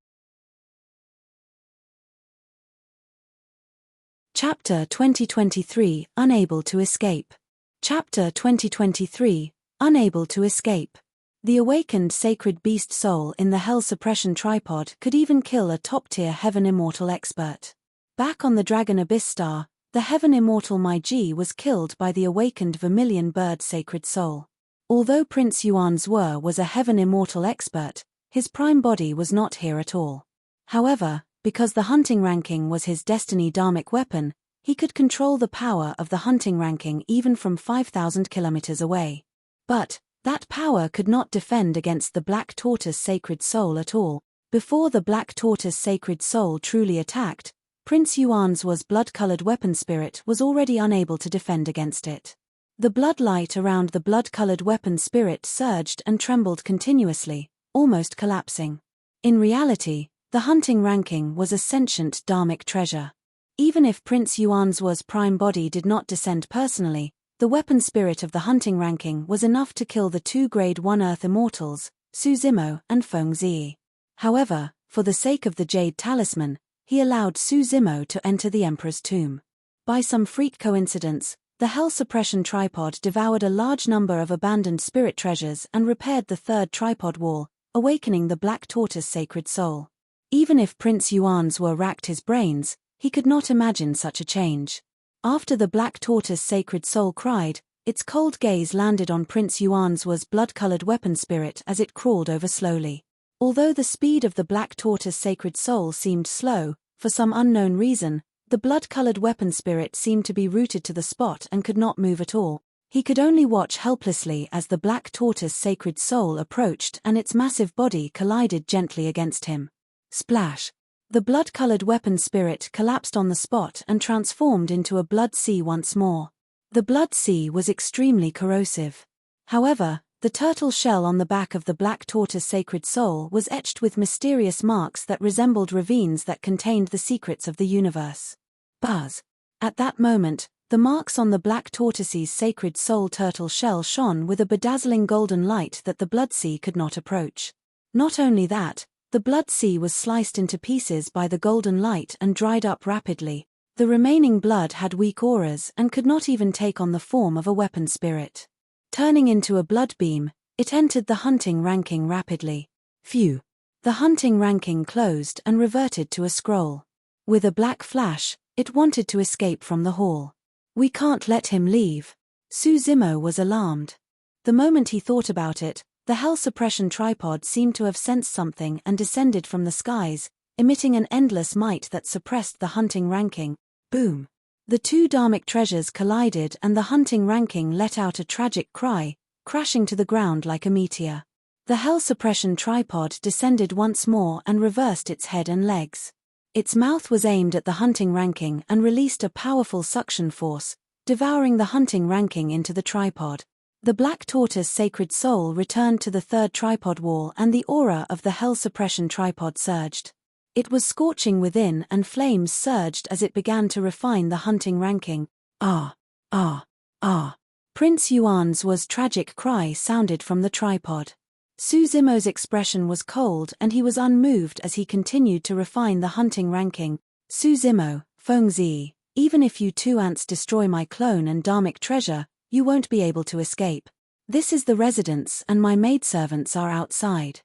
Chapter 2023, Unable to Escape. Chapter 2023, Unable to Escape. The awakened sacred beast soul in the Hell Suppression tripod could even kill a top-tier Heaven Immortal expert. Back on the Dragon Abyss Star, the Heaven Immortal Mai Ji was killed by the awakened Vermilion Bird sacred soul. Although Prince Yuan Zhe was a Heaven Immortal expert, his prime body was not here at all. However, because the hunting ranking was his destiny dharmic weapon, he could control the power of the hunting ranking even from 5,000 kilometers away. But that power could not defend against the Black Tortoise sacred soul at all. Before the Black Tortoise sacred soul truly attacked, Prince Yuan Zhe's blood-colored weapon spirit was already unable to defend against it. The blood light around the blood-colored weapon spirit surged and trembled continuously, almost collapsing. In reality, the hunting ranking was a sentient dharmic treasure. Even if Prince Yuan Zhe's prime body did not descend personally, the weapon spirit of the hunting ranking was enough to kill the two Grade 1 Earth Immortals, Su Zimo and Feng Zi. However, for the sake of the Jade Talisman, he allowed Su Zimo to enter the Emperor's tomb. By some freak coincidence, the Hell Suppression tripod devoured a large number of abandoned spirit treasures and repaired the third tripod wall, awakening the Black Tortoise sacred soul. Even if Prince Yuan Zhe racked his brains, he could not imagine such a change. After the Black Tortoise sacred soul cried, its cold gaze landed on Prince Yuan Zhe's blood-colored weapon spirit as it crawled over slowly. Although the speed of the Black Tortoise sacred soul seemed slow, for some unknown reason, the blood-colored weapon spirit seemed to be rooted to the spot and could not move at all. He could only watch helplessly as the Black Tortoise sacred soul approached and its massive body collided gently against him. Splash! The blood-colored weapon spirit collapsed on the spot and transformed into a blood sea once more. The blood sea was extremely corrosive. However, the turtle shell on the back of the Black Tortoise sacred soul was etched with mysterious marks that resembled ravines that contained the secrets of the universe. Buzz! At that moment, the marks on the Black Tortoise's sacred soul turtle shell shone with a bedazzling golden light that the blood sea could not approach. Not only that, the blood sea was sliced into pieces by the golden light and dried up rapidly. The remaining blood had weak auras and could not even take on the form of a weapon spirit. Turning into a blood beam, it entered the hunting ranking rapidly. Phew! The hunting ranking closed and reverted to a scroll. With a black flash, it wanted to escape from the hall. We can't let him leave. Su Zimo was alarmed. The moment he thought about it, the Hell Suppression tripod seemed to have sensed something and descended from the skies, emitting an endless might that suppressed the hunting ranking. Boom! The two dharmic treasures collided and the hunting ranking let out a tragic cry, crashing to the ground like a meteor. The Hell Suppression tripod descended once more and reversed its head and legs. Its mouth was aimed at the hunting ranking and released a powerful suction force, devouring the hunting ranking into the tripod. The Black Tortoise sacred soul returned to the third tripod wall and the aura of the Hell Suppression tripod surged. It was scorching within and flames surged as it began to refine the hunting ranking. Ah! Ah! Ah! Prince Yuan's tragic cry sounded from the tripod. Su Zimo's expression was cold and he was unmoved as he continued to refine the hunting ranking. Su Zimo, Fengzi, even if you two ants destroy my clone and dharmic treasure, you won't be able to escape. This is the residence and my maidservants are outside.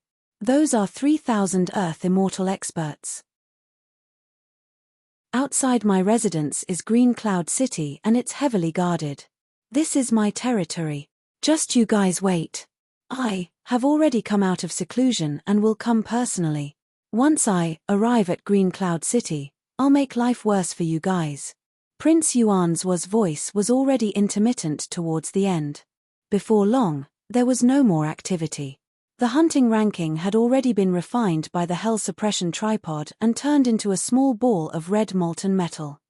Those are 3,000 Earth Immortal experts. Outside my residence is Green Cloud City and it's heavily guarded. This is my territory. Just you guys wait. I have already come out of seclusion and will come personally. Once I arrive at Green Cloud City, I'll make life worse for you guys. Prince Yuan's voice was already intermittent towards the end. Before long, there was no more activity. The hunting ranking had already been refined by the hell suppression tripod and turned into a small ball of red molten metal.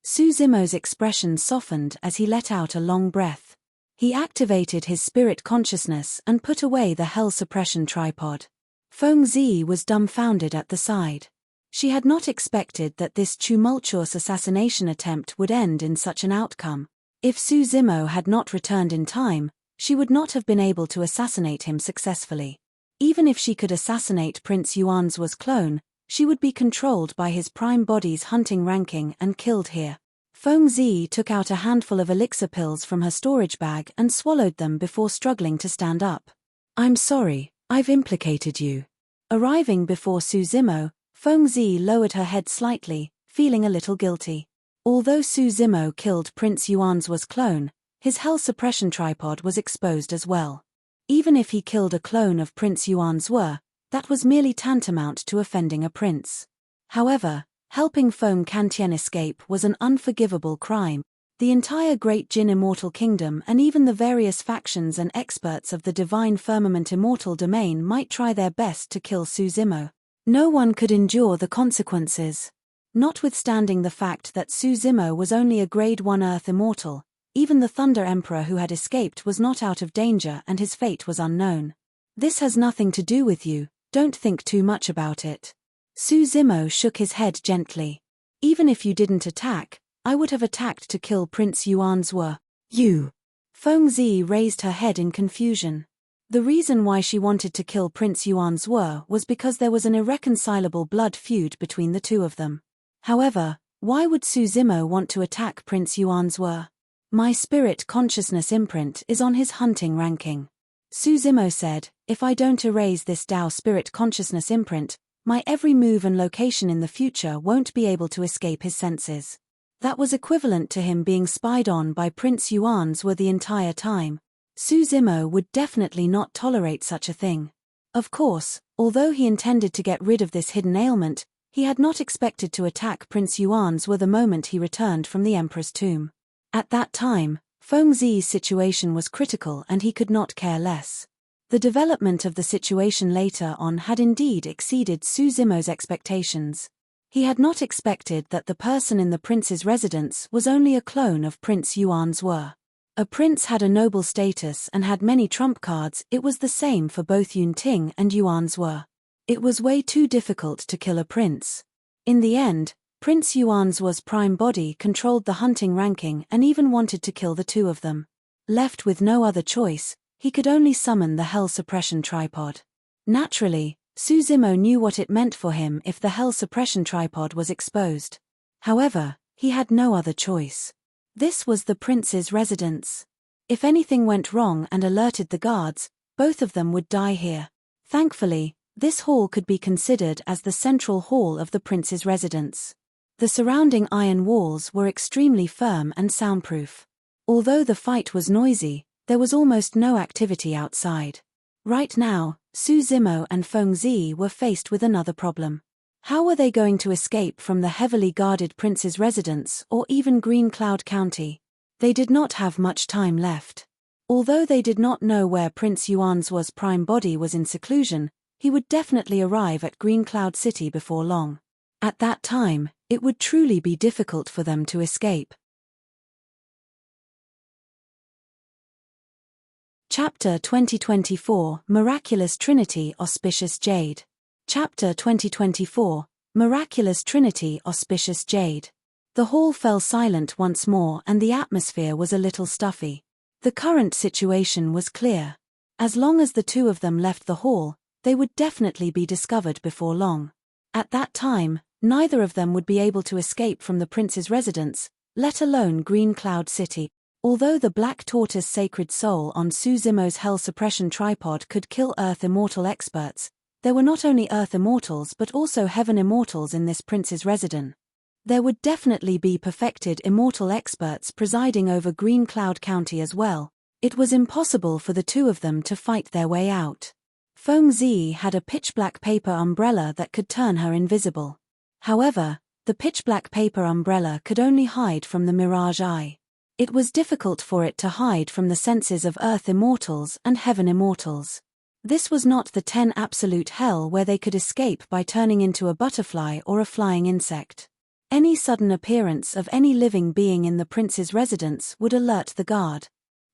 Su Zimo's expression softened as he let out a long breath. He activated his spirit consciousness and put away the hell suppression tripod. Fengzi was dumbfounded at the side. She had not expected that this tumultuous assassination attempt would end in such an outcome. If Su Zimo had not returned in time, she would not have been able to assassinate him successfully. Even if she could assassinate Prince Yuan's clone, she would be controlled by his prime body's hunting ranking and killed here. Fengzi took out a handful of elixir pills from her storage bag and swallowed them before struggling to stand up. I'm sorry, I've implicated you. Arriving before Su Zimo, Fengzi lowered her head slightly, feeling a little guilty. Although Su Zimo killed Prince Yuan's clone, his hell suppression tripod was exposed as well. Even if he killed a clone of Prince Yuan's that was merely tantamount to offending a prince. However, helping Feng Kantian escape was an unforgivable crime. The entire Great Jin Immortal Kingdom and even the various factions and experts of the Divine Firmament Immortal Domain might try their best to kill Su Zimo. No one could endure the consequences. Notwithstanding the fact that Su Zimo was only a Grade 1 Earth Immortal, even the Thunder Emperor who had escaped was not out of danger and his fate was unknown. This has nothing to do with you, don't think too much about it. Su Zimo shook his head gently. Even if you didn't attack, I would have attacked to kill Prince Yuan's You. Fengzi raised her head in confusion. The reason why she wanted to kill Prince Yuan's was because there was an irreconcilable blood feud between the two of them. However, why would Su Zimo want to attack Prince Yuan's My spirit consciousness imprint is on his hunting ranking. Su Zimo said, if I don't erase this Tao spirit consciousness imprint, my every move and location in the future won't be able to escape his senses. That was equivalent to him being spied on by Prince Yuan's the entire time. Su Zimo would definitely not tolerate such a thing. Of course, although he intended to get rid of this hidden ailment, he had not expected to attack Prince Yuan's the moment he returned from the Emperor's tomb. At that time, Fengzi's situation was critical and he could not care less. The development of the situation later on had indeed exceeded Su Zimo's expectations. He had not expected that the person in the prince's residence was only a clone of Prince Yuan's A prince had a noble status and had many trump cards. It was the same for both Yunting and Yuan's It was way too difficult to kill a prince. In the end, Prince Yuan's prime body controlled the hunting ranking and even wanted to kill the two of them. Left with no other choice, he could only summon the hell suppression tripod. Naturally, Su Zimo knew what it meant for him if the hell suppression tripod was exposed. However, he had no other choice. This was the prince's residence. If anything went wrong and alerted the guards, both of them would die here. Thankfully, this hall could be considered as the central hall of the prince's residence. The surrounding iron walls were extremely firm and soundproof. Although the fight was noisy, there was almost no activity outside. Right now, Su Zimo and Fengzi were faced with another problem. How were they going to escape from the heavily guarded prince's residence or even Green Cloud County? They did not have much time left. Although they did not know where Prince Yuan's prime body was in seclusion, he would definitely arrive at Green Cloud City before long. At that time, it would truly be difficult for them to escape. Chapter 2024 Miraculous Trinity Auspicious Jade. Chapter 2024, Miraculous Trinity Auspicious Jade. The hall fell silent once more and the atmosphere was a little stuffy. The current situation was clear. As long as the two of them left the hall, they would definitely be discovered before long. At that time, neither of them would be able to escape from the prince's residence, let alone Green Cloud City. Although the Black Tortoise Sacred Soul on Suzimo's Hell Suppression Tripod could kill Earth Immortal experts, there were not only Earth Immortals but also Heaven Immortals in this prince's residence. There would definitely be perfected Immortal experts presiding over Green Cloud County as well. It was impossible for the two of them to fight their way out. Feng Zi had a pitch-black paper umbrella that could turn her invisible. However, the pitch-black paper umbrella could only hide from the Mirage Eye. It was difficult for it to hide from the senses of Earth Immortals and Heaven Immortals. This was not the 10 absolute hell where they could escape by turning into a butterfly or a flying insect. Any sudden appearance of any living being in the prince's residence would alert the guard.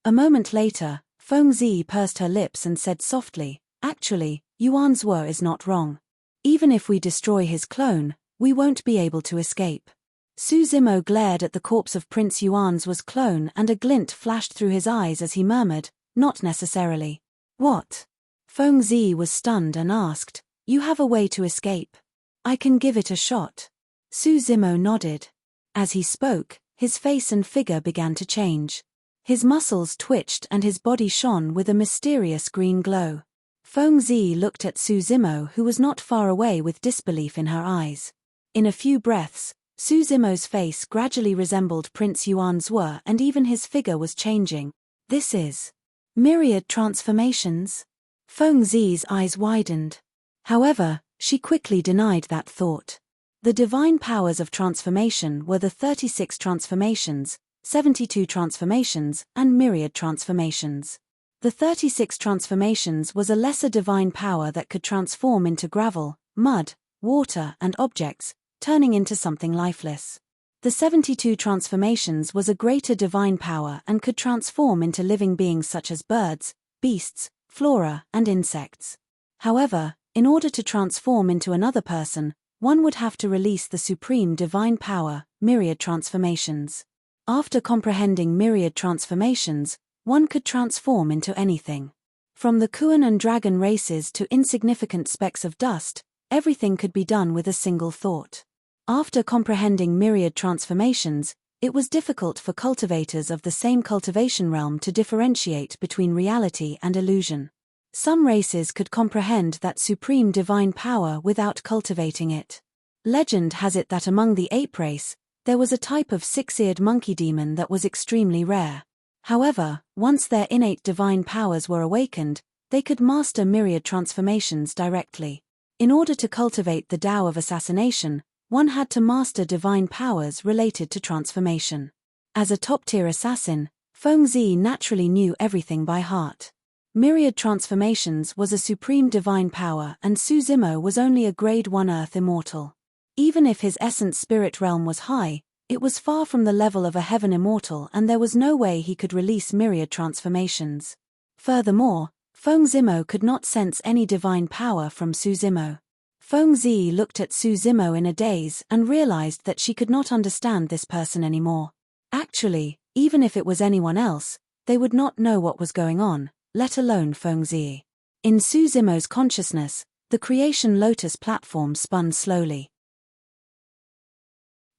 A moment later, Feng Zi pursed her lips and said softly, "Actually, Yuan Zhuo is not wrong. Even if we destroy his clone, we won't be able to escape." Suzimo glared at the corpse of Prince Yuan Zhuo's clone and a glint flashed through his eyes as he murmured, "Not necessarily." "What?" Feng Zi was stunned and asked, "You have a way to escape? I can give it a shot." Suzimo nodded. As he spoke, his face and figure began to change. His muscles twitched and his body shone with a mysterious green glow. Feng Zi looked at Suzimo, who was not far away, with disbelief in her eyes. In a few breaths, Suzimo's face gradually resembled Prince Yuan Zhuo and even his figure was changing. "This is myriad transformations?" Feng Zi's eyes widened. However, she quickly denied that thought. The divine powers of transformation were the 36 transformations, 72 transformations, and myriad transformations. The 36 transformations was a lesser divine power that could transform into gravel, mud, water, and objects, turning into something lifeless. The 72 transformations was a greater divine power and could transform into living beings such as birds, beasts, flora, and insects. However, in order to transform into another person, one would have to release the supreme divine power, myriad transformations. After comprehending myriad transformations, one could transform into anything. From the Kuan and Dragon races to insignificant specks of dust, everything could be done with a single thought. After comprehending myriad transformations, it was difficult for cultivators of the same cultivation realm to differentiate between reality and illusion. Some races could comprehend that supreme divine power without cultivating it. Legend has it that among the ape race, there was a type of six-eared monkey demon that was extremely rare. However, once their innate divine powers were awakened, they could master myriad transformations directly. In order to cultivate the Tao of assassination, one had to master divine powers related to transformation. As a top-tier assassin, Feng Zi naturally knew everything by heart. Myriad transformations was a supreme divine power and Suzimo was only a grade 1 Earth Immortal. Even if his essence spirit realm was high, it was far from the level of a Heaven Immortal and there was no way he could release myriad transformations. Furthermore, Feng Zimo could not sense any divine power from Suzimo. Feng Zi looked at Suzimo in a daze and realized that she could not understand this person anymore. Actually, even if it was anyone else, they would not know what was going on, let alone Feng Zi. In Suzimo's consciousness, the Creation Lotus platform spun slowly.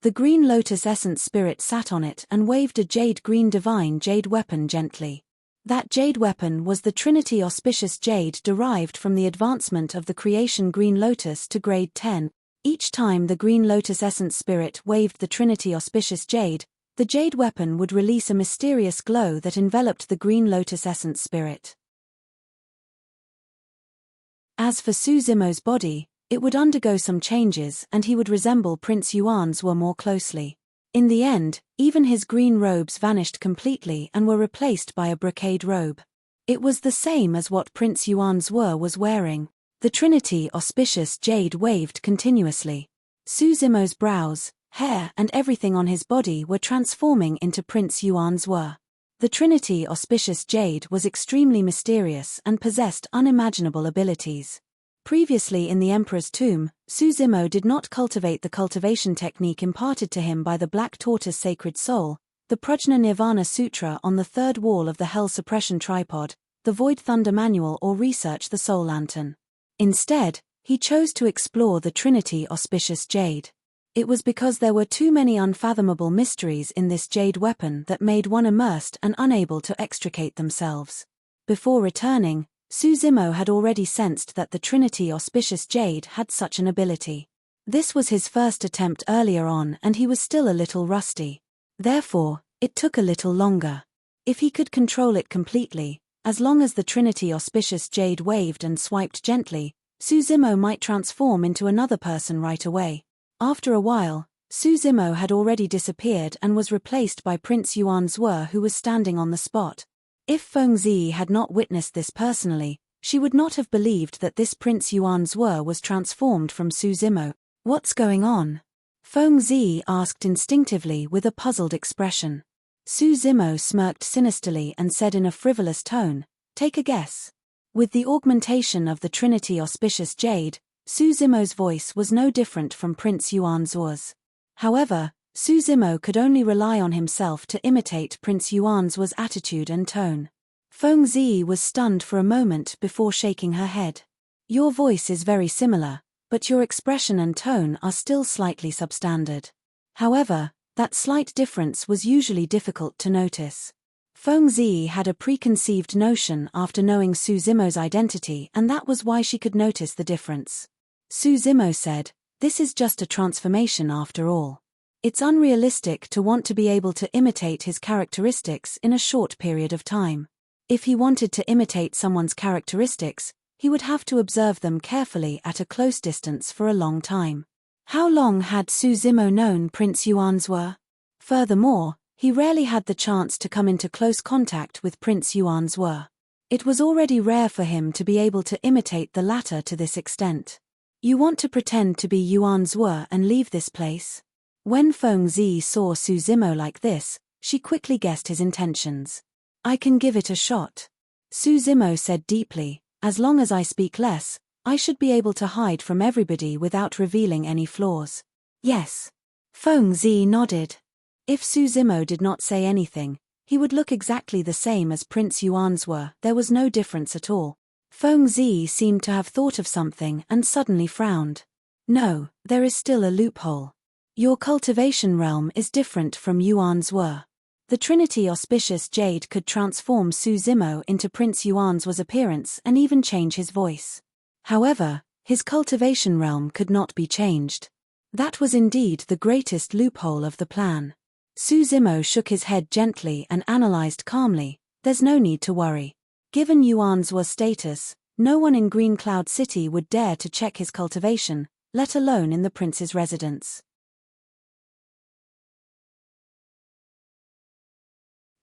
The Green Lotus Essence Spirit sat on it and waved a jade-green divine jade weapon gently. That jade weapon was the Trinity Auspicious Jade derived from the advancement of the Creation Green Lotus to grade 10. Each time the Green Lotus Essence Spirit waved the Trinity Auspicious Jade, the jade weapon would release a mysterious glow that enveloped the Green Lotus Essence Spirit. As for Suzimo's body, it would undergo some changes and he would resemble Prince Yuan Zhuo more closely. In the end, even his green robes vanished completely and were replaced by a brocade robe. It was the same as what Prince Yuan Zhuo was wearing. The Trinity Auspicious Jade waved continuously. Suzimo's brows, hair and everything on his body were transforming into Prince Yuan Zhuo. The Trinity Auspicious Jade was extremely mysterious and possessed unimaginable abilities. Previously in the Emperor's tomb, Su Zimo did not cultivate the cultivation technique imparted to him by the Black Tortoise Sacred Soul, the Prajna Nirvana Sutra on the third wall of the Hell Suppression Tripod, the Void Thunder Manual, or research the Soul Lantern. Instead, he chose to explore the Trinity Auspicious Jade. It was because there were too many unfathomable mysteries in this jade weapon that made one immersed and unable to extricate themselves. Before returning, Su Zimo had already sensed that the Trinity Auspicious Jade had such an ability. This was his first attempt earlier on and he was still a little rusty. Therefore, it took a little longer. If he could control it completely, as long as the Trinity Auspicious Jade waved and swiped gently, Su Zimo might transform into another person right away. After a while, Su Zimo had already disappeared and was replaced by Prince Yuan Zhuo, who was standing on the spot. If Feng Zi had not witnessed this personally, she would not have believed that this Prince Yuan Zhuo was transformed from Su Zimo. "What's going on?" Feng Zi asked instinctively with a puzzled expression. Su Zimo smirked sinisterly and said in a frivolous tone, "Take a guess." With the augmentation of the Trinity Auspicious Jade, Su Zimo's voice was no different from Prince Yuan Zhuo's. However, Su Zimo could only rely on himself to imitate Prince Yuan Zhuo's attitude and tone. Feng Zi was stunned for a moment before shaking her head. "Your voice is very similar, but your expression and tone are still slightly substandard." However, that slight difference was usually difficult to notice. Feng Zi had a preconceived notion after knowing Su Zimo's identity, and that was why she could notice the difference. Su Zimo said, "This is just a transformation after all. It's unrealistic to want to be able to imitate his characteristics in a short period of time. If he wanted to imitate someone's characteristics, he would have to observe them carefully at a close distance for a long time." How long had Su Zimo known Prince Yuan Zhuo? Furthermore, he rarely had the chance to come into close contact with Prince Yuan Zhuo. It was already rare for him to be able to imitate the latter to this extent. "You want to pretend to be Yuan Zhuo and leave this place?" When Feng Zi saw Su Zimo like this, she quickly guessed his intentions. "I can give it a shot," Su Zimo said deeply. "As long as I speak less, I should be able to hide from everybody without revealing any flaws." "Yes." Feng Zi nodded. If Su Zimo did not say anything, he would look exactly the same as Prince Yuan Zhuo. There was no difference at all. Feng Zi seemed to have thought of something and suddenly frowned. "No, there is still a loophole. Your cultivation realm is different from Yuan Zhuo." The Trinity Auspicious Jade could transform Su Zimo into Prince Yuan Zhuo's appearance and even change his voice. However, his cultivation realm could not be changed. That was indeed the greatest loophole of the plan. Su Zimo shook his head gently and analyzed calmly. "There's no need to worry. Given Yuan Zhuo's status, no one in Green Cloud City would dare to check his cultivation, let alone in the prince's residence."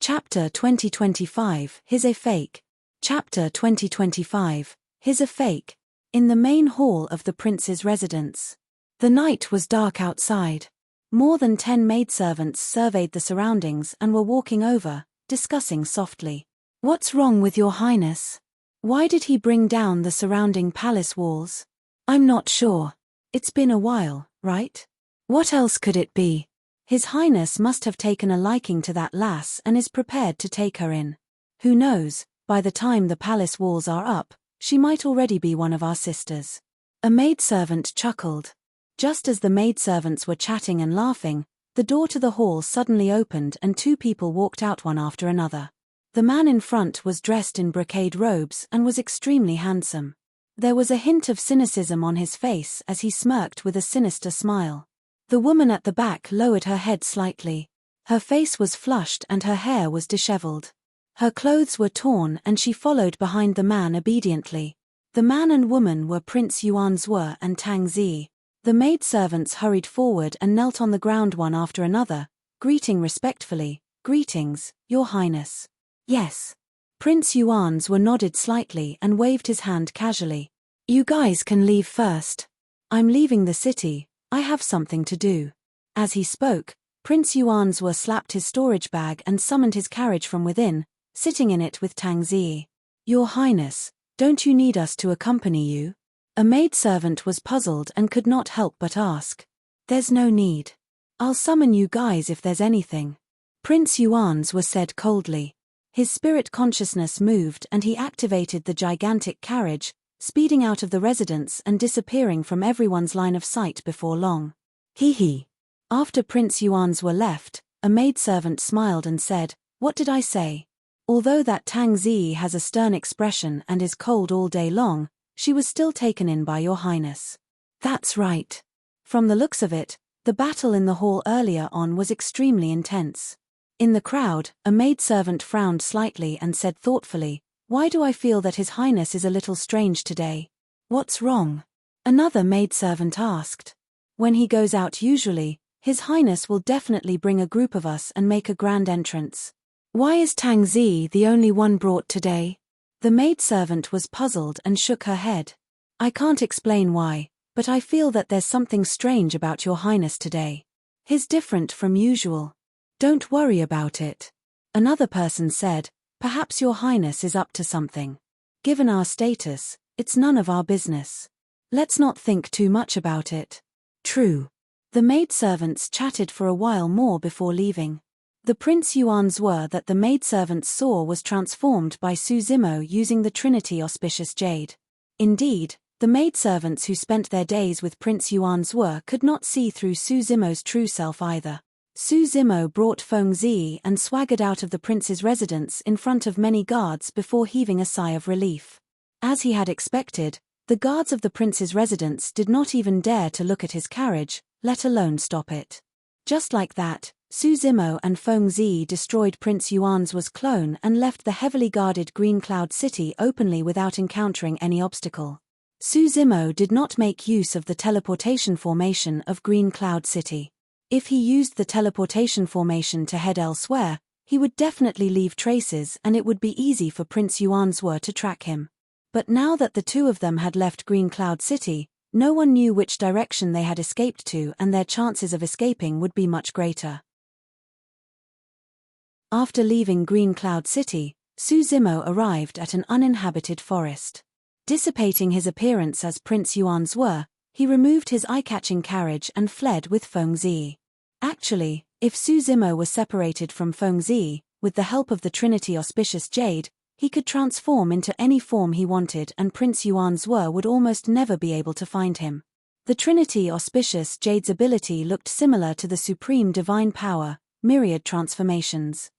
Chapter 2025, His a Fake. Chapter 2025, His a Fake. In the main hall of the prince's residence. The night was dark outside. More than 10 maidservants surveyed the surroundings and were walking over, discussing softly. "What's wrong with your highness? Why did he bring down the surrounding palace walls?" "I'm not sure. It's been a while, right? What else could it be? His highness must have taken a liking to that lass and is prepared to take her in. Who knows, by the time the palace walls are up, she might already be one of our sisters." A maidservant chuckled. Just as the maidservants were chatting and laughing, the door to the hall suddenly opened and 2 people walked out one after another. The man in front was dressed in brocade robes and was extremely handsome. There was a hint of cynicism on his face as he smirked with a sinister smile. The woman at the back lowered her head slightly. Her face was flushed and her hair was disheveled. Her clothes were torn and she followed behind the man obediently. The man and woman were Prince Yuan Zhuo and Tang Zi. The maidservants hurried forward and knelt on the ground one after another, greeting respectfully. "Greetings, Your Highness." "Yes." Prince Yuan Zhuo nodded slightly and waved his hand casually. "You guys can leave first. I'm leaving the city, I have something to do." As he spoke, Prince Yuan Zhuo slapped his storage bag and summoned his carriage from within, sitting in it with Tang Zi. "Your Highness, don't you need us to accompany you?" A maidservant was puzzled and could not help but ask. There's no need. I'll summon you guys if there's anything. Prince Yuan's was said coldly. His spirit consciousness moved and he activated the gigantic carriage, speeding out of the residence and disappearing from everyone's line of sight before long. Hee. After Prince Yuan's were left, a maidservant smiled and said, "What did I say?" Although that Tang Zi has a stern expression and is cold all day long, she was still taken in by your highness. That's right. From the looks of it, the battle in the hall earlier on was extremely intense. In the crowd, a maidservant frowned slightly and said thoughtfully, "Why do I feel that His Highness is a little strange today? What's wrong?" Another maidservant asked. "When he goes out usually, His Highness will definitely bring a group of us and make a grand entrance. Why is Tang Zi the only one brought today?" The maidservant was puzzled and shook her head. "I can't explain why, but I feel that there's something strange about your highness today. He's different from usual. Don't worry about it." Another person said, "Perhaps your highness is up to something. Given our status, it's none of our business. Let's not think too much about it." True. The maidservants chatted for a while more before leaving. The Prince Yuan's were that the maidservants saw was transformed by Su Zimo using the Trinity Auspicious Jade. Indeed, the maidservants who spent their days with Prince Yuan's were could not see through Su Zimo's true self either. Su Zimo brought Feng Zi and swaggered out of the prince's residence in front of many guards before heaving a sigh of relief. As he had expected, the guards of the prince's residence did not even dare to look at his carriage, let alone stop it. Just like that, Su Zimo and Feng Zi destroyed Prince Yuan's was clone and left the heavily guarded Green Cloud City openly without encountering any obstacle. Su Zimo did not make use of the teleportation formation of Green Cloud City. If he used the teleportation formation to head elsewhere, he would definitely leave traces and it would be easy for Prince Yuan's were to track him. But now that the two of them had left Green Cloud City, no one knew which direction they had escaped to and their chances of escaping would be much greater. After leaving Green Cloud City, Su Zimo arrived at an uninhabited forest. Dissipating his appearance as Prince Yuan's were, he removed his eye-catching carriage and fled with Feng Zi. Actually, if Su Zimo was separated from Feng Zi, with the help of the Trinity Auspicious Jade, he could transform into any form he wanted and Prince Yuan's were would almost never be able to find him. The Trinity Auspicious Jade's ability looked similar to the supreme divine power, myriad transformations.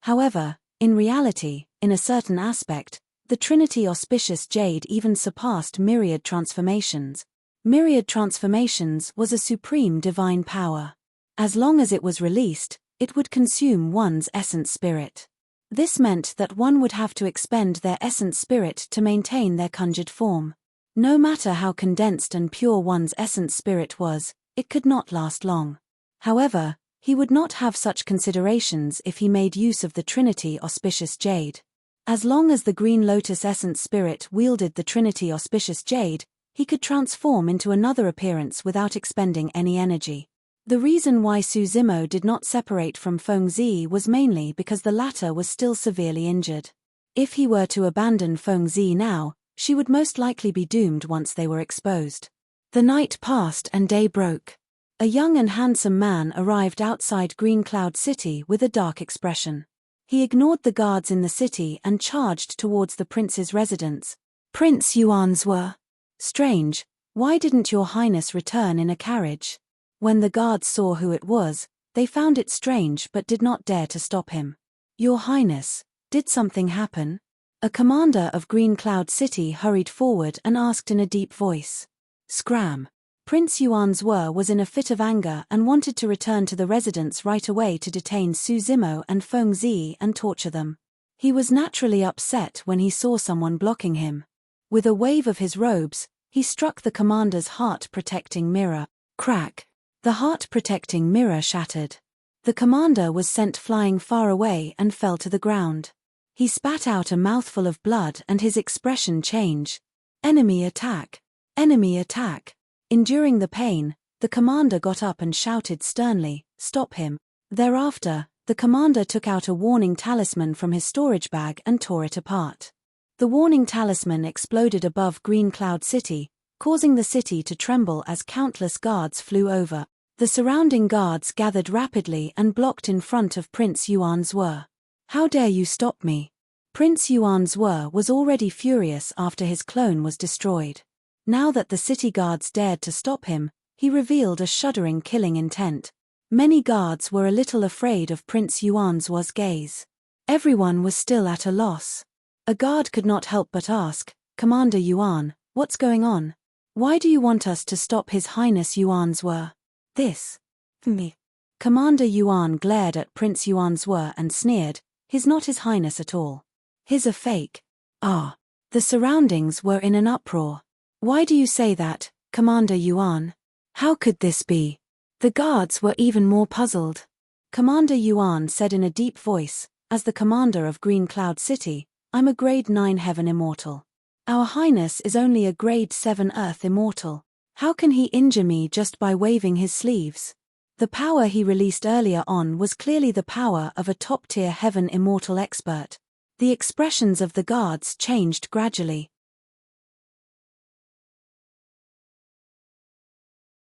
However, in reality, in a certain aspect, the Trinity Auspicious Jade even surpassed myriad transformations. Myriad transformations was a supreme divine power. As long as it was released, it would consume one's essence spirit. This meant that one would have to expend their essence spirit to maintain their conjured form. No matter how condensed and pure one's essence spirit was, it could not last long. However, he would not have such considerations if he made use of the Trinity Auspicious Jade. As long as the Green Lotus Essence Spirit wielded the Trinity Auspicious Jade, he could transform into another appearance without expending any energy. The reason why Su Zimo did not separate from Feng Zi was mainly because the latter was still severely injured. If he were to abandon Feng Zi now, she would most likely be doomed once they were exposed. The night passed and day broke. A young and handsome man arrived outside Green Cloud City with a dark expression. He ignored the guards in the city and charged towards the prince's residence. "Prince Yuan's were. Strange, why didn't your highness return in a carriage?" When the guards saw who it was, they found it strange but did not dare to stop him. "Your highness, did something happen?" A commander of Green Cloud City hurried forward and asked in a deep voice. Scram. Prince Yuan's were was in a fit of anger and wanted to return to the residence right away to detain Su Zimo and Feng Zi and torture them. He was naturally upset when he saw someone blocking him. With a wave of his robes, he struck the commander's heart-protecting mirror. Crack! The heart-protecting mirror shattered. The commander was sent flying far away and fell to the ground. He spat out a mouthful of blood and his expression changed. Enemy attack! Enemy attack! Enduring the pain, the commander got up and shouted sternly, "Stop him." Thereafter, the commander took out a warning talisman from his storage bag and tore it apart. The warning talisman exploded above Green Cloud City, causing the city to tremble as countless guards flew over. The surrounding guards gathered rapidly and blocked in front of Prince Yuan-Zhe. "How dare you stop me?" Prince Yuan-Zhe was already furious after his clone was destroyed. Now that the city guards dared to stop him, he revealed a shuddering killing intent. Many guards were a little afraid of Prince Yuan-Zhe's gaze. Everyone was still at a loss. A guard could not help but ask, "Commander Yuan, what's going on? Why do you want us to stop His Highness Yuan-Zhe?" "This? Me?" Commander Yuan glared at Prince Yuan-Zhe and sneered, "He's not His Highness at all. He's a fake." Ah! The surroundings were in an uproar. "Why do you say that, Commander Yuan? How could this be?" The guards were even more puzzled. Commander Yuan said in a deep voice, "As the commander of Green Cloud City, I'm a Grade 9 Heaven Immortal. Our Highness is only a Grade 7 Earth Immortal. How can he injure me just by waving his sleeves?" The power he released earlier on was clearly the power of a top-tier Heaven Immortal expert. The expressions of the guards changed gradually.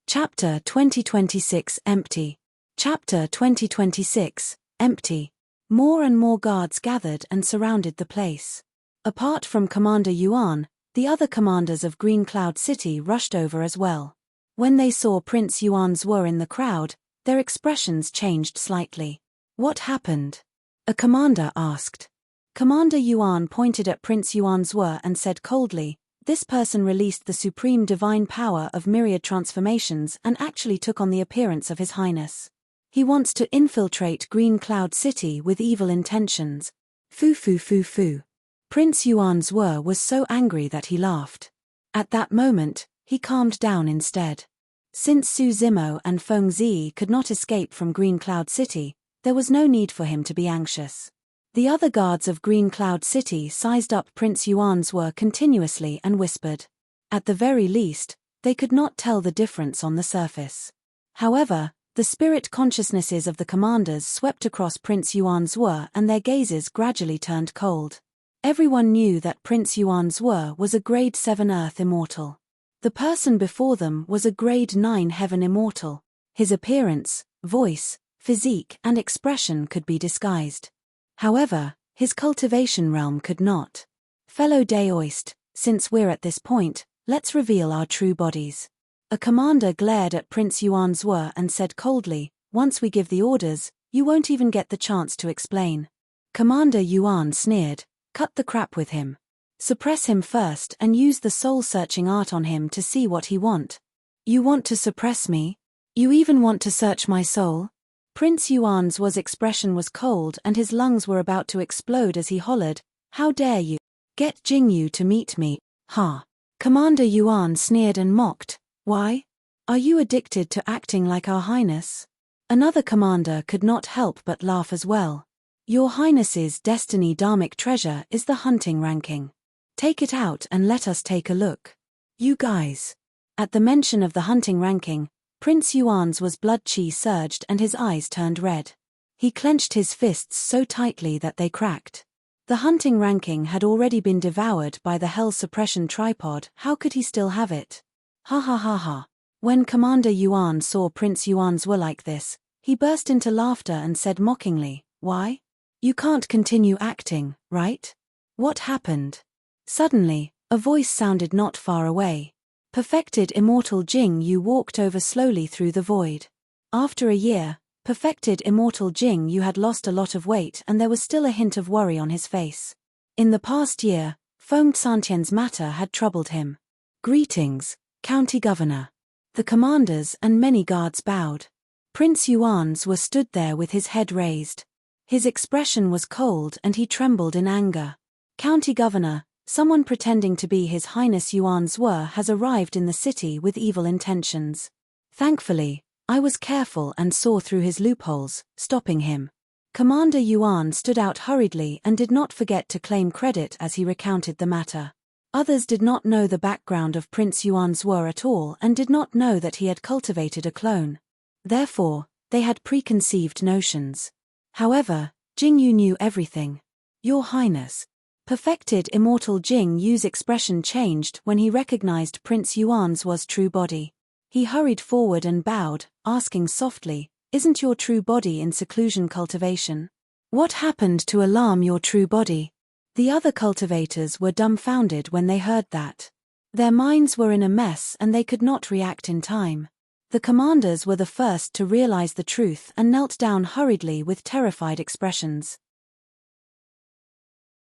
Chapter 2026 Empty. Chapter 2026 Empty. More and more guards gathered and surrounded the place. Apart from Commander Yuan, the other commanders of Green Cloud City rushed over as well. When they saw Prince Yuan-Zhe in the crowd, their expressions changed slightly. "What happened?" a commander asked. Commander Yuan pointed at Prince Yuan-Zhe and said coldly, "This person released the supreme divine power of myriad transformations and actually took on the appearance of His Highness. He wants to infiltrate Green Cloud City with evil intentions. Foo foo foo foo." Prince Yuan-Zhe was so angry that he laughed. At that moment, he calmed down instead. Since Su Zimo and Feng Zi could not escape from Green Cloud City, there was no need for him to be anxious. The other guards of Green Cloud City sized up Prince Yuan-Zhe continuously and whispered. At the very least, they could not tell the difference on the surface. However, the spirit consciousnesses of the commanders swept across Prince Yuan-Zhe and their gazes gradually turned cold. Everyone knew that Prince Yuan-Zhe was a Grade 7 Earth Immortal. The person before them was a Grade 9 Heaven Immortal. His appearance, voice, physique and expression could be disguised. However, his cultivation realm could not. "Fellow Daoist, since we're at this point, let's reveal our true bodies." A commander glared at Prince Yuan-Zhe and said coldly, "Once we give the orders, you won't even get the chance to explain." Commander Yuan sneered, "Cut the crap with him. Suppress him first and use the soul-searching art on him to see what he want." "You want to suppress me? You even want to search my soul?" Prince Yuan-Zhe's expression was cold and his lungs were about to explode as he hollered, "How dare you? Get Jingyu to meet me, ha!" Commander Yuan sneered and mocked, "Why? Are you addicted to acting like Our Highness?" Another commander could not help but laugh as well. "Your Highness's destiny dharmic treasure is the hunting ranking. Take it out and let us take a look. You guys." At the mention of the hunting ranking, Prince Yuan's blood chi surged and his eyes turned red. He clenched his fists so tightly that they cracked. The hunting ranking had already been devoured by the hell suppression tripod. How could he still have it? Ha ha ha ha. When Commander Yuan saw Prince Yuan-Zhe like this, he burst into laughter and said mockingly, "Why? You can't continue acting, right? What happened?" Suddenly, a voice sounded not far away. Perfected Immortal Jing Yu walked over slowly through the void. After a year, Perfected Immortal Jing Yu had lost a lot of weight and there was still a hint of worry on his face. In the past year, Feng Xantian's matter had troubled him. "Greetings, County Governor." The commanders and many guards bowed. Prince Yuan-Zhe stood there with his head raised. His expression was cold and he trembled in anger. "County Governor, someone pretending to be His Highness Yuan-Zhe has arrived in the city with evil intentions. Thankfully, I was careful and saw through his loopholes, stopping him." Commander Yuan stood out hurriedly and did not forget to claim credit as he recounted the matter. Others did not know the background of Prince Yuan-Zhe at all and did not know that he had cultivated a clone. Therefore, they had preconceived notions. However, Jingyu knew everything. "Your Highness, Perfected Immortal Jing Yu's expression changed when he recognized Prince Yuan's was true body. He hurried forward and bowed, asking softly, "Isn't your true body in seclusion cultivation? What happened to alarm your true body?" The other cultivators were dumbfounded when they heard that. Their minds were in a mess and they could not react in time. The commanders were the first to realize the truth and knelt down hurriedly with terrified expressions.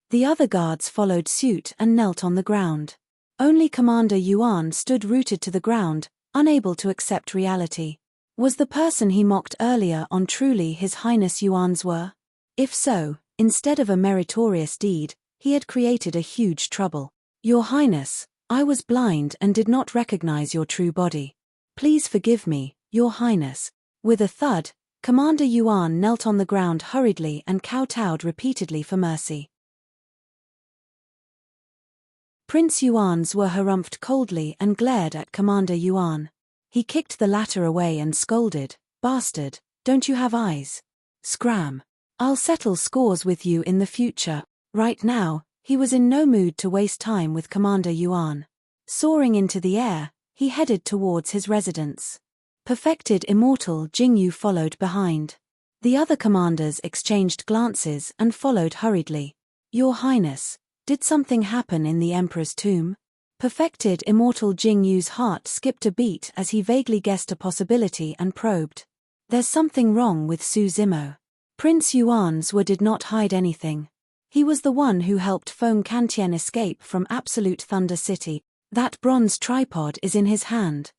The other guards followed suit and knelt on the ground. Only Commander Yuan stood rooted to the ground, unable to accept reality. Was the person he mocked earlier on truly His Highness Yuan's were? If so, instead of a meritorious deed, he had created a huge trouble. "Your Highness, I was blind and did not recognize your true body. Please forgive me, Your Highness." With a thud, Commander Yuan knelt on the ground hurriedly and kowtowed repeatedly for mercy. Prince Yuan's were harumphed coldly and glared at Commander Yuan. He kicked the latter away and scolded, "Bastard, don't you have eyes? Scram. I'll settle scores with you in the future." Right now, he was in no mood to waste time with Commander Yuan. Soaring into the air, he headed towards his residence. Perfected Immortal Jingyu followed behind. The other commanders exchanged glances and followed hurriedly. "Your Highness, did something happen in the Emperor's tomb?" Perfected Immortal Jingyu's heart skipped a beat as he vaguely guessed a possibility and probed. "There's something wrong with Su Zimo." Prince Yuan's were did not hide anything. He was the one who helped Feng Kantian escape from Absolute Thunder City. That bronze tripod is in his hand.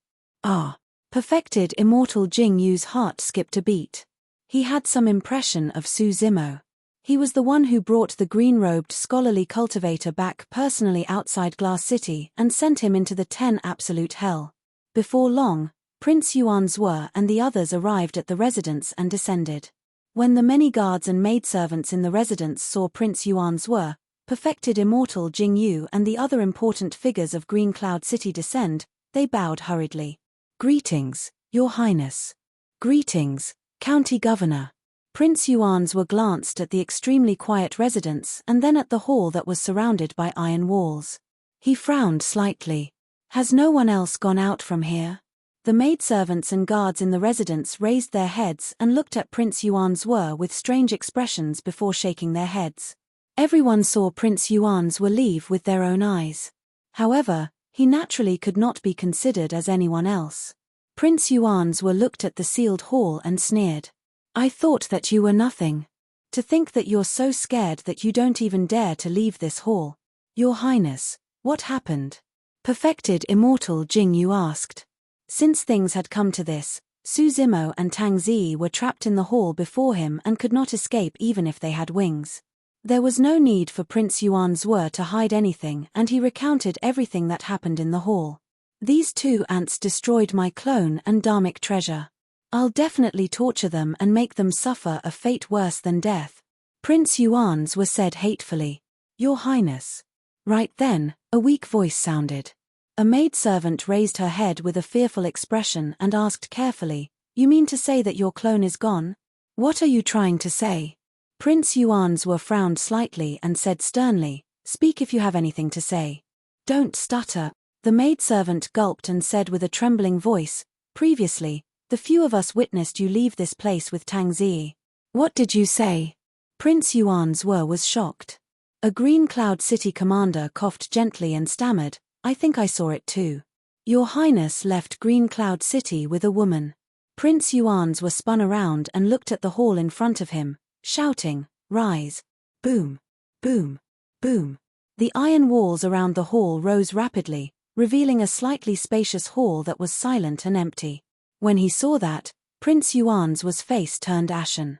Ah. Perfected Immortal Jingyu's heart skipped a beat. He had some impression of Su Zimo. He was the one who brought the green-robed scholarly cultivator back personally outside Glass City and sent him into the 10 absolute hell. Before long, Prince Yuan's were and the others arrived at the residence and descended. When the many guards and maidservants in the residence saw Prince Yuan's were, Perfected Immortal Jingyu and the other important figures of Green Cloud City descend, they bowed hurriedly. "Greetings, Your Highness." "Greetings, County Governor." Prince Yuan's were glanced at the extremely quiet residence and then at the hall that was surrounded by iron walls. He frowned slightly. "Has no one else gone out from here?" The maidservants and guards in the residence raised their heads and looked at Prince Yuan's were with strange expressions before shaking their heads. Everyone saw Prince Yuan's were leave with their own eyes. However, he naturally could not be considered as anyone else. Prince Yuan's were looked at the sealed hall and sneered. "I thought that you were nothing. To think that you're so scared that you don't even dare to leave this hall. Your Highness, what happened?" Perfected Immortal Jingyu asked. Since things had come to this, Su Zimo and Tang Zi were trapped in the hall before him and could not escape even if they had wings. There was no need for Prince Yuan's were to hide anything and he recounted everything that happened in the hall. "These two ants destroyed my clone and dharmic treasure. I'll definitely torture them and make them suffer a fate worse than death." Prince Yuan's were said hatefully. "Your Highness." Right then, a weak voice sounded. A maidservant raised her head with a fearful expression and asked carefully, "You mean to say that your clone is gone? What are you trying to say?" Prince Yuan's were frowned slightly and said sternly, "Speak if you have anything to say. Don't stutter." The maidservant gulped and said with a trembling voice, "Previously, the few of us witnessed you leave this place with Tang Zi." "What did you say?" Prince Yuan's were was shocked. A Green Cloud City commander coughed gently and stammered, "I think I saw it too. Your Highness left Green Cloud City with a woman." Prince Yuan's were spun around and looked at the hall in front of him, shouting, "Rise!" Boom, boom, boom. The iron walls around the hall rose rapidly, revealing a slightly spacious hall that was silent and empty. When he saw that, Prince Yuan's was face turned ashen.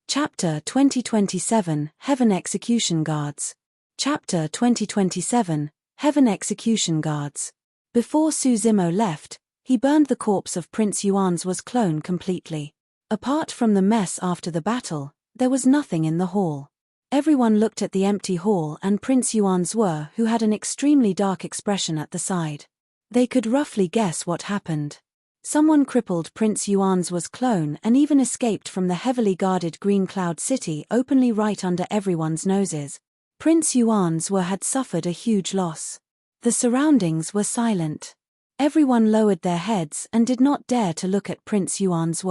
Chapter 2027 Heaven Execution Guards. Chapter 2027 Heaven Execution Guards. Before Su Zimo left, he burned the corpse of Prince Yuan's was clone completely. Apart from the mess after the battle, there was nothing in the hall. Everyone looked at the empty hall and Prince Yuan's were who had an extremely dark expression at the side. They could roughly guess what happened. Someone crippled Prince Yuan's clone and even escaped from the heavily guarded Green Cloud City openly right under everyone's noses. Prince Yuan's had suffered a huge loss. The surroundings were silent. Everyone lowered their heads and did not dare to look at Prince Yuan's.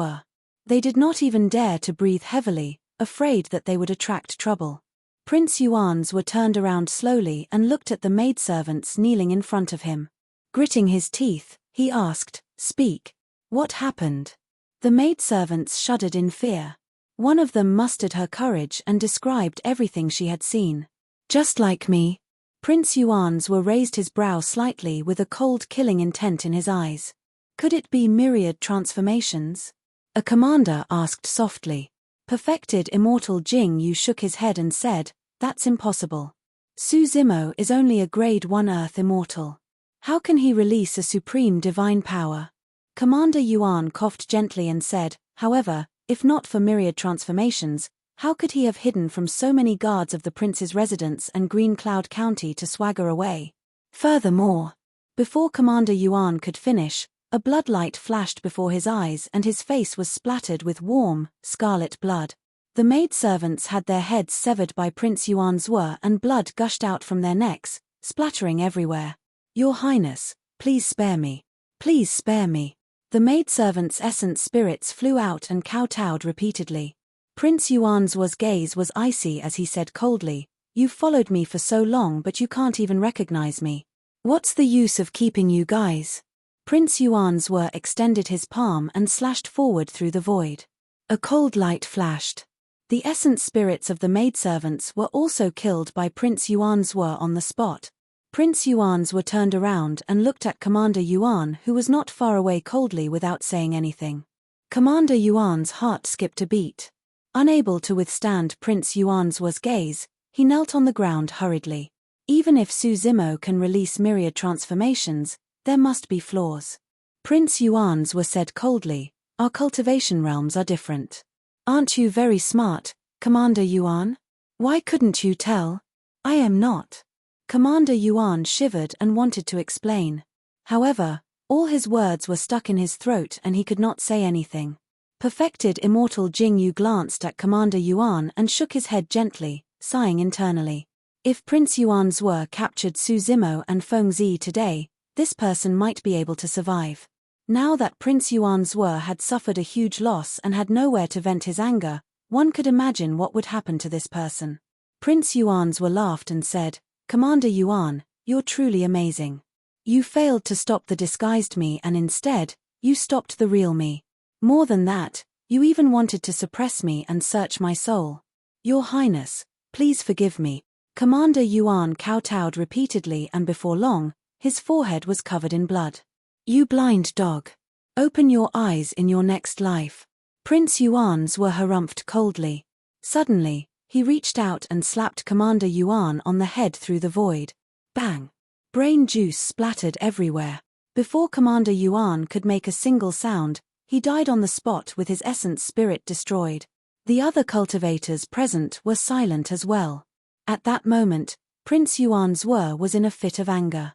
They did not even dare to breathe heavily, afraid that they would attract trouble. Prince Yuan's turned around slowly and looked at the maidservants kneeling in front of him. Gritting his teeth, he asked, "Speak. What happened?" The maidservants shuddered in fear. One of them mustered her courage and described everything she had seen. "Just like me." Prince Yuan's raised his brow slightly with a cold killing intent in his eyes. Could it be myriad transformations? A commander asked softly. Perfected Immortal Jing Yu shook his head and said, "That's impossible. Su Zimo is only a grade 1 Earth Immortal. How can he release a supreme divine power?" Commander Yuan coughed gently and said, "However, if not for myriad transformations, how could he have hidden from so many guards of the prince's residence and Green Cloud County to swagger away? Furthermore," before Commander Yuan could finish, a bloodlight flashed before his eyes and his face was splattered with warm, scarlet blood. The maidservants had their heads severed by Prince Yuan's and blood gushed out from their necks, splattering everywhere. "Your Highness, please spare me. Please spare me." The maidservants' essence spirits flew out and kowtowed repeatedly. Prince Yuan's gaze was icy as he said coldly, "You've followed me for so long but you can't even recognize me. What's the use of keeping you guys?" Prince Yuan's extended his palm and slashed forward through the void. A cold light flashed. The essence spirits of the maidservants were also killed by Prince Yuan's on the spot. Prince Yuan's turned around and looked at Commander Yuan, who was not far away, coldly without saying anything. Commander Yuan's heart skipped a beat. Unable to withstand Prince Yuan's gaze, he knelt on the ground hurriedly. Even if Su Zimo can release myriad transformations, there must be flaws. Prince Yuan's said coldly, "Our cultivation realms are different. Aren't you very smart, Commander Yuan? Why couldn't you tell? I am not." Commander Yuan shivered and wanted to explain. However, all his words were stuck in his throat and he could not say anything. Perfected Immortal Jing Yu glanced at Commander Yuan and shook his head gently, sighing internally. If Prince Yuan's captured Su Zimo and Feng Zi today, this person might be able to survive. Now that Prince Yuan's had suffered a huge loss and had nowhere to vent his anger, one could imagine what would happen to this person. Prince Yuan's laughed and said, "Commander Yuan, you're truly amazing. You failed to stop the disguised me and instead, you stopped the real me. More than that, you even wanted to suppress me and search my soul. Your Highness, please forgive me." Commander Yuan kowtowed repeatedly and before long, his forehead was covered in blood. "You blind dog. Open your eyes in your next life." Prince Yuan's harumphed coldly. Suddenly, he reached out and slapped Commander Yuan on the head through the void. Bang! Brain juice splattered everywhere. Before Commander Yuan could make a single sound, he died on the spot with his essence spirit destroyed. The other cultivators present were silent as well. At that moment, Prince Yuan's was in a fit of anger.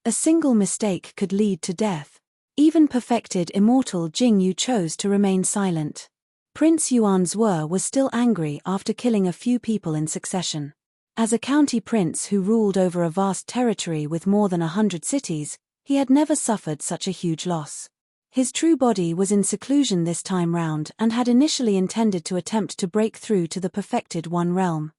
A single mistake could lead to death. Even perfected Immortal Jing Yu chose to remain silent. Prince Yuan's was still angry after killing a few people in succession. As a county prince who ruled over a vast territory with more than 100 cities, he had never suffered such a huge loss. His true body was in seclusion this time round and had initially intended to attempt to break through to the perfected one realm.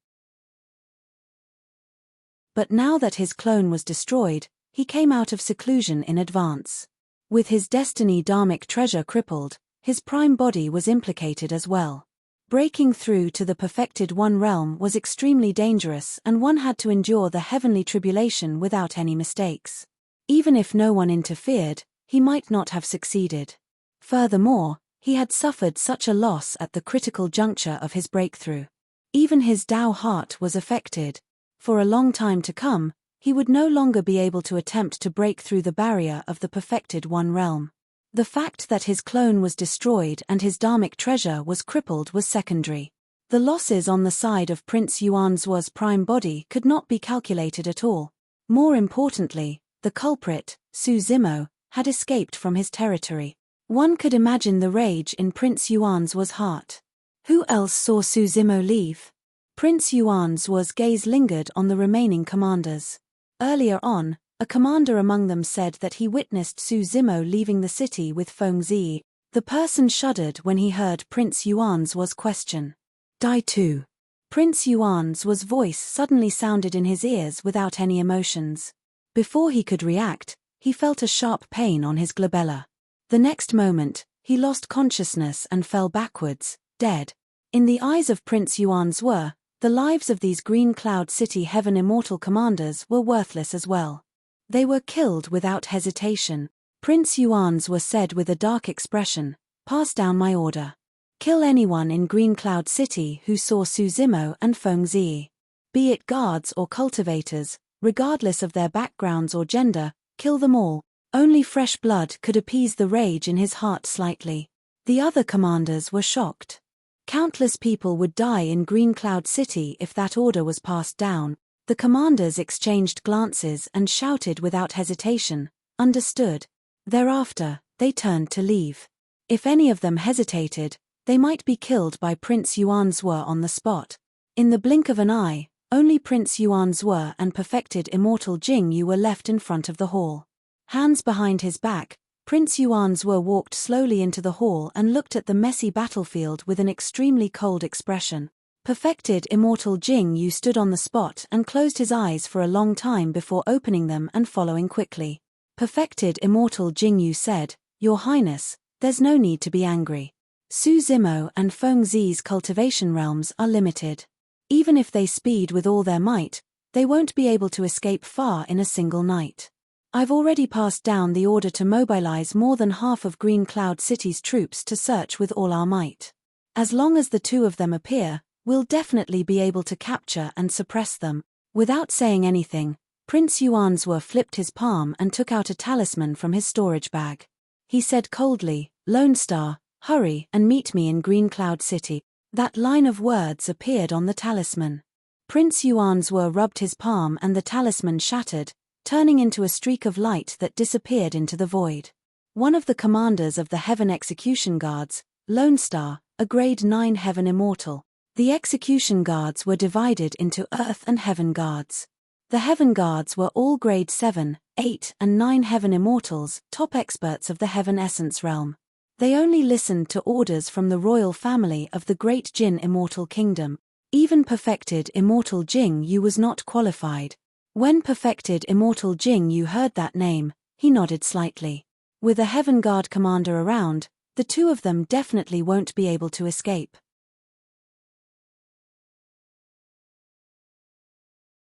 But now that his clone was destroyed, he came out of seclusion in advance. With his destiny dharmic treasure crippled, his prime body was implicated as well. Breaking through to the perfected one realm was extremely dangerous and one had to endure the heavenly tribulation without any mistakes. Even if no one interfered, he might not have succeeded. Furthermore, he had suffered such a loss at the critical juncture of his breakthrough. Even his Dao heart was affected. For a long time to come, he would no longer be able to attempt to break through the barrier of the perfected one realm. The fact that his clone was destroyed and his dharmic treasure was crippled was secondary. The losses on the side of Prince Yuan's prime body could not be calculated at all. More importantly, the culprit, Su Zimo, had escaped from his territory. One could imagine the rage in Prince Yuan's heart. Who else saw Su Zimo leave? Prince Yuan's gaze lingered on the remaining commanders. Earlier on, a commander among them said that he witnessed Su Zimo leaving the city with Feng Zi. The person shuddered when he heard Prince Yuan's question. Die too. Prince Yuan's voice suddenly sounded in his ears without any emotions. Before he could react, he felt a sharp pain on his glabella. The next moment, he lost consciousness and fell backwards, dead. In the eyes of Prince Yuan's the lives of these Green Cloud City Heaven Immortal commanders were worthless as well. They were killed without hesitation. Prince Yuan's said with a dark expression, "Pass down my order. Kill anyone in Green Cloud City who saw Su Zimo and Feng Zi. Be it guards or cultivators, regardless of their backgrounds or gender, kill them all." Only fresh blood could appease the rage in his heart slightly. The other commanders were shocked. Countless people would die in Green Cloud City if that order was passed down. The commanders exchanged glances and shouted without hesitation, "Understood." Thereafter, they turned to leave. If any of them hesitated, they might be killed by Prince Yuan's on the spot. In the blink of an eye, only Prince Yuan's and perfected Immortal Jing Yu were left in front of the hall. Hands behind his back, Prince Yuan's walked slowly into the hall and looked at the messy battlefield with an extremely cold expression. Perfected Immortal Jing Yu stood on the spot and closed his eyes for a long time before opening them and following quickly. Perfected Immortal Jing Yu said, "Your Highness, there's no need to be angry. Su Zimo and Feng Zi's cultivation realms are limited. Even if they speed with all their might, they won't be able to escape far in a single night. I've already passed down the order to mobilize more than half of Green Cloud City's troops to search with all our might. As long as the two of them appear, we'll definitely be able to capture and suppress them." Without saying anything, Prince Yuan's flipped his palm and took out a talisman from his storage bag. He said coldly, "Lone Star, hurry and meet me in Green Cloud City." That line of words appeared on the talisman. Prince Yuan's rubbed his palm and the talisman shattered, turning into a streak of light that disappeared into the void. One of the commanders of the Heaven Execution Guards, Lone Star, a Grade 9 Heaven Immortal. The Execution Guards were divided into Earth and Heaven Guards. The Heaven Guards were all Grade 7, 8 and 9 Heaven Immortals, top experts of the Heaven Essence realm. They only listened to orders from the royal family of the Great Jin Immortal Kingdom. Even perfected Immortal Jing Yu was not qualified. When perfected Immortal Jing Yu heard that name, he nodded slightly. With a Heaven Guard commander around, the two of them definitely won't be able to escape.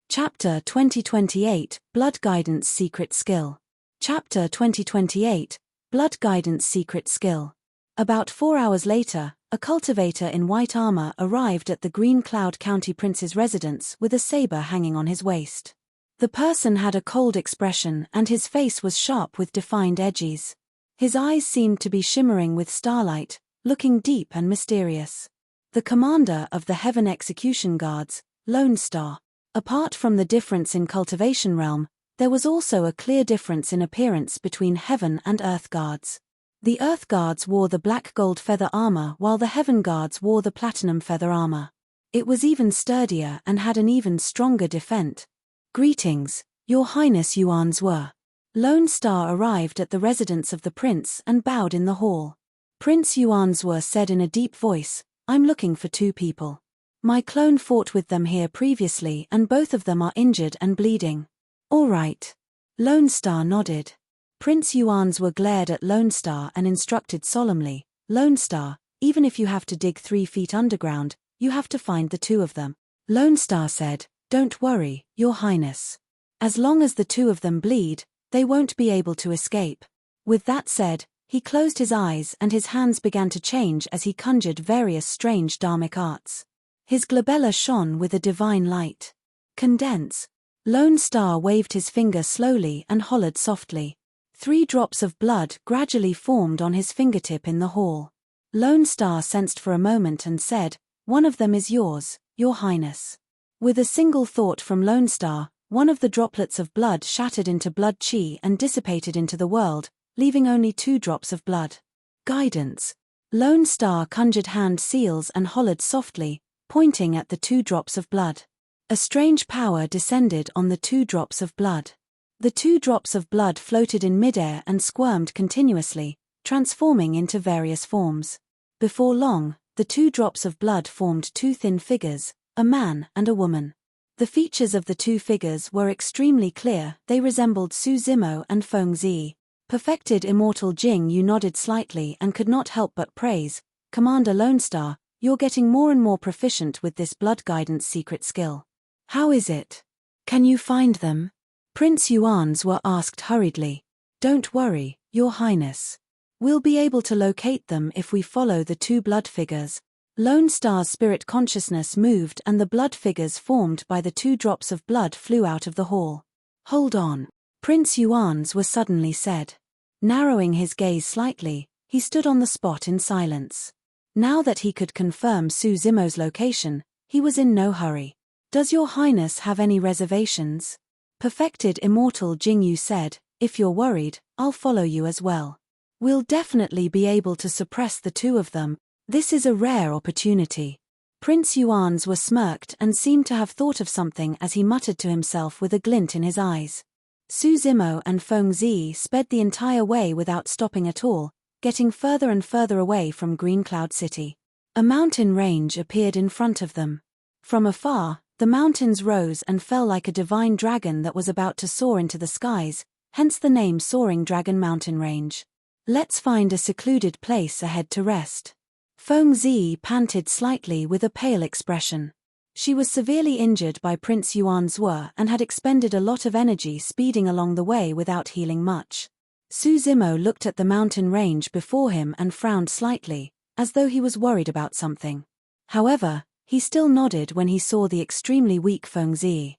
Chapter 2028, Blood Guidance Secret Skill. Chapter 2028, Blood Guidance Secret Skill. About 4 hours later, a cultivator in white armor arrived at the Green Cloud County Prince's residence with a saber hanging on his waist. The person had a cold expression and his face was sharp with defined edges. His eyes seemed to be shimmering with starlight, looking deep and mysterious. The commander of the Heaven Execution Guards, Lone Star. Apart from the difference in cultivation realm, there was also a clear difference in appearance between Heaven and Earth Guards. The Earth Guards wore the black gold feather armor while the Heaven Guards wore the platinum feather armor. It was even sturdier and had an even stronger defense. "Greetings, Your Highness Yuan's were." Lone Star arrived at the residence of the prince and bowed in the hall. Prince Yuan's said in a deep voice, "I'm looking for 2 people. My clone fought with them here previously and both of them are injured and bleeding." "All right." Lone Star nodded. Prince Yuan's glared at Lone Star and instructed solemnly, "Lone Star, even if you have to dig 3 feet underground, you have to find the 2 of them." Lone Star said, "Don't worry, Your Highness. As long as the 2 of them bleed, they won't be able to escape." With that said, he closed his eyes and his hands began to change as he conjured various strange dharmic arts. His glabella shone with a divine light. "Condense." Lone Star waved his finger slowly and hollered softly. 3 drops of blood gradually formed on his fingertip in the hall. Lone Star sensed for a moment and said, "One of them is yours, Your Highness." With a single thought from Lone Star, one of the droplets of blood shattered into blood chi and dissipated into the world, leaving only 2 drops of blood. Guidance. Lone Star conjured hand seals and hollered softly, pointing at the 2 drops of blood. A strange power descended on the 2 drops of blood. The 2 drops of blood floated in midair and squirmed continuously, transforming into various forms. Before long, the 2 drops of blood formed 2 thin figures, a man and a woman. The features of the 2 figures were extremely clear. They resembled Su Zimo and Feng Zi. Perfected Immortal Jing Yu nodded slightly and could not help but praise, "Commander Lone Star, you're getting more and more proficient with this blood guidance secret skill. How is it? Can you find them?" Prince Yuan's were asked hurriedly. "Don't worry, Your Highness. We'll be able to locate them if we follow the 2 blood figures." Lone Star's spirit consciousness moved and the blood figures formed by the 2 drops of blood flew out of the hall. "Hold on," Prince Yuan's were suddenly said. Narrowing his gaze slightly, he stood on the spot in silence. Now that he could confirm Su Zimo's location, he was in no hurry. "Does Your Highness have any reservations?" Perfected Immortal Jingyu said, "If you're worried, I'll follow you as well. We'll definitely be able to suppress the 2 of them. This is a rare opportunity." Prince Yuan's were smirked and seemed to have thought of something as he muttered to himself with a glint in his eyes. Su Zimo and Feng Zi sped the entire way without stopping at all, getting further and further away from Green Cloud City. A mountain range appeared in front of them. From afar, the mountains rose and fell like a divine dragon that was about to soar into the skies, hence the name Soaring Dragon Mountain Range. "Let's find a secluded place ahead to rest." Feng Zi panted slightly with a pale expression. She was severely injured by Prince Yuan's Zhuo and had expended a lot of energy speeding along the way without healing much. Su Zimo looked at the mountain range before him and frowned slightly, as though he was worried about something. However, he still nodded when he saw the extremely weak Feng Zi.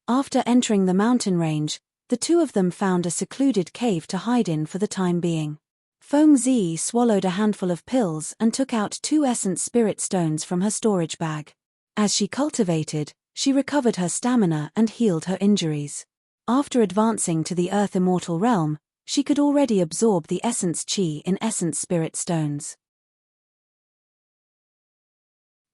After entering the mountain range, the 2 of them found a secluded cave to hide in for the time being. Feng Zi swallowed a handful of pills and took out 2 essence spirit stones from her storage bag. As she cultivated, she recovered her stamina and healed her injuries. After advancing to the Earth Immortal realm, she could already absorb the essence chi in essence spirit stones.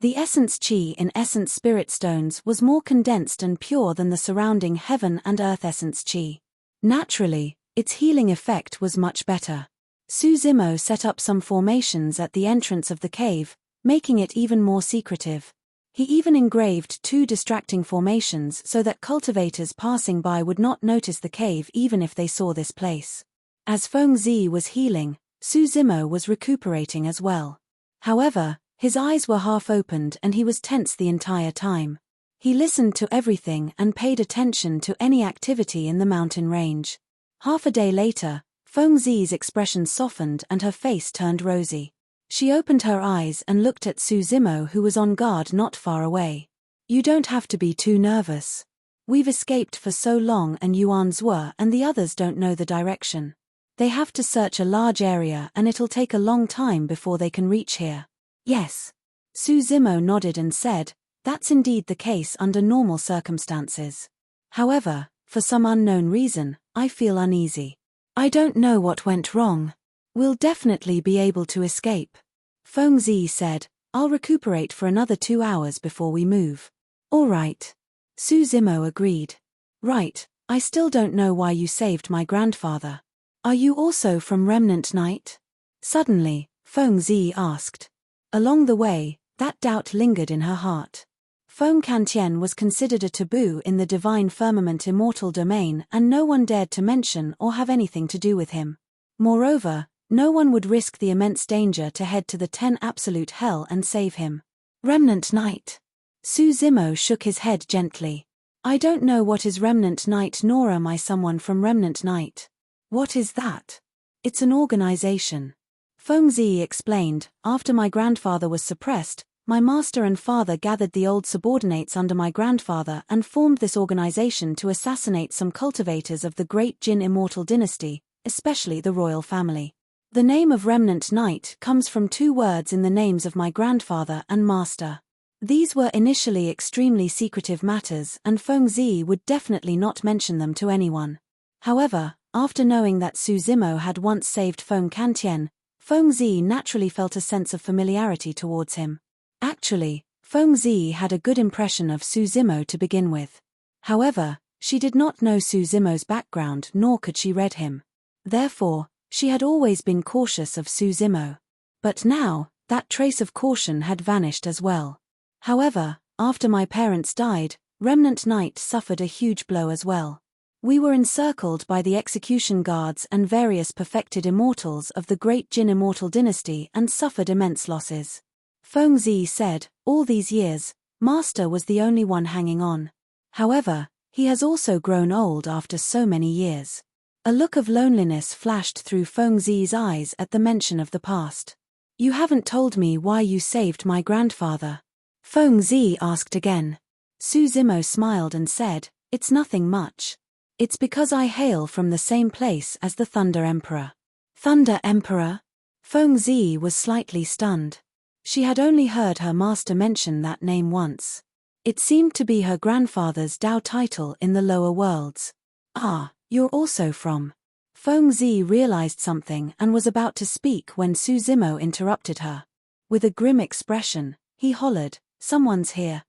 The essence chi in essence spirit stones was more condensed and pure than the surrounding heaven and earth essence chi. Naturally, its healing effect was much better. Su Zimo set up some formations at the entrance of the cave, making it even more secretive. He even engraved 2 distracting formations so that cultivators passing by would not notice the cave even if they saw this place. As Feng Zi was healing, Su Zimo was recuperating as well. However, his eyes were half opened and he was tense the entire time. He listened to everything and paid attention to any activity in the mountain range. Half a day later, Feng Zi's expression softened and her face turned rosy. She opened her eyes and looked at Su Zimo, who was on guard not far away. "You don't have to be too nervous. We've escaped for so long and Yuan Zhuo and the others don't know the direction. They have to search a large area and it'll take a long time before they can reach here." "Yes." Su Zimo nodded and said, "That's indeed the case under normal circumstances. However, for some unknown reason, I feel uneasy. I don't know what went wrong. We'll definitely be able to escape." Feng Zi said, "I'll recuperate for another 2 hours before we move." "All right." Su Zimo agreed. "Right, I still don't know why you saved my grandfather. Are you also from Remnant Knight?" Suddenly, Feng Zi asked. Along the way, that doubt lingered in her heart. Feng Kantian was considered a taboo in the divine firmament immortal domain and no one dared to mention or have anything to do with him. Moreover, no one would risk the immense danger to head to the 10 absolute hell and save him. "Remnant Knight." Su Zimo shook his head gently. "I don't know what is Remnant Knight nor am I someone from Remnant Knight." "What is that?" "It's an organization." Feng Zi explained, "After my grandfather was suppressed, my master and father gathered the old subordinates under my grandfather and formed this organization to assassinate some cultivators of the great Jin Immortal dynasty, especially the royal family. The name of Remnant Knight comes from 2 words in the names of my grandfather and master. These were initially extremely secretive matters and Feng Zi would definitely not mention them to anyone. However, After knowing that Su Zimo had once saved Feng Kantian, Feng Zi naturally felt a sense of familiarity towards him. Actually, Feng Zi had a good impression of Su Zimo to begin with. However, she did not know Su Zimo's background nor could she read him. Therefore, she had always been cautious of Su Zimo. But now, that trace of caution had vanished as well. However, after my parents died, Remnant Knight suffered a huge blow as well. We were encircled by the execution guards and various perfected immortals of the great Jin Immortal dynasty and suffered immense losses. Feng Zi said, all these years, Master was the only one hanging on. However, he has also grown old after so many years. A look of loneliness flashed through Feng Zi's eyes at the mention of the past. You haven't told me why you saved my grandfather. Feng Zi asked again. Su Zimo smiled and said, it's nothing much. It's because I hail from the same place as the Thunder Emperor. Thunder Emperor? Feng Zi was slightly stunned. She had only heard her master mention that name once. It seemed to be her grandfather's Dao title in the lower worlds. Ah, you're also from. Feng Zi realized something and was about to speak when Su Zimo interrupted her. With a grim expression, he hollered, someone's here.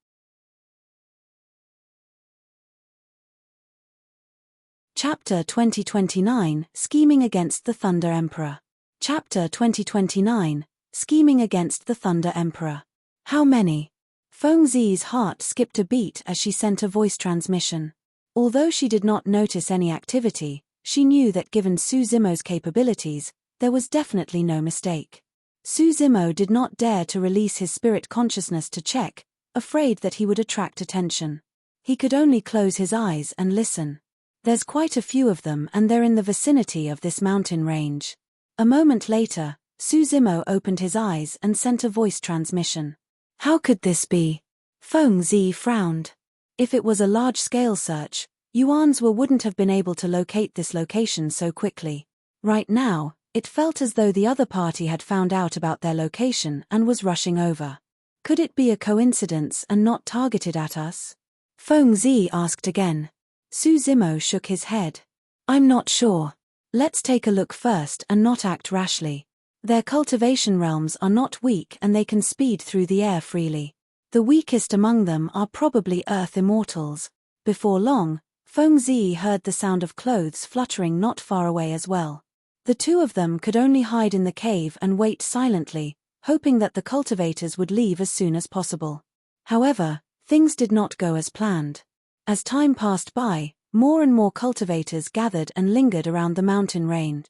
Chapter 2029, Scheming Against the Thunder Emperor. Chapter 2029, Scheming Against the Thunder Emperor. How many? Feng Zi's heart skipped a beat as she sent a voice transmission. Although she did not notice any activity, she knew that given Su Zimo's capabilities, there was definitely no mistake. Su Zimo did not dare to release his spirit consciousness to check, afraid that he would attract attention. He could only close his eyes and listen. There's quite a few of them and they're in the vicinity of this mountain range. A moment later, Su Zimo opened his eyes and sent a voice transmission. How could this be? Feng Zi frowned. If it was a large-scale search, Yuanzhua wouldn't have been able to locate this location so quickly. Right now, it felt as though the other party had found out about their location and was rushing over. Could it be a coincidence and not targeted at us? Feng Zi asked again. Su Zimo shook his head. I'm not sure. Let's take a look first and not act rashly. Their cultivation realms are not weak and they can speed through the air freely. The weakest among them are probably Earth Immortals. Before long, Feng Zi heard the sound of clothes fluttering not far away as well. The two of them could only hide in the cave and wait silently, hoping that the cultivators would leave as soon as possible. However, things did not go as planned. As time passed by, more and more cultivators gathered and lingered around the mountain range.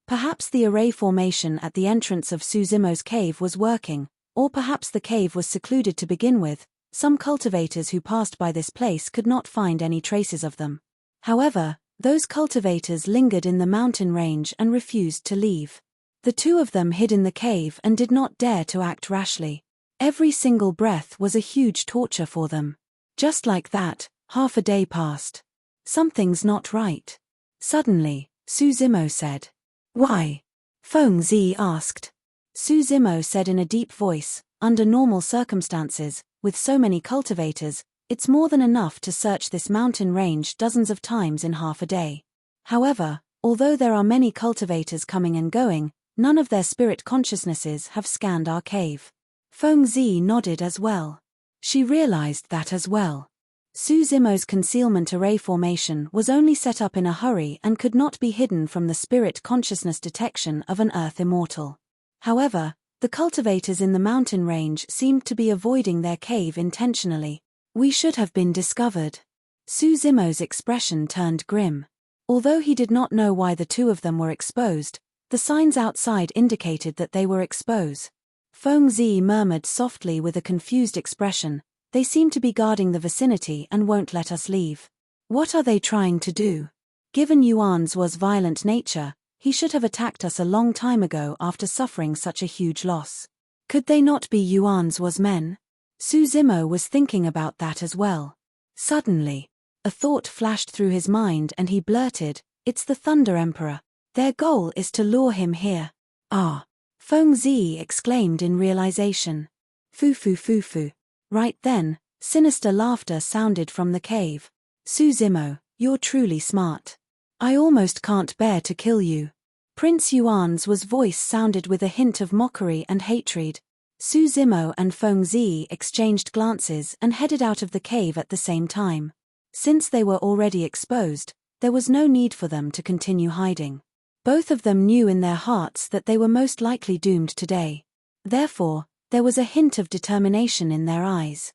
Perhaps the array formation at the entrance of Su Zimo's cave was working, or perhaps the cave was secluded to begin with. Some cultivators who passed by this place could not find any traces of them. However, those cultivators lingered in the mountain range and refused to leave. The two of them hid in the cave and did not dare to act rashly. Every single breath was a huge torture for them. Just like that, half a day passed. Something's not right. Suddenly, Su Zimo said. Why? Feng Zi asked. Su Zimo said in a deep voice, under normal circumstances, with so many cultivators, it's more than enough to search this mountain range dozens of times in half a day. However, although there are many cultivators coming and going, none of their spirit consciousnesses have scanned our cave. Feng Zi nodded as well. She realized that as well. Su Zimo's concealment array formation was only set up in a hurry and could not be hidden from the spirit consciousness detection of an Earth Immortal. However, the cultivators in the mountain range seemed to be avoiding their cave intentionally. We should have been discovered. Su Zimo's expression turned grim. Although he did not know why the two of them were exposed, the signs outside indicated that they were exposed. Feng Zi murmured softly with a confused expression, they seem to be guarding the vicinity and won't let us leave. What are they trying to do? Given Yuanzhua's violent nature, he should have attacked us a long time ago after suffering such a huge loss. Could they not be Yuanzhua's men? Su Zimo was thinking about that as well. Suddenly, a thought flashed through his mind and he blurted, it's the Thunder Emperor. Their goal is to lure him here. Ah! Feng Zi exclaimed in realization. Foo foo foo foo. Right then, sinister laughter sounded from the cave. Su Zimo, you're truly smart. I almost can't bear to kill you. Prince Yuan's voice sounded with a hint of mockery and hatred. Su Zimo and Feng Zi exchanged glances and headed out of the cave at the same time. Since they were already exposed, there was no need for them to continue hiding. Both of them knew in their hearts that they were most likely doomed today. Therefore, there was a hint of determination in their eyes.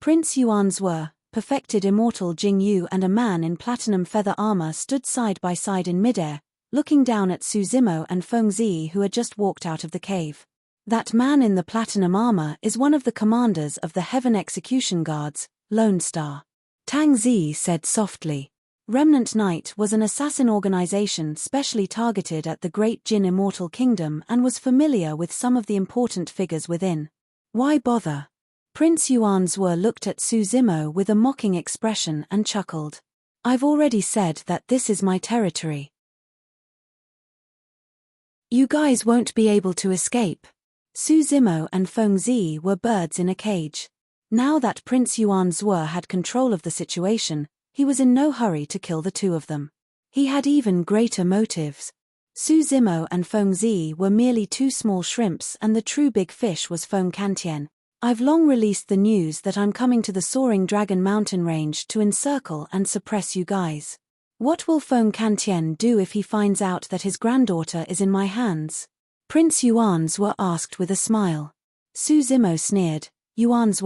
Prince Yuan's perfected immortal Jing Yu and a man in platinum feather armor stood side by side in midair, looking down at Su Zimo and Feng Zi, who had just walked out of the cave. That man in the platinum armor is one of the commanders of the Heaven Execution Guards, Lone Star. Tang Zi said softly. Remnant Knight was an assassin organization specially targeted at the Great Jin Immortal Kingdom and was familiar with some of the important figures within. Why bother? Prince Yuan's looked at Su Zimo with a mocking expression and chuckled. I've already said that this is my territory. You guys won't be able to escape. Su Zimo and Feng Zi were birds in a cage. Now that Prince Yuan's had control of the situation, he was in no hurry to kill the two of them. He had even greater motives. Su Zimo and Feng Zi were merely two small shrimps and the true big fish was Feng Kantian. I've long released the news that I'm coming to the Soaring Dragon mountain range to encircle and suppress you guys. What will Feng Kantian do if he finds out that his granddaughter is in my hands? Prince Yuan's asked with a smile. Su Zimo sneered. Yuan's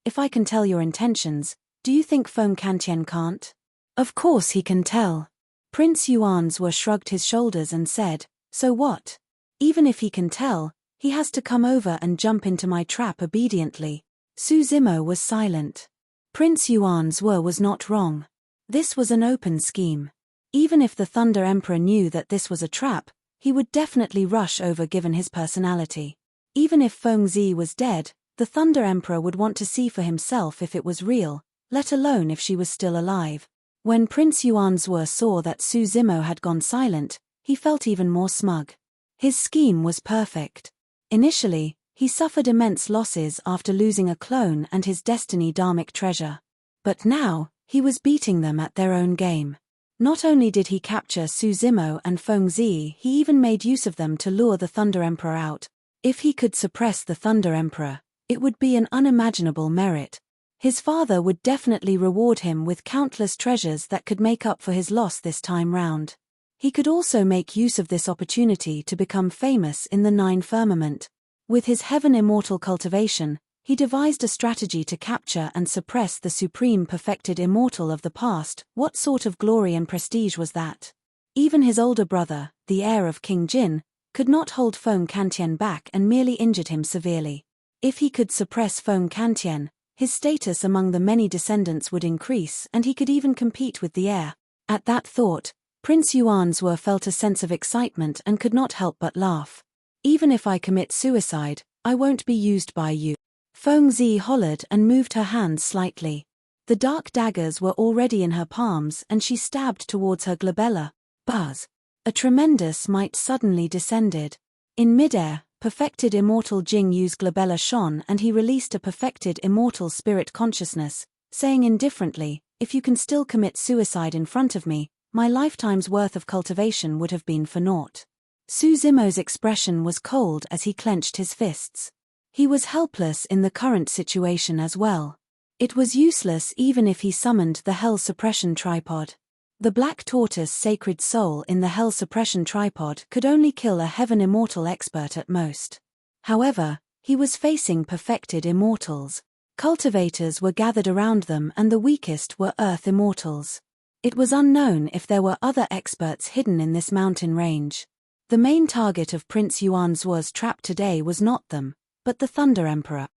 if I can tell your intentions, do you think Feng Kantian can't? Of course he can tell. Prince Yuan's shrugged his shoulders and said, so what? Even if he can tell, he has to come over and jump into my trap obediently. Su Zimo was silent. Prince Yuan's was not wrong. This was an open scheme. Even if the Thunder Emperor knew that this was a trap, he would definitely rush over given his personality. Even if Feng Zi was dead, the Thunder Emperor would want to see for himself if it was real, let alone if she was still alive. When Prince Yuan's saw that Su Zimo had gone silent, he felt even more smug. His scheme was perfect. Initially, he suffered immense losses after losing a clone and his destiny dharmic treasure. But now, he was beating them at their own game. Not only did he capture Su Zimo and Feng Zi, he even made use of them to lure the Thunder Emperor out. If he could suppress the Thunder Emperor, it would be an unimaginable merit. His father would definitely reward him with countless treasures that could make up for his loss this time round. He could also make use of this opportunity to become famous in the Nine Firmament. With his Heaven Immortal cultivation, he devised a strategy to capture and suppress the supreme perfected immortal of the past. What sort of glory and prestige was that? Even his older brother, the heir of King Jin, could not hold Feng Kantian back and merely injured him severely. If he could suppress Feng Kantian, his status among the many descendants would increase and he could even compete with the heir. At that thought, Prince Yuan's felt a sense of excitement and could not help but laugh. Even if I commit suicide, I won't be used by you. Feng Zi hollered and moved her hands slightly. The dark daggers were already in her palms and she stabbed towards her glabella. Buzz! A tremendous might suddenly descended. In midair, perfected immortal Jing Yu's glabella shone and he released a perfected immortal spirit consciousness, saying indifferently, if you can still commit suicide in front of me, my lifetime's worth of cultivation would have been for naught. Su Zimo's expression was cold as he clenched his fists. He was helpless in the current situation as well. It was useless even if he summoned the Hell Suppression Tripod. The Black Tortoise Sacred Soul in the Hell Suppression Tripod could only kill a Heaven Immortal expert at most. However, he was facing perfected immortals. Cultivators were gathered around them and the weakest were Earth Immortals. It was unknown if there were other experts hidden in this mountain range. The main target of Prince Yuan's trap today was not them, but the Thunder Emperor.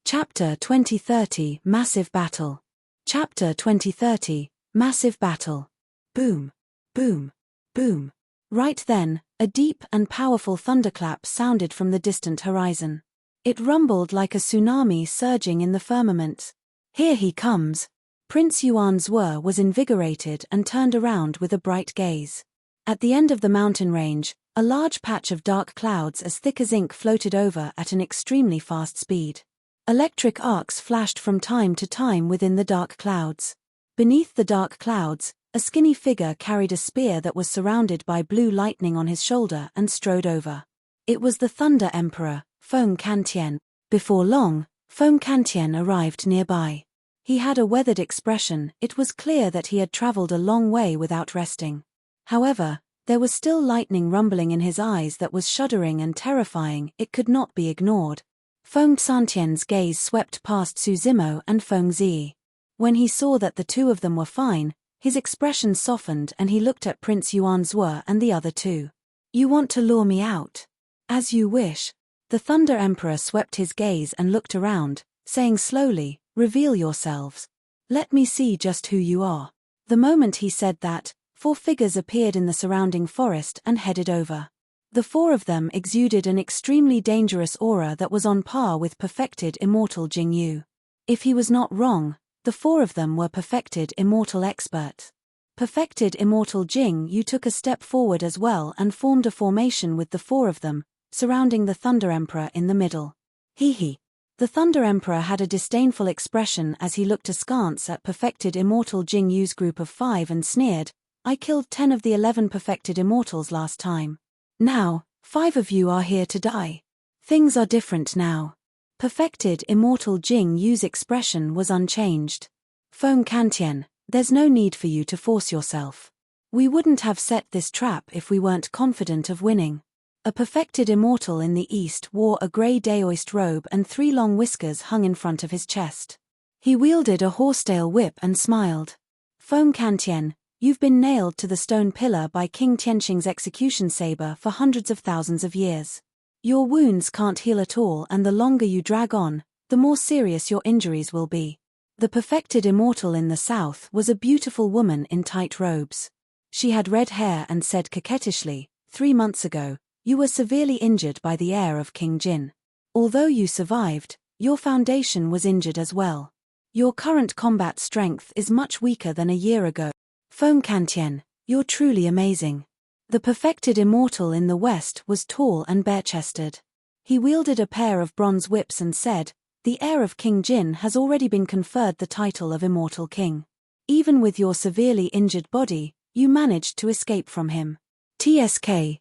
Chapter 2030 Massive Battle. Chapter 2030 Massive Battle. Boom, boom, boom. Right then, a deep and powerful thunderclap sounded from the distant horizon. It rumbled like a tsunami surging in the firmament. Here he comes. Prince Yuan's was invigorated and turned around with a bright gaze. At the end of the mountain range, a large patch of dark clouds as thick as ink floated over at an extremely fast speed. Electric arcs flashed from time to time within the dark clouds. Beneath the dark clouds, a skinny figure carried a spear that was surrounded by blue lightning on his shoulder and strode over. It was the Thunder Emperor, Feng Kantian. Before long, Feng Kantian arrived nearby. He had a weathered expression. It was clear that he had traveled a long way without resting. However, there was still lightning rumbling in his eyes that was shuddering and terrifying. It could not be ignored. Feng Kantian's gaze swept past Su Zimo and Feng Zi. When he saw that the two of them were fine, his expression softened and he looked at Prince Yuan Zhuo and the other two. You want to lure me out? As you wish. The Thunder Emperor swept his gaze and looked around, saying slowly, reveal yourselves. Let me see just who you are. The moment he said that, 4 figures appeared in the surrounding forest and headed over. The 4 of them exuded an extremely dangerous aura that was on par with perfected Immortal Jing Yu. If he was not wrong, the 4 of them were perfected Immortal experts. Perfected Immortal Jing Yu took a step forward as well and formed a formation with the 4 of them, surrounding the Thunder Emperor in the middle. Hee. The Thunder Emperor had a disdainful expression as he looked askance at perfected Immortal Jing Yu's group of 5 and sneered, I killed 10 of the 11 perfected immortals last time. Now, 5 of you are here to die. Things are different now. Perfected Immortal Jing Yu's expression was unchanged. Feng Kantian, there's no need for you to force yourself. We wouldn't have set this trap if we weren't confident of winning. A perfected immortal in the east wore a grey daoist robe and 3 long whiskers hung in front of his chest. He wielded a horsetail whip and smiled. Feng Kantian, you've been nailed to the stone pillar by King Tianqing's execution saber for hundreds of thousands of years. Your wounds can't heal at all, and the longer you drag on, the more serious your injuries will be. The perfected immortal in the south was a beautiful woman in tight robes. She had red hair and said coquettishly, 3 months ago, you were severely injured by the heir of King Jin. Although you survived, your foundation was injured as well. Your current combat strength is much weaker than a year ago. Feng Kantian, you're truly amazing. The perfected immortal in the west was tall and bare-chested. He wielded a pair of bronze whips and said, the heir of King Jin has already been conferred the title of Immortal King. Even with your severely injured body, you managed to escape from him. TSK.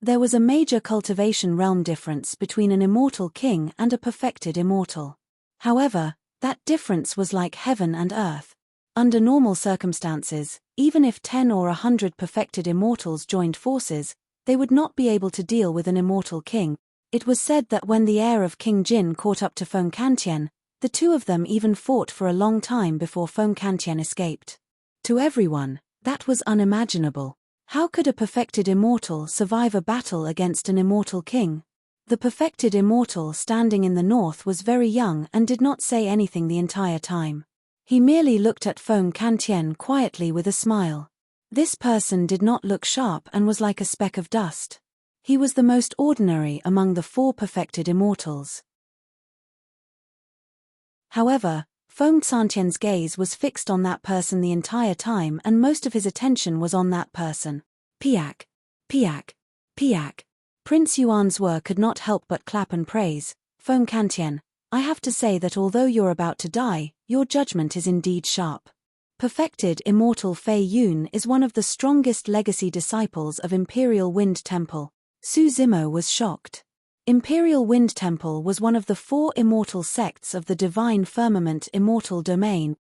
There was a major cultivation realm difference between an immortal king and a perfected immortal. However, that difference was like heaven and earth. Under normal circumstances, even if 10 or 100 perfected immortals joined forces, they would not be able to deal with an immortal king. It was said that when the heir of King Jin caught up to Feng Kantian, the 2 of them even fought for a long time before Feng Kantian escaped. To everyone, that was unimaginable. How could a perfected immortal survive a battle against an immortal king? The perfected immortal standing in the north was very young and did not say anything the entire time. He merely looked at Feng Kantian quietly with a smile. This person did not look sharp and was like a speck of dust. He was the most ordinary among the 4 perfected immortals. However, Feng Kantian's gaze was fixed on that person the entire time, and most of his attention was on that person. Piak. Prince Yuan Zhuo could not help but clap and praise. Feng Kantian, I have to say that although you're about to die, your judgment is indeed sharp. Perfected Immortal Fei Yun is one of the strongest legacy disciples of Imperial Wind Temple. Su Zimo was shocked. Imperial Wind Temple was one of the 4 immortal sects of the Divine Firmament Immortal Domain.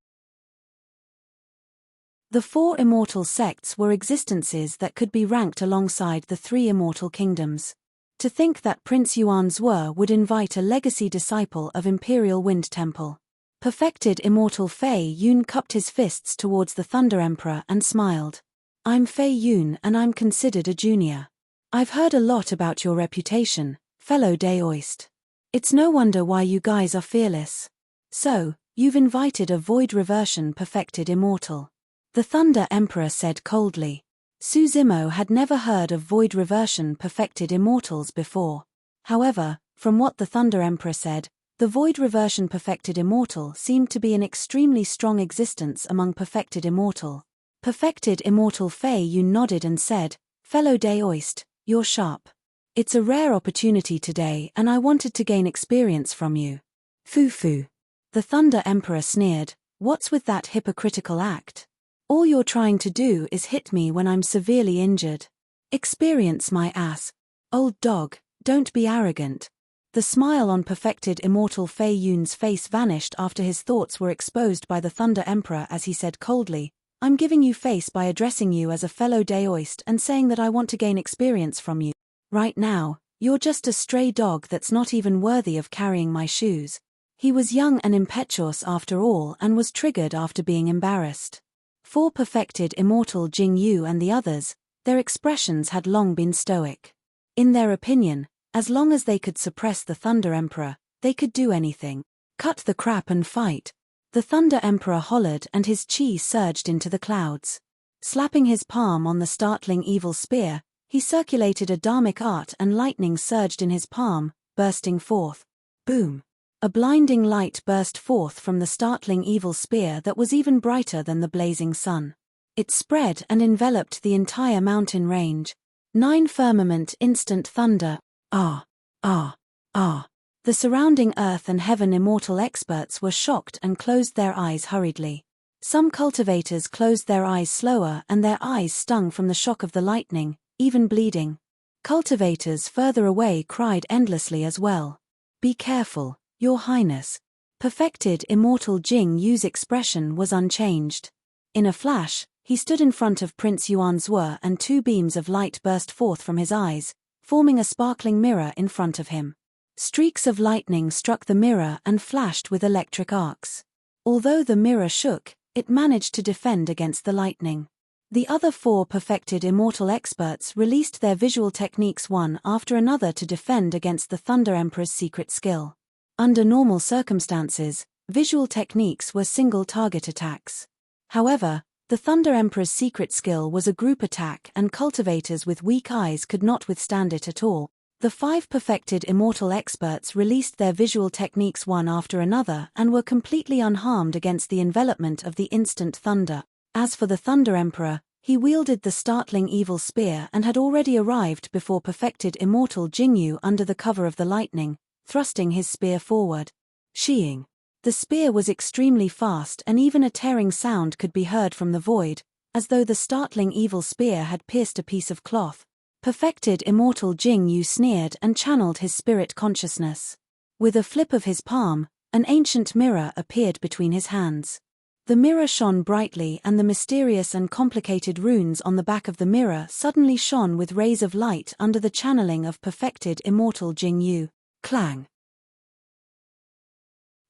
The 4 immortal sects were existences that could be ranked alongside the 3 immortal kingdoms. To think that Prince Yuan Zhuo would invite a legacy disciple of Imperial Wind Temple. Perfected Immortal Fei Yun cupped his fists towards the Thunder Emperor and smiled. I'm Fei Yun and I'm considered a junior. I've heard a lot about your reputation, fellow Daoist. It's no wonder why you guys are fearless. So, you've invited a void reversion perfected immortal. The Thunder Emperor said coldly. Su Zimo had never heard of void reversion perfected immortals before. However, from what the Thunder Emperor said, the void reversion perfected immortal seemed to be an extremely strong existence among perfected immortal. Perfected Immortal Fei Yun nodded and said, fellow Daoist, you're sharp. It's a rare opportunity today and I wanted to gain experience from you. Foo-foo. The Thunder Emperor sneered, what's with that hypocritical act? All you're trying to do is hit me when I'm severely injured. Experience my ass. Old dog, don't be arrogant. The smile on perfected immortal Fei Yun's face vanished after his thoughts were exposed by the Thunder Emperor as he said coldly, I'm giving you face by addressing you as a fellow Daoist and saying that I want to gain experience from you. Right now, you're just a stray dog that's not even worthy of carrying my shoes. He was young and impetuous after all and was triggered after being embarrassed. For perfected immortal Jing Yu and the others, their expressions had long been stoic. In their opinion, as long as they could suppress the Thunder Emperor, they could do anything. Cut the crap and fight. The Thunder Emperor hollered and his chi surged into the clouds. Slapping his palm on the startling evil spear, he circulated a dharmic art and lightning surged in his palm, bursting forth. Boom! A blinding light burst forth from the startling evil spear that was even brighter than the blazing sun. It spread and enveloped the entire mountain range. 9 firmament instant thunder. Ah! Ah! Ah! The surrounding earth and heaven immortal experts were shocked and closed their eyes hurriedly. Some cultivators closed their eyes slower and their eyes stung from the shock of the lightning, even bleeding. Cultivators further away cried endlessly as well. Be careful, Your Highness. Perfected immortal Jing Yu's expression was unchanged. In a flash, he stood in front of Prince Yuanzhe and 2 beams of light burst forth from his eyes, forming a sparkling mirror in front of him. Streaks of lightning struck the mirror and flashed with electric arcs. Although the mirror shook, it managed to defend against the lightning. The other 4 perfected immortal experts released their visual techniques one after another to defend against the Thunder Emperor's secret skill. Under normal circumstances, visual techniques were single target attacks. However, the Thunder Emperor's secret skill was a group attack and cultivators with weak eyes could not withstand it at all. The 5 perfected immortal experts released their visual techniques one after another and were completely unharmed against the envelopment of the instant thunder. As for the Thunder Emperor, he wielded the startling evil spear and had already arrived before perfected immortal Jingyu under the cover of the lightning, thrusting his spear forward. Sheeing. The spear was extremely fast and even a tearing sound could be heard from the void, as though the startling evil spear had pierced a piece of cloth. Perfected immortal Jing Yu sneered and channeled his spirit consciousness. With a flip of his palm, an ancient mirror appeared between his hands. The mirror shone brightly and the mysterious and complicated runes on the back of the mirror suddenly shone with rays of light under the channeling of perfected immortal Jing Yu. Clang!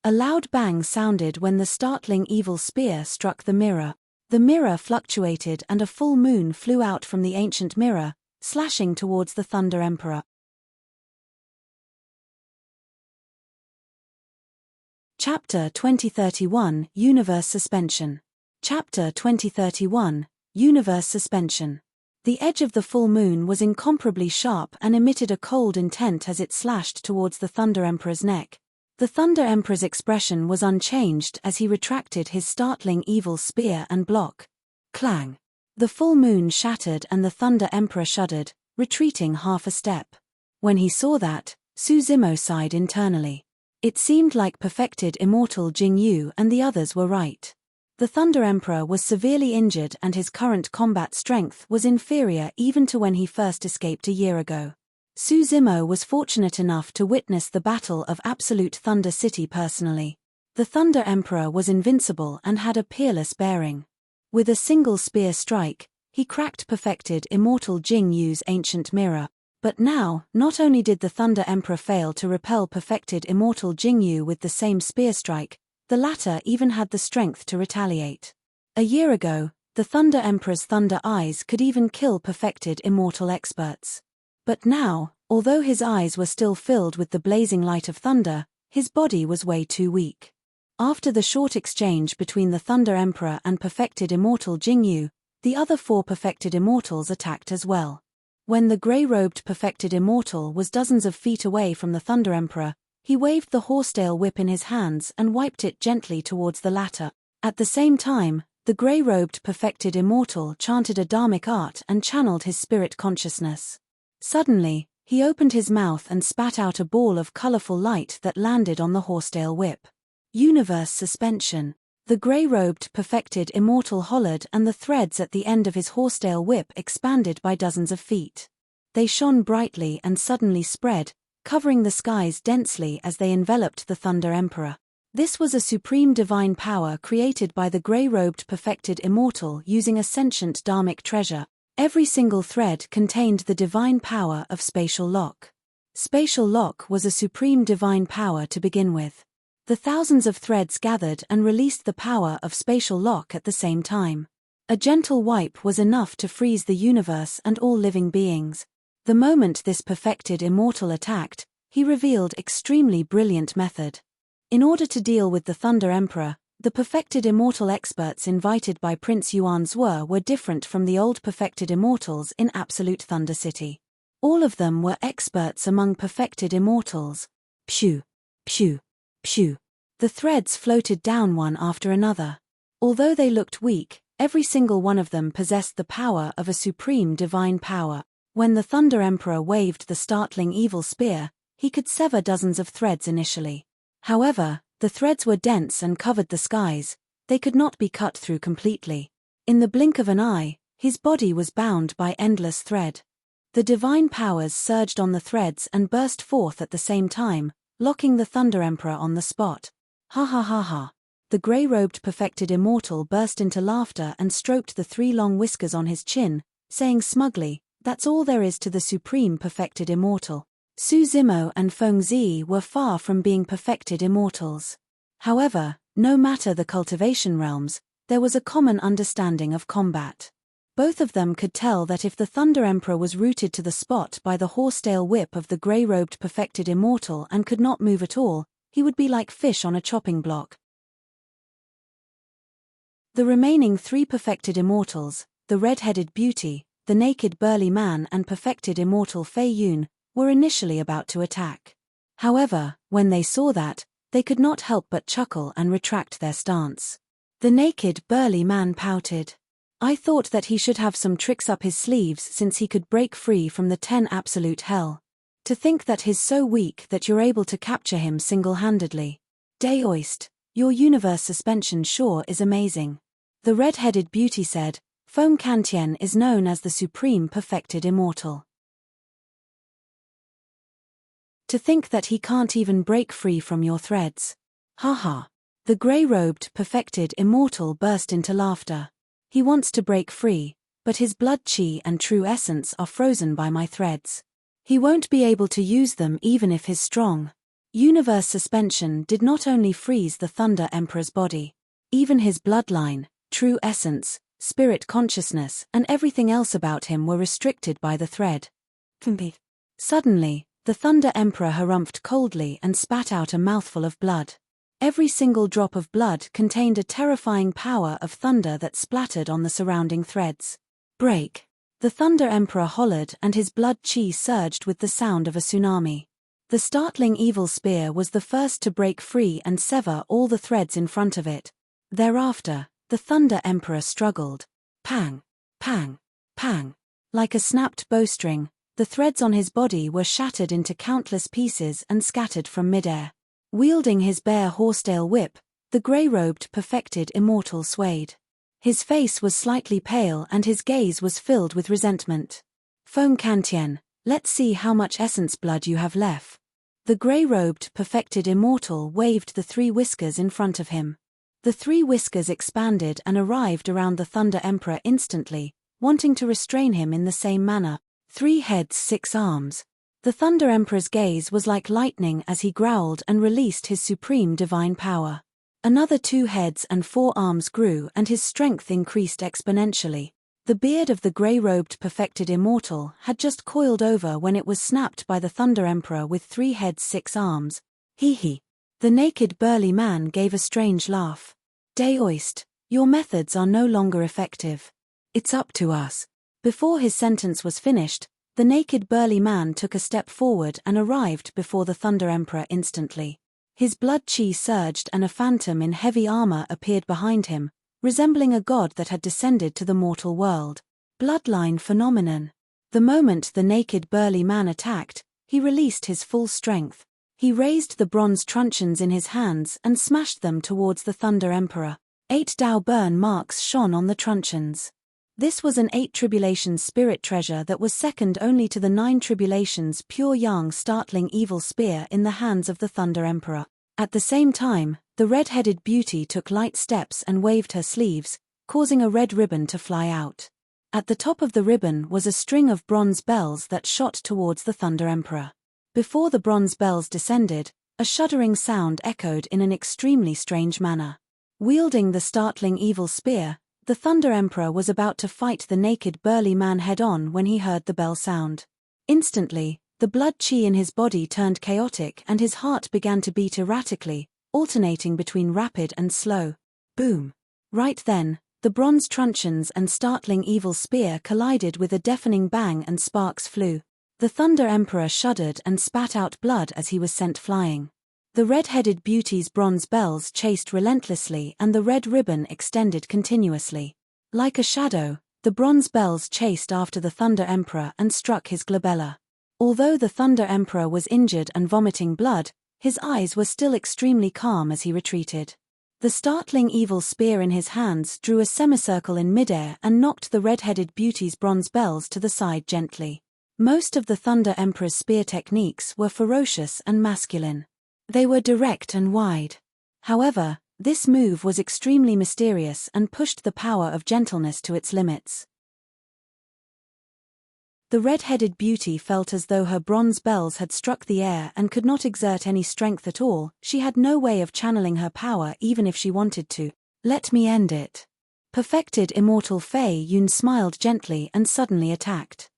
A loud bang sounded when the startling evil spear struck the mirror. The mirror fluctuated and a full moon flew out from the ancient mirror, slashing towards the Thunder Emperor. Chapter 2031 Universe Suspension. Chapter 2031 Universe Suspension. The edge of the full moon was incomparably sharp and emitted a cold intent as it slashed towards the Thunder Emperor's neck. The Thunder Emperor's expression was unchanged as he retracted his startling evil spear and block. Clang! The full moon shattered and the Thunder Emperor shuddered, retreating half a step. When he saw that, Suzimo sighed internally. It seemed like perfected immortal Jing Yu and the others were right. The Thunder Emperor was severely injured and his current combat strength was inferior even to when he first escaped a year ago. Suzimo was fortunate enough to witness the Battle of Absolute Thunder City personally. The Thunder Emperor was invincible and had a peerless bearing. With a single spear strike, he cracked perfected immortal Jing Yu's ancient mirror. But now, not only did the Thunder Emperor fail to repel perfected immortal Jing Yu with the same spear strike, the latter even had the strength to retaliate. A year ago, the Thunder Emperor's thunder eyes could even kill perfected immortal experts. But now, although his eyes were still filled with the blazing light of thunder, his body was way too weak. After the short exchange between the Thunder Emperor and perfected immortal Jing Yu, the other 4 perfected immortals attacked as well. When the grey-robed perfected immortal was dozens of feet away from the Thunder Emperor, he waved the horsetail whip in his hands and wiped it gently towards the latter. At the same time, the grey-robed perfected immortal chanted a dharmic art and channeled his spirit consciousness. Suddenly, He opened his mouth and spat out a ball of colorful light that landed on the horsetail whip. Universe suspension. The grey-robed perfected Immortal hollered, and the threads at the end of his horsetail whip expanded by dozens of feet. They shone brightly and suddenly spread, covering the skies densely as they enveloped the Thunder Emperor. This was a supreme divine power created by the grey-robed perfected Immortal using a sentient dharmic treasure. Every single thread contained the divine power of spatial lock. Spatial lock was a supreme divine power to begin with. The thousands of threads gathered and released the power of spatial lock at the same time. A gentle wipe was enough to freeze the universe and all living beings. The moment this perfected Immortal attacked, he revealed extremely brilliant method. In order to deal with the Thunder Emperor, the perfected Immortal experts invited by Prince Yuanzhou were different from the old perfected Immortals in Absolute Thunder City. All of them were experts among perfected Immortals. Phew, phew, phew. The threads floated down one after another. Although they looked weak, every single one of them possessed the power of a supreme divine power. When the Thunder Emperor waved the startling evil spear, he could sever dozens of threads initially. However, the threads were dense and covered the skies. They could not be cut through completely. In the blink of an eye, his body was bound by endless thread. The divine powers surged on the threads and burst forth at the same time, locking the Thunder Emperor on the spot. Ha ha ha ha. The grey-robed perfected Immortal burst into laughter and stroked the 3 long whiskers on his chin, saying smugly, "That's all there is to the supreme perfected Immortal." Su Zimo and Feng Zi were far from being perfected Immortals. However, no matter the cultivation realms, there was a common understanding of combat. Both of them could tell that if the Thunder Emperor was rooted to the spot by the horsetail whip of the grey-robed perfected Immortal and could not move at all, he would be like fish on a chopping block. The remaining 3 perfected Immortals, the red-headed beauty, the naked burly man and perfected Immortal Fei Yun, were initially about to attack. However, when they saw that, they could not help but chuckle and retract their stance. The naked burly man pouted. "I thought that he should have some tricks up his sleeves since he could break free from the 10 absolute hell. To think that he's so weak that you're able to capture him single-handedly. Daoist, your universe suspension sure is amazing." The red-headed beauty said, "Feng Kantian is known as the supreme perfected Immortal. To think that he can't even break free from your threads. Ha ha." The grey-robed perfected Immortal burst into laughter. "He wants to break free, but his blood chi and true essence are frozen by my threads. He won't be able to use them even if his strong universe suspension did not only freeze the Thunder Emperor's body. Even his bloodline, true essence, spirit consciousness and everything else about him were restricted by the thread." Suddenly, the Thunder Emperor harumphed coldly and spat out a mouthful of blood. Every single drop of blood contained a terrifying power of thunder that splattered on the surrounding threads. "Break!" The Thunder Emperor hollered and his blood chi surged with the sound of a tsunami. The startling evil spear was the first to break free and sever all the threads in front of it. Thereafter, the Thunder Emperor struggled. Pang! Pang! Pang! Like a snapped bowstring, the threads on his body were shattered into countless pieces and scattered from midair. Wielding his bare horsetail whip, the grey-robed perfected Immortal swayed. His face was slightly pale and his gaze was filled with resentment. "Feng Kantian, let's see how much essence blood you have left." The grey-robed perfected Immortal waved the 3 whiskers in front of him. The 3 whiskers expanded and arrived around the Thunder Emperor instantly, wanting to restrain him in the same manner. 3 heads, 6 arms. The Thunder Emperor's gaze was like lightning as he growled and released his supreme divine power. Another 2 heads and 4 arms grew and his strength increased exponentially. The beard of the grey-robed perfected Immortal had just coiled over when it was snapped by the Thunder Emperor with 3 heads, 6 arms. Hee hee. The naked burly man gave a strange laugh. "Daoist, your methods are no longer effective. It's up to us." Before his sentence was finished, the naked burly man took a step forward and arrived before the Thunder Emperor instantly. His blood chi surged and a phantom in heavy armor appeared behind him, resembling a god that had descended to the mortal world. Bloodline phenomenon. The moment the naked burly man attacked, he released his full strength. He raised the bronze truncheons in his hands and smashed them towards the Thunder Emperor. 8 Dao burn marks shone on the truncheons. This was an 8 tribulations spirit treasure that was second only to the 9 tribulations pure yang startling evil spear in the hands of the Thunder Emperor. At the same time, the red-headed beauty took light steps and waved her sleeves, causing a red ribbon to fly out. At the top of the ribbon was a string of bronze bells that shot towards the Thunder Emperor. Before the bronze bells descended, a shuddering sound echoed in an extremely strange manner. Wielding the startling evil spear, the Thunder Emperor was about to fight the naked burly man head-on when he heard the bell sound. Instantly, the blood chi in his body turned chaotic and his heart began to beat erratically, alternating between rapid and slow. Boom! Right then, the bronze truncheons and startling evil spear collided with a deafening bang and sparks flew. The Thunder Emperor shuddered and spat out blood as he was sent flying. The red-headed beauty's bronze bells chased relentlessly and the red ribbon extended continuously. Like a shadow, the bronze bells chased after the Thunder Emperor and struck his glabella. Although the Thunder Emperor was injured and vomiting blood, his eyes were still extremely calm as he retreated. The startling evil spear in his hands drew a semicircle in midair and knocked the red-headed beauty's bronze bells to the side gently. Most of the Thunder Emperor's spear techniques were ferocious and masculine. They were direct and wide. However, this move was extremely mysterious and pushed the power of gentleness to its limits. The red-headed beauty felt as though her bronze bells had struck the air and could not exert any strength at all. She had no way of channeling her power even if she wanted to. Let me end it. Perfected Immortal Fei Yun smiled gently and suddenly attacked.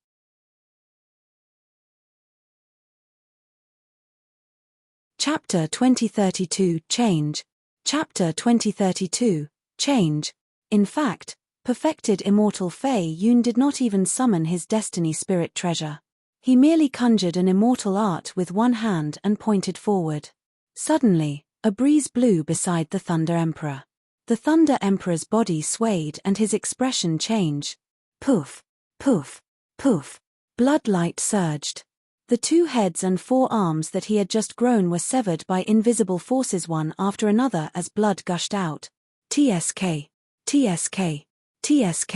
Chapter 2032 Change. Chapter 2032 Change. In fact, perfected Immortal Fei Yun did not even summon his destiny spirit treasure. He merely conjured an immortal art with one hand and pointed forward. Suddenly, a breeze blew beside the Thunder Emperor. The Thunder Emperor's body swayed and his expression changed. Poof, poof, poof. Bloodlight surged. The 2 heads and 4 arms that he had just grown were severed by invisible forces one after another as blood gushed out. TSK. TSK. TSK.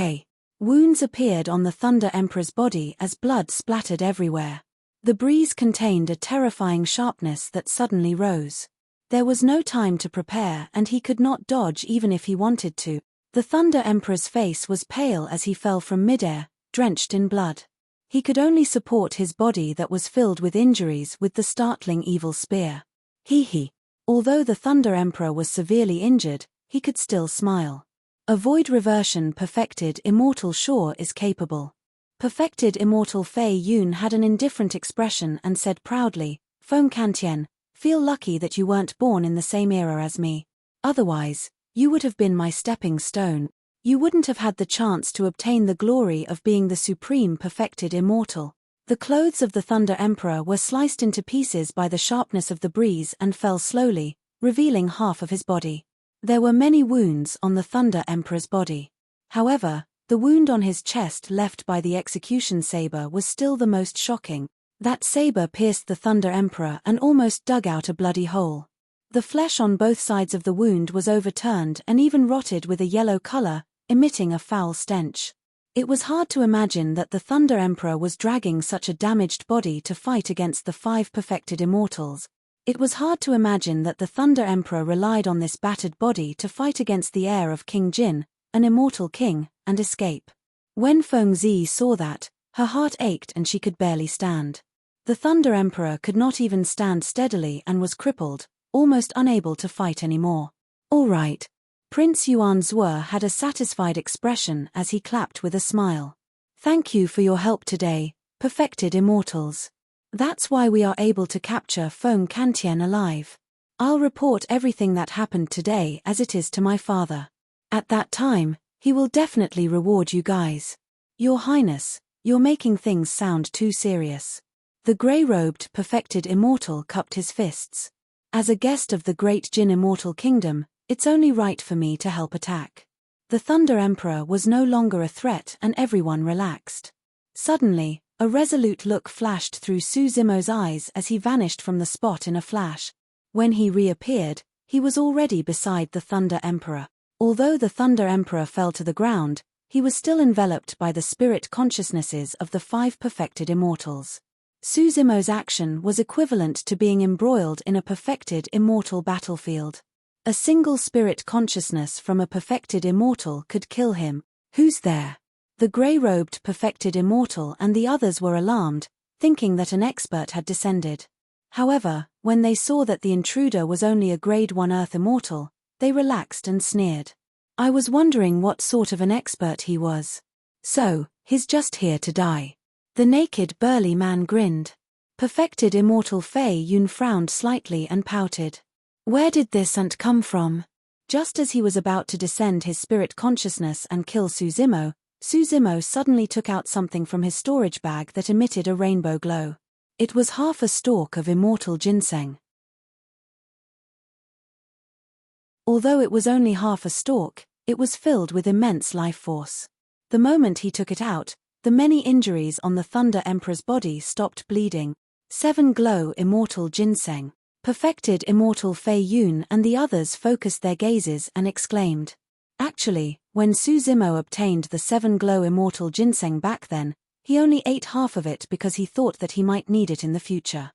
Wounds appeared on the Thunder Emperor's body as blood splattered everywhere. The breeze contained a terrifying sharpness that suddenly rose. There was no time to prepare and he could not dodge even if he wanted to. The Thunder Emperor's face was pale as he fell from midair, drenched in blood. He could only support his body that was filled with injuries with the startling evil spear. Hee. Although the Thunder Emperor was severely injured, he could still smile. Avoid reversion perfected Immortal sure is capable. Perfected Immortal Fei Yun had an indifferent expression and said proudly, Feng Kantian, feel lucky that you weren't born in the same era as me. Otherwise, you would have been my stepping stone. You wouldn't have had the chance to obtain the glory of being the supreme perfected immortal. The clothes of the Thunder Emperor were sliced into pieces by the sharpness of the breeze and fell slowly, revealing half of his body. There were many wounds on the Thunder Emperor's body. However, the wound on his chest left by the execution saber was still the most shocking. That saber pierced the Thunder Emperor and almost dug out a bloody hole. The flesh on both sides of the wound was overturned and even rotted with a yellow color, emitting a foul stench. It was hard to imagine that the Thunder Emperor was dragging such a damaged body to fight against the 5 perfected immortals. It was hard to imagine that the Thunder Emperor relied on this battered body to fight against the heir of King Jin, an immortal king, and escape. When Feng Zi saw that, her heart ached and she could barely stand. The Thunder Emperor could not even stand steadily and was crippled, almost unable to fight anymore. All right. Prince Yuan Zhuo had a satisfied expression as he clapped with a smile. Thank you for your help today, perfected immortals. That's why we are able to capture Feng Kantian alive. I'll report everything that happened today as it is to my father. At that time, he will definitely reward you guys. Your Highness, you're making things sound too serious. The grey-robed perfected immortal cupped his fists. As a guest of the great Jin Immortal Kingdom, it's only right for me to help attack. The Thunder Emperor was no longer a threat and everyone relaxed. Suddenly, A resolute look flashed through Suzumo's eyes as he vanished from the spot in a flash. When he reappeared, he was already beside the Thunder Emperor. Although the Thunder Emperor fell to the ground, he was still enveloped by the spirit consciousnesses of the 5 perfected immortals. Suzumo's action was equivalent to being embroiled in a perfected immortal battlefield. A single spirit consciousness from a perfected immortal could kill him. Who's there? The grey-robed perfected immortal and the others were alarmed, thinking that an expert had descended. However, when they saw that the intruder was only a grade 1 Earth immortal, they relaxed and sneered. I was wondering what sort of an expert he was. So, he's just here to die. The naked burly man grinned. Perfected immortal Fei Yun frowned slightly and pouted. Where did this ant come from? Just as he was about to descend his spirit consciousness and kill Suzumo, Suzumo suddenly took out something from his storage bag that emitted a rainbow glow. It was half a stalk of immortal ginseng. Although it was only half a stalk, it was filled with immense life force. The moment he took it out, the many injuries on the Thunder Emperor's body stopped bleeding. 7 glow immortal ginseng. Perfected immortal Fei Yun and the others focused their gazes and exclaimed. Actually, when Suzumo obtained the 7 glow immortal ginseng back then, he only ate half of it because he thought that he might need it in the future.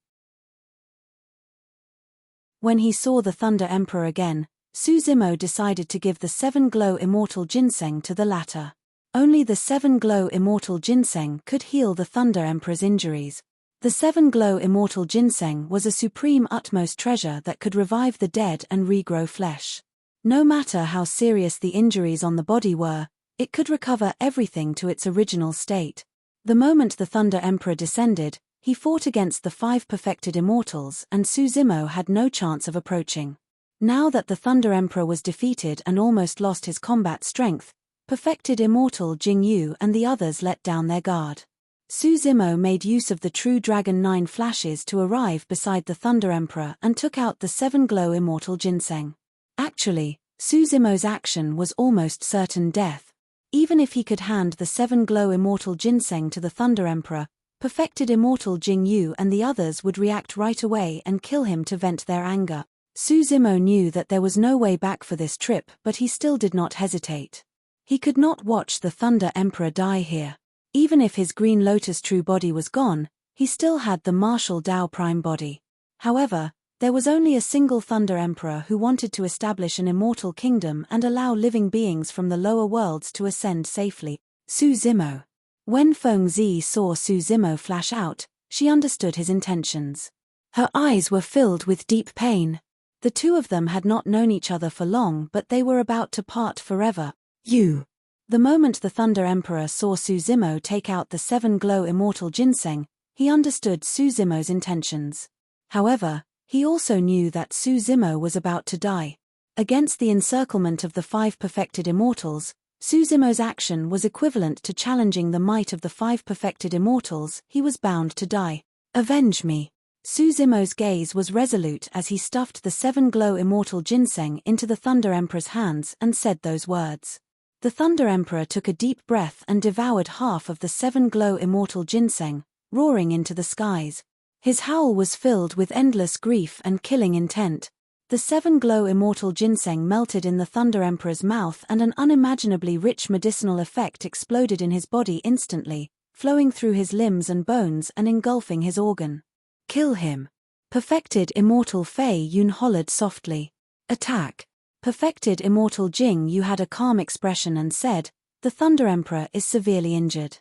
When he saw the Thunder Emperor again, Suzumo decided to give the 7 glow immortal ginseng to the latter. Only the 7 glow immortal ginseng could heal the Thunder Emperor's injuries. The 7 glow immortal ginseng was a supreme utmost treasure that could revive the dead and regrow flesh. No matter how serious the injuries on the body were, it could recover everything to its original state. The moment the Thunder Emperor descended, he fought against the 5 perfected immortals and Suzumo had no chance of approaching. Now that the Thunder Emperor was defeated and almost lost his combat strength, perfected immortal Jingyu and the others let down their guard. Suzumo made use of the True Dragon 9 flashes to arrive beside the Thunder Emperor and took out the 7 glow immortal ginseng. Actually, Suzumo's action was almost certain death. Even if he could hand the 7 glow immortal ginseng to the Thunder Emperor, perfected immortal Jingyu and the others would react right away and kill him to vent their anger. Suzumo knew that there was no way back for this trip, but he still did not hesitate. He could not watch the Thunder Emperor die here. Even if his Green Lotus true body was gone, he still had the martial Dao Prime body. However, there was only a single Thunder Emperor who wanted to establish an immortal kingdom and allow living beings from the lower worlds to ascend safely. Suzumo. When Fengzi saw Suzumo flash out, she understood his intentions. Her eyes were filled with deep pain. The two of them had not known each other for long, but they were about to part forever. You. The moment the Thunder Emperor saw Suzumo take out the 7 glow immortal ginseng, he understood Suzumo's intentions. However, he also knew that Suzumo was about to die. Against the encirclement of the 5 perfected immortals, Suzumo's action was equivalent to challenging the might of the 5 perfected immortals. He was bound to die. Avenge me. Suzumo's gaze was resolute as he stuffed the 7 glow immortal ginseng into the Thunder Emperor's hands and said those words. The Thunder Emperor took a deep breath and devoured half of the 7 glow immortal ginseng, roaring into the skies. His howl was filled with endless grief and killing intent. The 7 glow immortal ginseng melted in the Thunder Emperor's mouth and an unimaginably rich medicinal effect exploded in his body instantly, flowing through his limbs and bones and engulfing his organ. Kill him. Perfected immortal Fei Yun hollered softly. Attack. Perfected immortal Jing Yu had a calm expression and said, the Thunder Emperor is severely injured.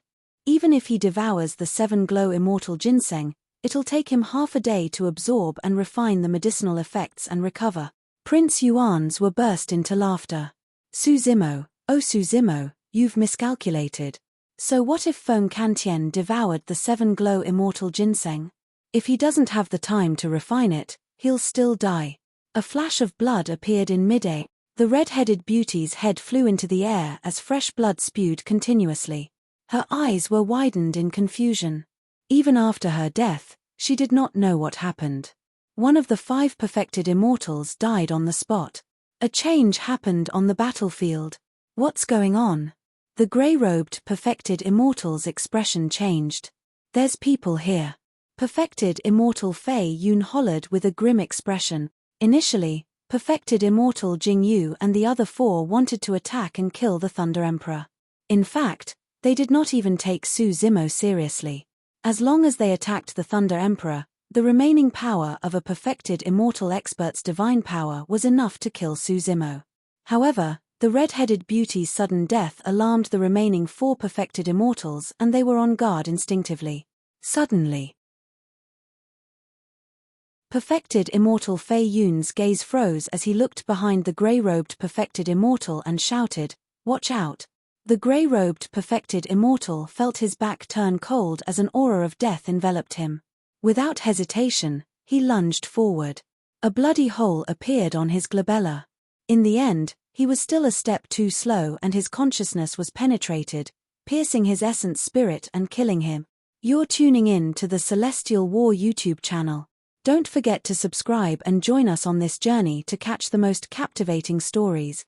Even if he devours the 7 glow immortal ginseng, it'll take him half a day to absorb and refine the medicinal effects and recover. Prince Yuan's were burst into laughter. Suzumo, oh Suzumo, you've miscalculated. So what if Feng Kantian devoured the 7 glow immortal ginseng? If he doesn't have the time to refine it, he'll still die. A flash of blood appeared in mid-air. The red-headed beauty's head flew into the air as fresh blood spewed continuously. Her eyes were widened in confusion. Even after her death, she did not know what happened. One of the 5 perfected immortals died on the spot. A change happened on the battlefield. What's going on? The grey-robed perfected immortal's expression changed. There's people here. Perfected Immortal Fei Yun hollered with a grim expression. Initially, Perfected Immortal Jing Yu and the other four wanted to attack and kill the Thunder Emperor. In fact, they did not even take Su Zimo seriously. As long as they attacked the Thunder Emperor, the remaining power of a Perfected Immortal expert's divine power was enough to kill Su Zimo. However, the red-headed beauty's sudden death alarmed the remaining four Perfected Immortals and they were on guard instinctively. Suddenly, Perfected Immortal Fei Yun's gaze froze as he looked behind the grey-robed Perfected Immortal and shouted, "Watch out!" The grey-robed Perfected Immortal felt his back turn cold as an aura of death enveloped him. Without hesitation, he lunged forward. A bloody hole appeared on his glabella. In the end, he was still a step too slow and his consciousness was penetrated, piercing his essence spirit and killing him. You're tuning in to the Celestial War YouTube channel. Don't forget to subscribe and join us on this journey to catch the most captivating stories.